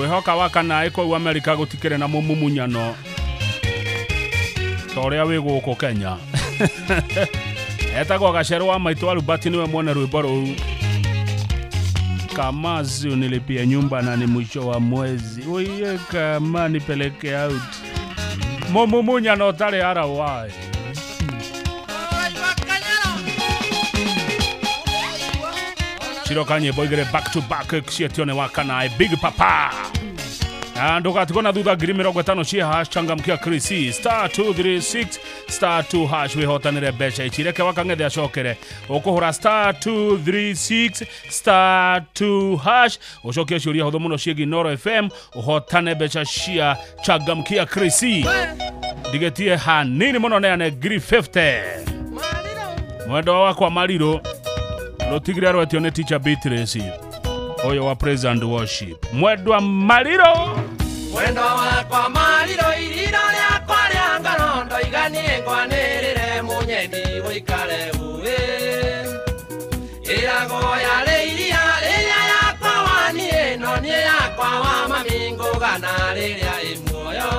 Ngwihoka wakana iko Amerika gutikire na mumumunyano. Toria wi guku Kenya. Etagwo Gacero wa maitu Albert niwe mwone rwimbo ruu. Kamazi unilipia nyumba na ni mwisho wa mwezi. Uye kama nipeleke out. Mumumunyano tari ara wai. Chirokanye boigere back to back ksietione wakana Big Papa. And ukatikona thutha ngiri 50 cia hash changamkia Krisi *236 *2# wihotanire mbeca ichireke wakang'ethe acokere ukuhura *236 *2# ucokie ciuria huthu muno ciegi Noro FM uhotane mbeca cia changamkia Krisi ndigetie hanini muno neane ngiri 50 mwendo wakwa Mariro rutigire rwetio ni Teacher Beatrice oyo wa praise and worship mwendwa Mariro mwendo wakwa Mariro iriro riakwa ria ngarondo iganie ngwanirire munyendi wikare uwe iragoya riria riria yakwa wani no nie yakwa wa mamingo gana riria imuoyo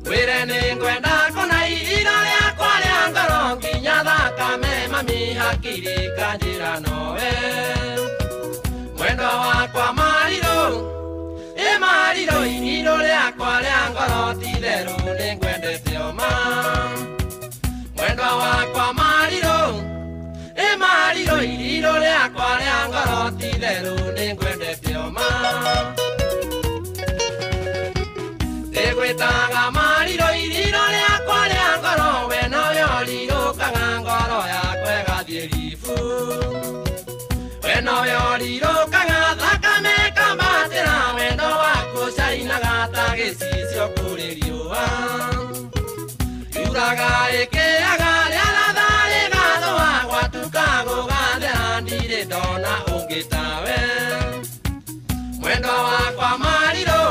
wire ni ngwenda kona iriro riakwa ria ngarondo nginya thakame mami hakiri kanjira nowe mwendo wakwa Mariro Mariro iriro riakwa ria ngoro ti theru ningwendete oma mwendo wakwa Mariro Mariro iriro riakwa ria ngoro ti theru ningwendete oma Egwetaga Mariro iriro riakwa ria ngoro we no yorirukaga ngoro yakwa ĩgathiĩ ribu we no yorirukaga thakame kambatĩra wendo waku cainaga ta gĩcicio kũrĩ riũa yuraga ĩkĩaga rĩara tharĩ gathũa gwatuka gũgathera ndirĩ ndona ũngĩ tawe mwendo wakwa Mariro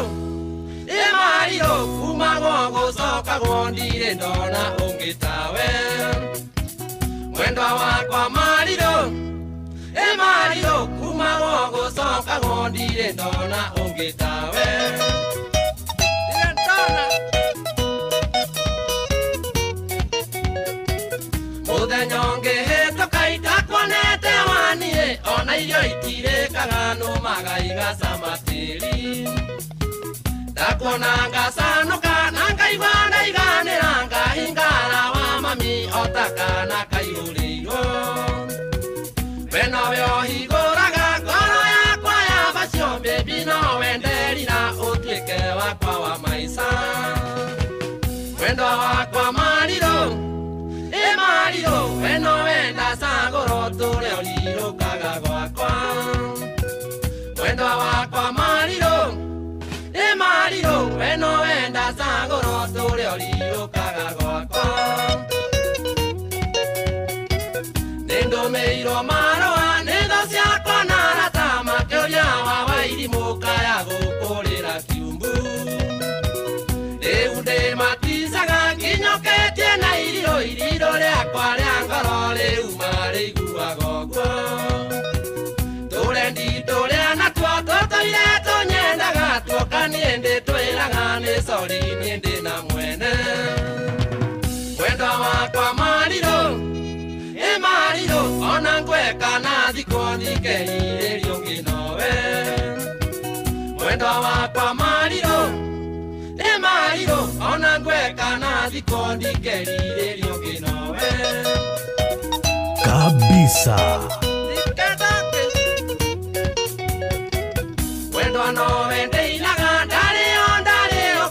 Mariro kumagwo gũcokagwo ndirĩ ndona ũngĩ tawe mwendo wakwa Mariro Mariro kumagwo gũcokagwo ndirĩ ndona ũngĩ tawe mũthenya ũngĩhĩtũka itakuonete waniĩ ona irio itirĩkaga nũmaga igacama tĩri ndakuona ngacanũka na ngaigua ndaiganĩra ngahingara wa mami otakana kaihũrĩirwo we nowe ũhingũraga ngoro yakwa yabacio baby nowe nderira ũtuĩke wakwa wa maica wendo wakwa Mariro Mariro we nowe ndacagũra ũtũre ũrirũkaga gwakwa wendo wakwa Mariro Mariro we nowe ndacagũra ũtũre ũrirũkaga gwakwa nĩndũmĩirwo marũa nĩ thũ ciakwa na arata makĩũria wa wairimũ kaya gũkũrĩra kiumbu rĩu ndĩmaticaga nginyũkĩtie na iriro rĩakwa rĩa ngoro rĩu marĩiguaga ũguo tũrendi tũrĩa natuo tũtũire tũnyendaga tuoka niĩ ndĩtwĩraga nĩ sori niĩ ndĩ na mwene mwendo wakwa Mariro Mariro ona ngweka na thikũ thikĩrirĩrio ngĩnowe mwendo wakwa Mariro Mariro ona ngweka na thikũ thikĩrirĩrio ngĩnowe kabisa wendo nowe ndeinaga ndarĩ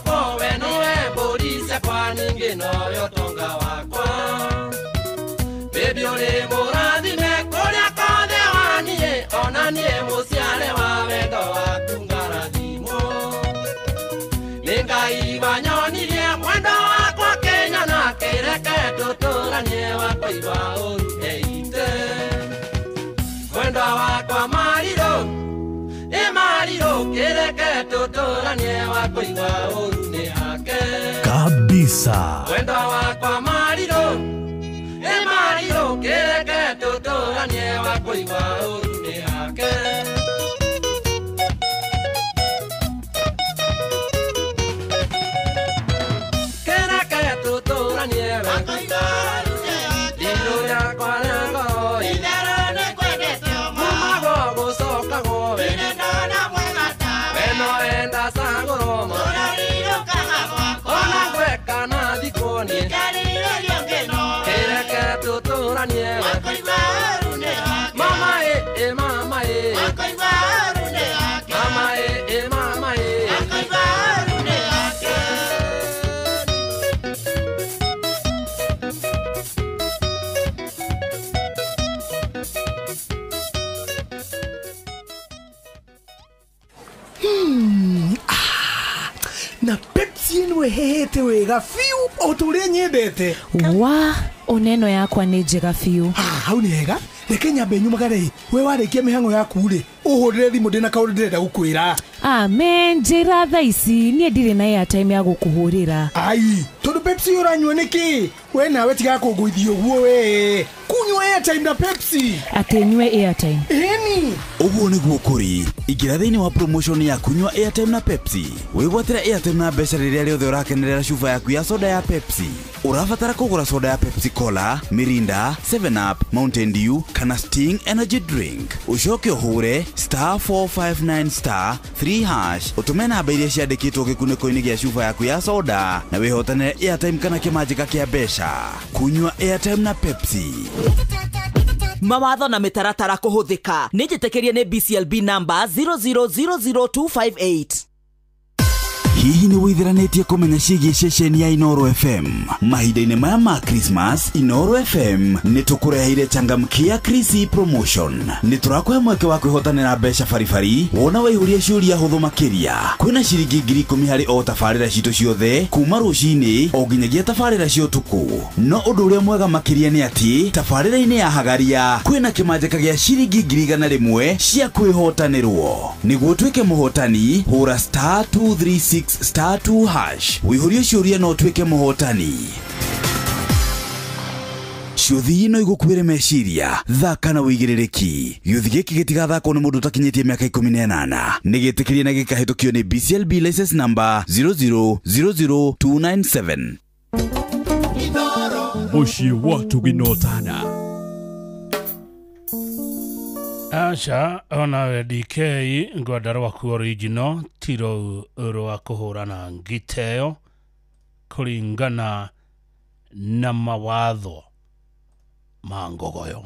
kowe nowe mbũri ciakwa ningĩ nowe ũtonga wakwa baby ũrĩ mũrathime kũrĩa kothe waniĩ ona niĩ mũciare wa wendo waku ngarathimwo nĩ Ngai wanyonirie mwendo wakwa Kenya na kĩreke tũtũranie wakwa igua ũrute mwendo wakwa Mariro Mariro kĩreke tũtũranie wakwa igua ũrune hake kabisa mwendo wakwa Mariro Mariro kĩreke tũtũranie wakwa igua ũrune hake Na Pepsi ino hehete wega fiu oturia nyendete. Wa oneno yakwa ni njega fiu. Hau ni hega. Reke nyambe nyumagare we warekia mihango yaku ri uhurire thimu ndina kaundu ndirenda gukwira. Amen, njira tha ici nie ndire na airtime ya gukuhurira. Ai tondu Pepsi uranywa niki we nawe tiga kunguithio guo we kunywa airtime na Pepsi atenywe airtime eni uguo niguo kuri igira thiini wa promotion ya kunywa airtime na Pepsi wigwatira airtime na mbeca riria riothe urakenerera chufa yaku ya soda ya Pepsi urabatara kugura soda ya Pepsi Cola, Mirinda, 7 Up, Mountain Dew kana Sting energy drink ucoke uhure *459*3# utume namba iria ciandikitwo gikuniko-ini gia chufa yaku ya soda na wihotane airtime kana kimanjika kia mbeca kunywa airtime na Pepsi. Mawatho na mitaratara kuhuthika ni njitekerie ni BCLB number 0000258. Hihi ni withiranetie kumenya ciĩgiĩ ceceni ya Inoro FM mahinda-inĩ maya ma Christmas? Inoro FM nĩ tũkũreheire changamkia Chrissy promotion. Nĩ tũrakũhe mweke wa kwĩhotanĩra mbeca baribari wona waihũria ciũria hũthũ makĩria. Kwĩna ciringi 10,000 harĩ o tabarĩra citũ ciothe kuma rũcinĩ o nginyagia tabarĩra cia ũtukũ. No ũndũ ũrĩa mwega makĩria nĩ atĩ tabarĩra-inĩ ya Hagaria kwĩna kĩmanjĩka gĩa ciringi 100,000 cia kwĩhotanĩrwo. Nĩguo tuĩke mũhotani hũra *236*2# wihũrie ciũria no tuĩke mũhotani. Ciũthi ino igũkuĩre meciria thaka na wĩigĩrĩrĩki. Gĩũthi gĩkĩ gĩtigathakwo nĩ mũndũ ũtakinyĩtie mĩaka 18 nĩgĩtĩkĩrie na gĩkahĩtũkio nĩ BCLB license number 0000297. Mũciĩ wa Tuginotana. Acha ona DK ngwandara waku original tiro rwa kuhurana ngiteo kuringana na mawatho ma ngogoyo.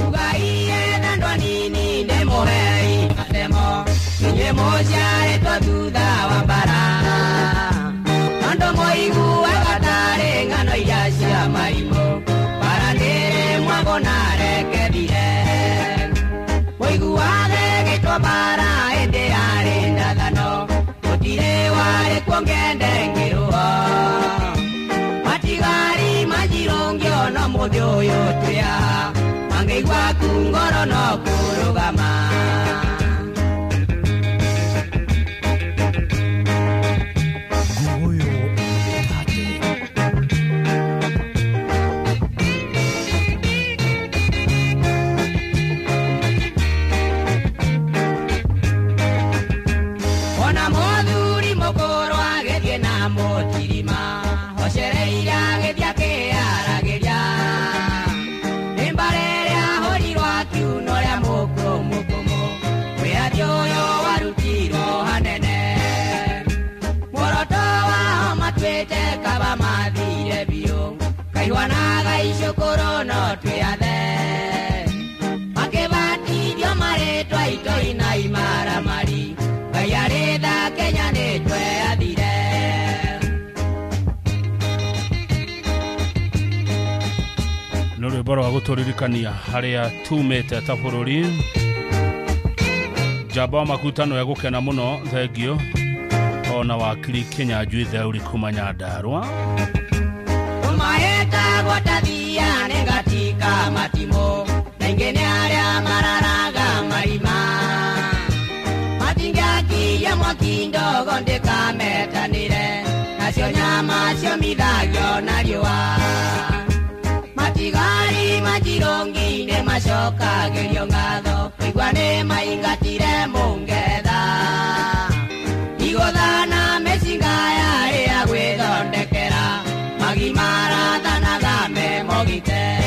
Ugaiye nandwa nini nemohei matemo ninye moja etwa thutha wa mbara nando moigu agatare ngano iria cia maimo baranire mwagona rekethire moigu wage gitwa bara ende ari ndathano gutire wari kuongende ngiruho matigari majirongio no muthi uyu twiaha mangeigua kungoro no kurugama. Motirima hocereira gethia kiaragiria nimbareria horirwa kiuno ria mukumu wiathi uyu warutirwo hanene muoroto wao matwite kaba mathire biu kaihwanaga icukuru no twiathe makibatithio maritwa itoi na imaramari ngai aritha Kenya ni tweathire. Nuri bora wa guturirikania haria tumete ta bururi jaba makutano ya gukena muno thengio ona wakiri Kenya juithe uri kumanya Ndarwa umaeta gotathia negatika matimo nengene aria mararaga marima matingaki ya mwakindo gondeka metanire nacio nyama cio mithagio na riua matigari majirongi ne macoka gerio ngatho igwa ne maingatire mungetha igothana mesingaya ya gwithondekera magimara thanaga me mogite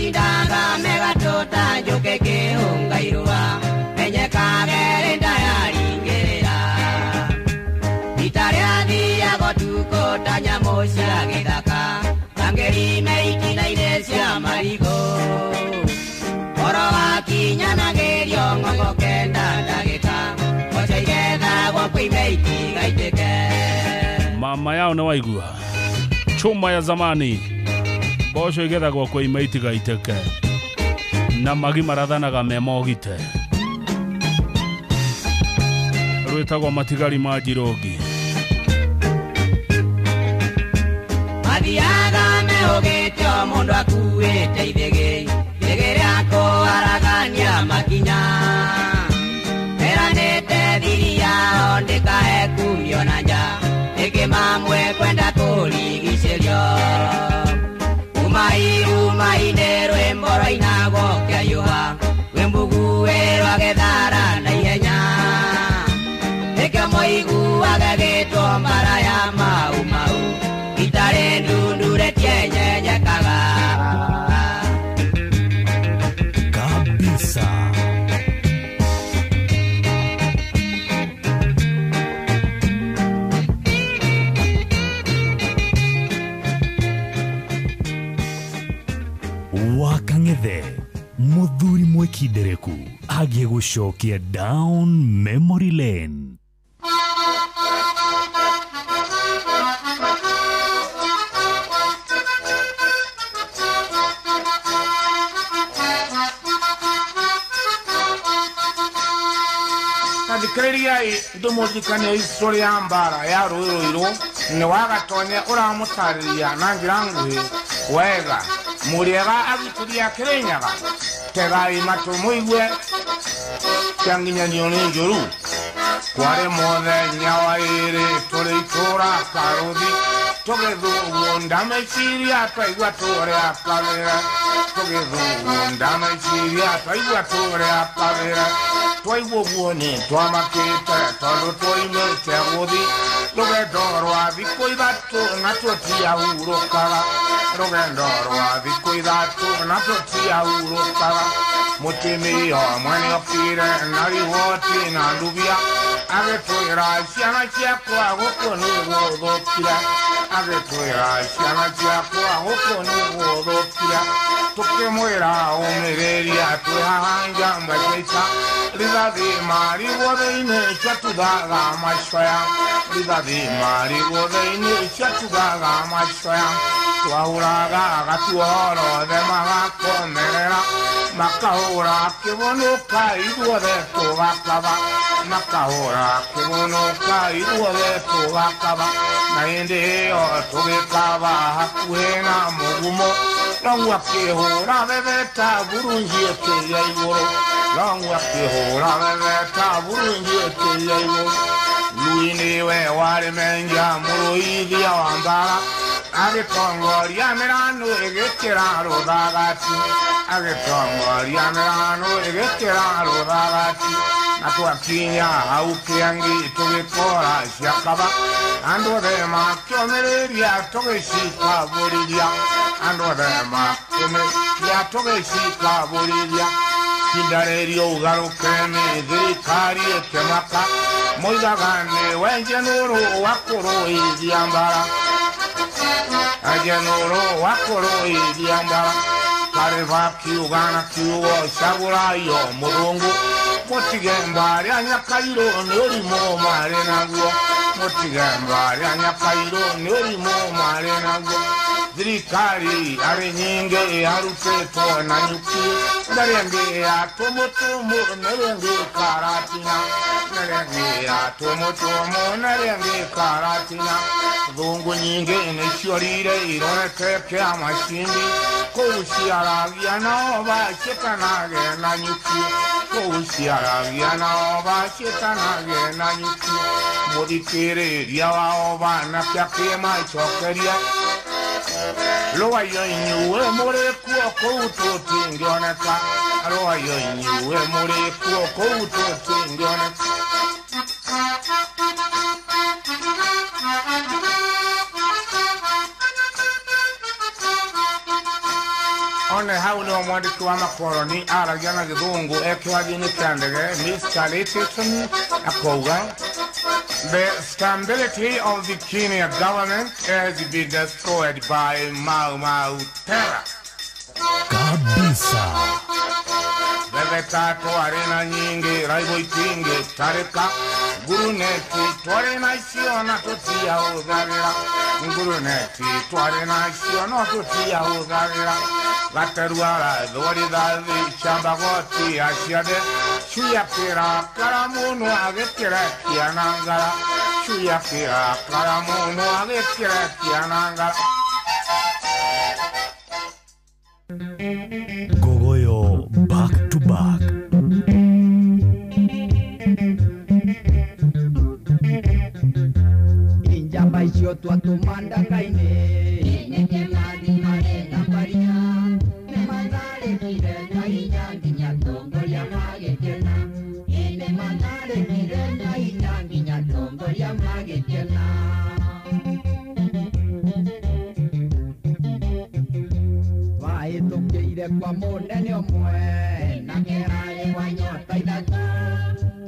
Matindanga megatota njuke kihungairua menyekage ndayaringirira itaria thia gotuko tanyamo cia githaka angeri meitinaine cia marigo oro wakinyanagerio ng'ongo kenda ndagika mochaigetha gwakwa imeiti gaitike. Mama yao na waigua chuma ya zamani bosho igethagwo kwa imeiti gaiteke na magi marathanaga memogite rwetagwo matigari ma Njirogi mathiaga mehogete o mundu akuite ithege rĩako aragania makinya eranĩte thiri yao ndĩkahe kumio na nja ĩkĩmamwe kwenda kũrigicĩrio umai-inĩ rwĩmbo rwainagwo kĩayũha rwĩmbuguĩ rwa gĩthara na ihenya nĩkĩo mũiguage gĩtwo mbara ya mau itarĩ ndunduretie nyenyekaga kabisa. Wakang'ethe muthuri mwekindereku agie gucokia down memory lane. Thikĩrĩriai ndĩmũririkanie historĩ ya mbara ya Rũĩ-rũirũ nĩ wagatonya ũramũtarĩria na njĩra nguhĩ wega mũrĩega agitĩri a Kĩrĩnyaga tegai matũ mũigue kĩanginyanio nĩ njũru kwarĩ mũthenya wa ĩrĩ tũrĩ itũũra Karũthi tũgĩthũguo ndameciria twaigua tũrĩa kawĩra tũgĩthũguo ndameciria twaigua tũrĩa kawĩra twaigua ũguo nĩ twamakĩte tondũ twoimĩte gũthi rũgendo rwa thikũ ithatũ na tũtiahurũkaga rũgendo rwa thikũ ithatũ na tũtiahurũkaga mũtumia ũmwe nĩokire na riboti na ndubia agĩtwĩra ciana ciakwa gũkũ nĩgũthũkire agĩtwĩra ciana ciakwa gũkũ nĩgũthũkire tũkĩmwĩra ũmĩrĩria twĩhahanja mbaica rithathi marigwo thĩinĩ ciatuthaga macoya rithathi marigwo thĩinĩ ciatuthaga macoya twahũraga gatuoro-rothe magakomerera makahũra kĩbũnũka ithuothe tũgakaba makahũra kĩbũnũka ithuothe tũgakaba na hĩndĩ ĩyo tũgĩkaba hakuhĩ na mũgumo Long akĩhũra bebeta burunji ĩkĩria igũrũ Long akĩhũra bebeta burunji ĩkĩria igũrũ Lui nĩwe warĩ menja mũrũithia wa mbara agĩtongoria mĩrano ĩgĩkĩra rũthagati agĩtongoria mĩrano ĩgĩkĩra rũthagati na twakinya hau kĩangĩ tũgĩkora ciakaba andũ othe makĩomĩrĩria tũgĩcikabũrithia andũ othe makĩomĩrĩria tũgĩcikabũrithia ihinda rĩrĩa ũgarũke nĩ thirikari ĩkĩmaka moigaga nĩwe njenũrũ wa kũrũithia mbara njenũrũ wa kũrũithia mbara karĩ bakiuga na kiugo cagũrai o mũthũngũ mũtige mbarĩa nyakairũ nĩ ũrimũ marĩ naguo mũtige mbarĩa nyakairũ nĩ ũrimũ marĩ naguo thirikari arĩ nyingĩ arutĩtwo na nyuki na rĩngĩ atũmũtũmũ na rĩngĩ karatina na rĩngĩ atũmũtũmũ na rĩngĩ karatina thũngũ nyingĩ nĩciorire ironete kĩa macini kũu ciaragia nao baciĩtanage na nyuki kũu ciaragia nao baciĩtanage na nyuki mũthikĩrĩria wao banake akĩmacokeria Rũayo inyuĩ mũrĩ kuo kũu tũtingĩoneka Rũayo inyuĩ mũrĩ kuo kũu tũtingĩoneka one hau nĩho mwandĩki wa makoroni aragia na gĩthũngũ ekĩwagi-inĩ kĩa ndege Miss Carleton akauga the stability of the Kenya government has been destroyed by Mau Mau terror. Kabisa. Bebe tatu arena nyingi raibo itingi tarika guruneti twarena isiona tutia udharira guruneti twarena isiona tutia udharira gateruara dhori dhavi shabagoti ashiade shuya pira karamunu agekira kianangara shuya pira karamunu agekira kianangara. Gogoyo back to back. Injamba isio tua tumanda kaine Ineke madi marena paria Ne mandare kirena inyanginya tongo ya magekena Ine mandare kirena inyanginya tongo ya magekena Vai tukeire kwa monene omwe Na kerale wa nyota idatu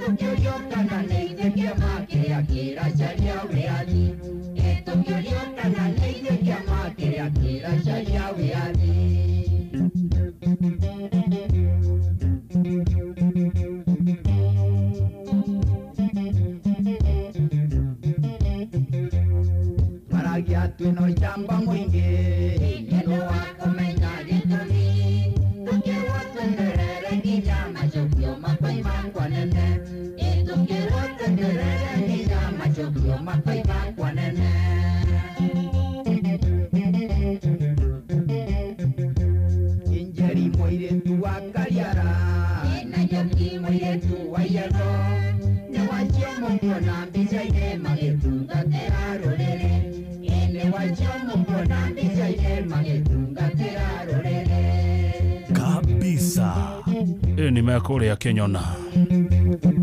Tukioyoka na neide kia make akira sharia weadi Tukioyoka na neide kia make akira sharia weadi Maragia tuino jamba mwingi Neno wako menyari tumi Tukiwa tenderere kijama chokyo mapai makwa nene Tukiwa tenderere kijama chokyo mapai makwa nene Injeri moire tuwa kariara Ina yoki moire tuwa yero Ne wachio moko na mbisa ine magetunga terarorere Ine wachio moko na mbisa ine magetunga terarorere Kabisa. Ni mekore ya Kenyona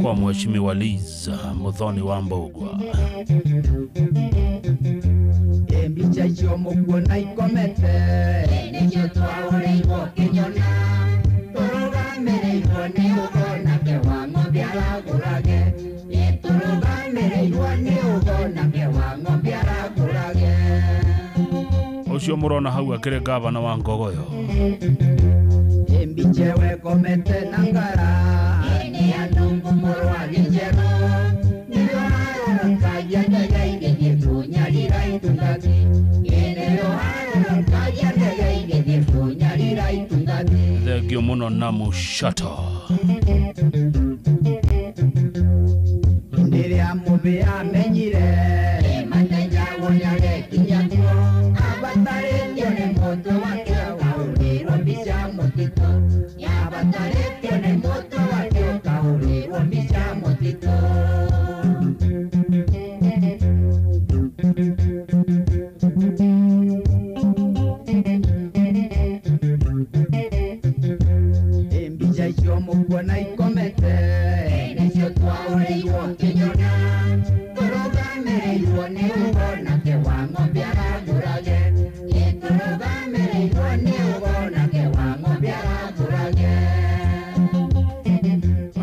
kwa mheshimiwa Liza Muthoni wa Mbugua. Embicha chomo kuona ikomete Enecho twaore igo Kenyona Toroga mere ione ugona kewango biara gurage Toroga mere ione ugona kewango biara gurage Ucio murona hau akire gavana wa Ngogoyo. Embichewe komete nangara Ene andungu morwa gijero Nilo kaya ndega ige funyarira itungati Ene kaya ndega ige funyarira itungati Thegio muno na Mushata. Ndire amube amenyire Emanenya wonyage kinyako Abatare tione moto wake Kauriro mbisha motito Abatare tione moto wake Kauriro mbisha motito Embisha isio mokwana ikomete Enesio twaore iwo Kenyona Toroga mere iwone ugona kewango biara gurage Toroga mere iwone ugona kewango biara gurage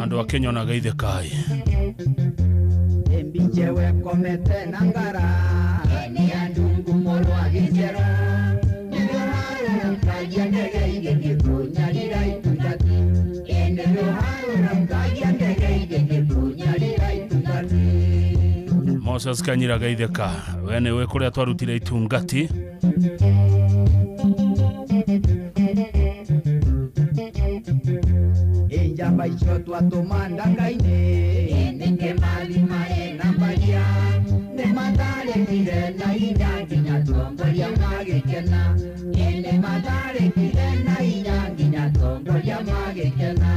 Andu wa Kenyona gaithe kai. Embichewe komete nangara Ene andungu morwa gijero Nyohara kaya ndege ige funyarira itungati Ene nyohara kaya ndege ige funyarira itungati Moses Kanyira gaithe ka. Wene we kuria twarutire itungati. Enjamba isio twatumanda kaine Eneke mali mare nambaria Ne matare kirena inyanginya tomboria magekena Ene matare kirena inyanginya tomboria magekena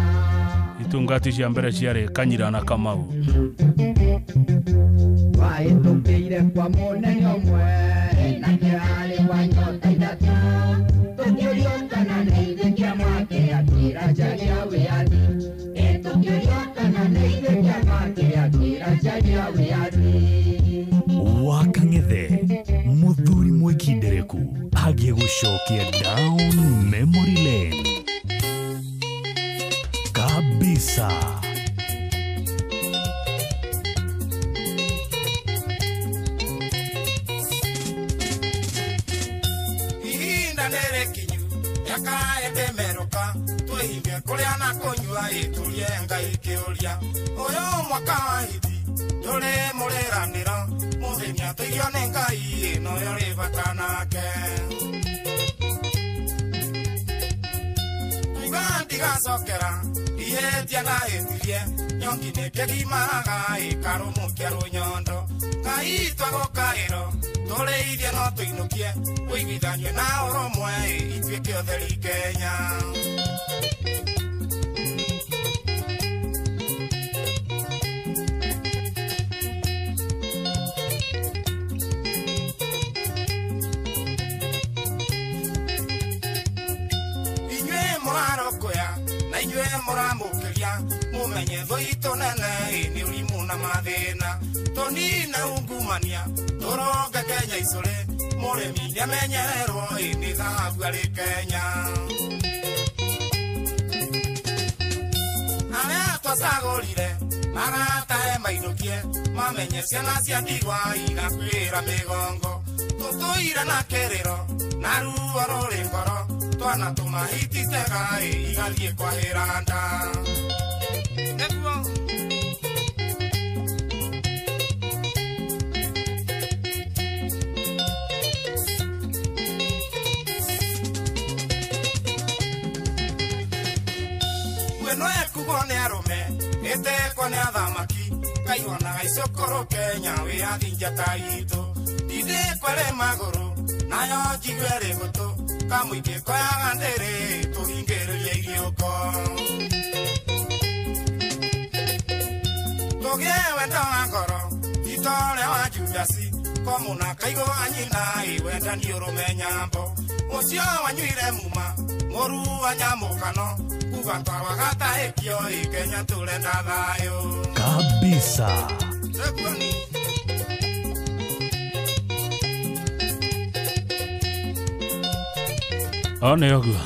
Itungati cia mbere ciare Kanyira na Kamau. Waitukeire kwa munene omwe Na kirale wa nyota idatu Tukioyoka na neithe kia make akira jaria weadi Tukioyoka na neithe kia make akira jaria weadi Wakang'ethe muthuri mwekindereku agie Gũcokia down memory lane kabisa. Ihinda nĩrĩkinyu yakaende meruka twĩhinge kũrĩa na kũnyua ĩtũrie Ngai kĩũria ũyũ mwaka wa hithi tũrĩ mũrĩranĩro mũthenya tũigio nĩ Ngai ĩno yũrĩ bata nake kuga ndigacokera ihĩtia ngahĩtirie nyongi nĩkĩgimaga ĩkarũmũkia rũnyondo Ngai twagũkaĩro tũrĩithie no tũinũkie ũiguithanie na ũrũmwe ituĩke ũtheri Kenya inyuĩ mũramũkĩria mũmenye thũitũ nene nĩ ũrimũ na mathĩna tũnina ungumania tũronge Kenya icũrĩ mũrĩmi nĩamenyererwo nĩ thahabu arĩ Kenya arĩa twacagũrire maratahe mainũkie mamenye ciana cia ndigwa igakwĩra mĩgongo tũtũire na kĩrĩro na ruo rũrĩ ngoro twana tũmahititega igathiĩ kwahĩra nda nĩguo weno ekugwo nĩ arũme ĩtekwo nĩ athamaki kaihũanaga icũkũrũ Kenya wĩyathi njata itũ ndindĩkwere magũrũ nayo njigwe rĩ gũtũ kamũingĩ koyaga ndĩrĩ tũhingĩrĩria iriũko tũgĩe wendo wa ngoro itore wa Judasi komũna kaigũ anyina wendani ũrũme nyambo ũcio wanyuire muma mũru wa nyamũkano kuga twarwa gatahĩkio Kenya tũrenda thayũ kabisa. Nĩ ũguo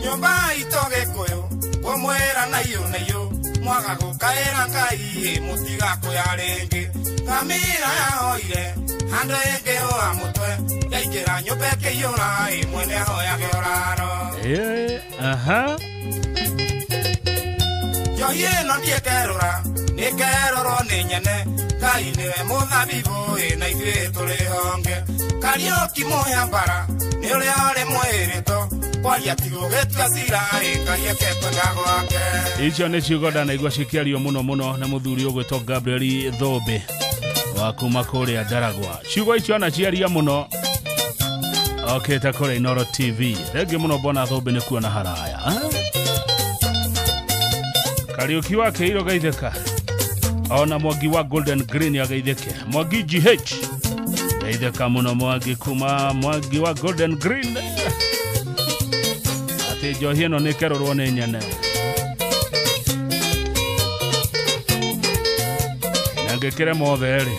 nyũmba itũ Gĩkũyũ kũmwĩra na iyũ mwaga gũkaĩra Ngai mũtigakũya rĩngĩ ngamĩra yahoire handũ ĩngĩ ũa mũtwe yaingĩra nyũmba ĩkĩiyũra mwene ahoyage ũraro njohi ĩno ndiĩkerũra nĩkerorwo nĩ nyene Ngai nĩwe mũthabibũ na ithuĩ tũrĩ honge Kariũki mũhĩa mbara nĩ ũrĩa ũrĩ mwĩrĩto kwaria tigũgĩtua cira Ngai ekekwenga gwake. Icio nĩ ciugo ndanaigua cikĩario mũno mũno na mũthuri ũgwĩtwo Gabriel Thũmbĩ wa kuma kũrĩa Ndaragwa. Ciugo icio anaciaria mũno okĩte kũrĩa Inoro TV. Thengi mũno mbona Thũmbĩ nĩ kuona haraya Kariũki wake iro gaithĩka ona Mwangi wa Golden Green agaithĩke Mwangi GH gaithĩka mũno Mwangi kuma Mwangi wa Golden Green atĩ njohi ĩno nĩ kerorwo nĩ nyene na ngĩkĩre mothe rĩ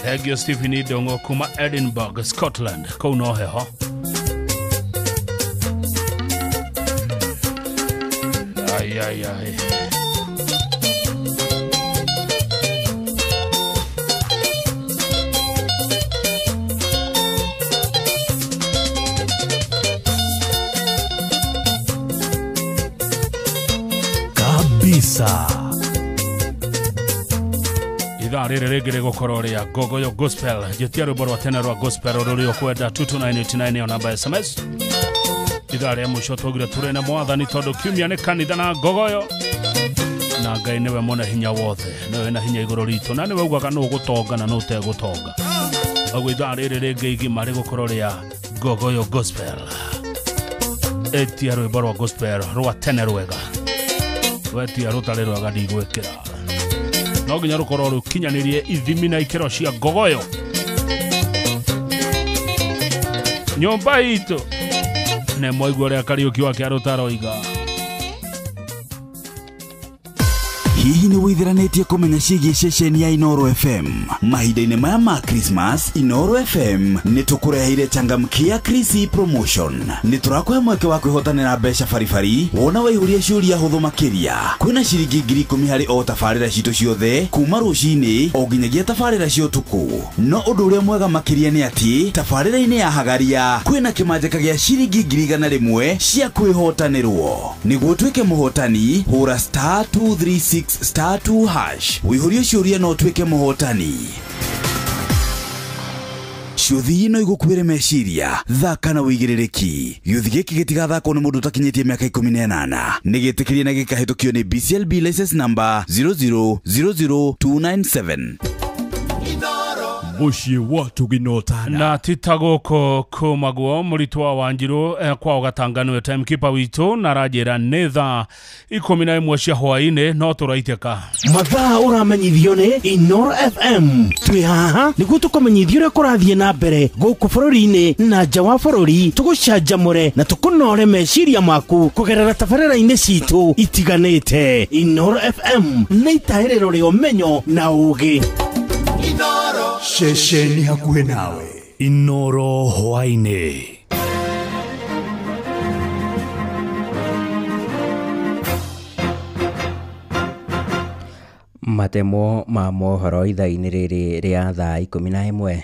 Thengio Stephen Idongo kuma Edinburgh Scotland kũu no heho ai kabisa. Ithaa rĩrĩ rĩngĩ rĩgũkorwo rĩa Gogoyo Gospel jĩtia rwĩmbo rwa tene rwa gospel rũrĩ ũkwenda 22989 yo namba SMS. Ithaa rĩa mũico twaugire tũrĩ na mwathani tondũ kiumia nĩ kanitha na Gogoyo na Ngai nĩwe mwene hinya wothe nĩwe na hinya igũrũ ritũ na nĩwe ugaga nũ gũtonga na nũ tegũtonga ũguo ithaa rĩrĩ rĩngĩ igima rĩgũkorwo rĩa Gogoyo Gospel etia rwĩmbo rwa gospel rwa tene rwega wetia rũtarĩ rwega ndigwĩkĩra no nginya rũkorwo rũkinyanĩrie ithimi na ikĩro cia Gogoyo nyũmba itũ nĩ mwaigua ũrĩa Kariũki wake arũtaroiga. hihi nĩ wĩtheranĩtie kũmenya ciĩgiĩ ceceni ya Inoro FM? Mahinda-inĩ maya ma Christmas, Inoro FM nĩ tũkũreheire changamkia Krisi Promotion. Nĩ tũrakũhe mweke wa kwĩhotanĩra mbeca baribari wona waihũria ciũria hũthũ makĩria. Kwĩna ciringi 10,000 harĩ o tabarĩra citũ ciothe kuma rũcinĩ o nginyagia tabarĩra cia ũtukũ. No ũndũ ũrĩa mwega makĩria nĩ atĩ tabarĩra-inĩ ya Hagaria kwĩna kĩmanjĩka gĩa ciringi 100,000 cia kwĩhotanĩrwo. Nĩguo tuĩke mũhotani, hũra *236*2# wĩihũrie ciũria no tuĩke mũhotani. Ciũthi ino igũkuĩre meciria, thaka na wĩigĩrĩrĩki. Gĩũthi gĩkĩ gĩtigathakwo nĩ mũndũ ũtakinyĩtie mĩaka 18. Nĩgĩtĩkĩrie na gĩkahĩtũkio nĩ BCLB license number 00297. Muciĩ watu ginotana na titagoko kumaguo mũritwa wa Wanjiru kwa ugatanganwe timekeeper witũ na rajera netha 11 cia hwaĩ-inĩ no tũraitĩka mathaa ũramenyithio nĩ Inoro FM. Twĩ haha nĩguo tũkũmenyithio ũrĩa kũrathiĩ na mbere gũkũ bũrũri-inĩ na nja wa bũrũri, tũgũcanjamũre na tũkũnore meciria maku kũgerera tabarĩra-inĩ citũ itiganĩte. Inoro FM nĩ itahĩrĩro rĩa ũmenyo na ũũgĩ. Inoro ceceni hakuhĩ nawe. Inoro hwaĩ-inĩ. Matemo ma mohoro ithaa-inĩ rĩrĩ rĩa thaa 11.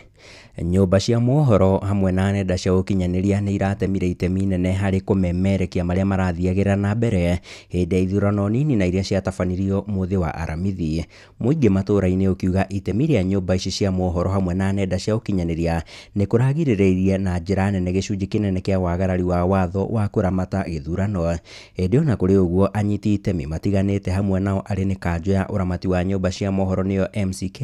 Nyũmba cia mohoro hamwe na nenda cia ũkinyanĩria nĩ iratemire itemi inene harĩ kũmemerekia marĩa marathiagĩra na mbere hĩndĩ ya ithurano nini na iria ciatabanirio mũthĩ wa Aramithi. Mũingĩ matũũra-inĩ ũkiuga itemi rĩa nyũmba ici cia mohoro hamwe na nenda cia ũkinyanĩria nĩ kũragirĩrĩirie na njĩra nene gĩcunjĩ kĩnene kĩa wagarari wa watho wa kũramata gĩthurano. Hĩndĩ ona kũrĩ ũguo, anyiti itemi matiganĩte hamwe nao arĩ nĩ kanjũ ya ũramati wa nyũmba cia mohoro nĩyo MCK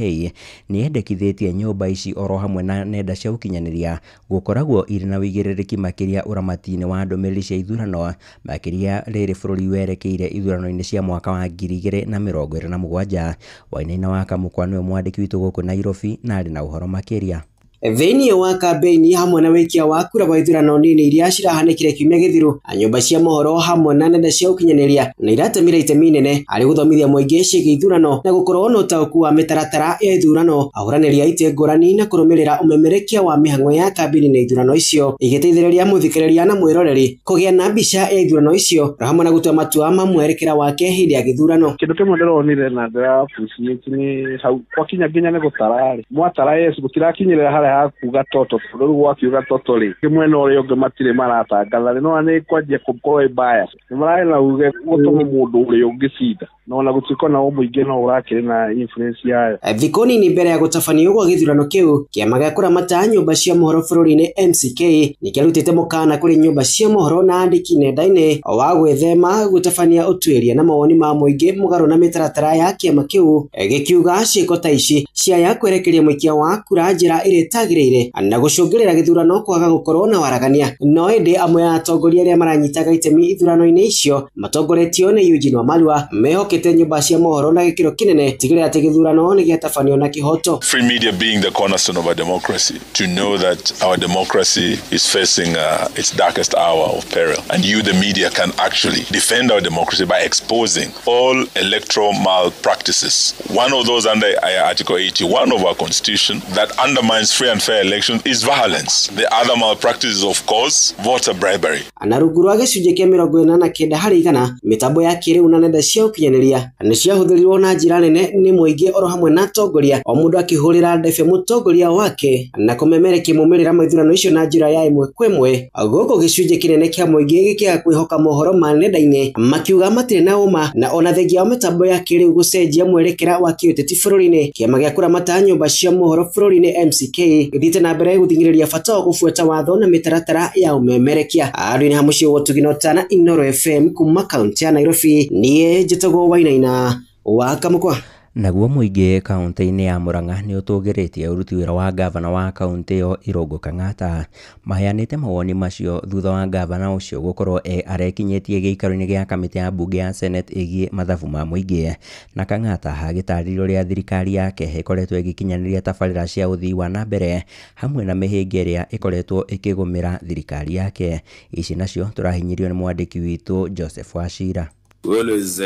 nĩyendekithĩtie nyũmba ici oro hamwe na nenda cia ũkinyanĩria gũkoragwo irĩ na wĩigĩrĩrĩki makĩria ũramati-inĩ wa ndũmĩrĩri cia ithurano makĩria rĩrĩ bũrũri werekeire ithurano-inĩ cia mwaka wa 2027. Wainaina wa Kamũkwa nĩwe mwandĩki witũ gũkũ Nairobi na arĩ na ũhoro makĩria. Thĩinĩ wa kambeini hamwe na wĩkia wa kura wa ithurano nini iria cirahanĩkire kiumia gĩthiru, nyũmba cia mohoro hamwe na nenda cia ũkinyanĩria nĩ iratemire itemi inene harĩ gũthomithia mũingĩ ciĩgiĩ ithurano na gũkorwo na ũtaũku wa mĩtaratara ya ithurano, ahũranĩri a itĩ ngũrani na kũrũmĩrĩra ũmemerekia wa mĩhang'o ya kambĩini na ithurano icio, igĩteithĩrĩria mũthikĩrĩria na mwĩroreri kũgĩa na mbica ya ithurano icio hamwe na gũtua matua ma mwerekera wake hĩndĩ ya gĩthurano. Kĩndũ kĩmwe ndĩronire na ndĩra-appreciate nĩ hau gwakinya nginya nĩ gũtara mwatara Yesu gũtirakinyĩrĩra harĩa hakuga toto bũrũri gwakiuga toto rĩ kĩmwena ũrĩa ũngĩ matirĩ maratangatha no nĩ kwanjia kũkorwo bias nĩ mararĩ na uge gũtũma mũndũ ũrĩa ũngĩ cida no na gũtuĩka na mũingĩ no ũrakĩrĩ na influence yayo. Thikũ nini mbere ya gũtabanio gwa gĩthurano kĩu, kĩama gĩa kũramata nyũmba cia mohoro bũrũri-inĩ MCK nĩkĩarutĩte mũkana kũrĩ nyũmba cia mohoro na andĩki nenda-inĩ wa gwĩthema gũtabania ũtuĩria na mawoni ma mũingĩ mũgarũ na mĩtaratara ya kĩama kĩu, gĩkiuga ciĩko ta ici ciaya kwerekeria mũikia wa kura njĩra ĩrĩa ĩtagĩrĩire na gũcũngĩrĩra gĩthurano kwaga gũkorwo na waragania. No ĩndĩ amwe ya atongoria arĩa maranyitaga itemi ithurano-inĩ icio matongoretio nĩ Eugene Wamalwa mehokete nyũmba cia mohoro na gĩkĩro kĩnene tigĩrĩra atĩ gĩthurano nĩ gĩatabanio na kĩhoto. Free media being the cornerstone of our democracy, to know that our democracy is facing its darkest hour of peril, and you, the media, can actually defend our democracy by exposing all electoral malpractices. One of those under Article 81 of our Constitution that undermines free and fair elections is violence. The other malpractice is, of course, voter bribery. Na rungu rwa gĩcunjĩ kĩa 49 harĩ igana, mĩtambo ya kĩrĩu na nenda cia ũkinyanĩria nĩ ciahũthĩrirwo na njĩra nene nĩ mũingĩ oro hamwe na atongoria, o mũndũ akĩhũrĩra ndebe mũtongoria wake na kũmemerekia maumĩrĩra ma ithurano icio na njĩra ya ĩmwe kwa ĩmwe. Gũkũ gĩcunjĩ kĩnene kĩa mũingĩ gĩkĩaga kwĩhoka mohoro ma nenda-inĩ, makiuga matirĩ na ũma na ona thengia wa mĩtambo ya kĩrĩu gũcenjia mwerekera wa kĩũteti bũrũri-inĩ. Kĩama gĩa kũramata nyũmba cia mohoro bũrũri-inĩ MCK gĩthiĩte na mbere gũthingĩrĩria bata wa gũbuata watho na mĩtaratara ya ũmemerekia. Andũ-inĩ ha mũciĩ wa Tuginotana, Inoro FM kuma kaunti ya Nairobi, niĩ njĩtagwo Wainaina wa Kamũkwa. Naguo mũingĩ kaunti-inĩ ya Murang'a nĩ ũtũgĩrĩtie ũruti wĩra wa gavana wa kaunti ĩyo Irũngũ Kang'ata. Maheanĩte mawoni macio thutha wa gavana ũcio gũkorwo arekinyĩtie gĩikaro-inĩ gĩa kamĩtĩ ya mbunge ya Senate ĩgiĩ mathabu ma mũingĩ, na Kang'ata agĩtarĩria ũrĩa thirikari yake ĩkoretwo ĩgĩkinyanĩria tabarĩra cia ũthii wa na mbere hamwe na mĩhĩnga ĩrĩa ĩkoretwo ĩkĩgũmĩra thirikari yake. Ici nacio tũrahinyĩrio nĩ mwandĩki witũ Joseph Wachira. We always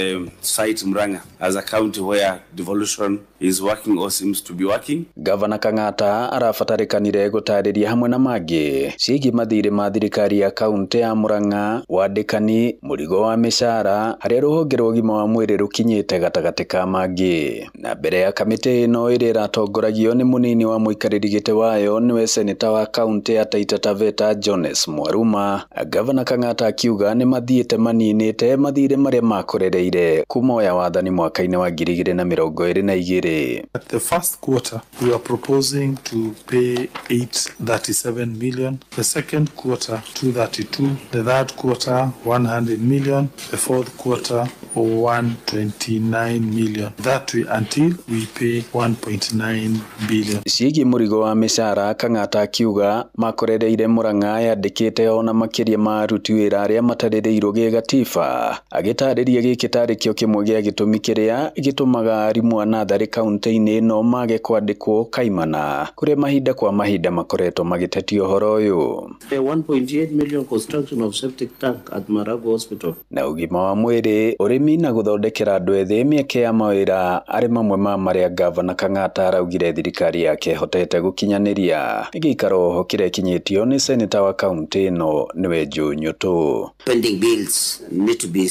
cite Murang'a as a county where devolution is working or seems to be working. Governor Kang'ata arafatarikanire gutariria hamwe na mangĩ ciĩgiĩ mathirĩ ma thirikari ya kaunti ya Murang'a, wandĩkani, mũrigo wa mĩcara, harĩa rũhonge rwa ũgima wa mwĩrĩ rũkinyĩte gatagatĩ ka mangĩ. Na mbere ya kamĩtĩ ĩno ĩrĩa ĩratongoragio nĩ mũnini wa mũikarĩri gĩtĩ wayo nĩwe seneta wa kaunti ya Taita Taveta Jones Mwaruma, Governor Kang'ata akiuga nĩ mathiĩte maninĩte mathirĩ marĩa makorereire kuma oya wathani mwaka-inĩ wa 2022. At the first quarter, we are proposing to pay 837 million. The second quarter, 232. The third quarter, 100 million. The fourth quarter, 129 million. That way until we pay 1.9 billion. Ciĩgiĩ mũrigo wa mĩcara, Kang'ata akiuga makorereire Murang'a yandĩkĩte ona makĩria ma aruti wĩra arĩa matarĩrĩirwo gĩgatiba, agĩtarĩria gĩkĩ tarĩ kĩo kĩmwe gĩa gĩtũmi kĩrĩa gĩtũmaga arimũ a natharĩ kaunti-inĩ ĩno mage kwandĩkwo kaimana, kũrĩa mahinda kwa mahinda makoretwo magĩtetio ũhoro ũyũ. 1.8 million construction of septic tank at Marago Hospital. Na ũgima wa mwĩrĩ, ũrĩmi na gũthondekera andũ ethĩ mĩeke ya mawĩra arĩ mamwe ma marĩa Governor Kang'ata araugire thirikari yake hotete gũkinyanĩria. Gĩikaro oho kĩrekinyĩtio nĩ seneta wa kaunti ĩno nĩwe Joe Nyoto. Pending bills need to be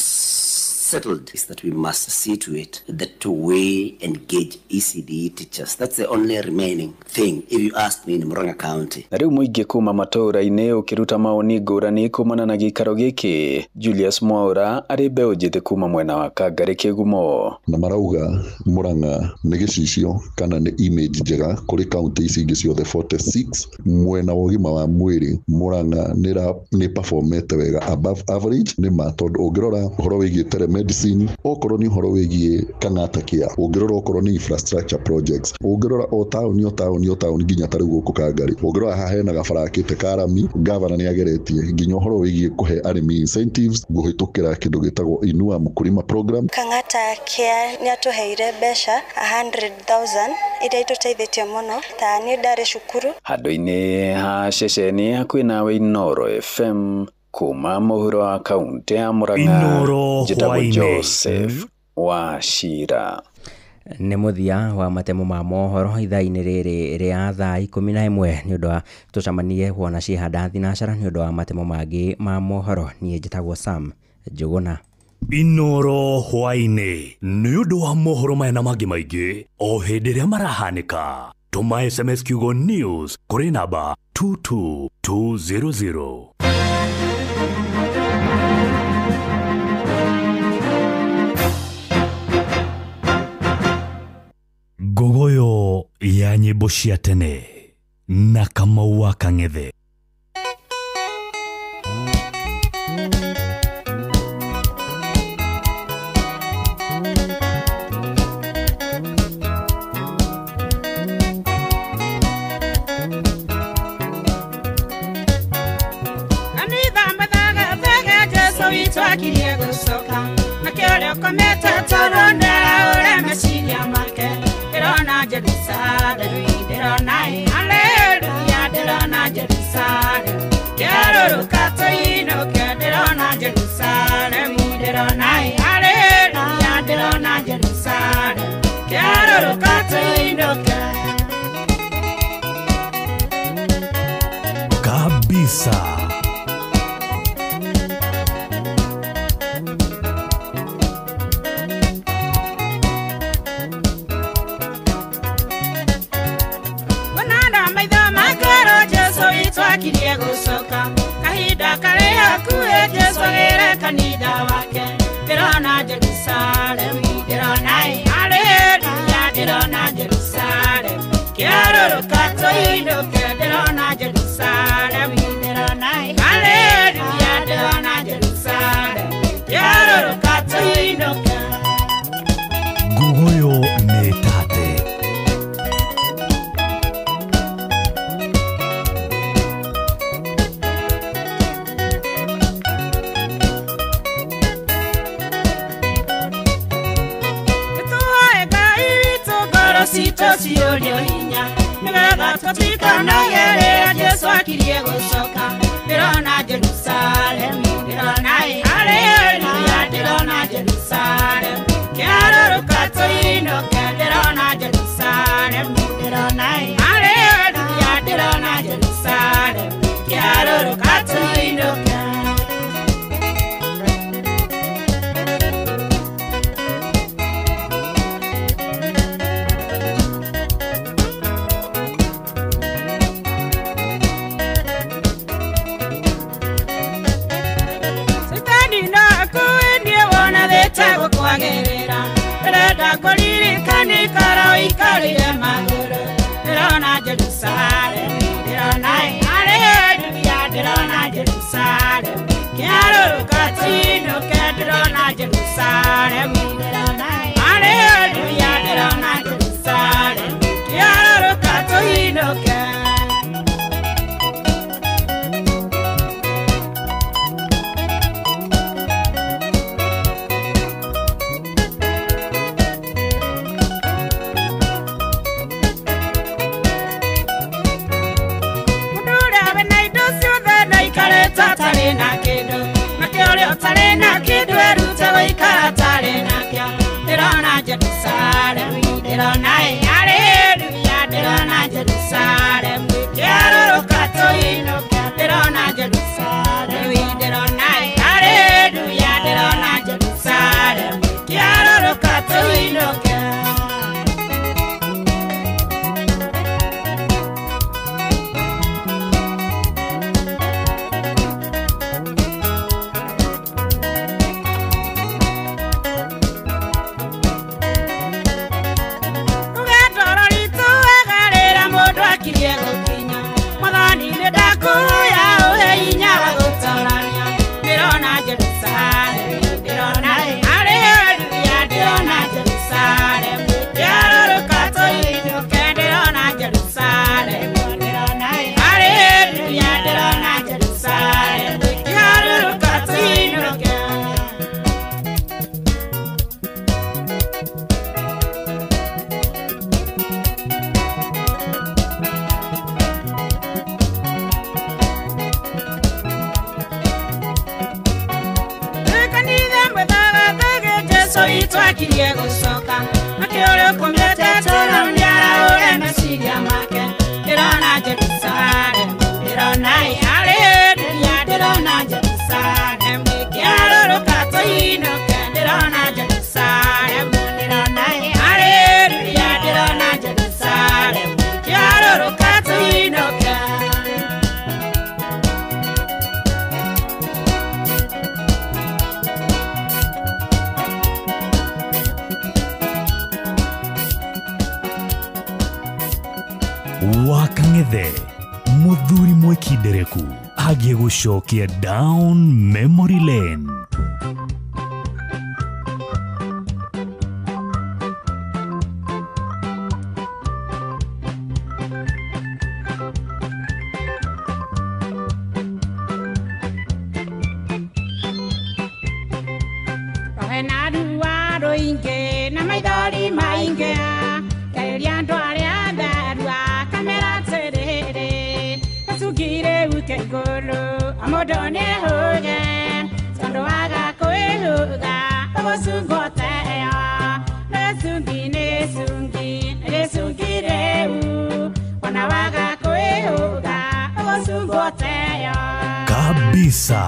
settled is that we must see to it that we engage ECD teachers. That's the only remaining thing, if you ask me, in Murang'a County. Na rĩu mũingĩ kuma matũũra-inĩ ũkĩruta maoni ngũrani kumana na gĩikaro gĩkĩ. Julius Mwaura arĩ mbeũ njĩthĩ kuma mwena wa Kangarĩ Kĩgumo. Na marauga Murang'a nĩ gĩcicio kana nĩ image njega kũrĩ county ici ingĩ ciothe 46. Mwena wa ũgima wa mwĩrĩ Murang'a nĩ performete wega above average, nĩ ma tondũ ũngĩrora ũhoro wĩgiĩ medicine, okorwo ni uhoro wigie Kang'ata Care, ungirora okorwo ni infrastructure projects, ungirora o town nginya tari guku Kangarĩ, ungirora ha hena gabarakite karami, governor ni ageretie nginya uhoro wigie kuhe arimi incentives guhitukira kindu gitagwo Inua Mkulima program. Kang'ata Care ni atuheire mbeca 100,000 iria ituteithĩtie mũno ta ni ndare cukuru. Handũ-inĩ ha ceceni hakuhĩ nawe Inoro FM kuma mũhuro wa kaunti ya Murang'a, njĩtagwo Joseph Wachira. Nĩ mũthia wa matemo ma mohoro ithaa-inĩ rĩrĩ rĩa thaa 11 nĩ ũndũ wa tũcemanie kuona ciĩhanda thinacara nĩ ũndũ wa matemo mangĩ ma mohoro. Niĩ njĩtagwo Sam Njũgũna. Inoro hwainĩ nĩ ũndũ wa mohoro maya na mangĩ maingĩ o hĩndĩ ĩrĩa marahanĩka. Tũma SMS kiugo news kũrĩ namba 22200. Gogoyo ya nyĩmbo cia tene na Kamau wa Kang'ethe. Kabisa. Gogoyo metate. Sito si olio hinya, nega gato tikana Nikara ikarire maguru Dirona Jerusalem Dirona Hallelujah Dirona Jerusalem Kiaro Katino Dirona Jerusalem Dirona Hallelujah Dirona Jerusalem Kiaro Katino Tarena kido, makiolio tarena kido, eruta waikara tarena kia. Dirona Jerusalem, dirona hallelujah, dirona Jerusalem. Kiaro kato ino kia, dirona Jerusalem, dirona hallelujah, dirona Jerusalem. Kiaro kato ino kia. Wakang'ethe muthuri mwekindereku agie gucokia down memory lane. Kabisa.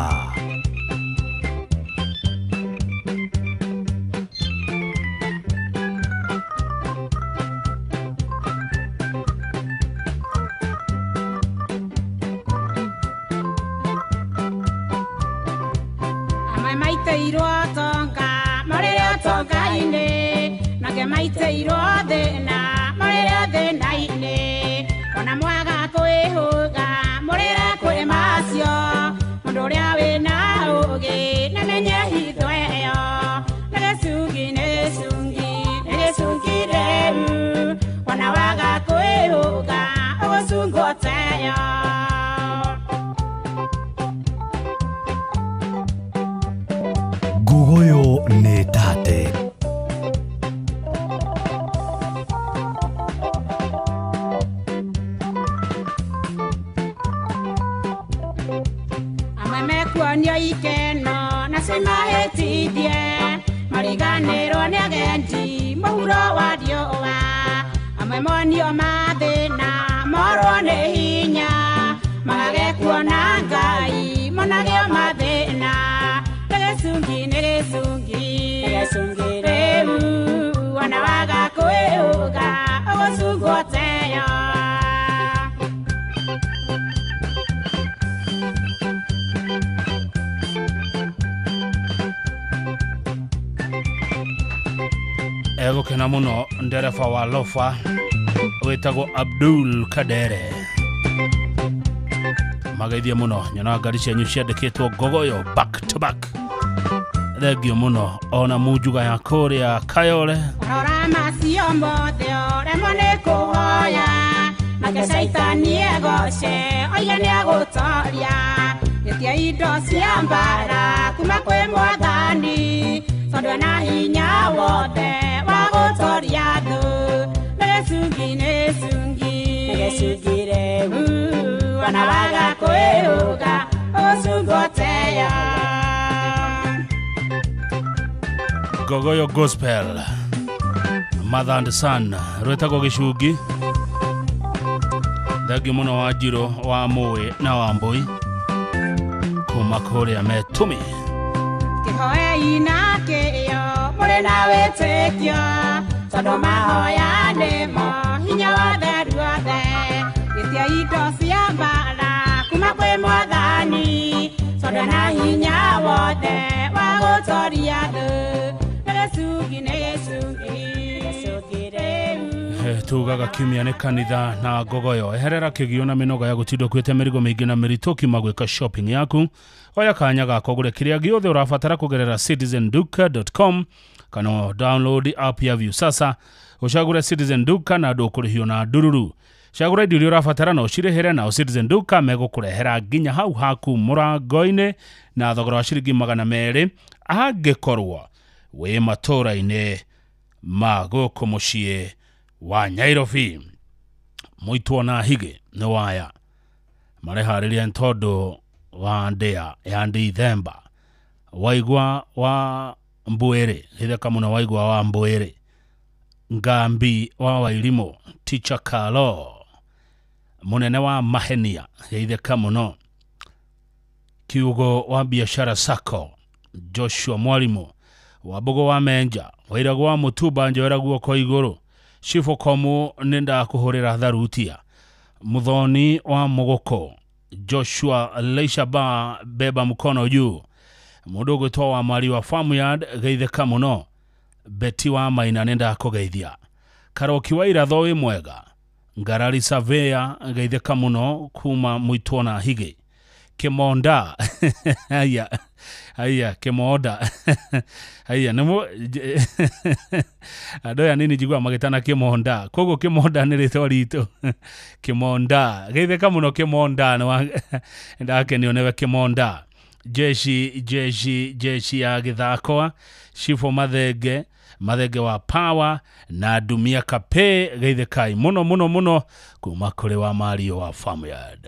Gugoyo ne tate. Amamekuonio ikeno nasema hetidie mariganero ne agenti mohuro wadioa amemonio mathina moro ne hinya magagekuona ngai monagio mathina negesungi reu wana waga kweuga ogosungoteyo ndegukena muno ndereba wa lofa wetagwo Abdul Kadere magaithia muno nyona ngari cianyu ciandikitwo Gogoyo back to back thegio muno ona mujuga ya Korea Kayole Rora macio mothe ore mone kuhoya nake shaitani egoshe oya ni agutoria getia indo cia mbara kuma kwe mwathani tondũ na hinya wothe wa gutoria thu negesungire wana waga kwĩhũga ũcungoteya Gogoyo Gospel Mother and Son rwetagwo gicungi thagi muno wa Njiro wa Mũĩ na wa Mbũi kuma kũrĩa Metumi kihoya inakĩyo mũrĩ na wĩtĩkio tondũ mahoya nĩmo hinya wothe ruothe gĩtia indo cia mbara kuma kwĩ mwathani tondũ na hinya wothe wa gũtoria thũ tugaga kiumia nĩ kanitha na Gogoyo eherera kĩgio na mĩnoga ya gũtindwo kwĩte mĩrigo mĩingĩ na mĩritũ kiuma gwĩka shopping yaku oya kanya gako gũre kĩrĩa gĩothe ũrabatara kũgerera citizenduka.com kana download app ya Viusasa ũcagũre Citizen Duka na ndũkũrĩhio na ndururu cagũra indo iria ũrabatara na ũcirehere na Citizen Duka megũkũrehera nginya hau haku mũrango-inĩ na thogora wa ciringi 200 angĩkorwo wĩ matũra-inĩ ma gũkũ mũciĩ wa Nyairobi Mũitwo na Higĩ nĩ waya mareharĩria ntondũ wa ndĩa ya Ndithemba waigwa wa Mbũĩrĩ hitheka mũno waigwa wa Mbũĩrĩ Ngambi wa Wairimu Teacher Kalo mũnene wa Mahenia hitheka mũno Kiugo wa Biashara Sacco Joshua Mwalimu Wabogo wa Menja wairagwo wa Mũtumba njoera guoko igũrũ Shifo komu nenda kuhorera dharutia Muthoni wa Mogoko Joshua Leishaba beba mkono juu Mudogo toa wa Mari wa Farmyard geitheka muno Beti wa Maina nenda kugeithia Karoki wa Irathoe mwega Ngarari Savea geitheka muno kuma Mũitwo na Higĩ Kimonda Aya Kimonda Aya nemo Adoya nini jigwa magitana Kimonda kogo Kimonda nĩ rĩtwa ritũ Kimonda geitheka muno Kimonda no ndake nionewe Kimonda jeshi ya githako Shifo Mathenge wa Power na Dumia Kape geitheka muno kuma kũrĩ wa Mario wa Farmyard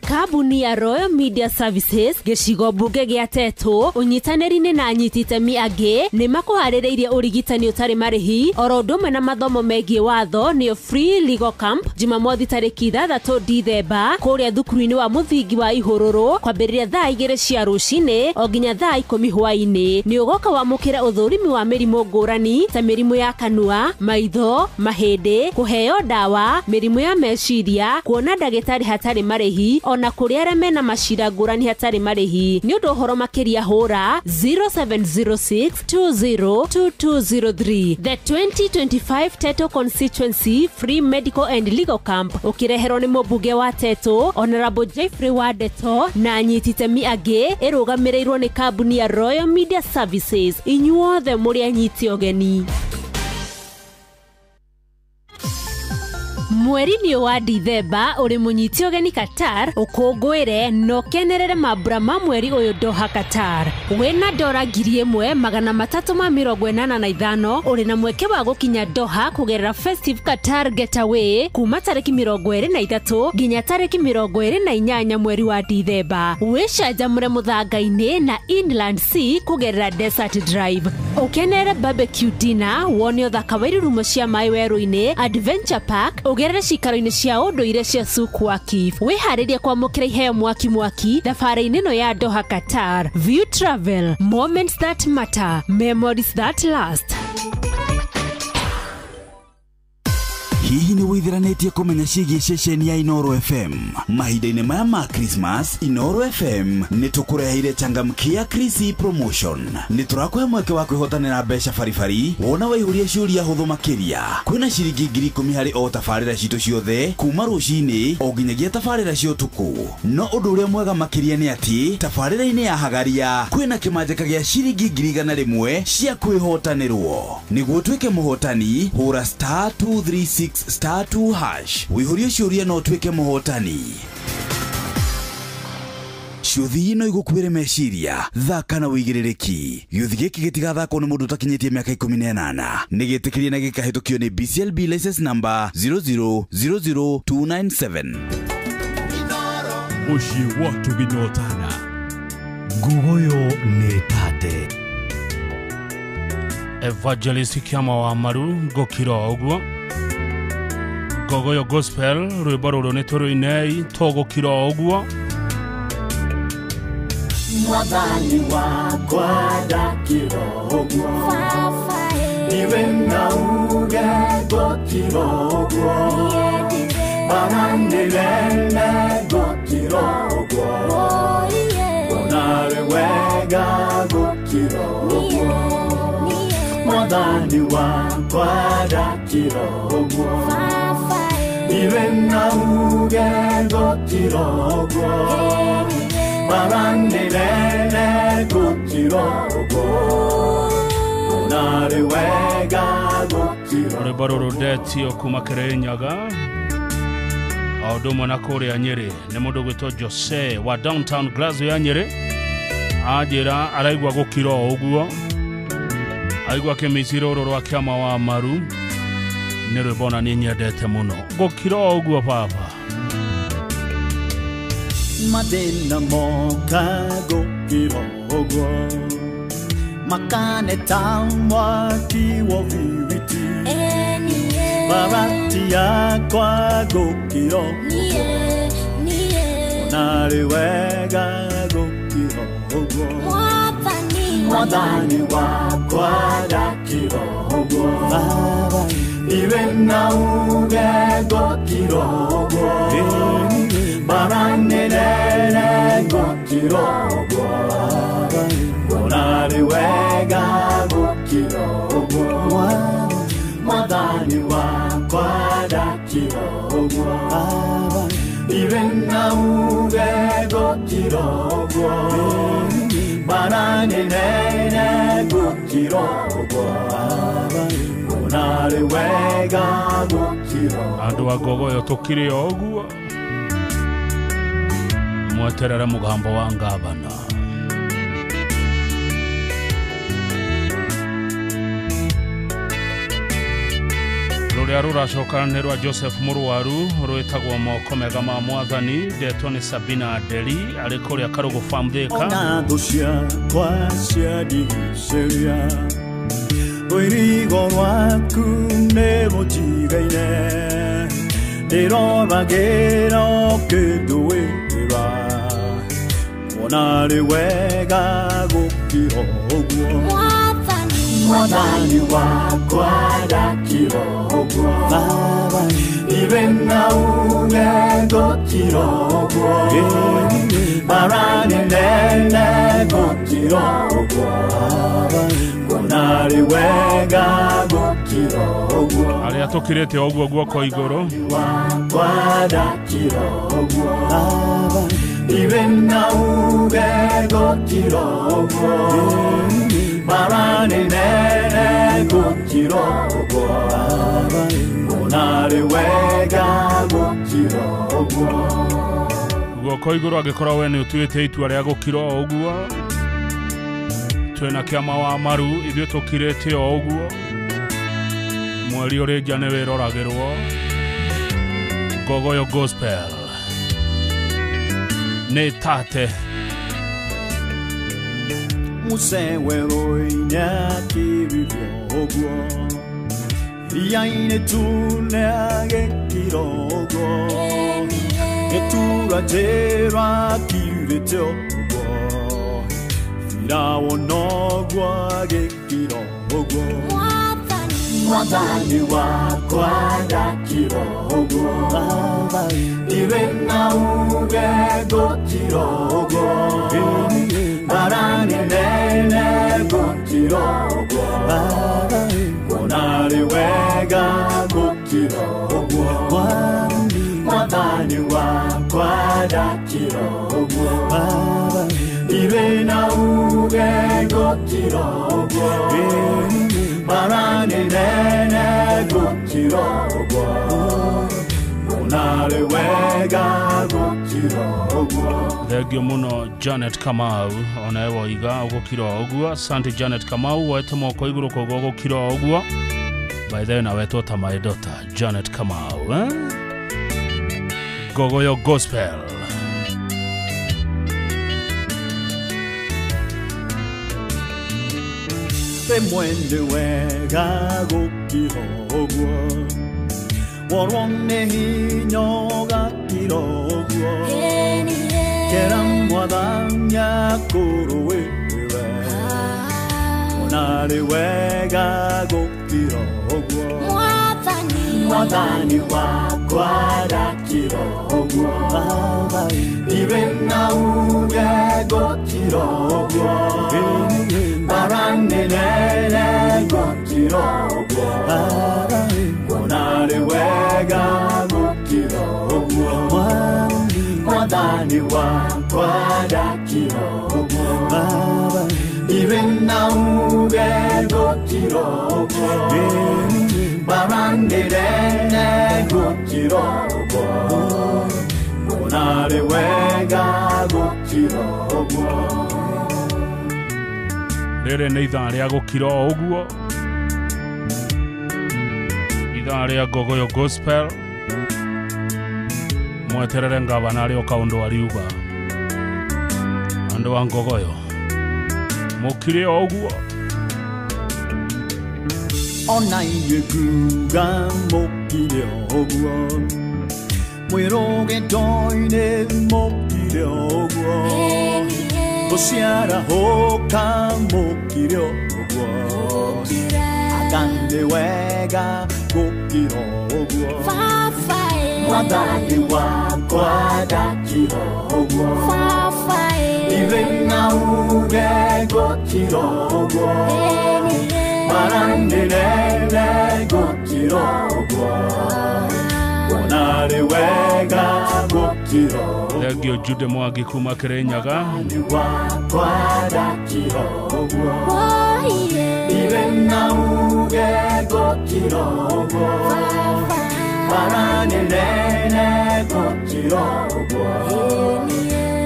Kabuni ya Royal Media Services gĩcigo mbunge gĩa Tetũ ũnyitanĩri-inĩ na anyiti itemi angĩ nĩ makũharĩrĩirie ũrigitani ũtarĩ marĩhi oro ũndũ ũmwe na mathomo megiĩ watho nĩyo Free Legal Camp Jumamothi tarĩki 6 Dithemba kũrĩa thukuru-inĩ wa mũthingi wa Ihũrũrũ kwambĩrĩria thaa 2 cia rũcinĩ o nginya thaa 10 hwaĩ-inĩ nĩ ũgoka wamũkĩra ũthũrimi wa mĩrimũ ngũrani ta mĩrimũ ya kanua maitho mahĩndĩ kũheo ndawa mĩrimũ ya meciria kuona ndagĩtarĩ hatarĩ marĩhi ona kũrĩa arĩa mena macira ngũrani hatarĩ marĩhi nĩ ũndũ ũhoro makĩria hũra 0706202203 The 2025 Teto Constituency Free Medical and Legal Camp ũkĩreherwo nĩ mũmbunge wa Teto Honorable Jeffrey Wadeto na anyiti itemi angĩ ĩrũgamĩrĩirwo nĩ kambuni ya Royal Media Services inyuothe mũrĩ anyiti ũgeni Mweri-inĩ wa Dithemba ũrĩ mũnyiti ũgeni Qatar ũkũngũĩre no kenerere mambura ma mweri ũyũ Doha Qatar wĩna $1,385 ũrĩ na mweke wa gũkinya Doha kũgerera Festive Qatar Getaway kuma tarĩki 23 nginya tarĩki 28 mweri wa Dithemba wĩcanjamũre mũthanga-inĩ na Inland Sea kũgerera Desert Drive ũkenere barbecue dinner wone ũthaka wa irurumo cia maĩ werũ-inĩ Adventure Park ũgerere cikaro-inĩ cia ũndũire cia Suk Waqif wĩharĩria kwamũkĩra iheo mwaki thabarĩ-inĩ ĩno ya Doha Qatar View Travel Moments that matter Memories that last hihi ni withiranetie kumenya ciĩgiĩ ceceni ya Inoro FM mahinda-inĩ maya ma Christmas. Inoro FM nĩ tũkũreheire changamkia Chrissy promotion. Nĩ tũrakũhe mweke wa kwĩhotanĩra mbeca baribari wona waihũria ciũria hũthũ makĩria. Kwĩna ciringi 10,000 harĩ o tabarĩra citũ ciothe kuma rũcinĩ o nginyagia tabarĩra cia ũtukũ. No ũndũ ũrĩa mwega makĩria nĩ atĩ tabarĩra-inĩ ya Hagaria kwĩna kĩmanjĩka gĩa ciringi 100,000 cia kwĩhotanĩrwo. Nĩguo tuĩke mũhotani hũra *236*2# wĩihũrie ciũria no tuĩke mũhotani. Ciũthi ino igũkuĩre meciria thaka na wĩigĩrĩrĩki. Gĩũthi gĩkĩ gĩtigathakwo nĩ mũndũ ũtakinyĩtie mĩaka 18. Nĩ gĩtĩkĩrie na gĩkahĩtũkio nĩ BCLB license number 0000297. Ushi watu ginyotana Ngugoyo nĩ tate Evangelist Kiama wa Maru gokira ogwo Gogoyo Gospel rwĩmbo rũrũ nĩ tũrũinei tũgũkira ogwo. Mwathani wakwa ndakira ogwo niwe nauge gokira ogwo baranirene gokira ogwo onare wega gokira ogwo Mwathani wakwa ndakira ogwo niwe nauge gokira ogwo baranirene gokira ogwo onare wega gokira rwĩmbo rũrũ ndetio kuma Kĩrĩnyaga Aũndũmwe na kũrĩa Nyĩrĩ nĩ mũndũ gwĩtwo Jose wa downtown Glasgow ya Nyĩrĩ anjĩra araigua gũkira ũguo aigua kĩmĩci rũrũ rwa Kiama wa Maru nĩ rwĩmbo na niĩ nyendete mũno gũkira ũguo baba Madena moka gokira ogwo makane tamwa kiwo viviti Barati yakwa gokira onare wega gokira ogwo Mwathani wakwa ndakira ogwo iwe nauge gokira ogwo baranirene gokira ogwo onare wega gokira ogwo Mwathani wakwa ndakira ogwo iwe nauge gokira ogwo baranirene gokira ogwo onare wega gokira andũ a Gogoyo tũkire ũguo mweterere mũgambo wa ngavana rũrĩa rũracoka nĩ rwa Joseph Mũrwaru rwĩtagwo moko mega ma Mwathani ndetwo nĩ Sabina Deli arĩ kũrĩa Karũgũ Farm Thika ona thũ ciakwa ciandigicĩria rũirigo rwaku nĩ rũnjigaine ndĩroragĩra ũkĩndũĩra onarĩ wega gũkira ũguo Mwathani wakwa ndakira ũguo iwe nauge gũkira ũguo baranirene gũkira ũguo onarĩ wega gũkira ũguo arĩa tũkirĩte ũguo guoko igũrũ wakwa ndakira ũguo iwe nauge gũkira ũguo baranirene gũkira ũguo onarĩ wega gũkira ũguo guoko igũrũ angĩkorwo we nĩ ũtuĩte itua rĩa gũkira ũguo twĩna Kiama wa Maru ithuĩ tũkirĩte ũguo mweri ũrĩ nja nĩ wĩroragĩrwo Gogoyo Gospel nĩ tate museweroinya kĩrivyo ũguo ria-inĩ tune agĩkira ũguo gĩtura njĩra kirĩte ũguo Firaũno ũguo agĩkira ũguo mwathani wakwa ndakira ũguo ndirĩ na uge gũkira ũguo mbara nene gũkira ũguo kuona arĩ wega gũkira ũguo mwathani wakwa ndakira ũguo ndirĩ na uge gũkira ũguo mbara nene gũkira ũguo kuona arĩ wega gũkira ũguo. Thengio muno Janet Kamau ona ewoiga gũkira ũguo. Asante Janet Kamau wete moko igũrũ koguo gũkira ũguo. By the way na wetwo ta my daughter Janet Kamau Gogoyo Gospel. Mwende wega gũkira ũguo worone hinya gũkira ũguo kera mwathani akũrũĩrĩre ona arĩ wega gũkira ũguo mwathani wakwa ndakira ũguo ndirĩ na uge gũkira ũguo mbara nene gũkira ũguo kuona arĩ wega gũkira ũguo mwathani wakwa ndakira ũguo ndirĩ na uge gũkira ũguo mbara nene gũkira ũguo kuona arĩ wega gũkira ũguo. Rĩrĩ nĩ ithaa rĩa gũkira ũguo, ithaa rĩa Gogoyo Gospel. Mweterere ngavana arĩ oka ũndũ ariuga andũ wa Ngogoyo mũkire ũguo. Ona ingĩkuga mũkire ũguo mwĩrũgĩto-inĩ mũkire ũguo gũciara hoka mũkire ũguo akande wega gũkira ũguo mwathani wakwa ndakira ũguo ndirĩ na uge gũkira ũguo mbara nene gũkira ũguo kuona arĩ wega gũkira ũguo. Thengio Jude Mwangi kuma Kirinyaga. wakwa ndakira ũguo ndirĩ na uge gũkira ũguo mbara nene gũkira ũguo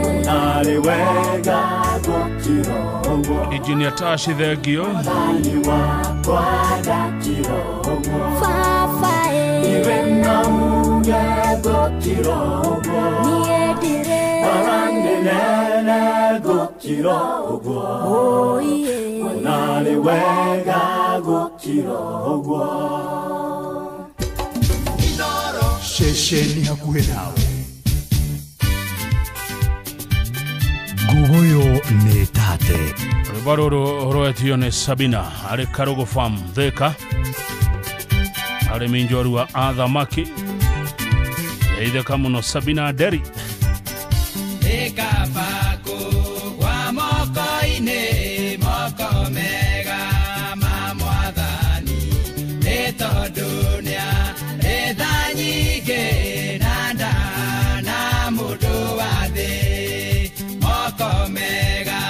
kuona arĩ wega gũkira ũguo. Engineer Tashi thengio. Mwathani wakwa ndakira ũguo ndirĩ na uge gũkira ũguo mbara nene gũkira ũguo kuona arĩ wega gũkira ũguo. Ceceni hakuhĩ nawe Ngogoyo nĩ tate. Rwĩmbo rũrũ rwetio nĩ Sabina arĩ Karugu Farm Thika, arĩmi njorua a thamaki. Ndeithĩka mũno Sabina Nderi. Ĩkabako kwa moko-inĩ moko mega ma Mwathani nĩ tondũ nĩarĩ tha nyingĩ na ndana mũndũ wa thĩ. Moko mega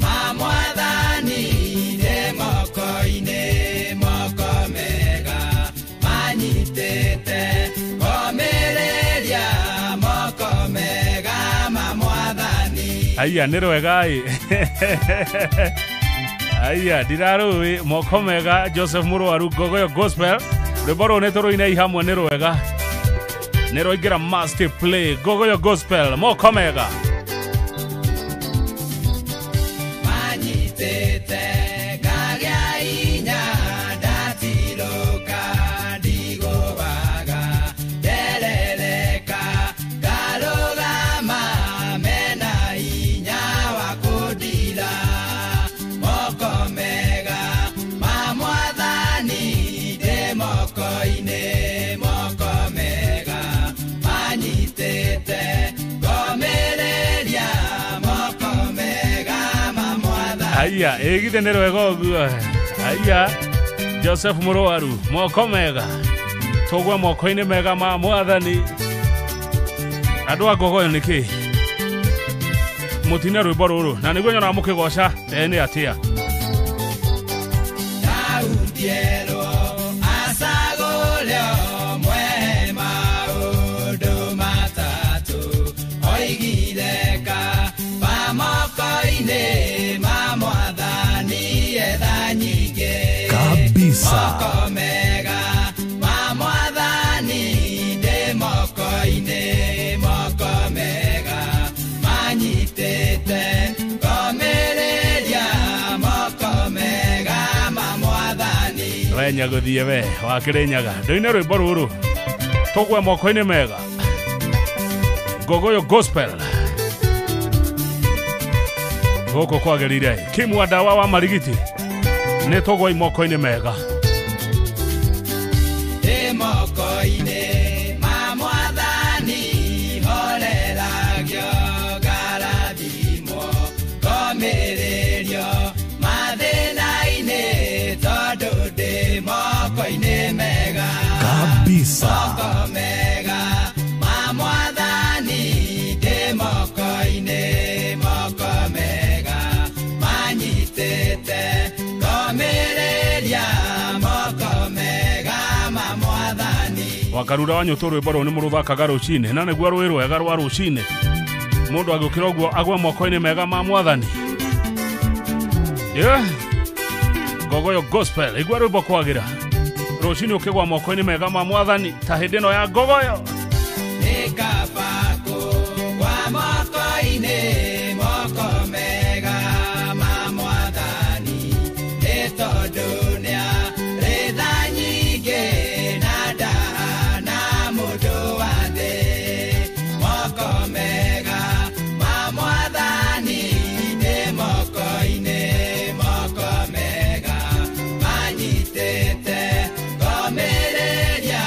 ma Mwathani nĩ moko-inĩ moko mega manyitĩte komĩrĩria moko mega ma Mwathani. Aya nĩ rwega ĩ. Aya ndirarũĩ moko mega Joseph Mũrwaru Ngogoyo Gospel. Rwĩmbo rũrũ nĩ tũrũine hamwe nĩ rwega. Nĩ rwaingĩra must play Ngogoyo Gospel moko mega. Manyitĩte ngagĩa inya ndatirũka ndigũbaga nderereka ngarũgama mena hinya wa kũndira. Moko mega ma Mwathani ndĩ Aya, egite nero ego. Aya. Joseph Muroaru, moko mega. Togwa moko ine mega ma mwathani. Andũ a Gogoyo nĩkĩ? Mũtine rwĩmbo rũrũ na nĩguo nyona mũkĩgoca nĩ atia. Taundiero asagoleo mwe maũndũ matatũ oigireka pamokoinĩ ma mwathani etha nyingĩ kabisa. Nyago thieve wakire nyaga ndoine rwimbo ruru togwe moko-ini mega Gogoyo Gospel goko kwagerire kimwa dawa wa marigiti ne togwe moko-ini mega moko-ini ma mwathani horeragio garathimo komererio mathina-ini tondu moko-ini mega kabisa. Moko mega ma mwathani de moko-ini moko mega manyitete komereria moko mega ma mwathani wakarura wanyuto rwimbo rũu nĩ mũrũthakaga rũcinĩ na nĩguo rwĩ rwega rwa rũcinĩ mũndũ agĩũkĩra ũguo agwe moko-ini mega ma mwathani. Gogoyo Gospel igwa rwĩmbo kwagira rũcinĩ ũkĩgwa moko-ini mega ma mwathani ta hĩndĩ ĩno ya Gogoyo nĩkabako kwa moko-ini moko mega ma mwathani nĩ tondũ nĩarĩ tha nyingĩ na ndaha na mũndũ wa thĩ moko mega ma mwathani nĩ moko-ini moko mega manyitĩte komereria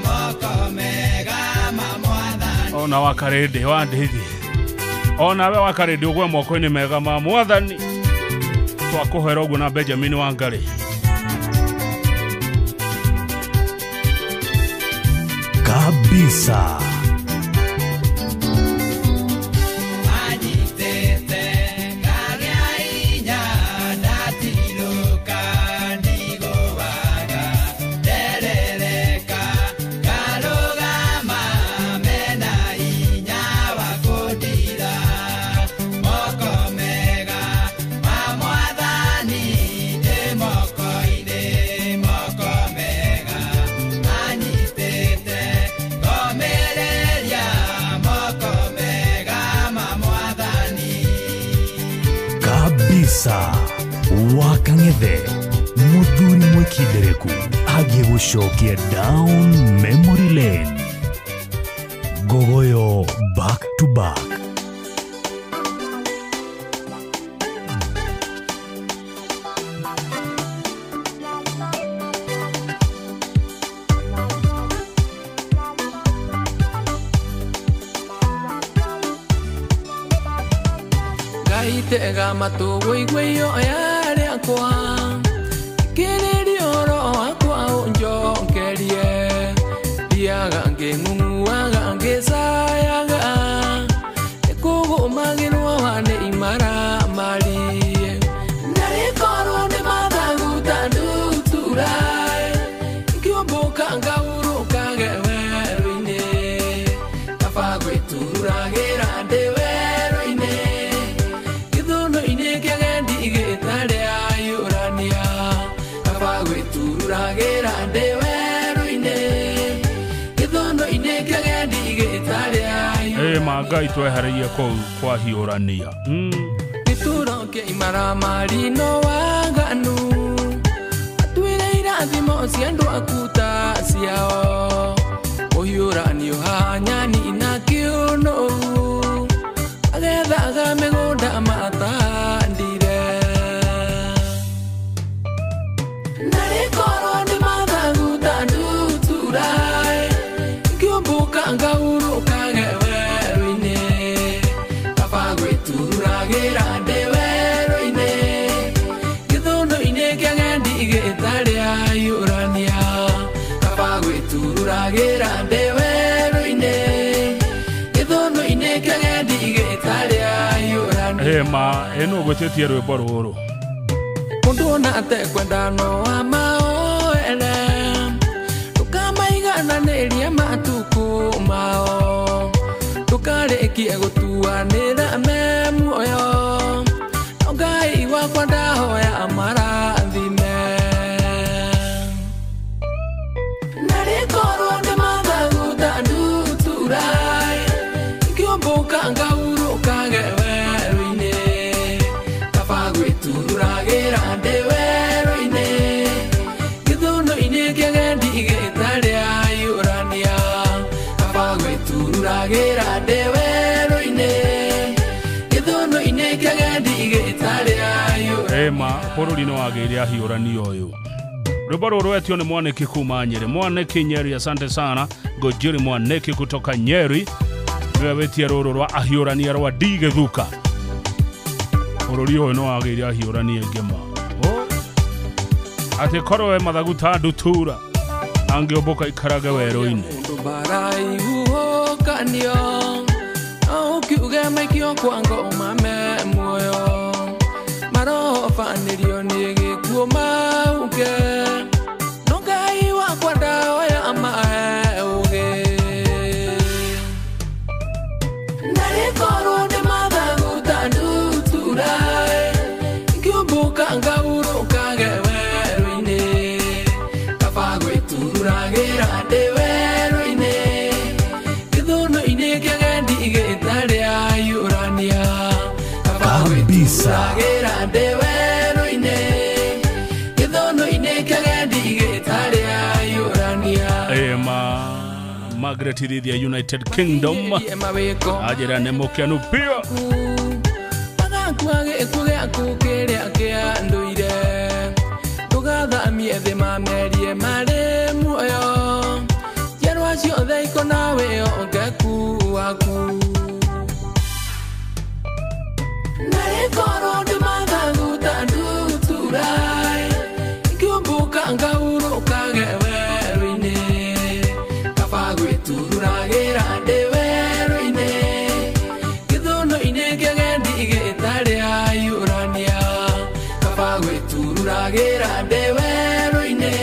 moko mega ma mwathani. Ona wakarĩndĩ wa ndĩthi onawe wakarĩndĩ ũgwe moko-ini mega ma mwathani twakũhera ũguo na Benjamin Wangari kabisa. Wakang'ethe muthuri mwikindereku agĩgũcokia down memory lane. Gogoyo back to back. Gaitega matugo igweyo yare akwa Keneri oro akwa onjonkerie Diaga ngenguaga ngesayaga Ekugo maginwa wane imara marie Nare koro ne mathagu tanduturai Kiomboka ngauruka geweroine Kafagwe turagira ndewe Ngai twehereirie kũu kwa hiũrania gĩtũro kĩa imaramari no waganu atwĩre irathimo cia andũ akuta ciao ũhiũranio hanyani na kĩũnũu agethaga mĩgũnda matandire narĩ korwo nĩ mathagu tanduturai ngĩũmbũka ngaurũka werũ-inĩ kaba gwĩturagĩra ndĩ werũ-inĩ turagira ndewero-ine githuno-ine kegendi gitaria yurania ma eno gwetetie rwimbo ruru mundu natekwenda no amaoele tukamaigananĩria matuku mao tukarikie gutuanĩra me muoyo no Ngai wakwa ndahoya marathime narikorwo nĩ mathaguta nduturai ngĩũmbũka ngaurũka werũ-inĩ kaba gwĩturagĩra ndĩ werũ-inĩ gĩthũnũ-inĩ kĩgendi gĩtarĩa yũrania kaba gwĩturagĩra ndĩ werũ-inĩ gĩthũnũ-inĩ kĩgendi gĩtarĩa yũrania ma bũrũri nĩ wagĩire ahiũrania ũyũ rwimbo rũrũ rwetio nĩ Mwaniki kuma Nyeri. Mwaniki Nyeri, asante sana. Ngojiri Mwaniki kutoka Nyeri niwe wetie rũrũ rwa ahiũrania rwa Ndigithuka. Bũrũri ũyũ nĩ wagĩire ahiũrania aingĩ ma atĩ korwo we mathaguta ndutura angĩũmbũka ikarage werũ-inĩ baraihuũkanio no ũkiuge maikio kwa ngoma me muoyo marobanĩrio nĩ gĩkuũ mauke no Ngai wakwa ndahoya mahe ũgĩ narikorwo nĩ mathaguta nduturai ngĩũmbũka ngaurũkage werũ-inĩ kaba gwĩturagĩra ndĩ werũ-inĩ gĩthũnũ-inĩ kĩgendi gĩtarĩa yũrania kaba gwĩturagĩra ndĩ werũ-inĩ gĩthũnũ-inĩ kĩgendi gĩtarĩa yũrania Margaret Rithia United Kingdom ajira nĩ mũkenu pio agakua gĩkuũ gĩaku kĩrĩa kĩa ndũire tũgathamie thĩ mamerie marĩ muoyo njerwa ciothe ikona wĩhokeku waku narikorwo nĩ mathaguta nduturai ngĩũmbũka ngaurũkage werũ-inĩ kaba gwĩturagĩra ndĩ werũ-inĩ gĩthũnũ-inĩ kĩgendi gĩtarĩa yũrania kaba gwĩturagĩra ndĩ werũ-inĩ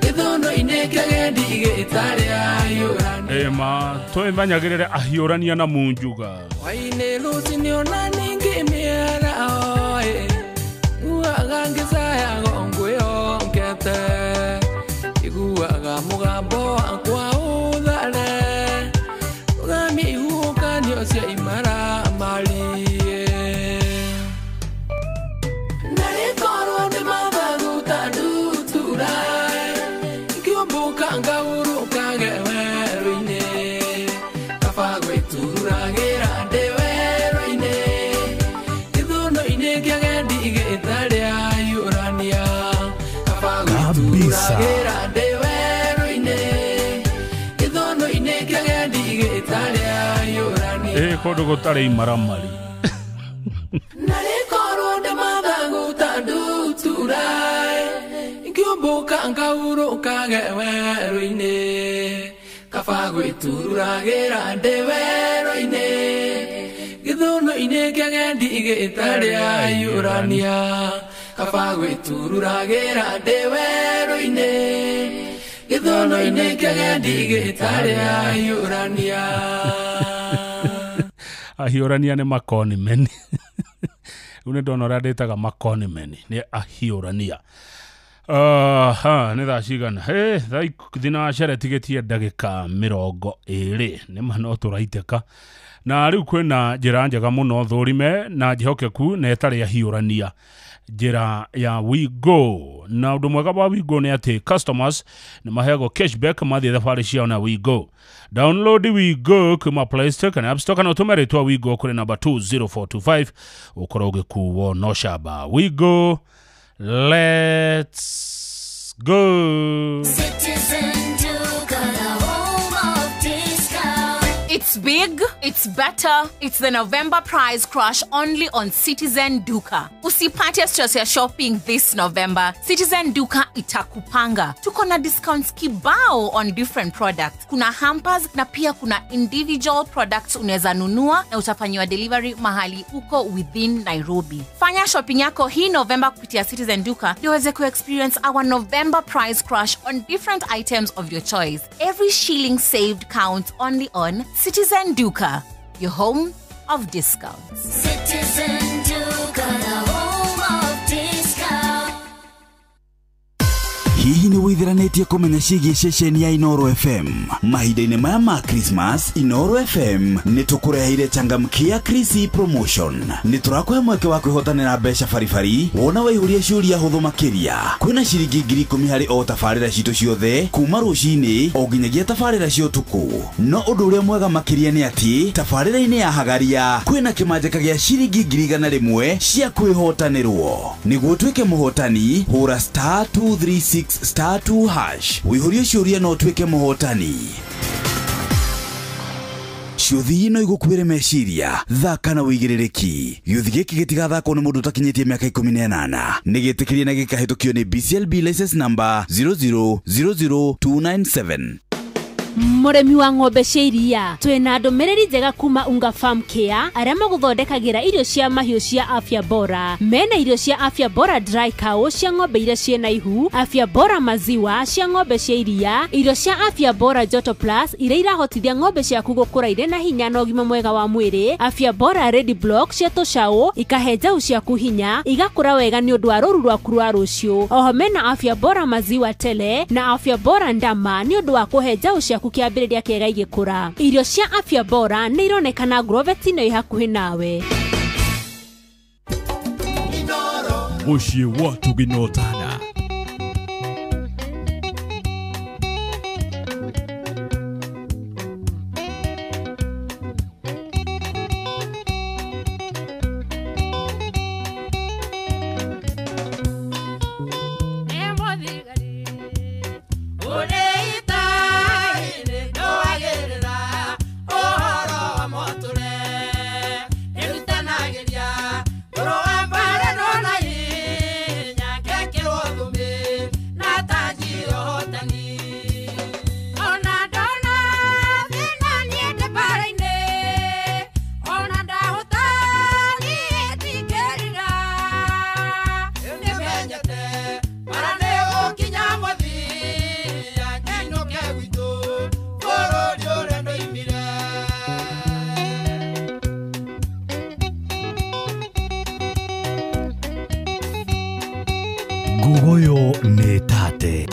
gĩthũnũ-inĩ kĩgendi gĩtarĩa yũrania ma twĩmenyagĩrĩre ahiũrania na munjuga wainĩ rũcinĩ ona ningĩ mĩarao nguaga ngĩcaya ngwĩhongete iguaga mũgambo wakwa ũthare rũgamia ihuhũkanio cia imaramari narikorwo nĩ mathaguta nduturai ngĩũmbũka ngaurũkage werũ-inĩ kaba gwĩturagĩra ndĩ werũ-inĩ gĩthũnũ-inĩ kĩgendi gĩtarĩa yũrania kaba gwĩturagĩra ndĩ werũ-inĩ gĩthũnũ-inĩ kĩgendi gĩtarĩa yũrania kũndũ gũtarĩ imaramari narikorwo nĩ mathaguta nduturai ngĩũmbũka ngaurũkage werũ-inĩ kaba gwĩturagĩra ndĩ werũ-inĩ gĩthũnũ-inĩ kĩgendi gĩtarĩa yũrania kaba gwĩturagĩra ndĩ werũ-inĩ gĩthũnũ-inĩ kĩgendi gĩtarĩa yũrania ahiũrania nĩ makonimeni rĩu nĩ ndona ũrĩa ndĩtaga makonimeni nĩ ahiũrania nĩ thaa cigana thinacara tigĩtie ndagĩka 20 nĩ ma no tũraitĩka na rĩu kwĩna njĩra njega mũno thũrime na njihokeku na ĩtarĩ ahiũrania njĩra ya WeGo na ũndũ mwega wa WeGo nĩ atĩ customers nĩ maheagwo cashback mathiĩ thabarĩ ciao na WeGo. Download WeGo kuma Play Store kana App Store kana ũtũme rĩtwa WeGo kũrĩ namba 20425 ũkorwo ũgĩkuo no camba. WeGo, let's go. Citizen Duke, the home of discount. It's It's big, it's better, it's the November prize crush only on Citizen Duka. Usipate stress ya shopping this November. Citizen Duka itakupanga. Tuko na discounts kibao on different products. Kuna hampers na pia kuna individual products unaweza nunua na utafanyiwa delivery mahali uko within Nairobi. Fanya shopping yako hii November kupitia Citizen Duka ndio uweze ku-experience our November price crush on different items of your choice. Every shilling saved counts only on Citizen Duka, your home of discounts. Citizen Duka, the home of discounts. Hihi ni withiranetie kumenya ciĩgiĩ ceceni ya Inoro FM. Mahinda-inĩ maya ma Christmas, Inoro FM nĩtũkũreheire changamkia Chrissy promotion. Nĩtũrakũhe mweke wa kwĩhotanĩra mbeca baribari wona waihũria ciũria hũthũ makĩria. Kwĩna ciringi 10,000 harĩ o tabarĩra citũ ciothe kuma rũcinĩ o nginyagia tabarĩra cia ũtukũ. No ũndũ ũrĩa mwega makĩria nĩ atĩ tabarĩra-inĩ ya Hagaria kwĩna kĩmanjĩka gĩa ciringi 100,000 cia kwĩhotanĩrwo. Nĩguo ũtuĩke mũhotani, hũra *236*2# wĩihũrie ciũria no ũtuĩke mũhotani. Ciũthi ino igũkuĩre meciria, thaka na wĩigĩrĩrĩki. Gĩũthi gĩkĩ gĩtigathakwo nĩ mũndũ ũtakinyĩtie mĩaka 18. Nĩgĩtĩkĩrie na gĩkahĩtũkio nĩ BCLB license number 00297. Muremi wa ng'ombe cia iria twina ndumiriri njega kuma Unga Farm Care aria maguthondekagira irio cia mahiũ cia afya bora. Mena irio cia afya bora dry cow cia ng'ombe iria ciena ihu, afya bora maziwa cia ng'ombe cia iria, irio cia afya bora Joto Plus iria irahotithia ng'ombe ciaku gũkũra irĩ na hinya na ũgima mwega wa mwĩrĩ, afya bora Red Block cia tũcaũ ikahe njaũ ciaku hinya igakũra wega nĩ ũndũ wa rũru rwaku rwa rũciũ. Oho mena afya bora maziwa tele na afya bora ndama nĩ ũndũ wa kũhe njaũ ciaku kiambĩrĩria kĩega igĩkũra. Irio cia afya bora nĩ ironekana Grovet ino hakuhĩ nawe. Muciĩ wa Tuginotana. Gugoyo netate.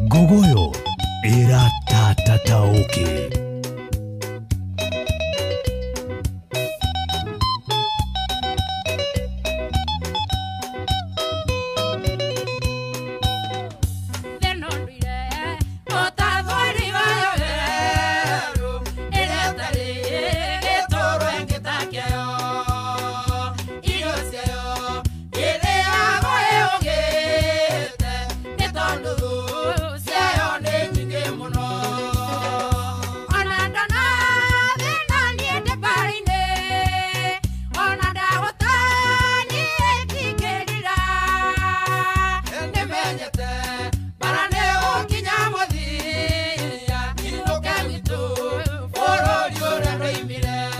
Gugoyo era tatataoke.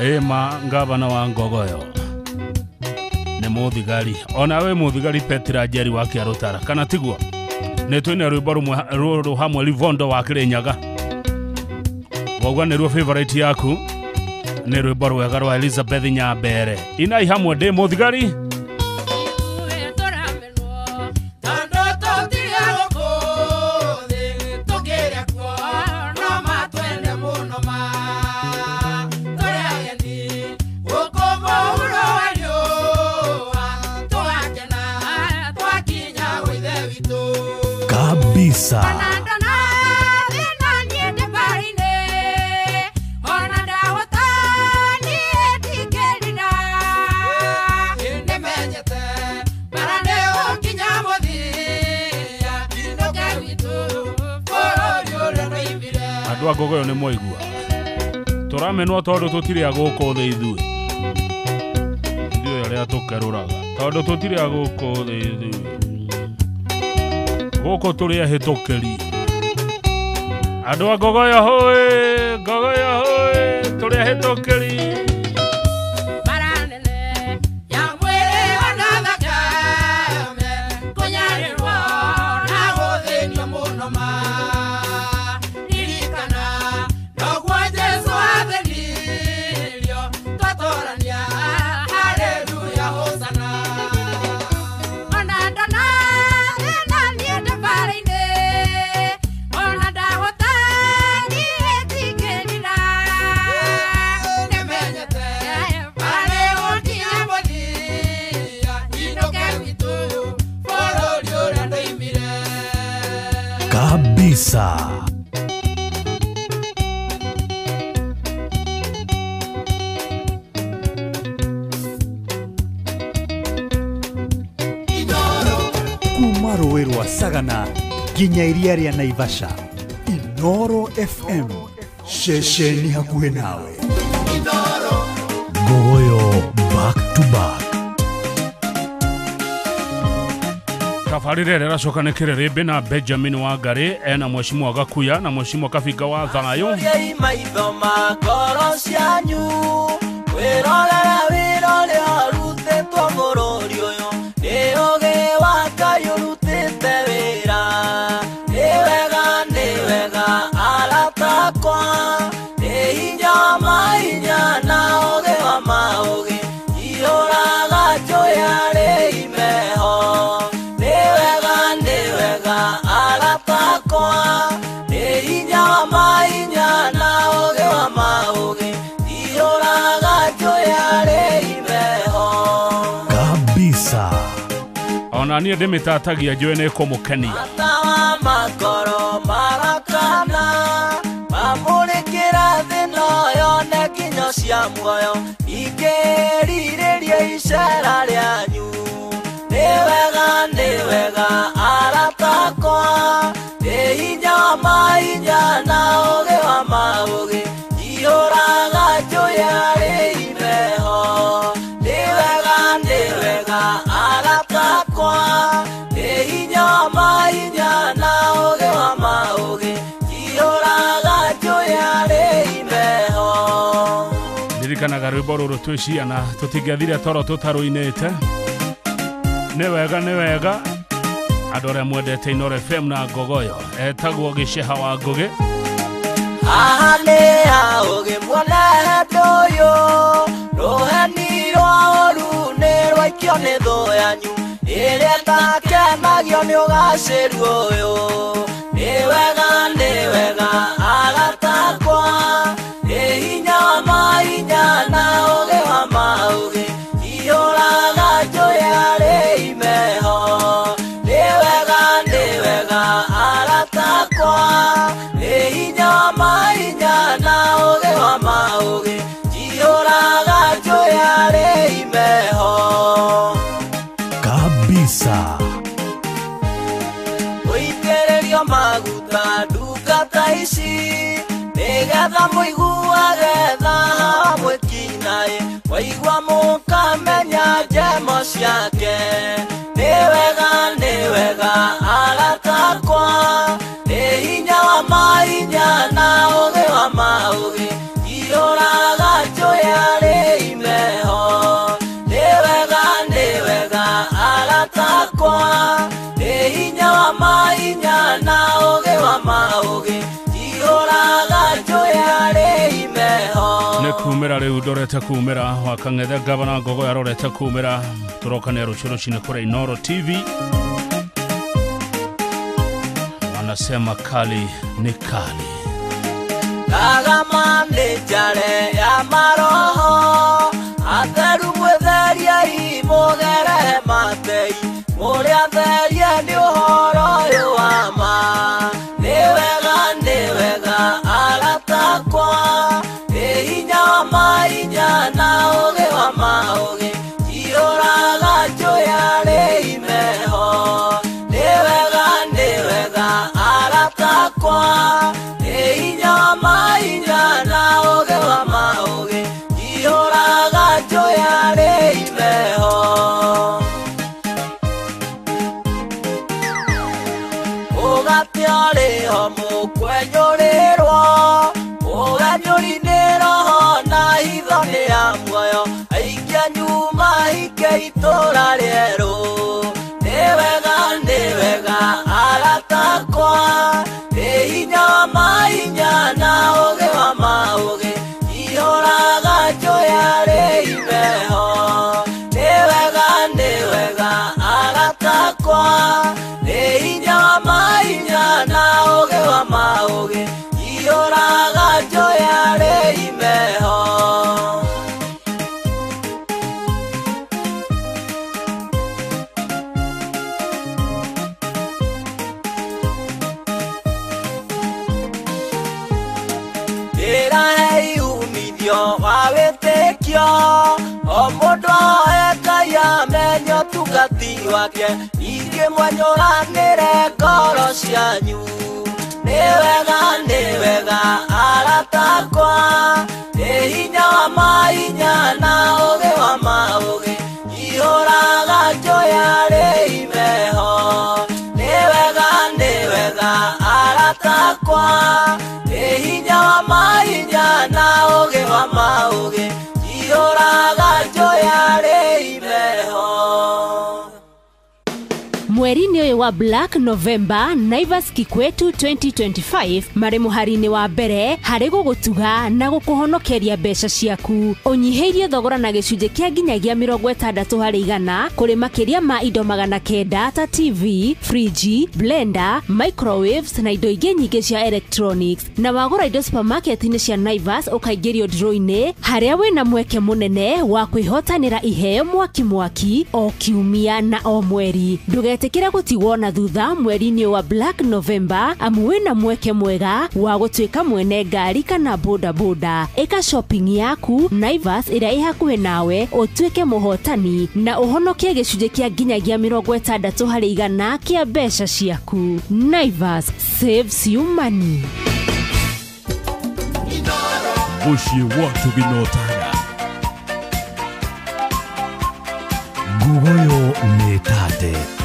Ema ngavana wa Ngogoyo nĩ mũthigari. Ona we mũthigari Petra Njeri wa Kĩarũtara kana tiguo? Netwine rwimbo rumwe hamwe Livondo wa Kirinyaga. Wauga nĩ ruo favorite yaku. Nĩ rwimbo rwega rwa Elizabeth Nyambere. Inai hamwe ndĩ mũthigari. Kabisa. Andũ a Gogoyo nĩ moigua. Tũramenwo tondũ tũtirĩ agũkũ thĩ ithuĩ. Ithuĩ arĩa tũkerũraga. Tondũ tũtirĩ agũkũ thĩ ithuĩ. Gũkũ tũrĩ ahĩtũkĩri. Andũ a Gogoyo hũĩ, Gogoyo hũĩ, tũrĩ ahĩtũkĩri. Kabisa. Kuma rũĩ rwa Sagana nginya iria rĩa Naivasha. Inoro FM, ceceni hakuhĩ nawe. Gogoyo back to back. Tafarire rĩracoka nĩ Kĩrĩrĩmbĩ na Benjamin Wangari ena Mheshimiwa Gakuya na Mheshimiwa Kabiga wa Thayũ. Maitho makoro cianyu wĩrorere wĩrore arutĩtwo bũrũri ũyũ nĩ ũgĩ wa Ngai ũrutĩte wĩra nĩ wega aratakwa nĩ hinya mahinya na ũgĩ wa maũgĩ ihũraga njoya rĩ imeho nĩ wega aratakwa nĩ hinya mahinya na ũgĩ wa maũgĩ ihũraga njoya rĩ imeho. Kabisa. Ona niĩ ndĩmĩtatagia njũĩ nĩ kũmũkenia. Matawa makoro marakana mamũrĩkĩra thĩna yone nginya cia muoyo ikĩrirĩria icera rĩanyu nĩ wega aratakwa nĩ hinya mahinya na ũgĩ wa maũgĩ ihũraga njoya rĩ imeho nĩ wega aratakwa nĩ hinya mahinya na ũgĩ wa maũgĩ ihũraga njoya rĩ imeho. Ndirikanaga rwĩmbo rũrũ twĩ ciana tũtingĩathire toro tũtarũinĩte. Nĩ wega andũ arĩa mwendete Inoro FM na Gogoyo etagwo Gĩceha wa Ngũgĩ. Haha nĩ ha ũgĩ muonete ũyũ rũheni rwa ũru nĩ rwaikio nĩ thũ yanyu ĩrĩa ĩtakenagio nĩ ũgacĩru ũyũ nĩ wega aratakwa nĩ hinya wa mahinya na ũgĩ wa maũgĩ ihũraga njoya rĩ imeho nĩ wega aratakwa nĩ hinya wa mahinya na ũgĩ wa maũgĩ ihũraga njoya rĩ imeho. Kabisa. Gũitĩrĩrio maguta ndungata ici nĩgetha mũiguage tha mwĩkinaĩ waigua mũkamenya njemo ciake nĩ wega aratakwa nĩ hinya wa mahinya na ũgĩ wa maũgĩ ihũraga njoya rĩ imeho nĩ wega aratakwa nĩ hinya wa mahinya kumira riu ndorete kumira wakang'ethe gavana Ngogo yarorete kumira turokane ruchuru chini kure Inoro TV wanasema kali ni kali Kagama nejare ya maroho atheru mwetheria imogere matei muria theria ni uhoro yuama niwega aratakwa hinya mainya na uge wa mauge ioraga joyare imeho niwega aratakwa hinya mainya na uge wa mauge ioraga joyare imeho ugatiare homo kwenyorerwo uganyorinero na ithone ya muoyo aikia nyuma ike itora rieru niwega aratakwa hinya mainya na uge wa mauge ihoraga joyare imeho niwega aratakwa hinya mainya na uge wa mauge ihoraga joyare imeho hei umithio wa witikio o mundu eka menyo tungati wake ingimwenyuranire ngoro cianyu niwega aratakwa hinya wa mainya na uge wa mauge ihoraga joyare imeho niwega aratakwa hinya wa mainya na uge wa mauge ihoraga joyare imeho. Mweri-inĩ ũyũ wa Black November, Naivas Kikwetu 2025 marĩ mũhari-inĩ wa mbere harĩ gũgũtuga na gũkũhonokeria mbeca ciaku. Ũnyihĩirie thogora na gĩcunjĩ kĩa nginyagia 60% kũrĩ makĩria ma indo 900 ta TV, fridge, blender, microwaves na indo ingĩ nyingĩ cia electronics. Na wagũra indo supermarket-inĩ cia Naivas ũkaingĩrio draw-inĩ harĩa wĩna mweke mũnene wa kwĩhotanĩra iheo mwaki o kiumia na o mweri. Ndũgetĩkĩre gũtigwo na thutha mweri-inĩ wa Black November amu wĩna mweke mwega wa gũtuĩka mwene ngari kana boda. Ĩka shopping yaku Naivas ĩrĩa ĩ hakuhĩ nawe ũtuĩke mũhotani na ũhonokie gĩcunjĩ kĩa nginyagia 60% kĩa mbeca ciaku. Naivas saves you money. Wish you want to be notada. Gugoyo metate.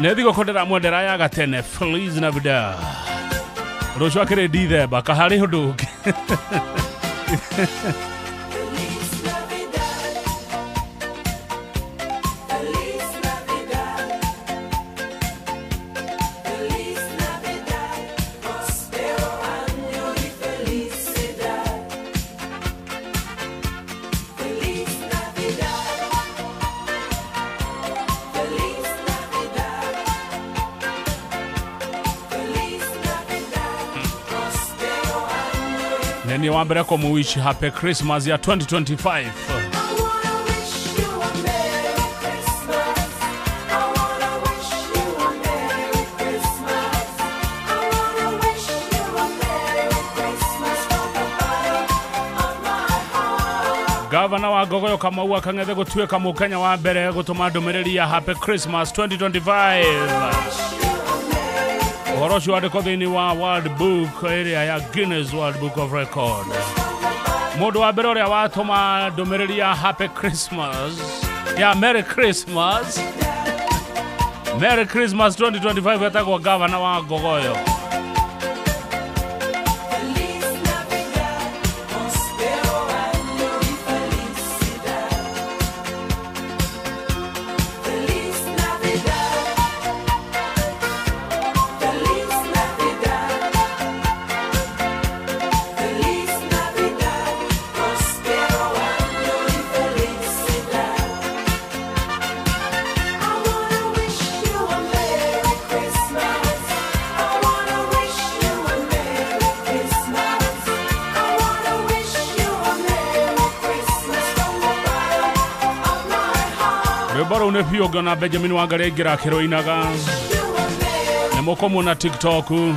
Nethigo kodera mwendera ya gatene Feliz Navidad. Rũciũ akĩrĩ Dithemba kaharĩ ũndũ ũngĩ. Neni wa mbere kumuwish happy Christmas ya 2025. Gavana wa Gogoyo Kamau akang'ethe gũtuĩka mũkenya wa mbere gũtũma ndũmĩrĩri ya happy Christmas 2025. Ũhoro ũcio wandĩkwo thĩinĩ wa World Book area ya Guinness World Book of Record. Mũndũ wa mbere ũrĩa watũma ndũmĩrĩri ya happy Christmas ya Merry Christmas 2025 etagwo gavana wa Gogoyo. Baro ne pioga na Benjamin Wangare gira kiroinaga. Nemoko muna TikTok. Oh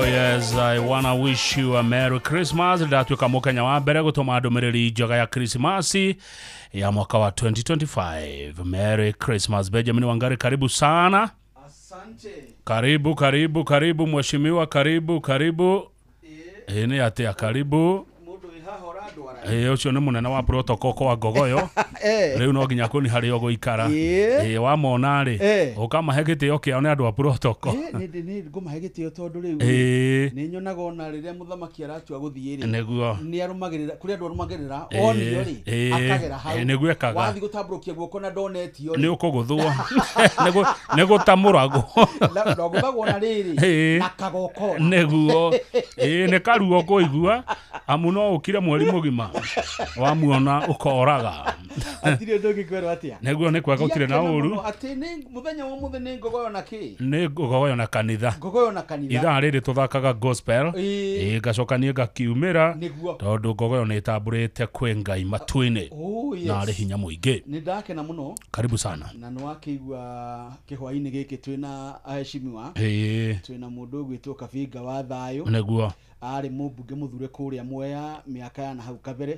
yes, I wanna wish you a Merry Christmas. Ndatuika mukenya wa mbere gutuma ndũmĩrĩri njega ya Christmas ya mwaka wa 2025. Merry Christmas Benjamin Wangare, karibu sana. Asante. Karibu mheshimiwa, karibu. Ni atia karibu. Ucio nĩ mũnene wa protocol kwa Gogoyo. Rĩu no nginya kũni harĩ ũgũikara. Wamona rĩ ũkamahe gĩtĩo kĩao nĩ andũ a protocol. Nĩ ngũmahe gĩtĩo tondũ rĩu nĩ nyonaga ona rĩrĩa mũthamaki aratua gũthiĩ rĩ nĩ arũmagĩrĩra kũrĩa andũ arũmagĩrĩra onio rĩ akagera hau nĩguo ekaga wathi gũtambũrũkia guoko na ndonetio nĩ ũkũgũthwo nĩ gũtamũragwo ndogũthagwo na rĩrĩ na kagoko nĩguo nĩ karuo kũigua amu no ũkire mweri mũgima wamuona ũkoraga atire ndogi kwero atia nĩguo nĩ kwaga ũkire na ũru atĩ nĩ mũthenya wa mũthenya nĩ Gogoyo na kĩ nĩ Gogoyo na kanitha ithaa rĩrĩ tũthakaga gospel ngacokania ngakiumĩra tondũ Gogoyo nĩ ĩtambũrĩte kwĩ Ngai matu-inĩ na arĩ hinya mũingĩ. Nĩ ndakena mũno, karibu sana. Na nĩ wakĩigua kĩhwainĩ gĩkĩ twĩna aheshimiwa twĩna mũndũ ũgwĩtwo Kabinga wa Thayũ nĩguo ari mũmbunge mũthure kũrĩa Mwea miaka ya na hau kabere.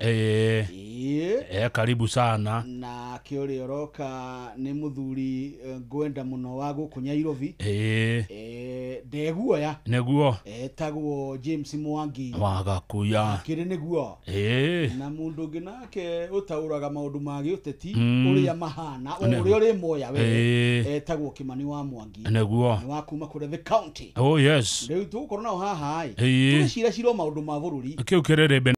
Karibu sana. Na kĩũrĩa ũroka nĩ mũthuri ngwenda mũno wa gũkũ Nyairobi. Ndeguoya nĩguo etagwo James Mwangi wa Gakuya kĩrĩ nĩguo na mũndũ ũngĩ nake ũtaũraga maũndũ ma gĩũteti ũrĩa mahana ũrĩa ũrĩ Moya we etagwo Kimani wa Mwangi nĩguo nĩ wa kuma kũrĩa the county. Oh yes, rĩu tũkorwo nao haha cira maũndũ ma bũrũri kĩu kĩrĩ